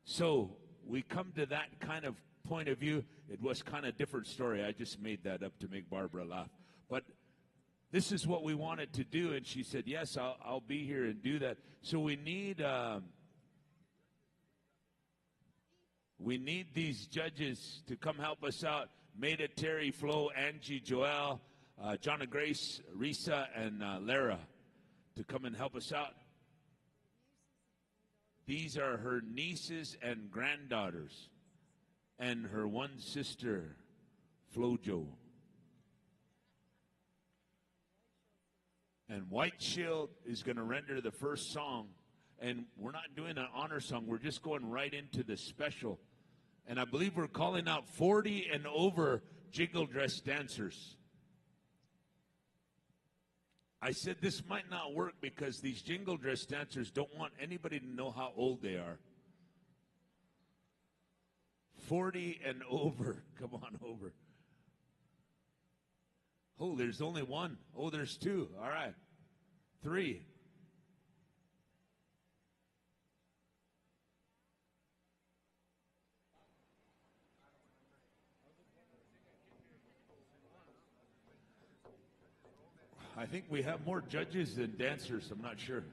So we come to that kind of point of view. It was kind of a different story. I just made that up to make Barbara laugh. But this is what we wanted to do. And she said, yes, I'll be here and do that. So we need these judges to come help us out. Maida, Terry, Flo, Angie, Joelle, John and Grace, Risa, and Lara to come and help us out. These are her nieces and granddaughters and her one sister, Flojo. And White Shield is going to render the first song. And we're not doing an honor song. We're just going right into the special. And I believe we're calling out 40 and over jingle dress dancers. I said this might not work because these jingle dress dancers don't want anybody to know how old they are. 40 and over. Come on over. Oh, there's only one. Oh, there's two. All right. 3. I think we have more judges than dancers. I'm not sure.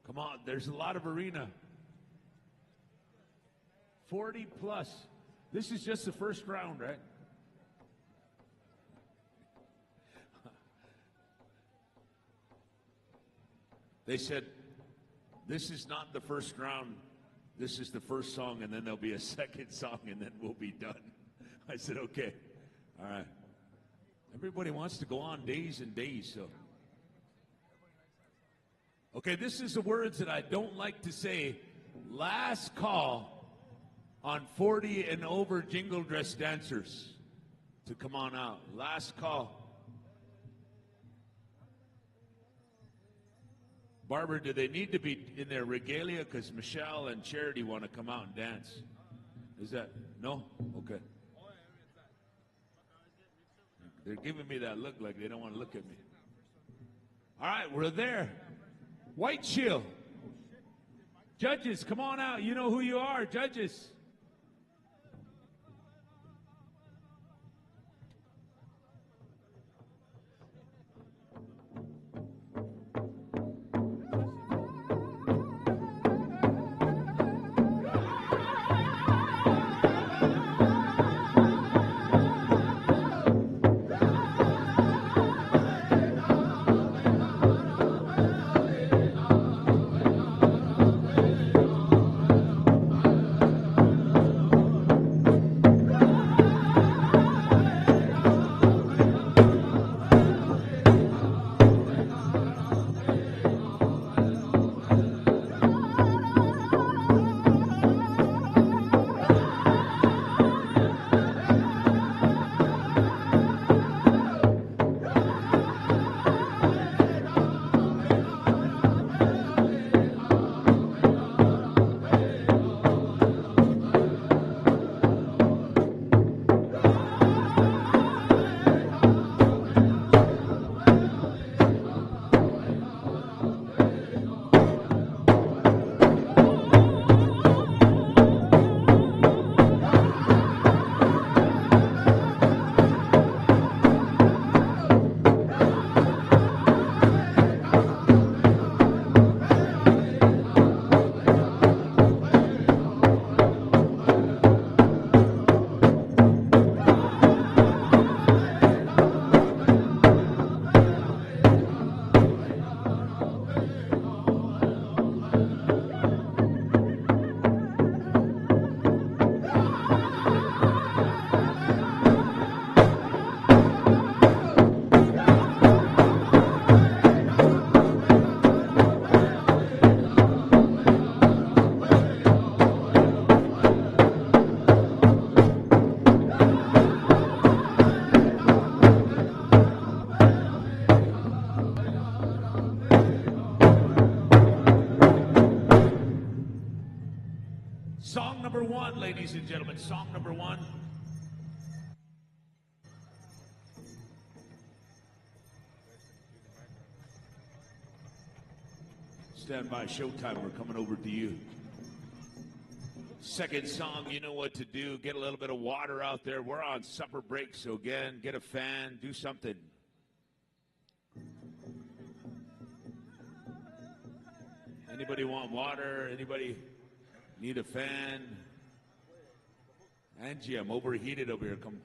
Come on, there's a lot of arena. 40 plus. This is just the first round, right? They said, this is not the first round. This is the first song, and then there'll be a second song, and then we'll be done. I said, okay. All right. Everybody wants to go on days and days, so. Okay, this is the words that I don't like to say. Last call on 40 and over jingle dress dancers to come on out. Last call. Barbara, do they need to be in their regalia? Because Michelle and Charity want to come out and dance. Is that, no? Okay. They're giving me that look like they don't want to look at me. All right, we're there. White Shield. Judges, come on out. You know who you are, judges. ladies and gentlemen. Song number 1. Stand by, showtime. We're coming over to you. Second song, you know what to do. Get a little bit of water out there. We're on supper break, so again, get a fan, do something. Anybody want water? Anybody need a fan? Angie, I'm overheated over here. Come.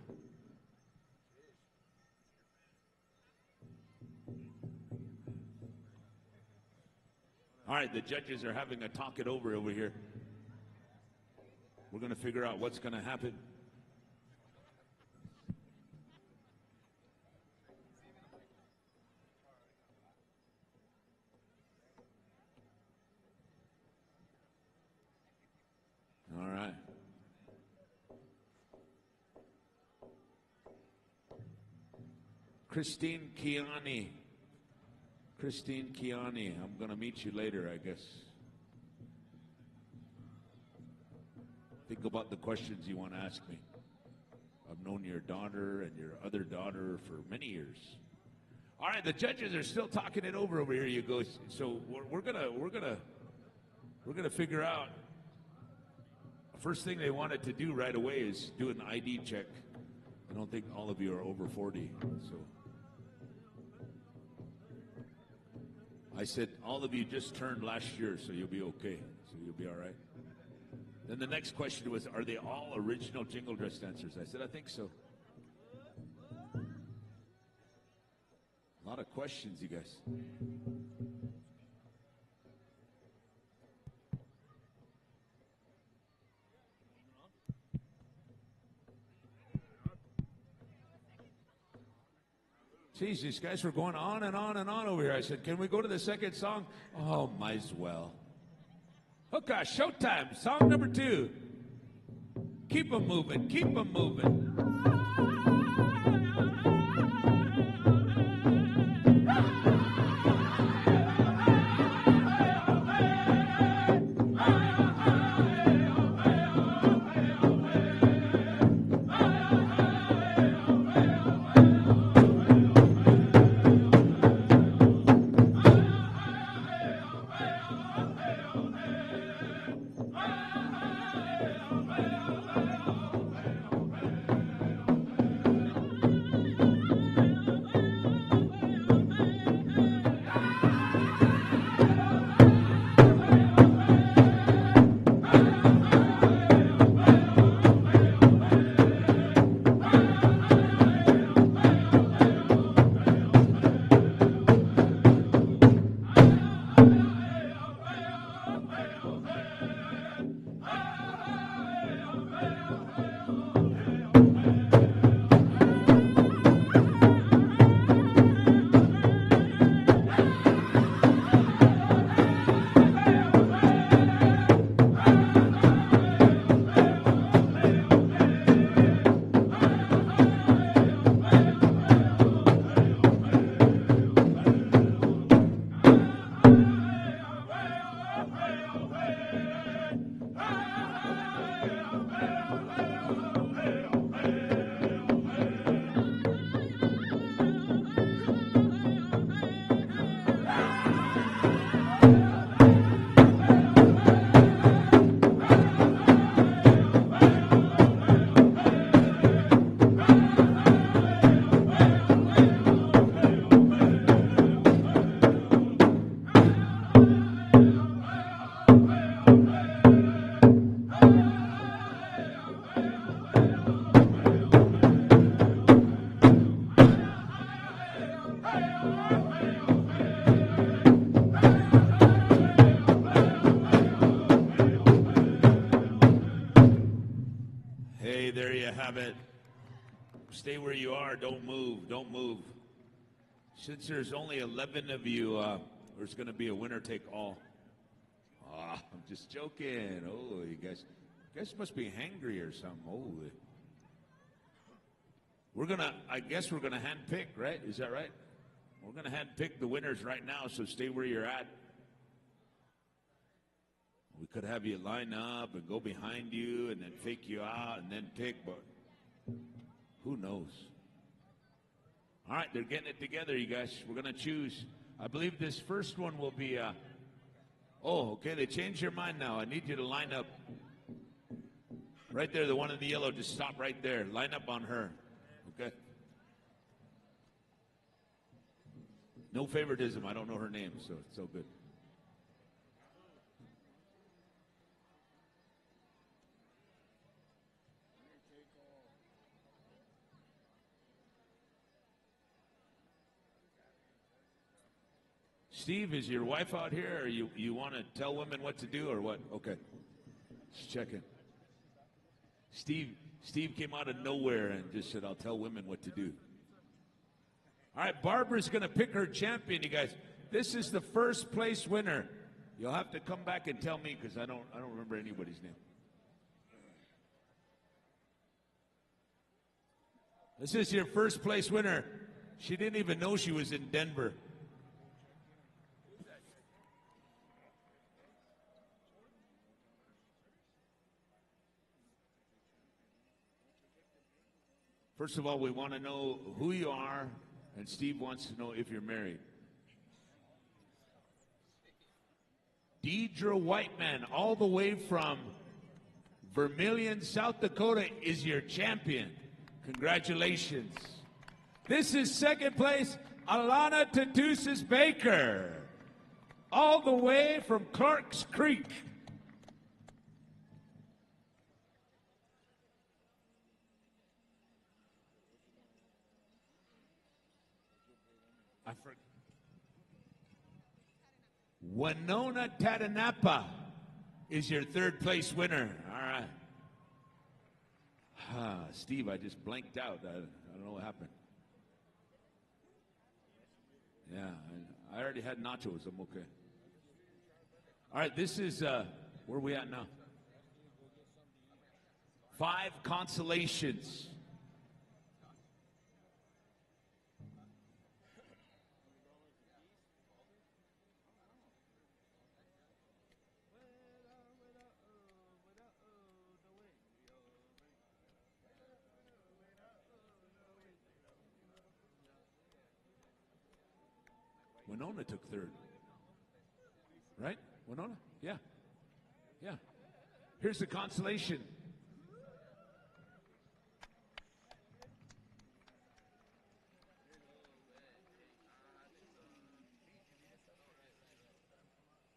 All right, the judges are having a talk it over here. We're going to figure out what's going to happen. All right. Christine Kiani. Christine Kiani, I'm going to meet you later, I guess. Think about the questions you want to ask me. I've known your daughter and your other daughter for many years. All right, the judges are still talking it over here. You go. So we're gonna figure out. First thing they wanted to do right away is do an ID check. I don't think all of you are over 40, so. I said, all of you just turned last year, so you'll be okay. So you'll be all right. Then the next question was, are they all original Jingle Dress dancers? I said, I think so. A lot of questions, you guys. Jeez, these guys were going on and on and on over here. I said, can we go to the second song? Oh, might as well. Okay, showtime. Song number 2. Keep them moving. Keep them moving. Stay where you are. Don't move. Don't move. Since there's only 11 of you, there's going to be a winner take all. I'm just joking. Oh, you guys must be hangry or something. Holy. I guess we're gonna hand pick, right? Is that right? We're gonna hand pick the winners right now, so stay where you're at. We could have you line up and go behind you and then fake you out and then pick, but who knows? All right, they're getting it together, you guys. We're going to choose. I believe this first one will be, oh, okay, they changed your mind now. I need you to line up right there, the one in the yellow. Just stop right there. Line up on her, okay? No favoritism. I don't know her name, so it's so good. Steve, is your wife out here, or you want to tell women what to do, or what? Okay, just checking. Steve came out of nowhere and just said, "I'll tell women what to do." All right, Barbara's going to pick her champion, you guys. This is the first place winner. You'll have to come back and tell me because I don't remember anybody's name. This is your first place winner. She didn't even know she was in Denver. First of all, we want to know who you are, and Steve wants to know if you're married. Deidre Whitman, all the way from Vermilion, South Dakota, is your champion. Congratulations. This is second place, Alana Tatussis Baker, all the way from Clarks Creek. Winona Tatanapa is your third place winner. All right. Steve, I just blanked out. I don't know what happened. Yeah, I already had nachos. I'm okay. All right, this is, where are we at now? 5 consolations. Winona took third. Right? Winona? Yeah. Yeah. Here's the consolation.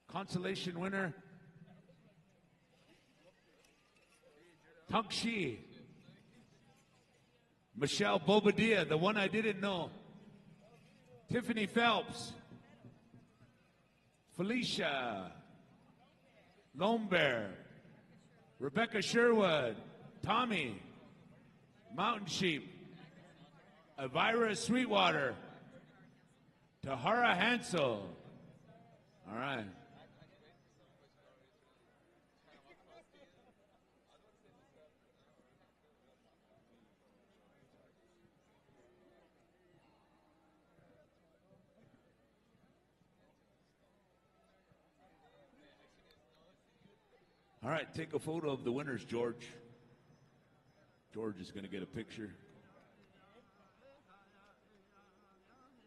Consolation winner, Tangxi. Michelle Bobadilla, the one I didn't know. Tiffany Phelps. Felicia Lombear, Rebecca Sherwood, Tommy, Mountain Sheep, Elvira Sweetwater, Tahara Hansel. All right. All right, take a photo of the winners, George. George is going to get a picture.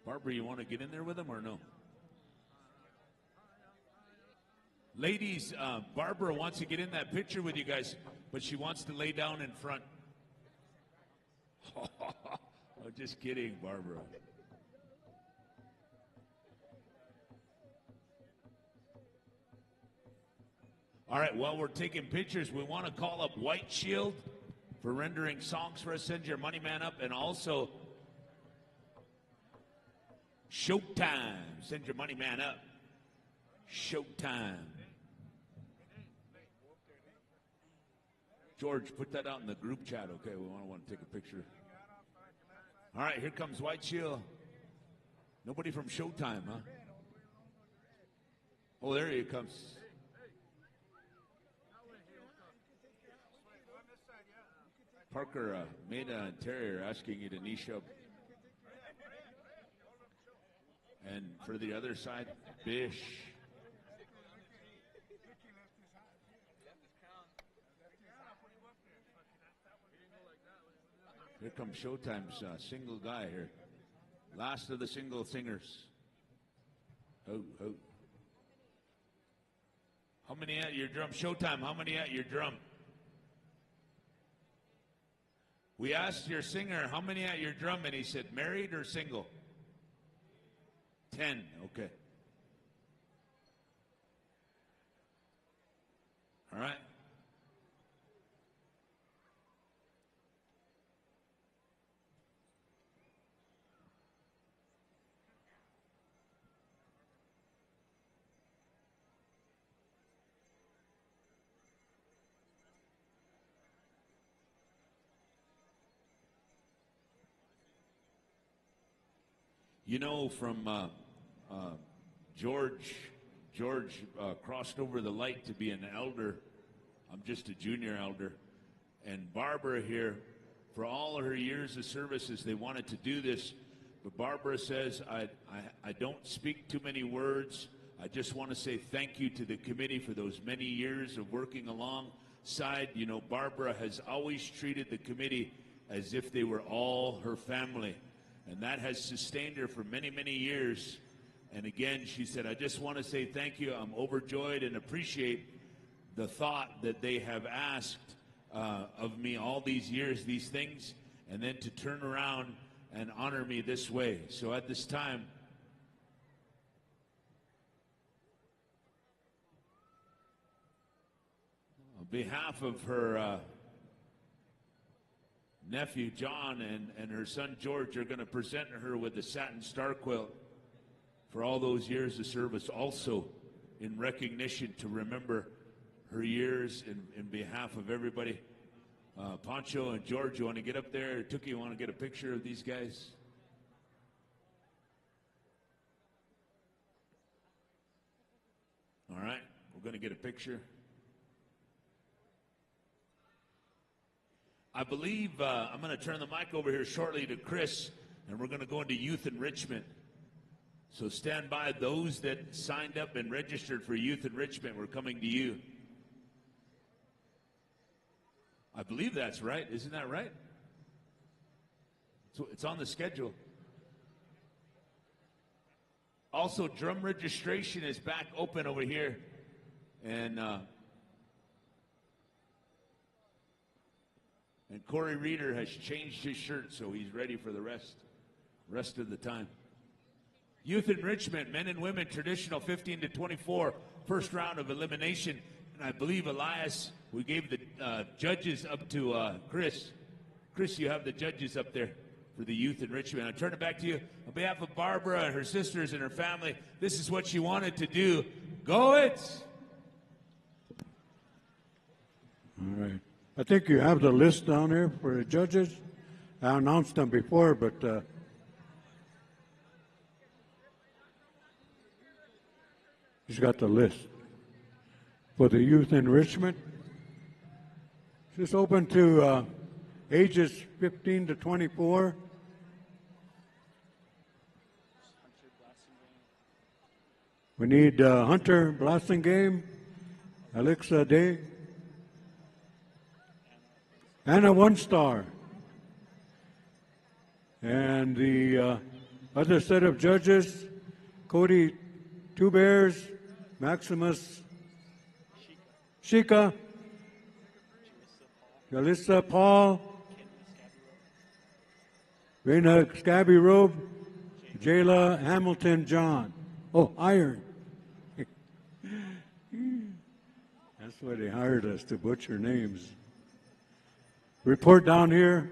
Barbara, you want to get in there with them or no? Ladies, Barbara wants to get in that picture with you guys, but she wants to lay down in front. I'm just kidding, Barbara. All right, while we're taking pictures, we want to call up White Shield for rendering songs for us. Send your money man up. And also Showtime. Send your money man up. Showtime. George, put that out in the group chat, okay? We want to take a picture. All right, here comes White Shield. Nobody from Showtime, huh? Oh, there he comes. Parker, Mena, and Terry are asking you to niche up. And for the other side, Bish. Here comes Showtime's single guy here. Last of the single singers. Ho, ho. How many at your drum? Showtime, how many at your drum? We asked your singer, how many at your drum? And he said, married or single? 10, okay. All right. You know, from George crossed over the light to be an elder. I'm just a junior elder. And Barbara here, for all her years of services, they wanted to do this. But Barbara says, I don't speak too many words. I just want to say thank you to the committee for those many years of working alongside. You know, Barbara has always treated the committee as if they were all her family. And that has sustained her for many, many years. And again, she said, I just want to say thank you. I'm overjoyed and appreciate the thought that they have asked of me all these years, these things, and then to turn around and honor me this way. So at this time, on behalf of her nephew John and her son George are going to present her with the satin star quilt for all those years of service, also in recognition to remember her years in behalf of everybody. Pancho and George, you want to get up there? Tookie, you want to get a picture of these guys? All right, we're going to get a picture. I believe I'm going to turn the mic over here shortly to Chris, and we're going to go into youth enrichment. So stand by. Those that signed up and registered for youth enrichment, we're coming to you. I believe that's right. Isn't that right? So it's on the schedule. Also, drum registration is back open over here. And Corey Reeder has changed his shirt, so he's ready for the rest of the time. Youth enrichment, men and women, traditional 15 to 24, first round of elimination. And I believe, Elias, we gave the judges up to Chris. Chris, you have the judges up there for the youth enrichment. I turn it back to you. On behalf of Barbara and her sisters and her family, this is what she wanted to do. Go it! All right. I think you have the list down there for the judges. I announced them before, but he's got the list for the youth enrichment. It's open to ages 15 to 24. We need Hunter Blassingame, Alexa Day, Anna One Star. And the other set of judges, Cody Two Bears, Maximus Shika, Jalissa Paul, Rena Scabby Robe, Jayla Hamilton John. Oh, Iron. That's why they hired us, to butcher names. Report down here.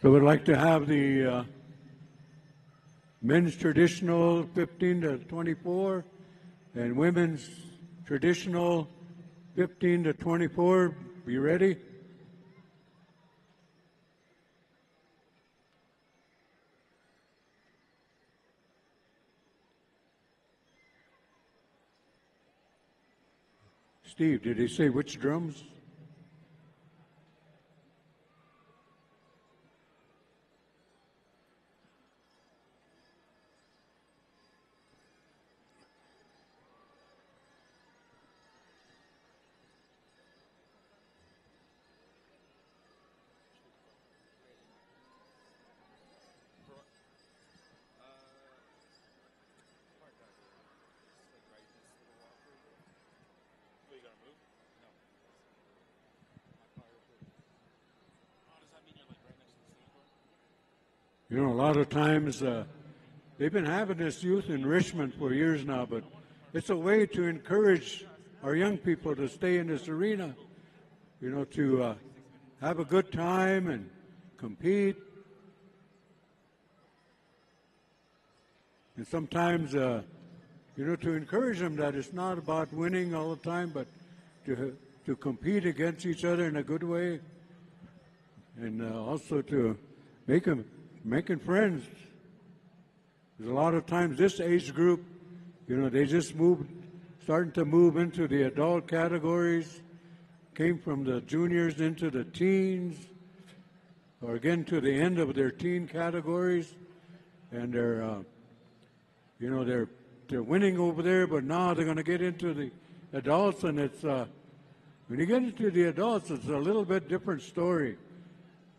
So we'd like to have the men's traditional 15 to 24 and women's traditional 15 to 24. Be ready? Steve, did he say which drums? You know, a lot of times they've been having this youth enrichment for years now, but it's a way to encourage our young people to stay in this arena, you know, to have a good time and compete. And sometimes, you know, to encourage them that it's not about winning all the time, but to compete against each other in a good way, and also to making friends. There's a lot of times this age group, you know, they just starting to move into the adult categories, came from the juniors into the teens, or again to the end of their teen categories, and they're, you know, they're winning over there, but now they're going to get into the adults, and it's when you get into the adults, it's a little bit different story.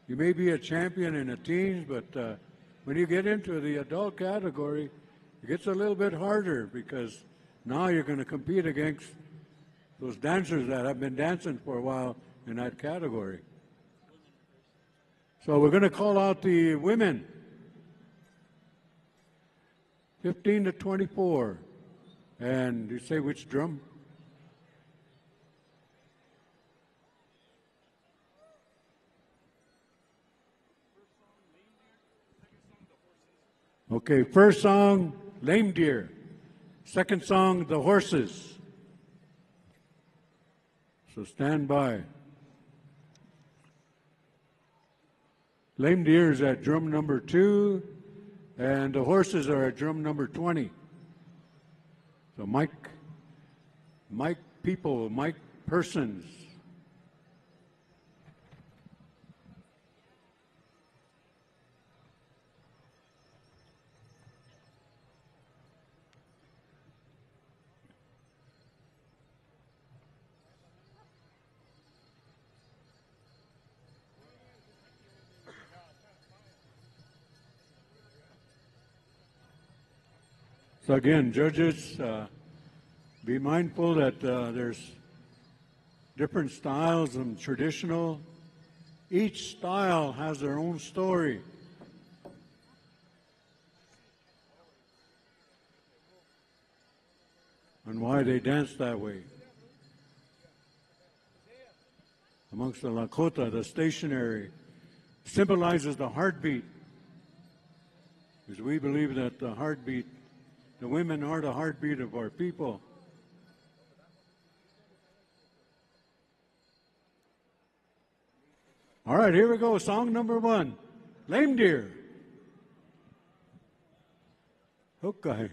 You may be a champion in the teens, but when you get into the adult category, it gets a little bit harder because now you're going to compete against those dancers that have been dancing for a while in that category. So we're going to call out the women, 15 to 24. And you say which drum? Okay, first song, Lame Deer. Second song, The Horses. So stand by. Lame Deer is at drum number 2, and The Horses are at drum number 20. So Mike Persons. So again, judges, be mindful that there's different styles and traditional. Each style has their own story. And why they dance that way. Amongst the Lakota, the stationary symbolizes the heartbeat. Because we believe that the heartbeat, the women are the heartbeat of our people. All right, here we go. Song number 1, Lame Deer. Okay.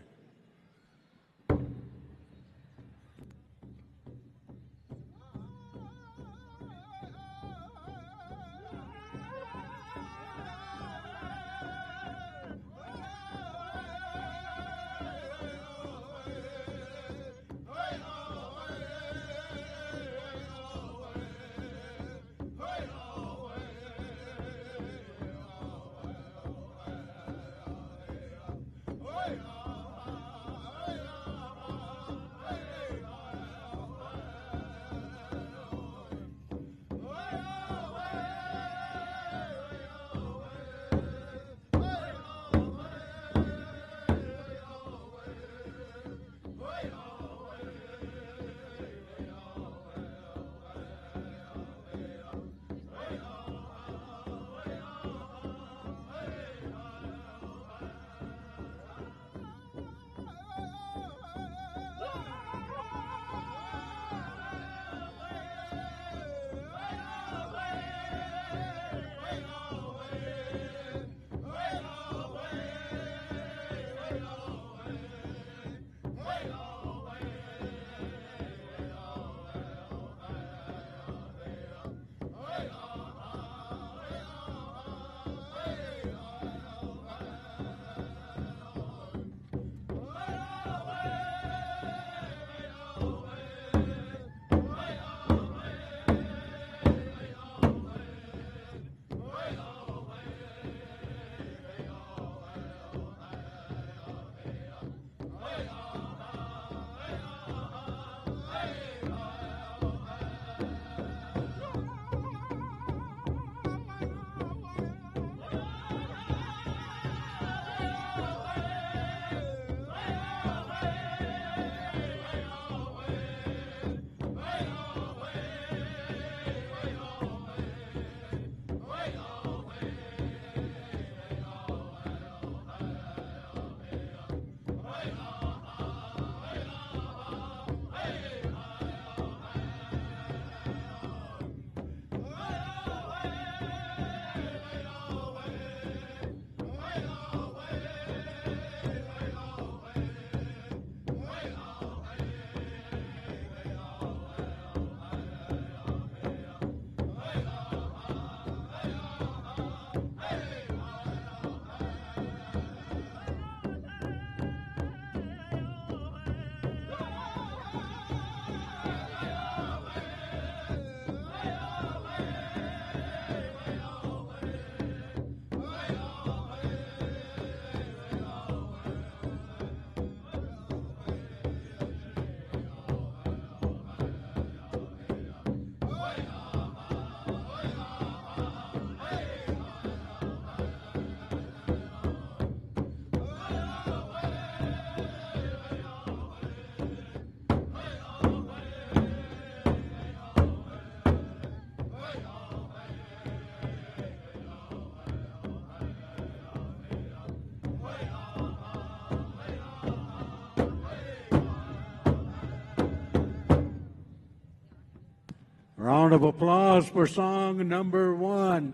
Round of applause for song number 1,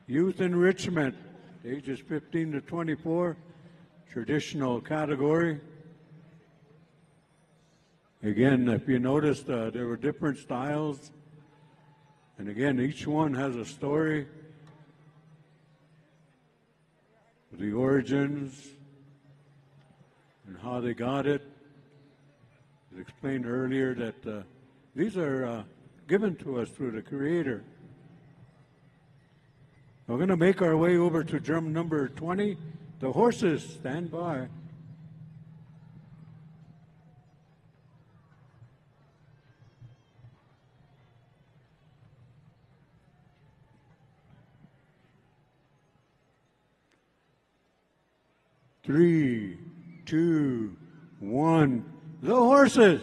Youth Enrichment, ages 15 to 24, traditional category. Again, if you noticed, there were different styles. And again, each one has a story, the origins, and how they got it. It was explained earlier that these are given to us through the Creator. We're going to make our way over to drum number 20. The horses, stand by. Three, two, one. The horses.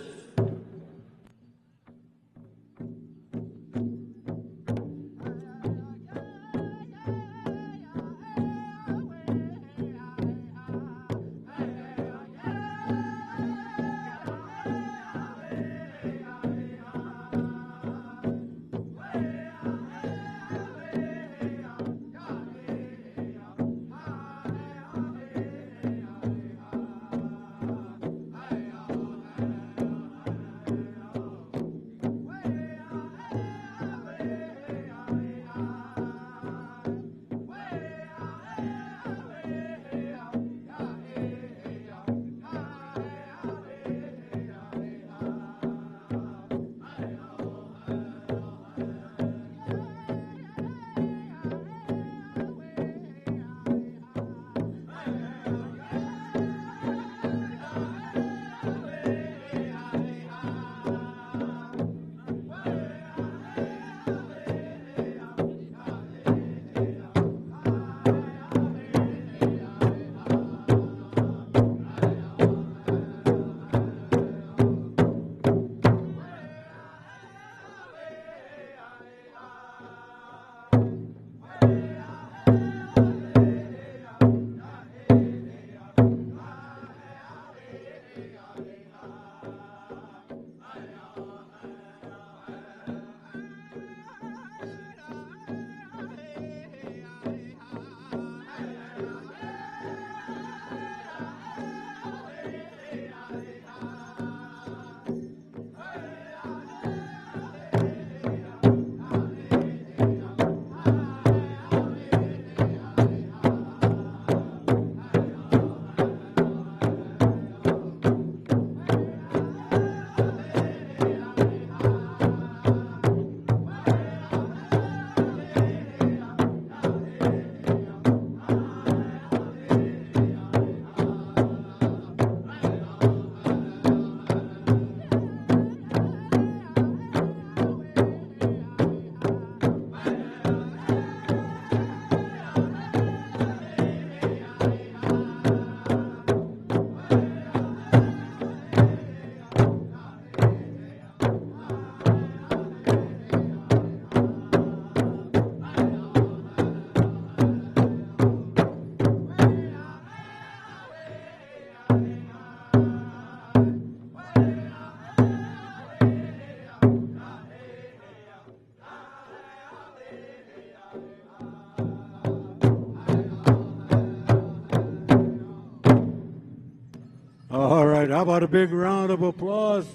All right, how about a big round of applause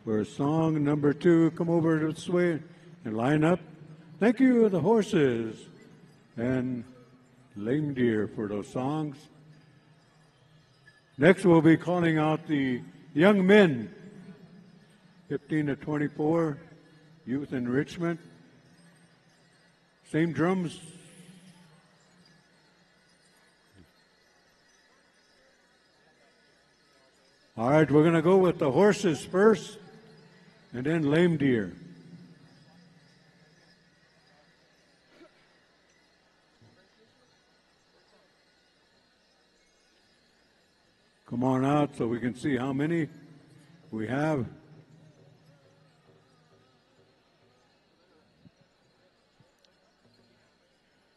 for song number 2? Come over this way and line up. Thank you, the horses and lame deer, for those songs. Next, we'll be calling out the young men, 15 to 24, youth enrichment. Same drums. All right, we're going to go with the horses first, and then lame deer. Come on out so we can see how many we have.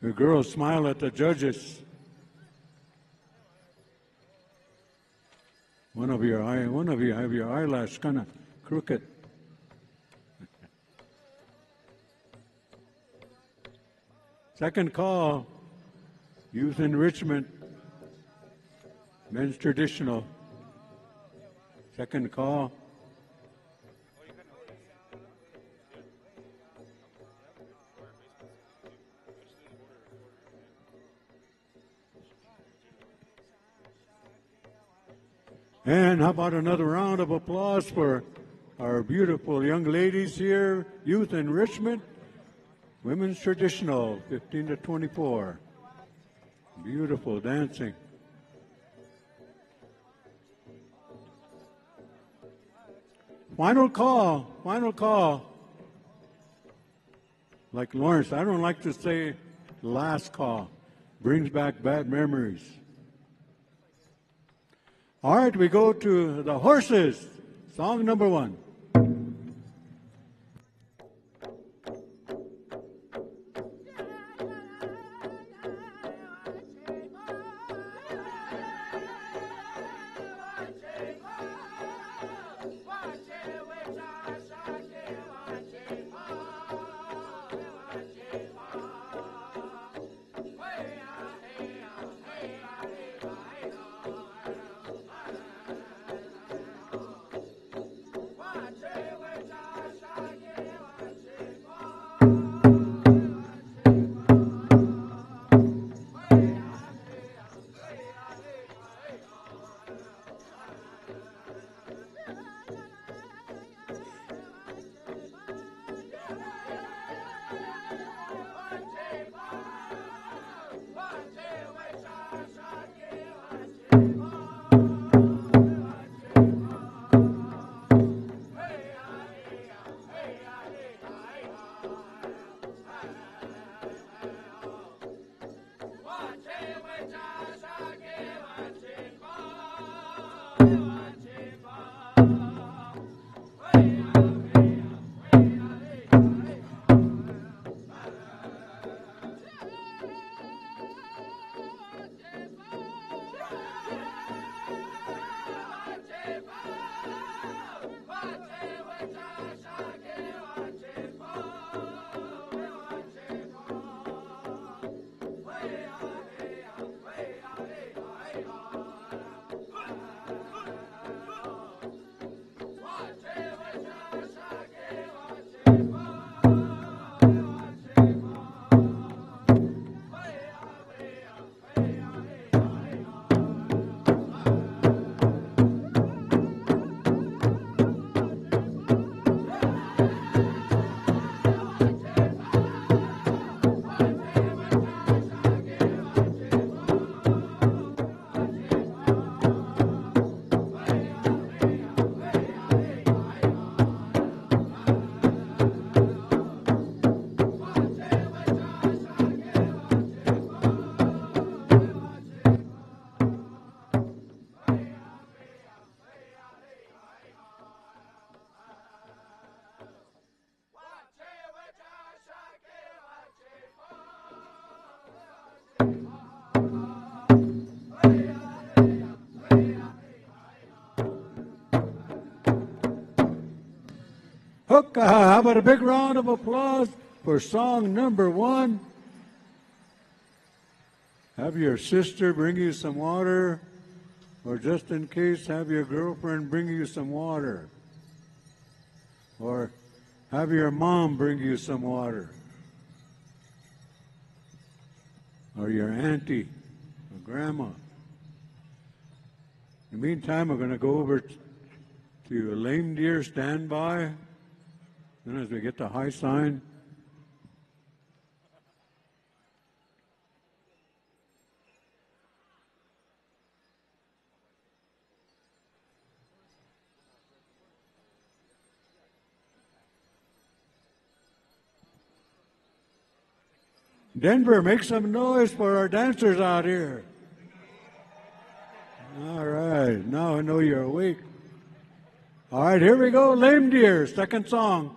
The girls smile at the judges. One of you have your eyelash kind of crooked. Second call, youth enrichment, men's traditional. Second call. And how about another round of applause for our beautiful young ladies here, youth enrichment, women's traditional, 15 to 24. Beautiful dancing. Final call, final call. Like Lawrence, I don't like to say last call. Brings back bad memories. All right, we go to the horses. Song number 1. How about a big round of applause for song number 1? Have your sister bring you some water, or just in case, have your girlfriend bring you some water, or have your mom bring you some water, or your auntie, or grandma. In the meantime, we're going to go over to Lame Deer Standby. Then as we get to high sign, Denver, make some noise for our dancers out here. All right, now I know you're awake. All right, here we go, Lame Deer, second song.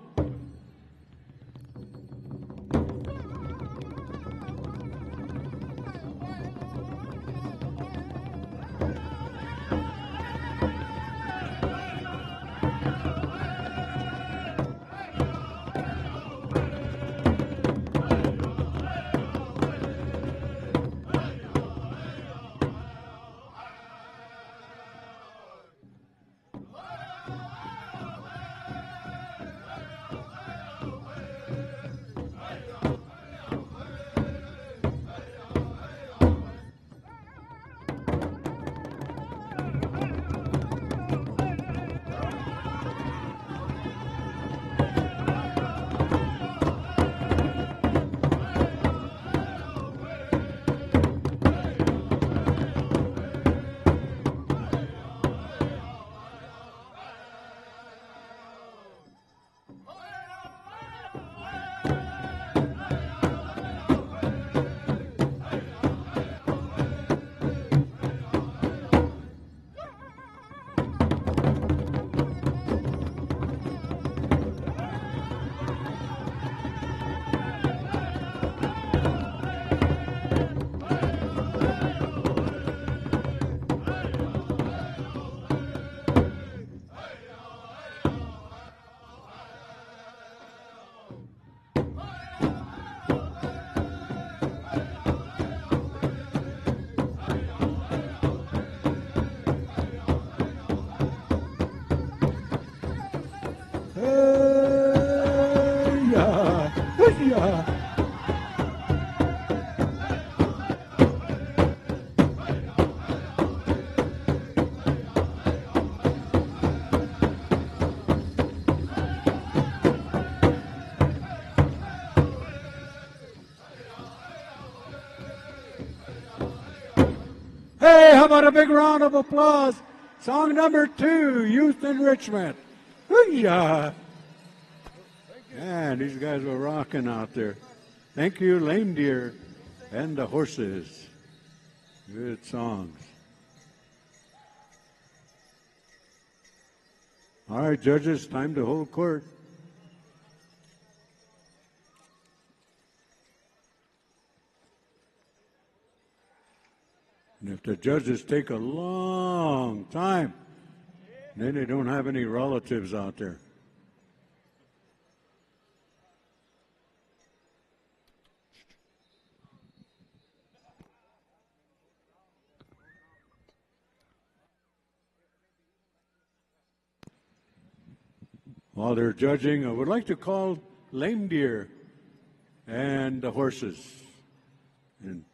how about a big round of applause? Song number 2, Youth Enrichment. Hoo-yah! Man, these guys were rocking out there. Thank you, Lame Deer and the Horses. Good songs. All right, judges, time to hold court. And if the judges take a long time, then they don't have any relatives out there. While they're judging, I would like to call Lame Deer and the Horses. And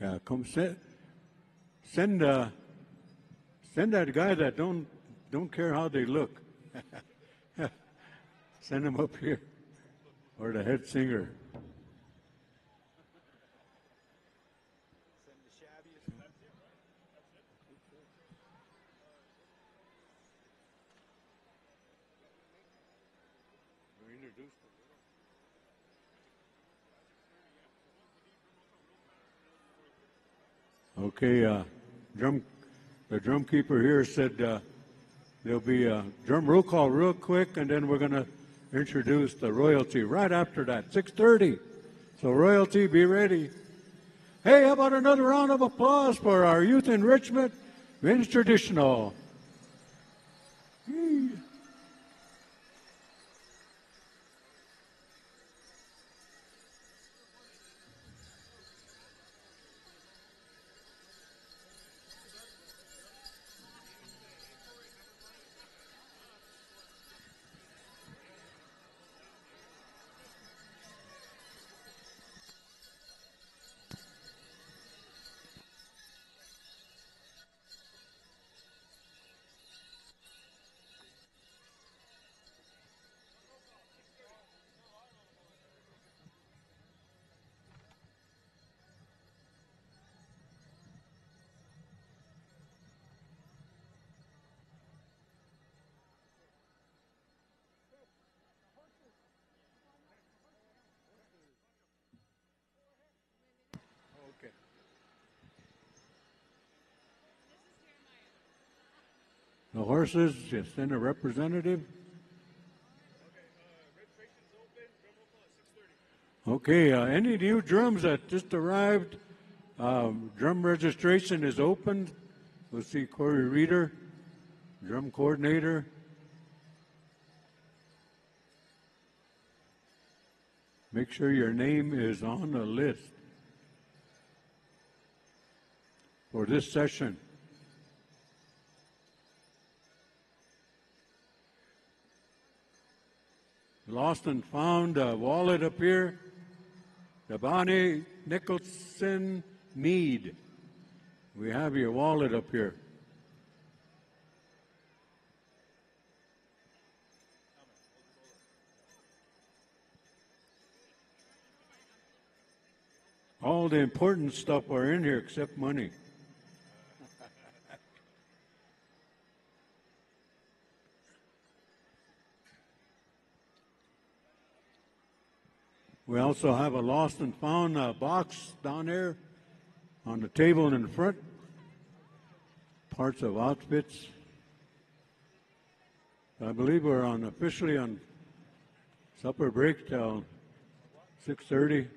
yeah, come send that guy that don't care how they look. Send him up here, or the head singer. Okay, the drum keeper here said there'll be a drum roll call real quick, and then we're going to introduce the royalty right after that, 6:30. So royalty, be ready. Hey, how about another round of applause for our youth enrichment men's traditional? The Horses, just send a representative. Okay, any new drums that just arrived, drum registration is open. We'll see Corey Reeder, drum coordinator. Make sure your name is on the list for this session. Lost and found a wallet up here. Dabani Nicholson Mead. We have your wallet up here. All the important stuff are in here except money. We also have a lost and found box down there on the table in the front. Parts of outfits. I believe we're officially on supper break till 6:30.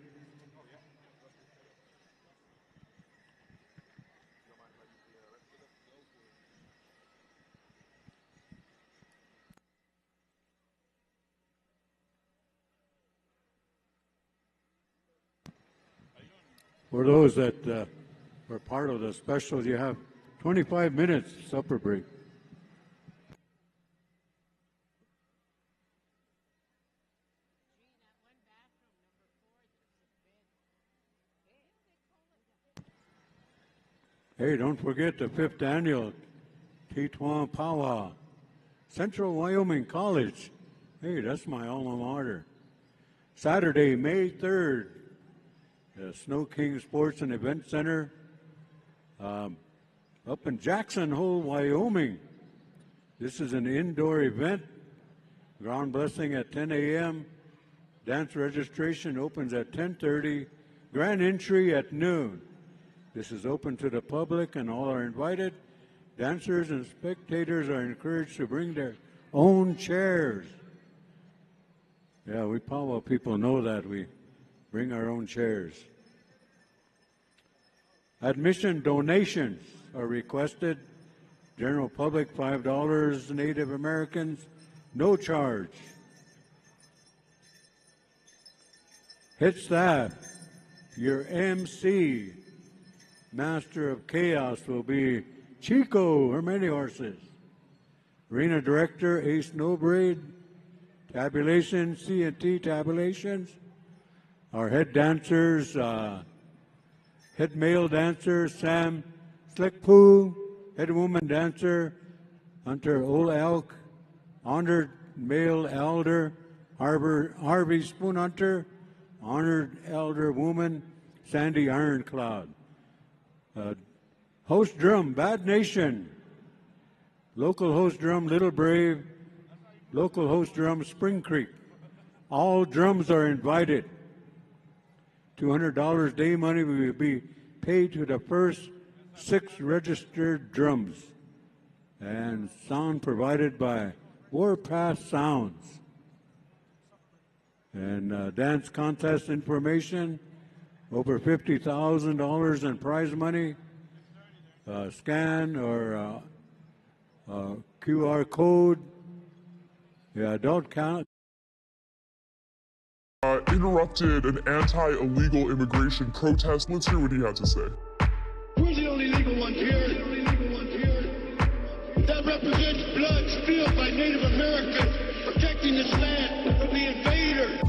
For those that were part of the special, you have 25 minutes supper break. Hey, don't forget the 5th annual T-Twan Pow Wow. Central Wyoming College. Hey, that's my alma mater. Saturday, May 3rd. Snow King Sports and Event Center up in Jackson Hole, Wyoming. This is an indoor event. Ground blessing at 10 a.m. Dance registration opens at 10:30. Grand entry at noon. This is open to the public and all are invited. Dancers and spectators are encouraged to bring their own chairs. Yeah, we powwow people know that. We bring our own chairs. Admission donations are requested. General public, $5. Native Americans, no charge. Head staff, your MC, Master of Chaos, will be Chico, or many horses. Arena Director, Ace Nobraid, tabulation, C&T tabulations. Our head dancers, head male dancer, Sam Slickpoo, head woman dancer, Hunter Old Elk, honored male elder, Harvey Spoon Hunter, honored elder woman, Sandy Ironclad. Host drum, Bad Nation. Local host drum, Little Brave. Local host drum, Spring Creek. All drums are invited. $200 day money will be paid to the first 6 registered drums. And sound provided by Warpath Sounds. And dance contest information, over $50,000 in prize money. Scan or QR code. Yeah, don't count. Interrupted an anti-illegal immigration protest. Let's hear what he had to say. We're the only legal ones here. That represents blood spilled by Native Americans protecting this land from the invader.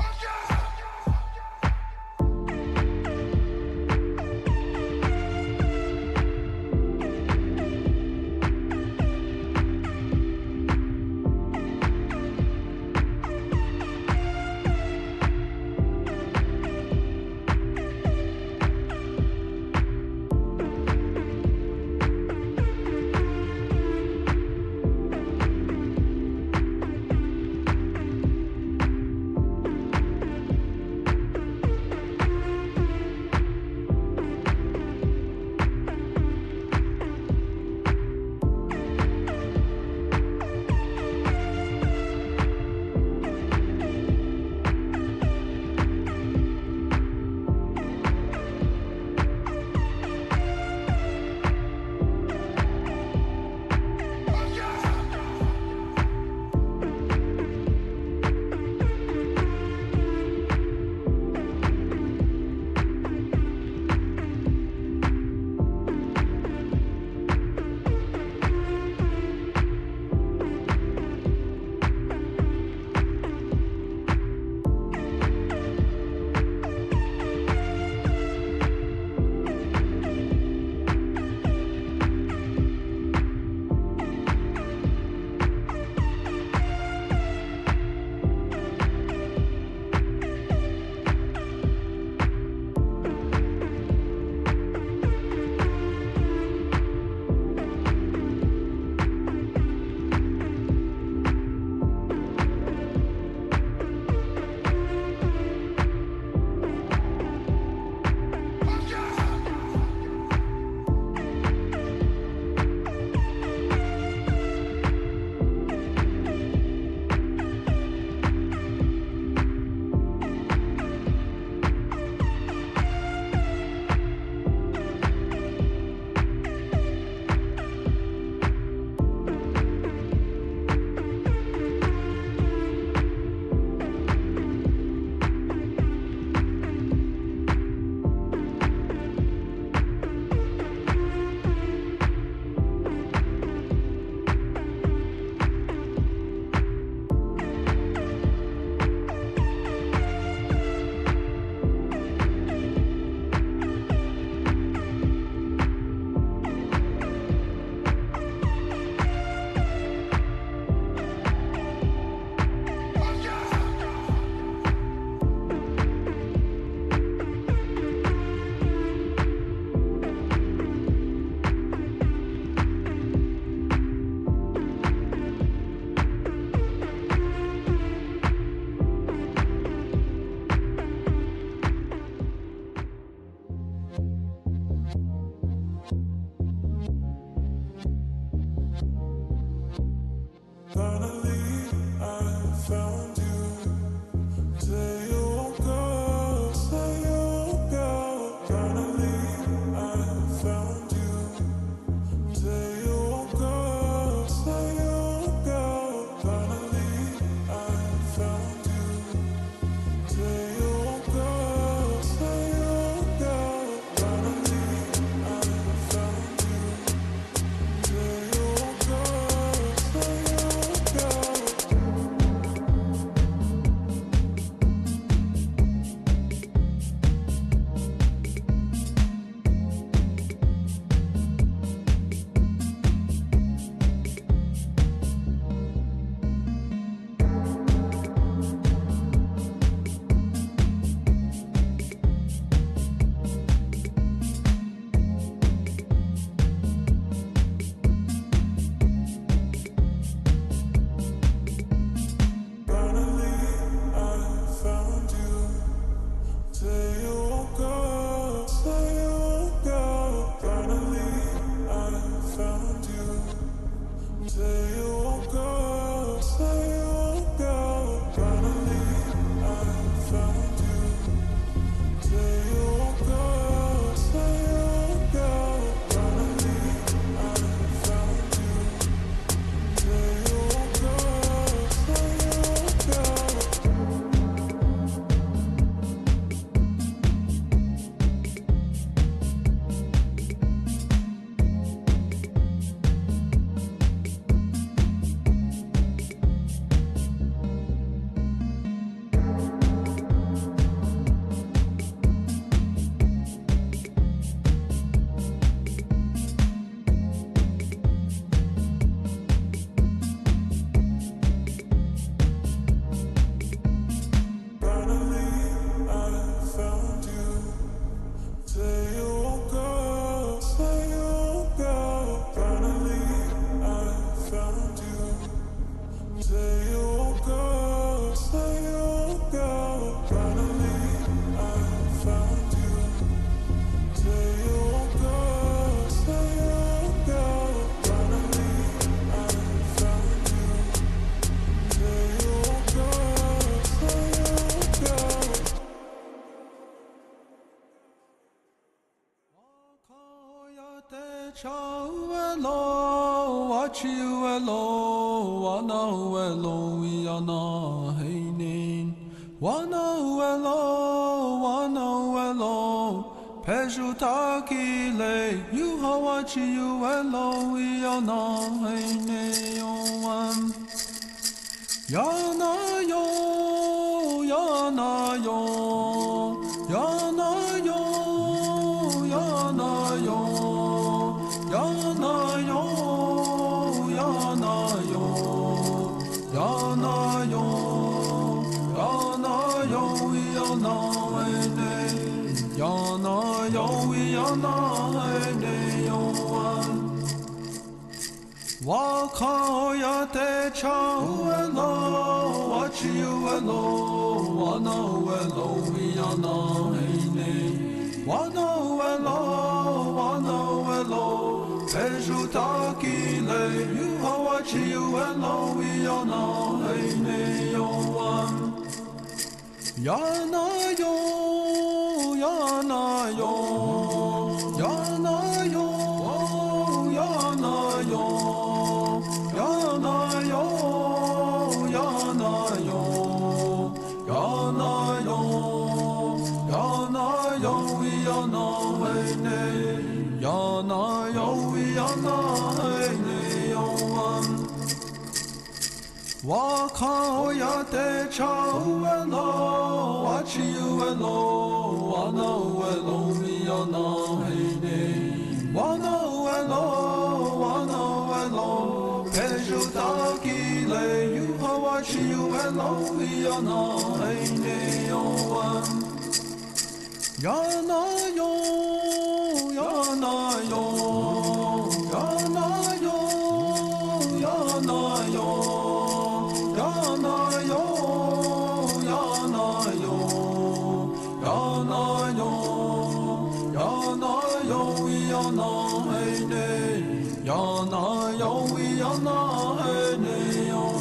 Yana yo yana hey ne yo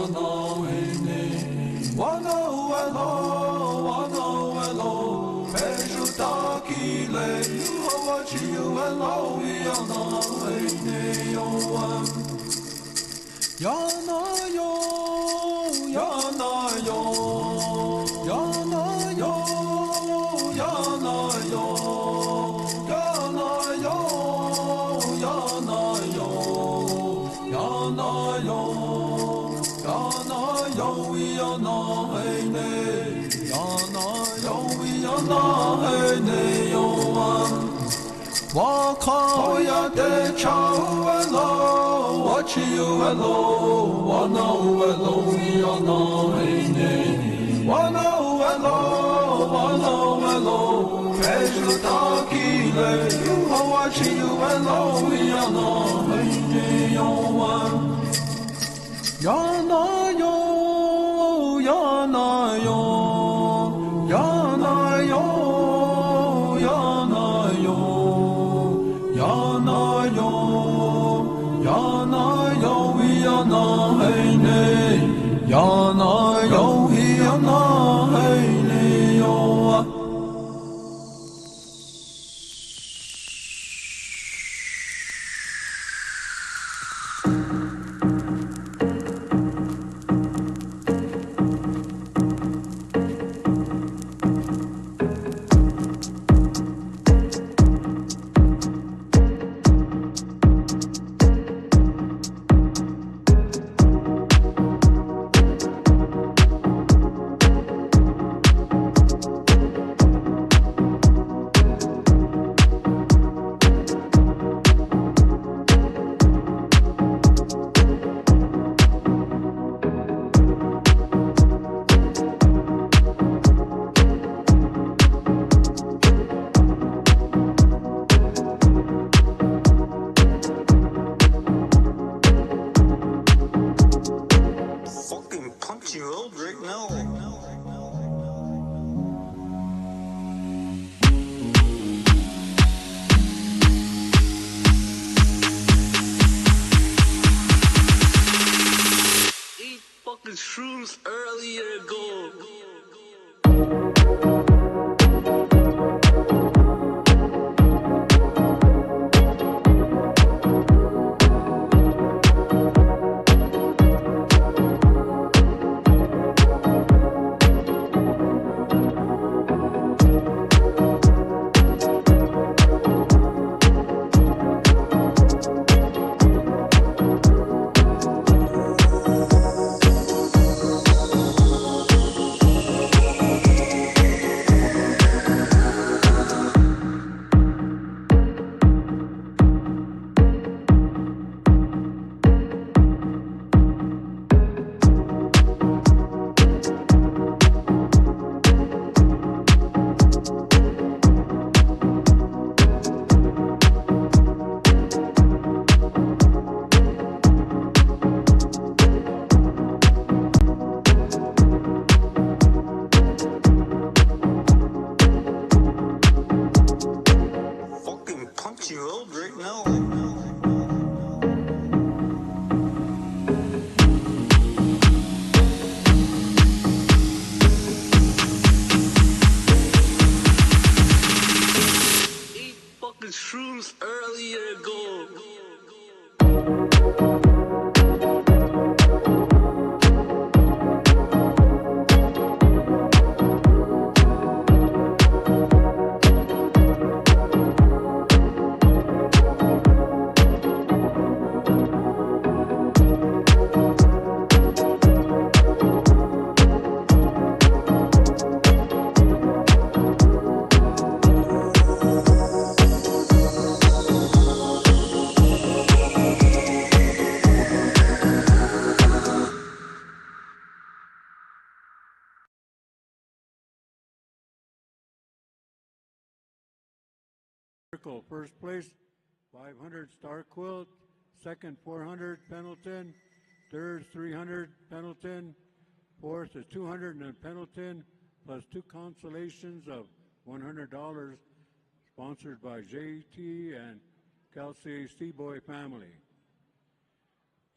no ene. Wano welo, wano welo. Peju taki le you hawachi you welo ya no ene yo Yana yo, yana yo, yana yo, yana yo, yana yo, yana yo, yana yo, yana yo, yana ene, yana yo, yana ene yo. Waka ya de chao hello, watch you hello, wana hello, yana ene, wana hello, peju taki le, you watch you hello, yana ene yana yo, yana yo, yana yo, yana yo. Yana yo, yana yo, yana heine, yana yo, yana heine yo. Shrooms earlier ago. Shrooms earlier ago. First place, 500 Star Quilt. Second, 400 Pendleton. Third, 300 Pendleton. Fourth is 200 and Pendleton, plus two consolations of $100, sponsored by JT and Kelsey Seaboy family.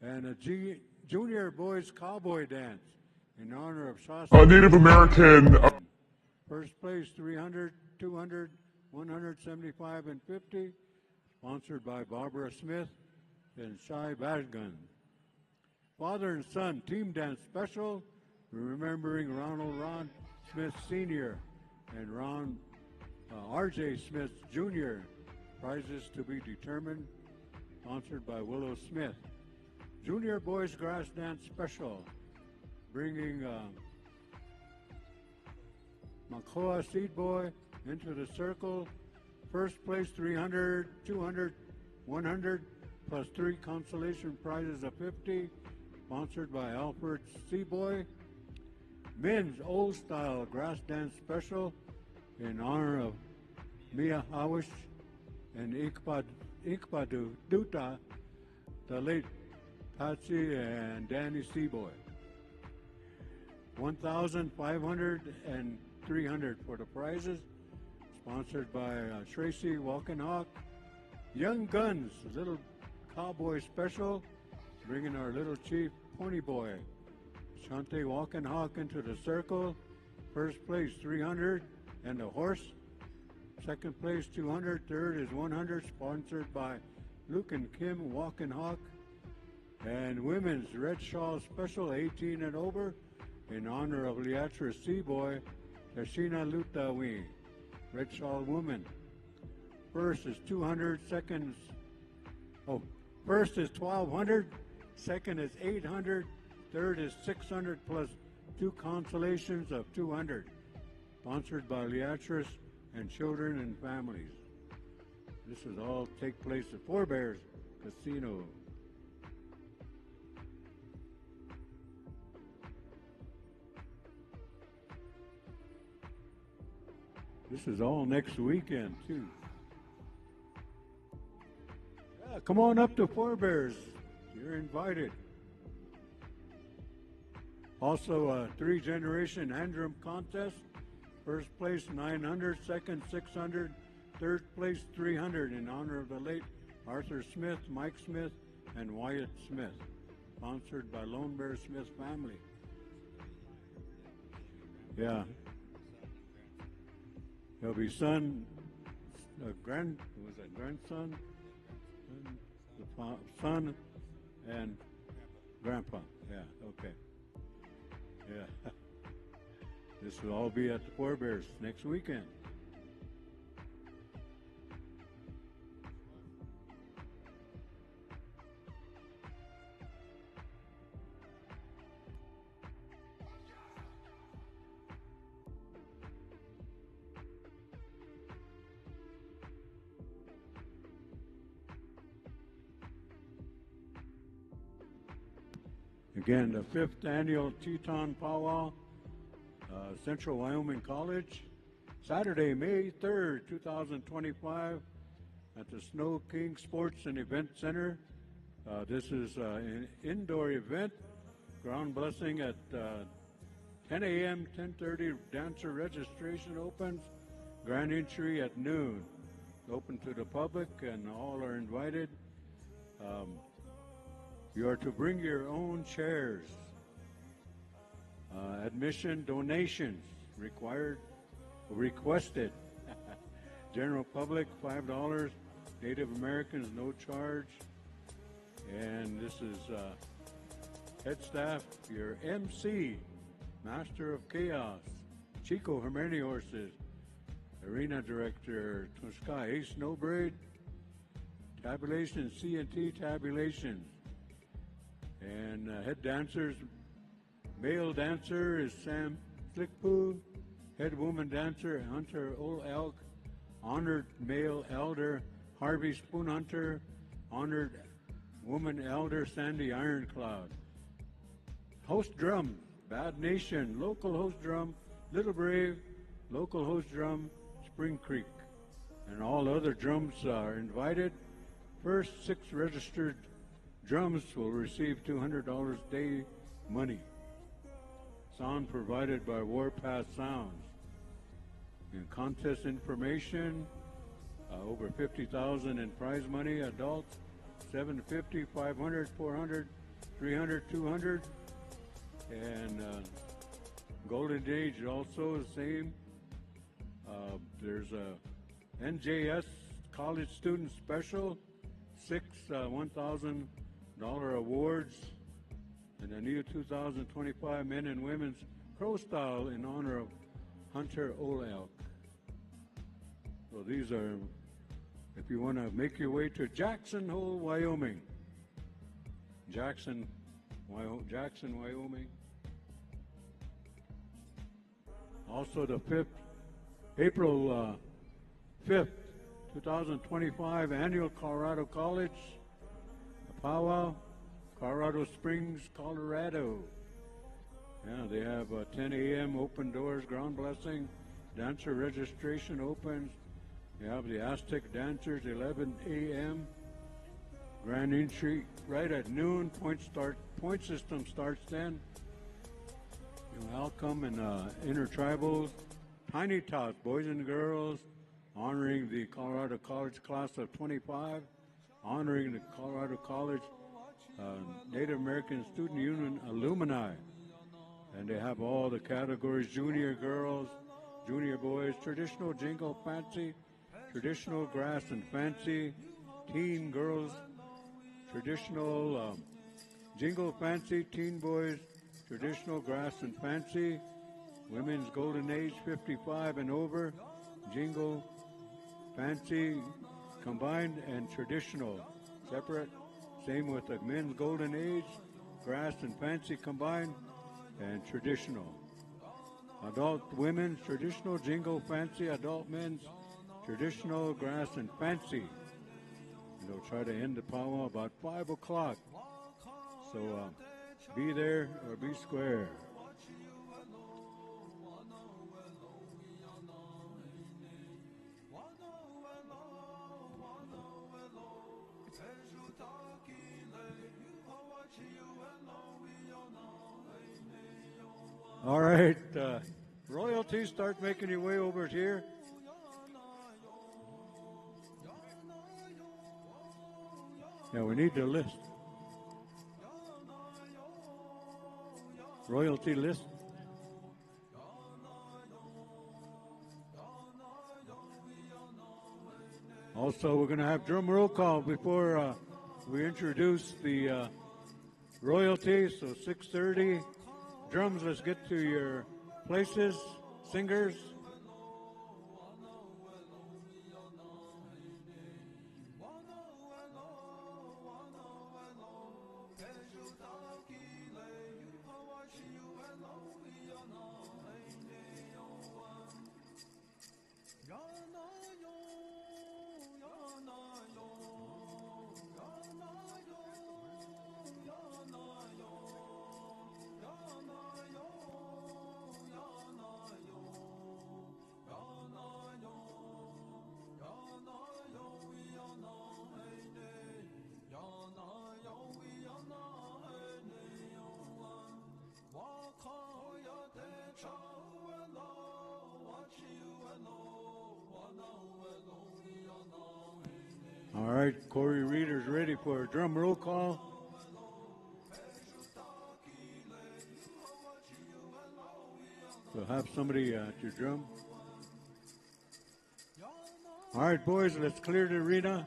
And a Junior Boys Cowboy Dance in honor of Shasta. Native American. First place 300, 200, 175, and 50. Sponsored by Barbara Smith and Shai Badgun. Father and Son Team Dance Special, remembering Ronald Ron Smith Sr. and Ron R.J. Smith Jr. Prizes to be determined, sponsored by Willow Smith. Junior Boys Grass Dance Special, bringing Makoa Seed Boy into the circle. First place 300, 200, 100, plus 3 consolation prizes of 50, sponsored by Alfred Seaboy. Men's Old Style Grass Dance Special in honor of Mia Hawish and Ikpadu Duta, the late Patsy and Danny Seaboy. 1,500 and 300 for the prizes, sponsored by Tracy Walkenhawk. Young Guns, Little Cowboy Special, bringing our little chief Pony Boy, Shante Walkenhawk, into the circle. First place 300 and a horse. Second place 200. Third is 100, sponsored by Luke and Kim Walkenhawk. And Women's Red Shawl Special, 18 and over, in honor of Leatra Seaboy, Tashina Lutawi, Red Shawl Woman. First is 200, first is 1,200, second is 800, third is 600, plus 2 consolations of 200, sponsored by Leatris and Children and Families. This will all take place at Four Bears Casino. This is all next weekend, too. Yeah, come on up to Four Bears. You're invited. Also, a 3-generation Andrum contest. First place 900, second 600, third place 300 in honor of the late Arthur Smith, Mike Smith, and Wyatt Smith. Sponsored by Lone Bear Smith family. Yeah. There'll be grandson, son, and grandpa. Yeah, okay. Yeah. This will all be at the Four Bears next weekend. Again, the 5th annual Teton Powwow, Central Wyoming College, Saturday, May 3rd, 2025, at the Snow King Sports and Event Center. This is an indoor event, ground blessing at 10 a.m., 10:30, dancer registration opens, grand entry at noon. Open to the public and all are invited. You are to bring your own chairs. Admission donations requested. General public, $5. Native Americans, no charge. And this is head staff, your MC, Master of Chaos, Chico Horses, Arena Director, Tuska Ace Snowbraid, Tabulation, C&T Tabulations. And head dancers, male dancer is Sam Slickpoo, head woman dancer Hunter Elk, honored male elder Harvey Spoonhunter, honored woman elder Sandy Ironcloud. Host drum, Bad Nation, local host drum, Little Brave, local host drum, Spring Creek. And all other drums are invited. First 6 registered drums will receive $200 day money. Sound provided by Warpath Sounds. And contest information, over $50,000 in prize money. Adults, $750, $500, $400, 300, 200. And Golden Age also the same. There's a NJS College Student Special, 6 $1,000 awards, and a new 2025 Men and Women's Pro Style in honor of Hunter Olelk. So these are, if you want to make your way to Jackson Hole, Wyoming. Jackson, Wyoming. Also the April 5th, 2025 annual Colorado College Pow Wow, Colorado Springs, Colorado. Yeah, they have 10 a.m. open doors, ground blessing, dancer registration opens. You have the Aztec Dancers, 11 a.m. Grand entry right at noon. Point system starts then. Welcome and Intertribal, Tiny Tots, boys and girls, honoring the Colorado College class of 25, honoring the Colorado College Native American Student Union alumni. And they have all the categories: junior girls, junior boys, traditional jingle fancy, traditional grass and fancy, teen girls, traditional jingle fancy, teen boys, traditional grass and fancy, women's golden age 55 and over, jingle, fancy, combined, and traditional separate. Same with the men's golden age, grass and fancy combined, and traditional. Adult women's traditional, jingle, fancy, adult men's traditional, grass, and fancy. And they'll try to end the powwow about 5 o'clock. So be there or be square. All right, royalty, start making your way over here. Yeah, we need the list. Royalty list. Also, we're going to have drum roll call before we introduce the royalty. So 6:30, drums. Let's get to your places. Singers. All right, Corey Reeder's ready for a drum roll call. So have somebody to drum. All right, boys, let's clear the arena.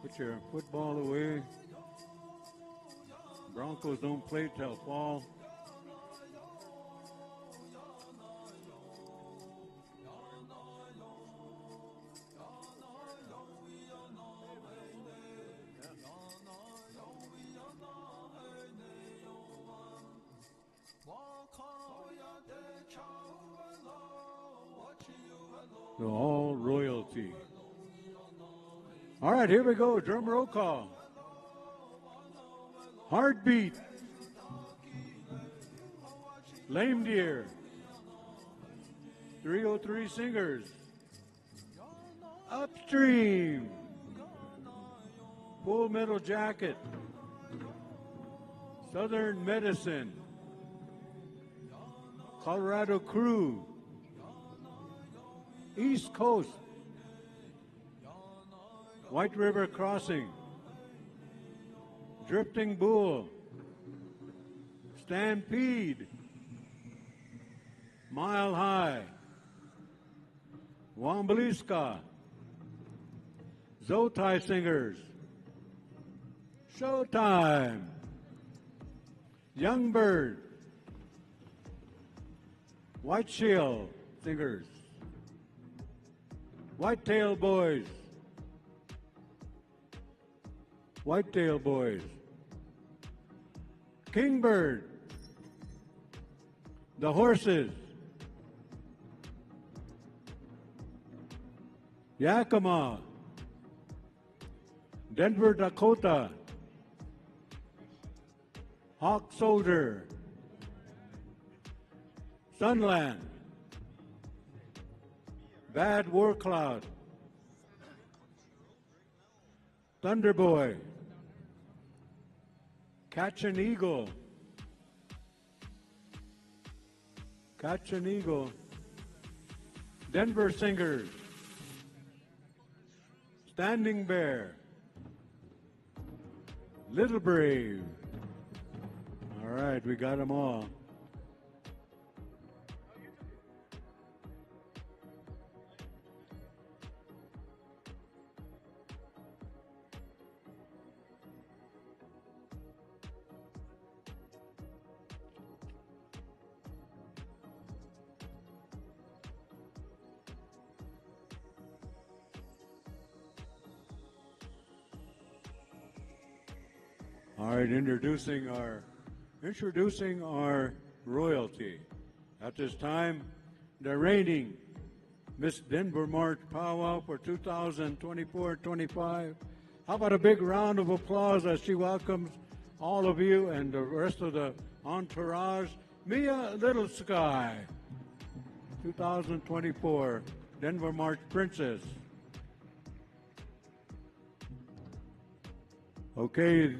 Put your football away. Broncos don't play till fall. So all royalty. All right, here we go. Drum roll call. Heartbeat. Lame Deer. 303 Singers. Upstream. Full Metal Jacket. Southern Medicine. Colorado Crew. East Coast. White River Crossing. Drifting Bull, Stampede, Mile High, Wambaliska, Zotai Singers, Showtime, Young Bird, White Shield Singers, Whitetail Boys, Whitetail Boys, Kingbird, The Horses, Yakima, Denver, Dakota, Hawk Soldier, Sunland, Bad War Cloud, Thunderboy, Catch an Eagle, Catch an Eagle, Denver Singers, Standing Bear, Little Brave. All right, we got them all. All right, introducing our royalty. At this time, the reigning Miss Denver March Pow Wow for 2024-25. How about a big round of applause as she welcomes all of you and the rest of the entourage. Mia Little Sky, 2024 Denver March Princess. Okay,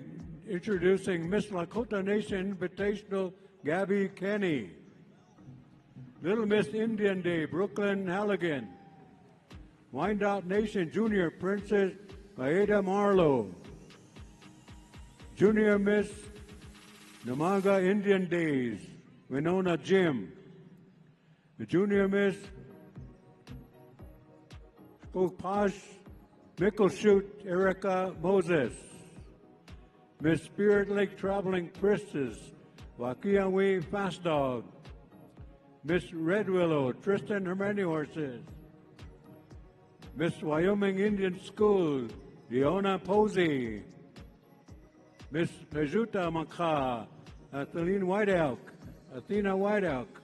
introducing Miss Lakota Nation Invitational, Gabby Kenny. Little Miss Indian Day, Brooklyn Halligan. Wyandotte Nation Junior Princess, Maeda Marlowe. Junior Miss Namaga Indian Days, Winona Jim. The Junior Miss Skopash Mickleshoot, Erica Moses. Miss Spirit Lake Traveling Princess, Wakiawe Fast Dog. Miss Red Willow, Tristan Hermani Horses. Miss Wyoming Indian School, Leona Posey. Miss Pejuta Maka, Atheline White Elk, Athena White Elk.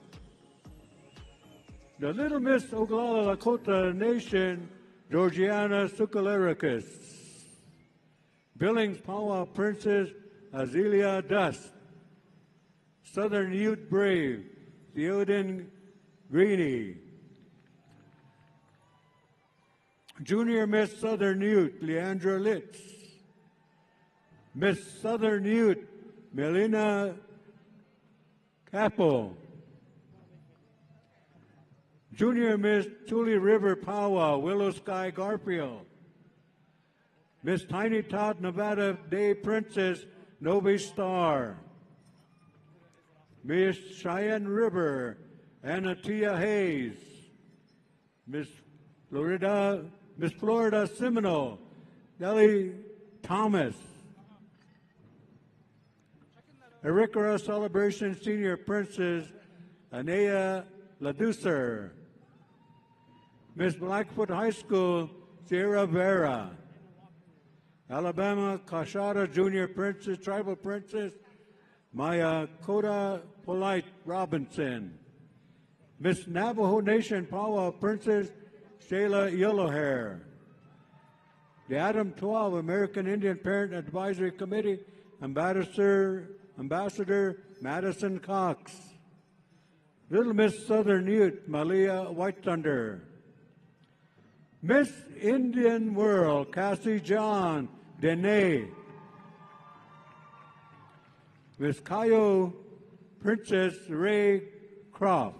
The Little Miss Oglala Lakota Nation, Georgiana Sukalericus. Billings Powwow Princess, Azealia Dust. Southern Ute Brave, Theoden Greeny. Junior Miss Southern Ute, Leandra Litz. Miss Southern Ute, Melina Capo. Junior Miss Tule River Powwow, Willow Sky Garfield. Miss Tiny Tot Nevada Day Princess, Novi Star. Miss Cheyenne River, Anatia Hayes. Miss Florida Seminole, Nellie Thomas. Arikara Celebration Senior Princess, Anea Laducer. Miss Blackfoot High School, Sierra Vera. Alabama Kashada Junior Princess, Tribal Princess, Maya Koda Polite Robinson. Miss Navajo Nation Powwow Princess, Shayla Yellowhair. The Adam 12 American Indian Parent Advisory Committee, Ambassador Madison Cox. Little Miss Southern Ute, Malia White Thunder. Miss Indian World, Cassie John Dene. Miss Kayo Princess Ray Croft.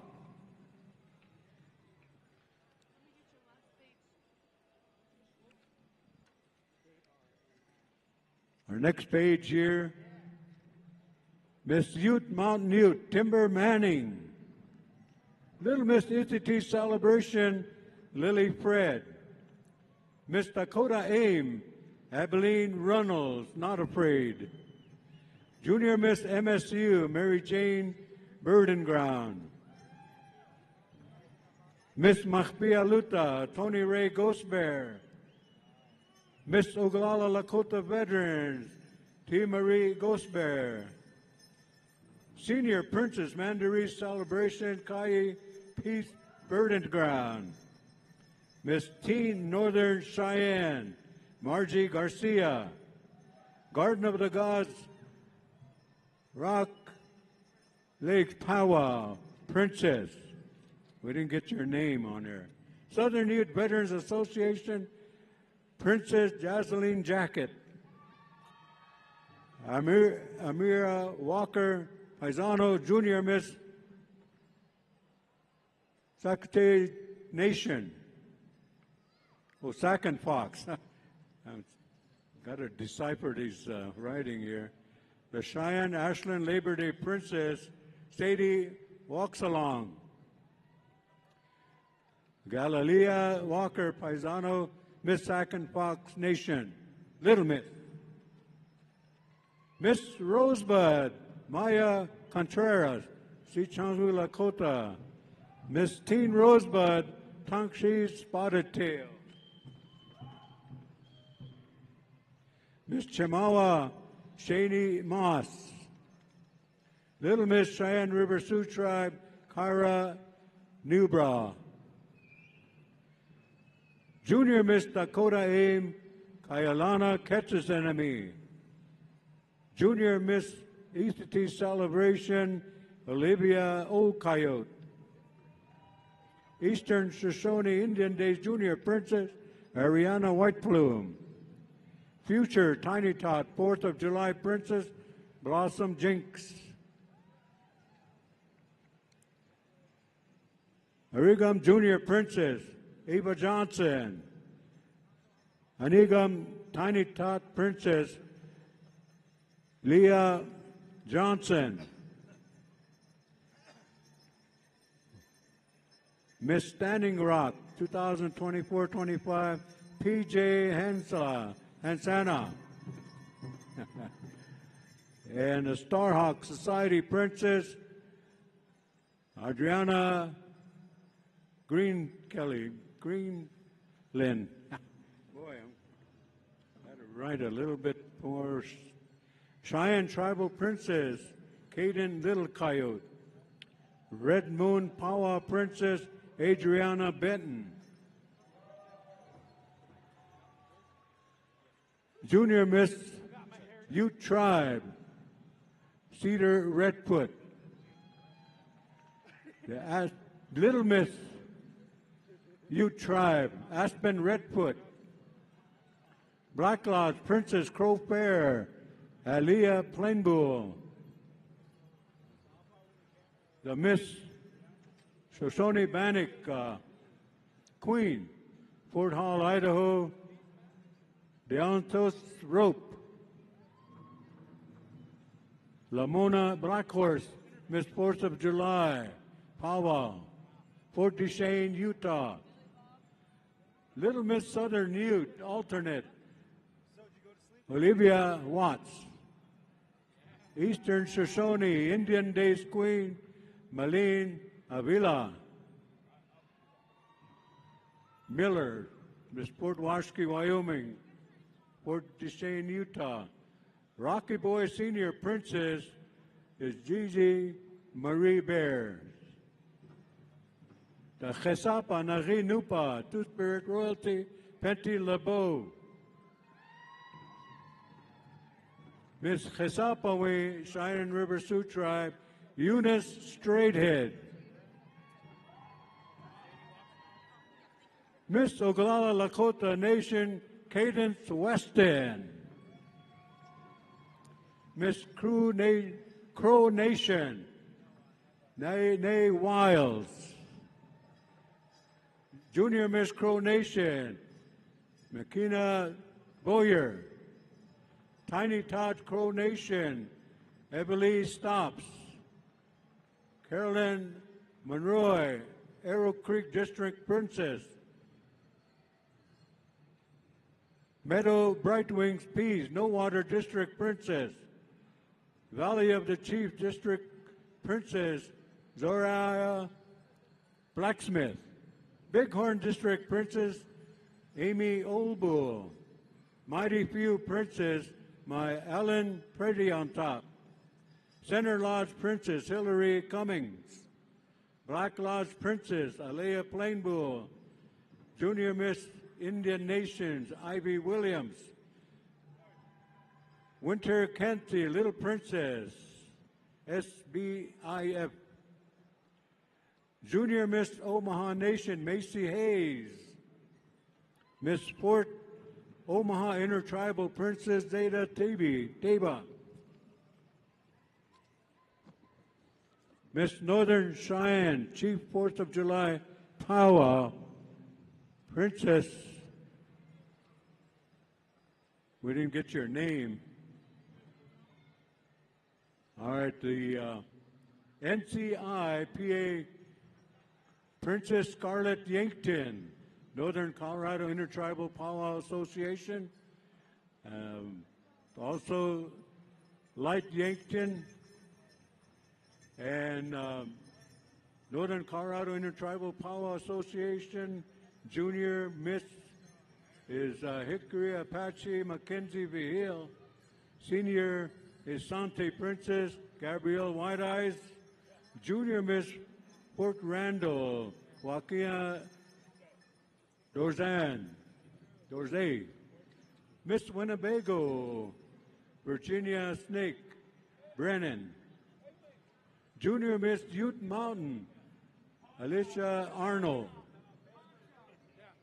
Our next page here, Miss Ute Mountain Ute, Timber Manning. Little Miss ICT Celebration, Lily Fred. Miss Dakota Aim, Abilene Runnels, Not Afraid. Junior Miss MSU, Mary Jane Burdenground. Miss Machbia Luta, Tony Ray Ghost Bear. Miss Oglala Lakota Veterans, T. Marie Ghost Bear. Senior Princess Mandaree Celebration, Kai Peace Burdenground. Miss Teen Northern Cheyenne, Margie Garcia. Garden of the Gods, Rock Lake Pow Wow, Princess. We didn't get your name on there. Southern Youth Veterans Association, Princess Jocelyn Jacket. Amira Walker Paisano, Junior Miss Secretary Nation. Osakan Fox. I've got to decipher these writing here. The Cheyenne Ashland Labor Day Princess, Sadie Walks Along. Galilea Walker Paisano, Miss Sacan Fox Nation. Little Miss. Miss Rosebud, Maya Contreras, Sichanghu Lakota. Miss Teen Rosebud, Tangshi Spotted Tail. Miss Chimawa, Shaney Moss. Little Miss Cheyenne River Sioux Tribe, Kyra Newbra. Junior Miss Dakota Aim, Kayalana Catches Enemy. Junior Miss ECT Celebration, Olivia O. Coyote. Eastern Shoshone Indian Days Junior Princess, Ariana Whiteplume. Future Tiny Tot 4th of July Princess, Blossom Jinx. Arigam Junior Princess, Eva Johnson. Anigam Tiny Tot Princess, Leah Johnson. Miss Standing Rock 2024-25, PJ Hansana. And the Starhawk Society Princess, Adriana Greenlin. Boy, I had to write a little bit more. Cheyenne Tribal Princess, Caden Little Coyote. Red Moon Power Princess, Adriana Benton. Junior Miss Ute Tribe, Cedar Redfoot. The Little Miss Ute Tribe, Aspen Redfoot. Black Lodge Princess Crow Fair, Aliyah Plainbull. The Miss Shoshone Bannock Queen, Fort Hall, Idaho, Deontos Rope. Lamona Blackhorse, Miss 4th of July, Powwow, Fort Duchesne, Utah. Little Miss Southern Ute, alternate, Olivia Watts. Eastern Shoshone, Indian Days Queen, Malene Avila. Miller, Miss Port Washki, Wyoming, Fort Duchesne, Utah. Rocky Boy Senior Princess is Gigi Marie Bear. The Chesapa Nari Nupa, Two-Spirit Royalty, Penty LeBeau. Miss Chesapeake, Cheyenne River Sioux Tribe, Eunice Straighthead. Miss Oglala Lakota Nation, Cadence Weston. Miss Crow Nation, Nay Wiles. Junior Miss Crow Nation, Makina Boyer. Tiny Todd Crow Nation, Ebelee Stops, Carolyn Monroy, Arrow Creek District Princess, Meadow Bright Wings Peas, No Water District Princess, Valley of the Chief District Princess, Zoriah Blacksmith, Bighorn District Princess, Amy Oldbull, Mighty Few Princess, my Ellen Pretty on top, Center Lodge Princess, Hillary Cummings, Black Lodge Princess, Alea Plainbull, Junior Miss Indian Nations, Ivy Williams, Winter Kenty, Little Princess, SBIF, Junior Miss Omaha Nation, Macy Hayes, Miss Fort Omaha Intertribal Princess Zeta Teba, Miss Northern Cheyenne, Chief 4th of July Pow Wow, Princess, we didn't get your name. All right, the NCI PA Princess Scarlett Yankton, Northern Colorado Intertribal Pow Wow Association. Also Light Yankton and Northern Colorado Intertribal Pow Wow Association. Junior Miss is Hickory Apache Mackenzie Vigil. Senior is Sante Princess Gabrielle White Eyes. Junior Miss Port Randall Joaquina Dorzay. Miss Winnebago Virginia Snake Brennan. Junior Miss Ute Mountain Alicia Arnold.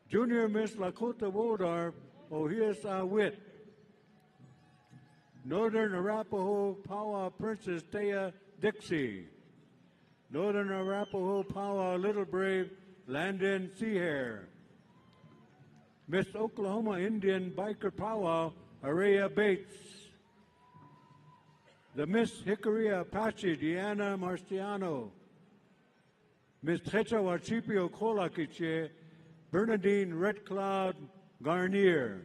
Junior Miss Lakota Wodar Ohias Awit. Northern Arapaho Pow Wow Princess Taya Dixie. Northern Arapaho Pow Wow Little Brave Landon Seahair. Miss Oklahoma Indian Biker Pow Wow Araya Bates. The Miss Hickory Apache Deanna Marciano. Miss Trecha Wachipio Kolakiche Bernadine Red Cloud Garnier.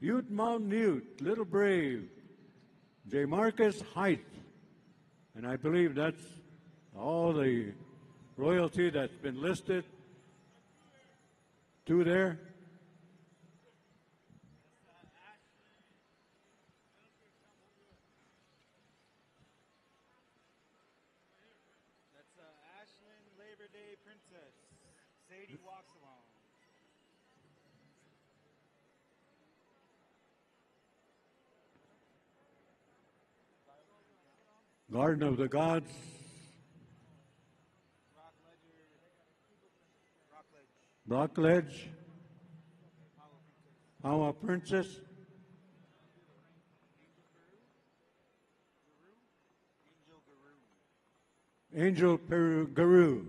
Ute Mountain Ute, Little Brave, J. Marcus Height. And I believe that's all the royalty that's been listed to there. That's Ashlyn Labor Day Princess. Sadie walks along. Garden of the Gods. Rockledge. Pow Wow Princess. Angel Peru Guru.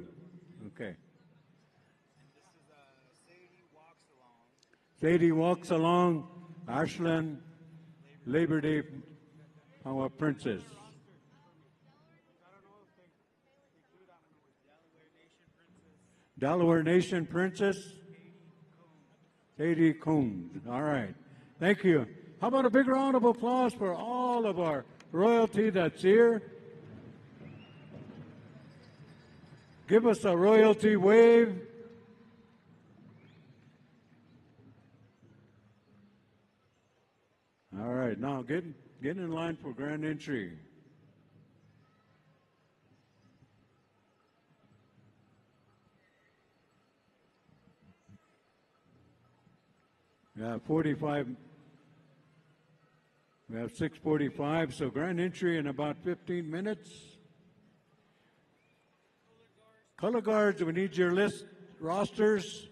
Okay. Sadie Walks Along. Ashland Labor Day Pow Wow Princess. Delaware Nation Princess, Katie Combs. All right. Thank you. How about a big round of applause for all of our royalty that's here? Give us a royalty wave. All right. Now get in line for grand entry. Yeah, 45. We have 6:45, so grand entry in about 15 minutes. Color guards, we need your list rosters.